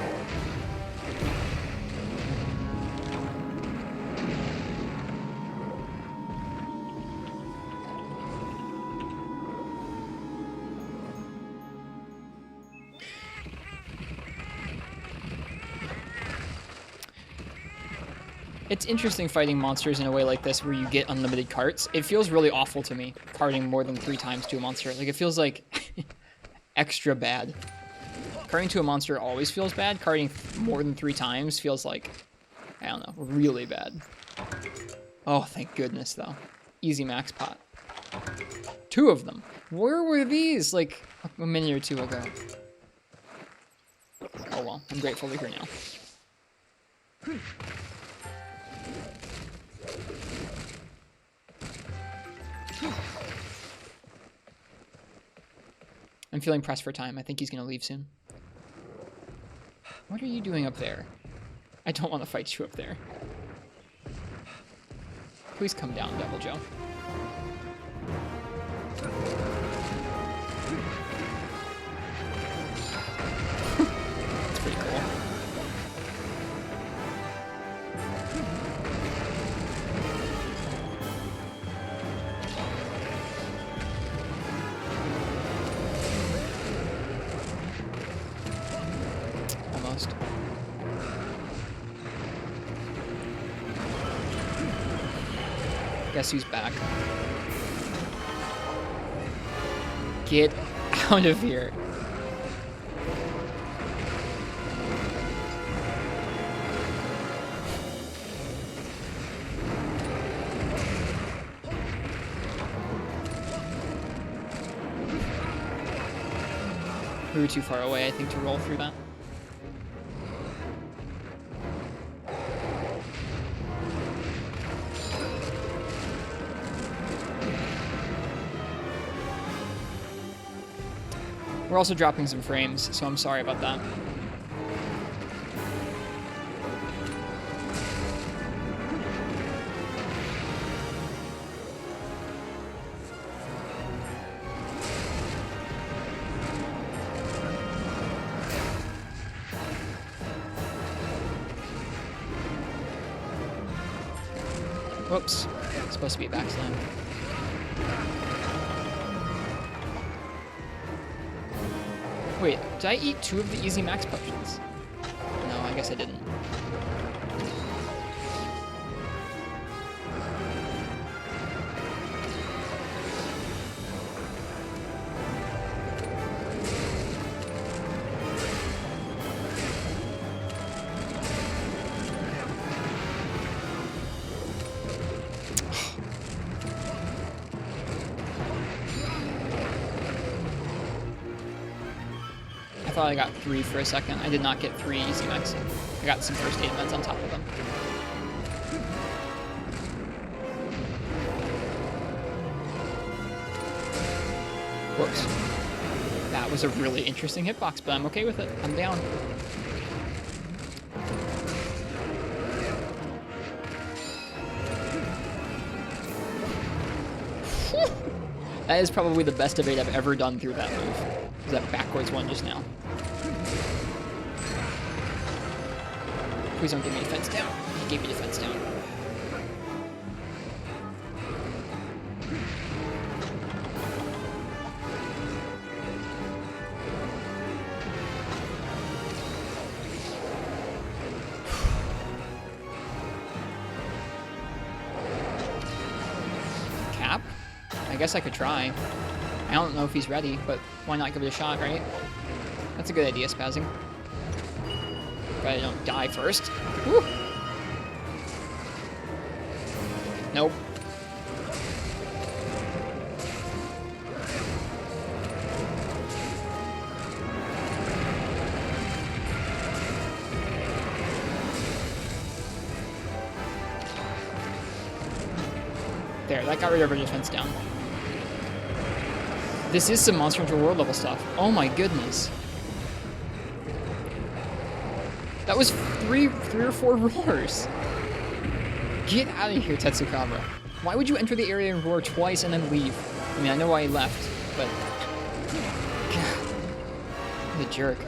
It's interesting fighting monsters in a way like this where you get unlimited carts. It feels really awful to me, carting more than 3 times to a monster. Like, it feels like extra bad. Carting to a monster always feels bad. Carting more than 3 times feels like, I don't know, really bad. Oh, thank goodness, though. Easy max pot. 2 of them. Where were these, like, a minute or 2 ago? Oh, well, I'm grateful they're here now. I'm feeling pressed for time. I think he's going to leave soon. What are you doing up there? I don't want to fight you up there. Please come down, Devil Joe. That's pretty cool. Guess who's back? Get out of here. We were too far away, I think, to roll through that. We're also dropping some frames, so I'm sorry about that. Whoops. It's supposed to be a backslam. Wait, did I eat 2 of the easy max potions? No, I guess I didn't. I thought I got 3 for a second. I did not get 3 easy max. I got some first aid meds on top of them. Whoops. That was a really interesting hitbox, but I'm okay with it. I'm down. That is probably the best evade I've ever done through that move. Was that backwards one just now? Please don't give me defense down. He gave me defense down. Cap? I guess I could try. I don't know if he's ready, but why not give it a shot, right? That's a good idea, spazzing. But I don't die first. Woo! Nope. There, that got rid of her defense down. This is some Monster Hunter World level stuff. Oh my goodness. That was three or four roars. Get out of here, Tetsukabra. Why would you enter the area and roar twice and then leave? I mean, I know why he left, but... God. What a jerk.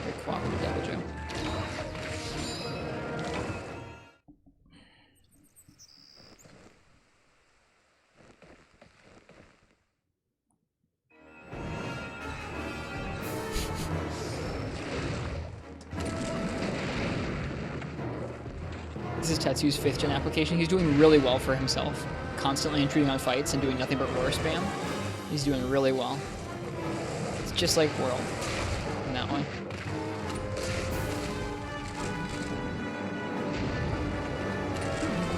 Very cooperative Devil Joe. This is Tetsu's 5th gen application. He's doing really well for himself. Constantly intruding on fights and doing nothing but roar spam. He's doing really well. It's just like World in that way.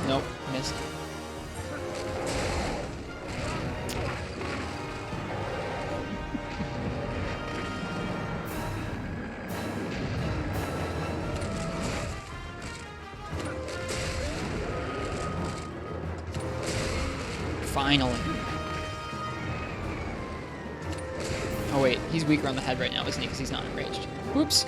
Nope, missed. Finally. Oh wait, he's weaker on the head right now, isn't he? Because he's not enraged. Whoops.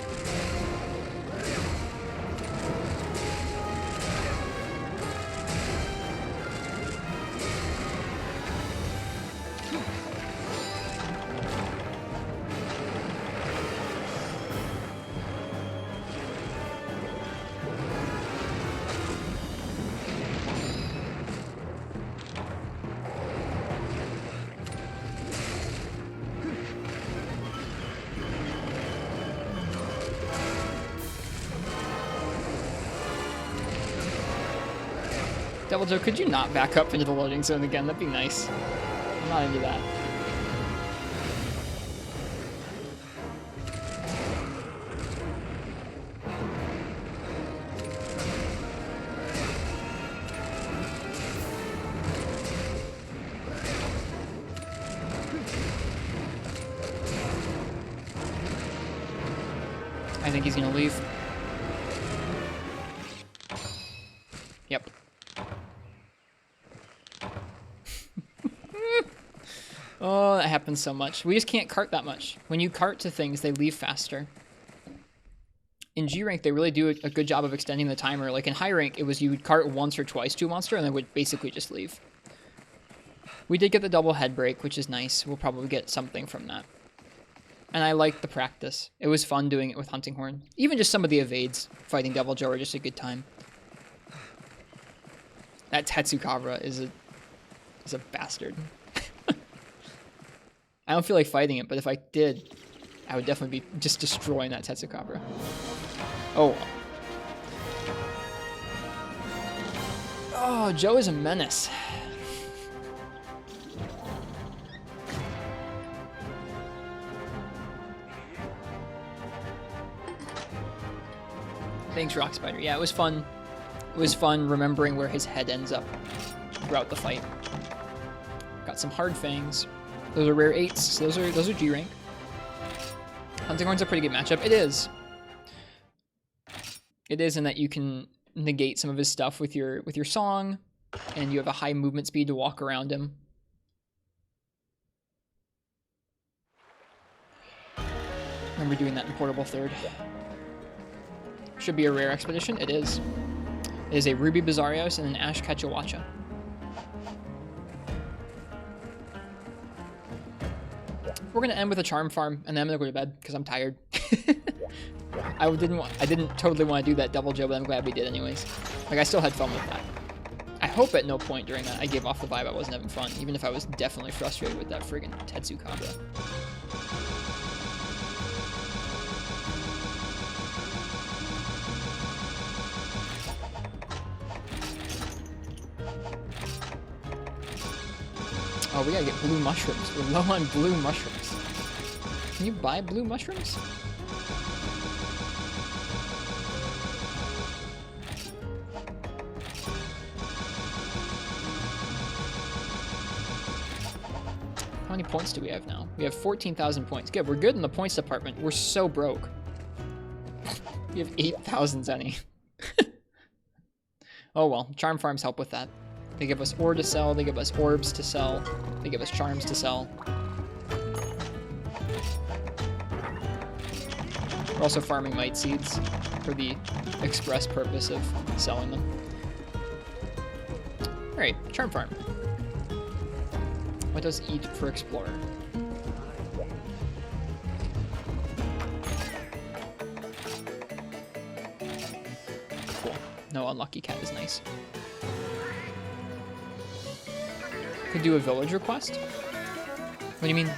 Devil Joe, could you not back up into the loading zone again? That'd be nice. I'm not into that. I think he's gonna leave. Yep. Oh, that happens so much. We just can't cart that much. When you cart to things, they leave faster. In G rank, they really do a good job of extending the timer. Like in high rank, it was you would cart once or twice to a monster, and they would basically just leave. We did get the double head break, which is nice. We'll probably get something from that. And I liked the practice. It was fun doing it with Hunting Horn. Even just some of the evades fighting Devil Joe are just a good time. That Tetsukabra is a bastard. I don't feel like fighting it, but if I did, I would definitely be just destroying that Tetsukabra. Oh. Oh, Joe is a menace. Thanks, Rock Spider. Yeah, it was fun. It was fun remembering where his head ends up throughout the fight. Got some hard fangs. Those are rare 8s, so those are G rank. Hunting Horn's a pretty good matchup. It is. It is in that you can negate some of his stuff with your song, and you have a high movement speed to walk around him. Remember doing that in Portable Third. Should be a rare expedition. It is. It is a Ruby Bizarrios and an Ash Ketchawacha. We're gonna end with a Charm Farm, and then I'm gonna go to bed because I'm tired. I didn't totally want to do that Devil Joe, but I'm glad we did anyways. Like, I still had fun with that. I hope at no point during that I gave off the vibe I wasn't having fun, even if I was definitely frustrated with that friggin' Tetsukabra. Oh, we gotta get blue mushrooms. We're low on blue mushrooms. Can you buy blue mushrooms? How many points do we have now? We have 14,000 points. Good, we're good in the points department. We're so broke. We have 8,000 Zenny. Oh well, Charm Farms help with that. They give us ore to sell, they give us orbs to sell, they give us charms to sell. We're also farming Might Seeds for the express purpose of selling them. Alright, Charm Farm. What does eat for Explorer? Cool. No unlucky cat is nice. Could do a village request? What do you mean?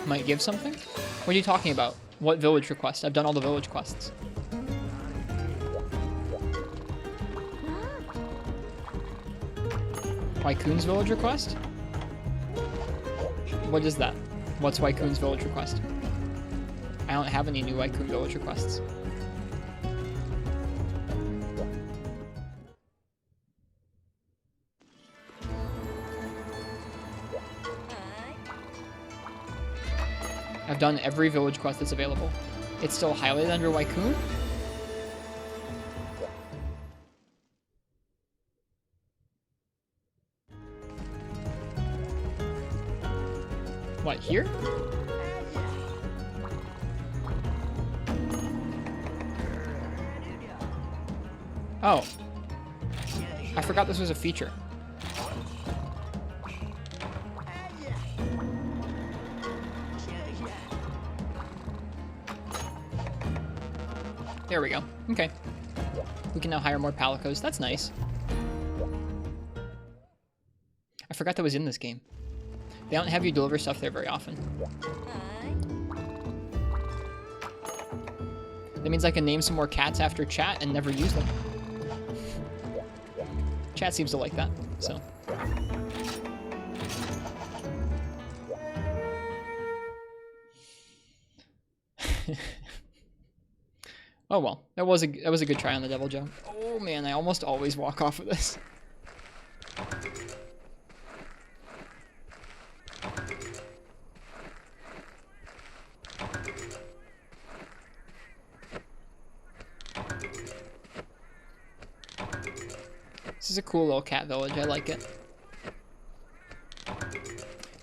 Might give something? What are you talking about? What village request? I've done all the village quests. Wycoon's village request? What is that? What's Wycoon's village request? I don't have any new Wycoon village requests. I've done every village quest that's available. It's still highlighted under Wycoon? What, here? Oh. I forgot this was a feature. There we go. Okay. We can now hire more Palicos. That's nice. I forgot that was in this game. They don't have you deliver stuff there very often. That means I can name some more cats after chat and never use them. Chat seems to like that, so. Oh well, that was a good try on the devil jump. Oh man, I almost always walk off of this. This is a cool little cat village. I like it.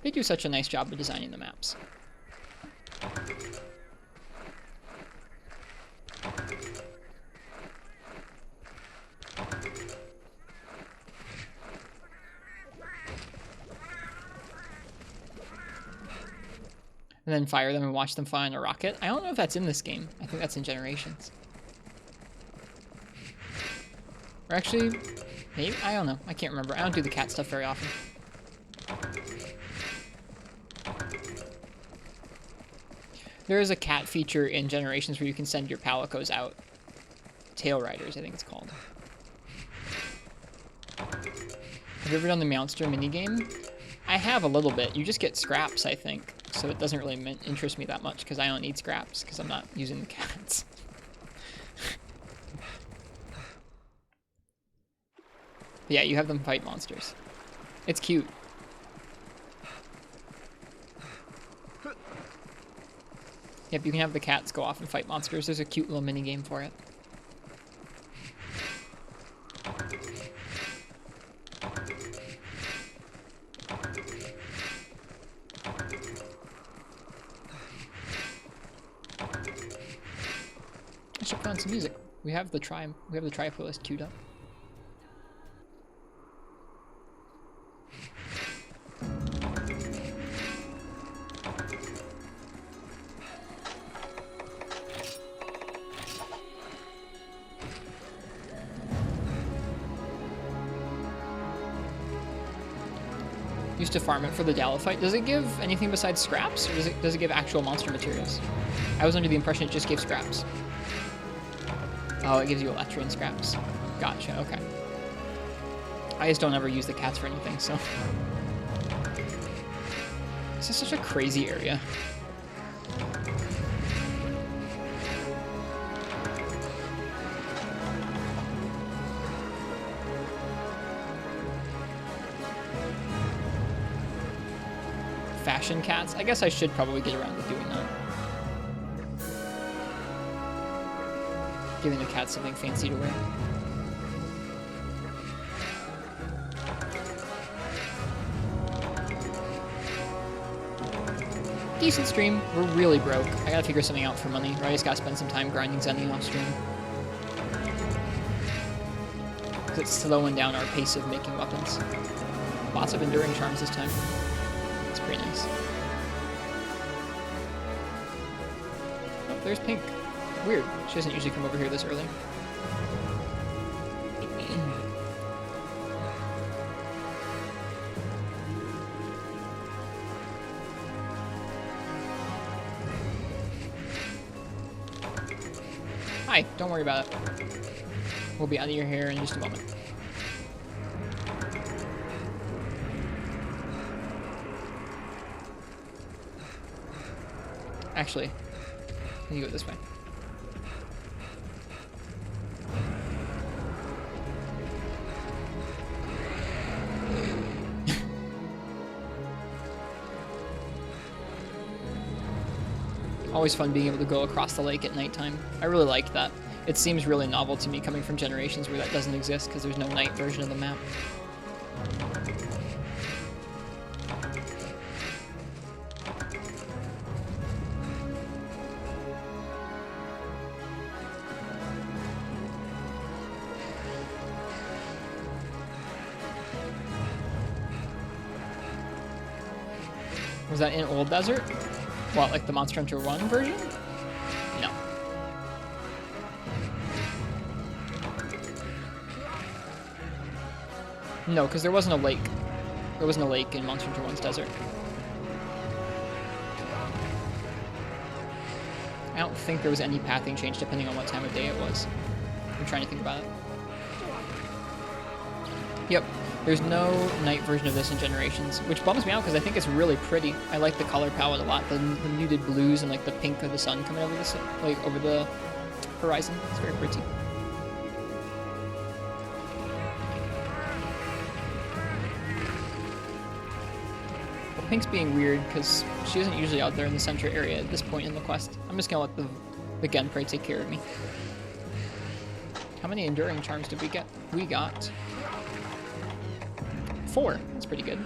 They do such a nice job of designing the maps. And then fire them and watch them fly in a rocket. I don't know if that's in this game. I think that's in Generations. Or actually, maybe? I don't know. I can't remember. I don't do the cat stuff very often. There is a cat feature in Generations where you can send your palicos out. Tail Riders, I think it's called. Have you ever done the Monster minigame? I have a little bit. You just get scraps, I think. So it doesn't really interest me that much because I don't need scraps because I'm not using the cats. Yeah, you have them fight monsters. It's cute. Yep, you can have the cats go off and fight monsters. There's a cute little mini game for it. I should put on some music. We have the tri playlist queued up. Used to farm it for the Dalophyte. Does it give anything besides scraps, or does it give actual monster materials? I was under the impression it just gave scraps. Oh, it gives you Electrian scraps. Gotcha, okay. I just don't ever use the cats for anything, so. This is such a crazy area. Fashion cats? I guess I should probably get around to doing that. Giving the cats something fancy to wear. Decent stream. We're really broke. I gotta figure something out for money. Or I just gotta spend some time grinding Zenny off stream. Because it's slowing down our pace of making weapons. Lots of enduring charms this time. It's pretty nice. Oh, there's Pink. Weird. She doesn't usually come over here this early. Hi, don't worry about it. We'll be out of your hair in just a moment. Actually, you go this way. Always fun being able to go across the lake at nighttime. I really like that. It seems really novel to me coming from Generations where that doesn't exist because there's no night version of the map. Was that in Old Desert? What, like the Monster Hunter 1 version? No. No, because there wasn't a lake. There wasn't a lake in Monster Hunter 1's desert. don't think there was any pathing change depending on what time of day it was. I'm trying to think about it. Yep, there's no night version of this in Generations, which bums me out because I think it's really pretty. I like the color palette a lot. The muted blues and like the pink of the sun coming over over the horizon. It's very pretty. Well, Pink's being weird because she isn't usually out there in the center area at this point in the quest. I'm just gonna let the Genprey take care of me. How many enduring charms did we get? We got 4. That's pretty good.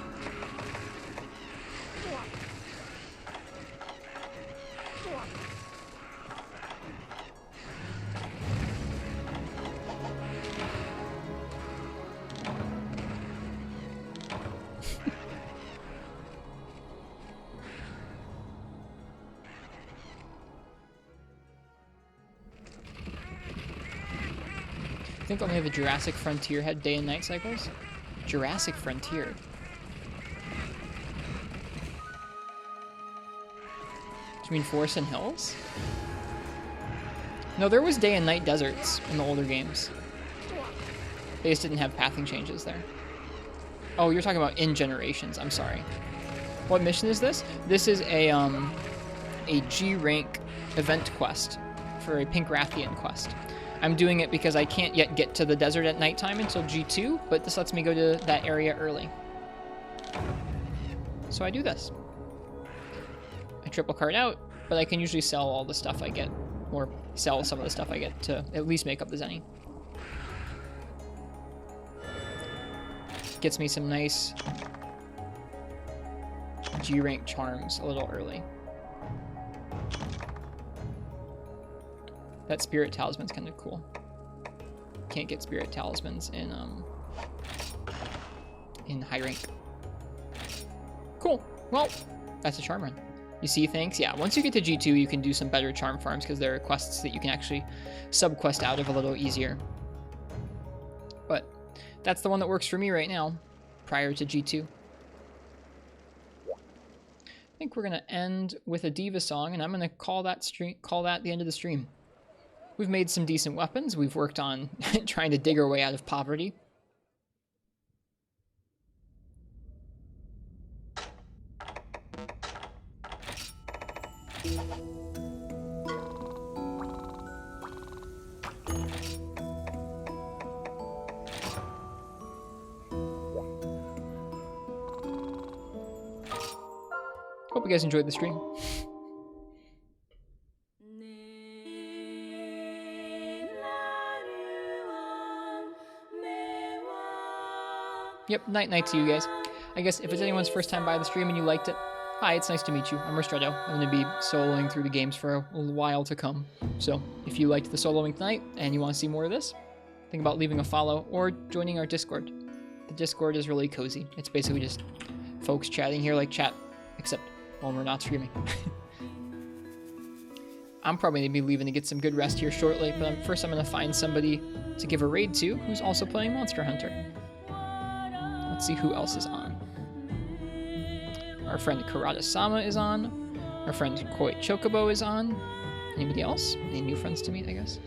I think only the Jurassic Frontier had day and night cycles. Jurassic Frontier. Do you mean Forest and Hills? No, there was day and night deserts in the older games. They just didn't have pathing changes there. Oh, you're talking about in Generations. I'm sorry. What mission is this? This is a G rank event quest for a Pink Rathian quest. I'm doing it because I can't yet get to the desert at nighttime until G2, but this lets me go to that area early. So I do this. I triple card out, but I can usually sell all the stuff I get, or sell some of the stuff I get to at least make up the Zenny. Gets me some nice G rank charms a little early. That spirit talisman's kind of cool. Can't get spirit talismans in high rank. Cool. Well, that's a charm run. You see things? Yeah, once you get to G2, you can do some better charm farms because there are quests that you can actually sub-quest out of a little easier. But that's the one that works for me right now, prior to G2. I think we're gonna end with a Diva song, and I'm gonna call that the end of the stream. We've made some decent weapons. We've worked on trying to dig our way out of poverty. Hope you guys enjoyed the stream. Yep, night to you guys. I guess if it's anyone's first time by the stream and you liked it, hi, it's nice to meet you. I'm Ristretto. I'm going to be soloing through the games for a while to come. So if you liked the soloing tonight and you want to see more of this, think about leaving a follow or joining our Discord. The Discord is really cozy. It's basically just folks chatting here like chat, except when we're not streaming. I'm probably going to be leaving to get some good rest here shortly, but first I'm going to find somebody to give a raid to who's also playing Monster Hunter. Let's see who else is on. Our friend Karada-sama is on. Our friend Koi Chocobo is on. Anybody else? Any new friends to meet, I guess?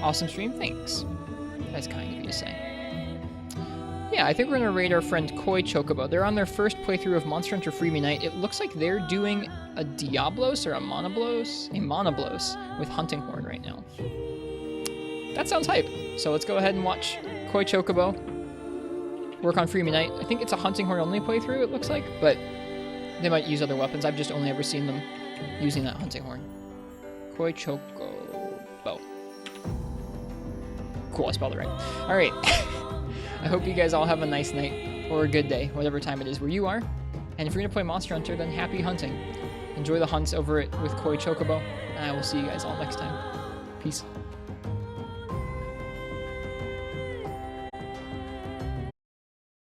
Awesome stream, thanks. That's kind of you to say. Yeah, I think we're going to raid our friend Koi Chocobo. They're on their first playthrough of Monster Hunter Freemi Night. It looks like they're doing a Diablos or a Monoblos? A Monoblos with Hunting Horn right now. That sounds hype. So let's go ahead and watch Koi Chocobo work on Freemi Night. I think it's a Hunting Horn only playthrough, it looks like, but they might use other weapons. I've just only ever seen them using that Hunting Horn. Koi Chocobo. Cool, I spelled it right. Alright. I hope you guys all have a nice night, or a good day, whatever time it is where you are. And if you're going to play Monster Hunter, then happy hunting. Enjoy the hunts over it with Koi Chocobo, and I will see you guys all next time. Peace.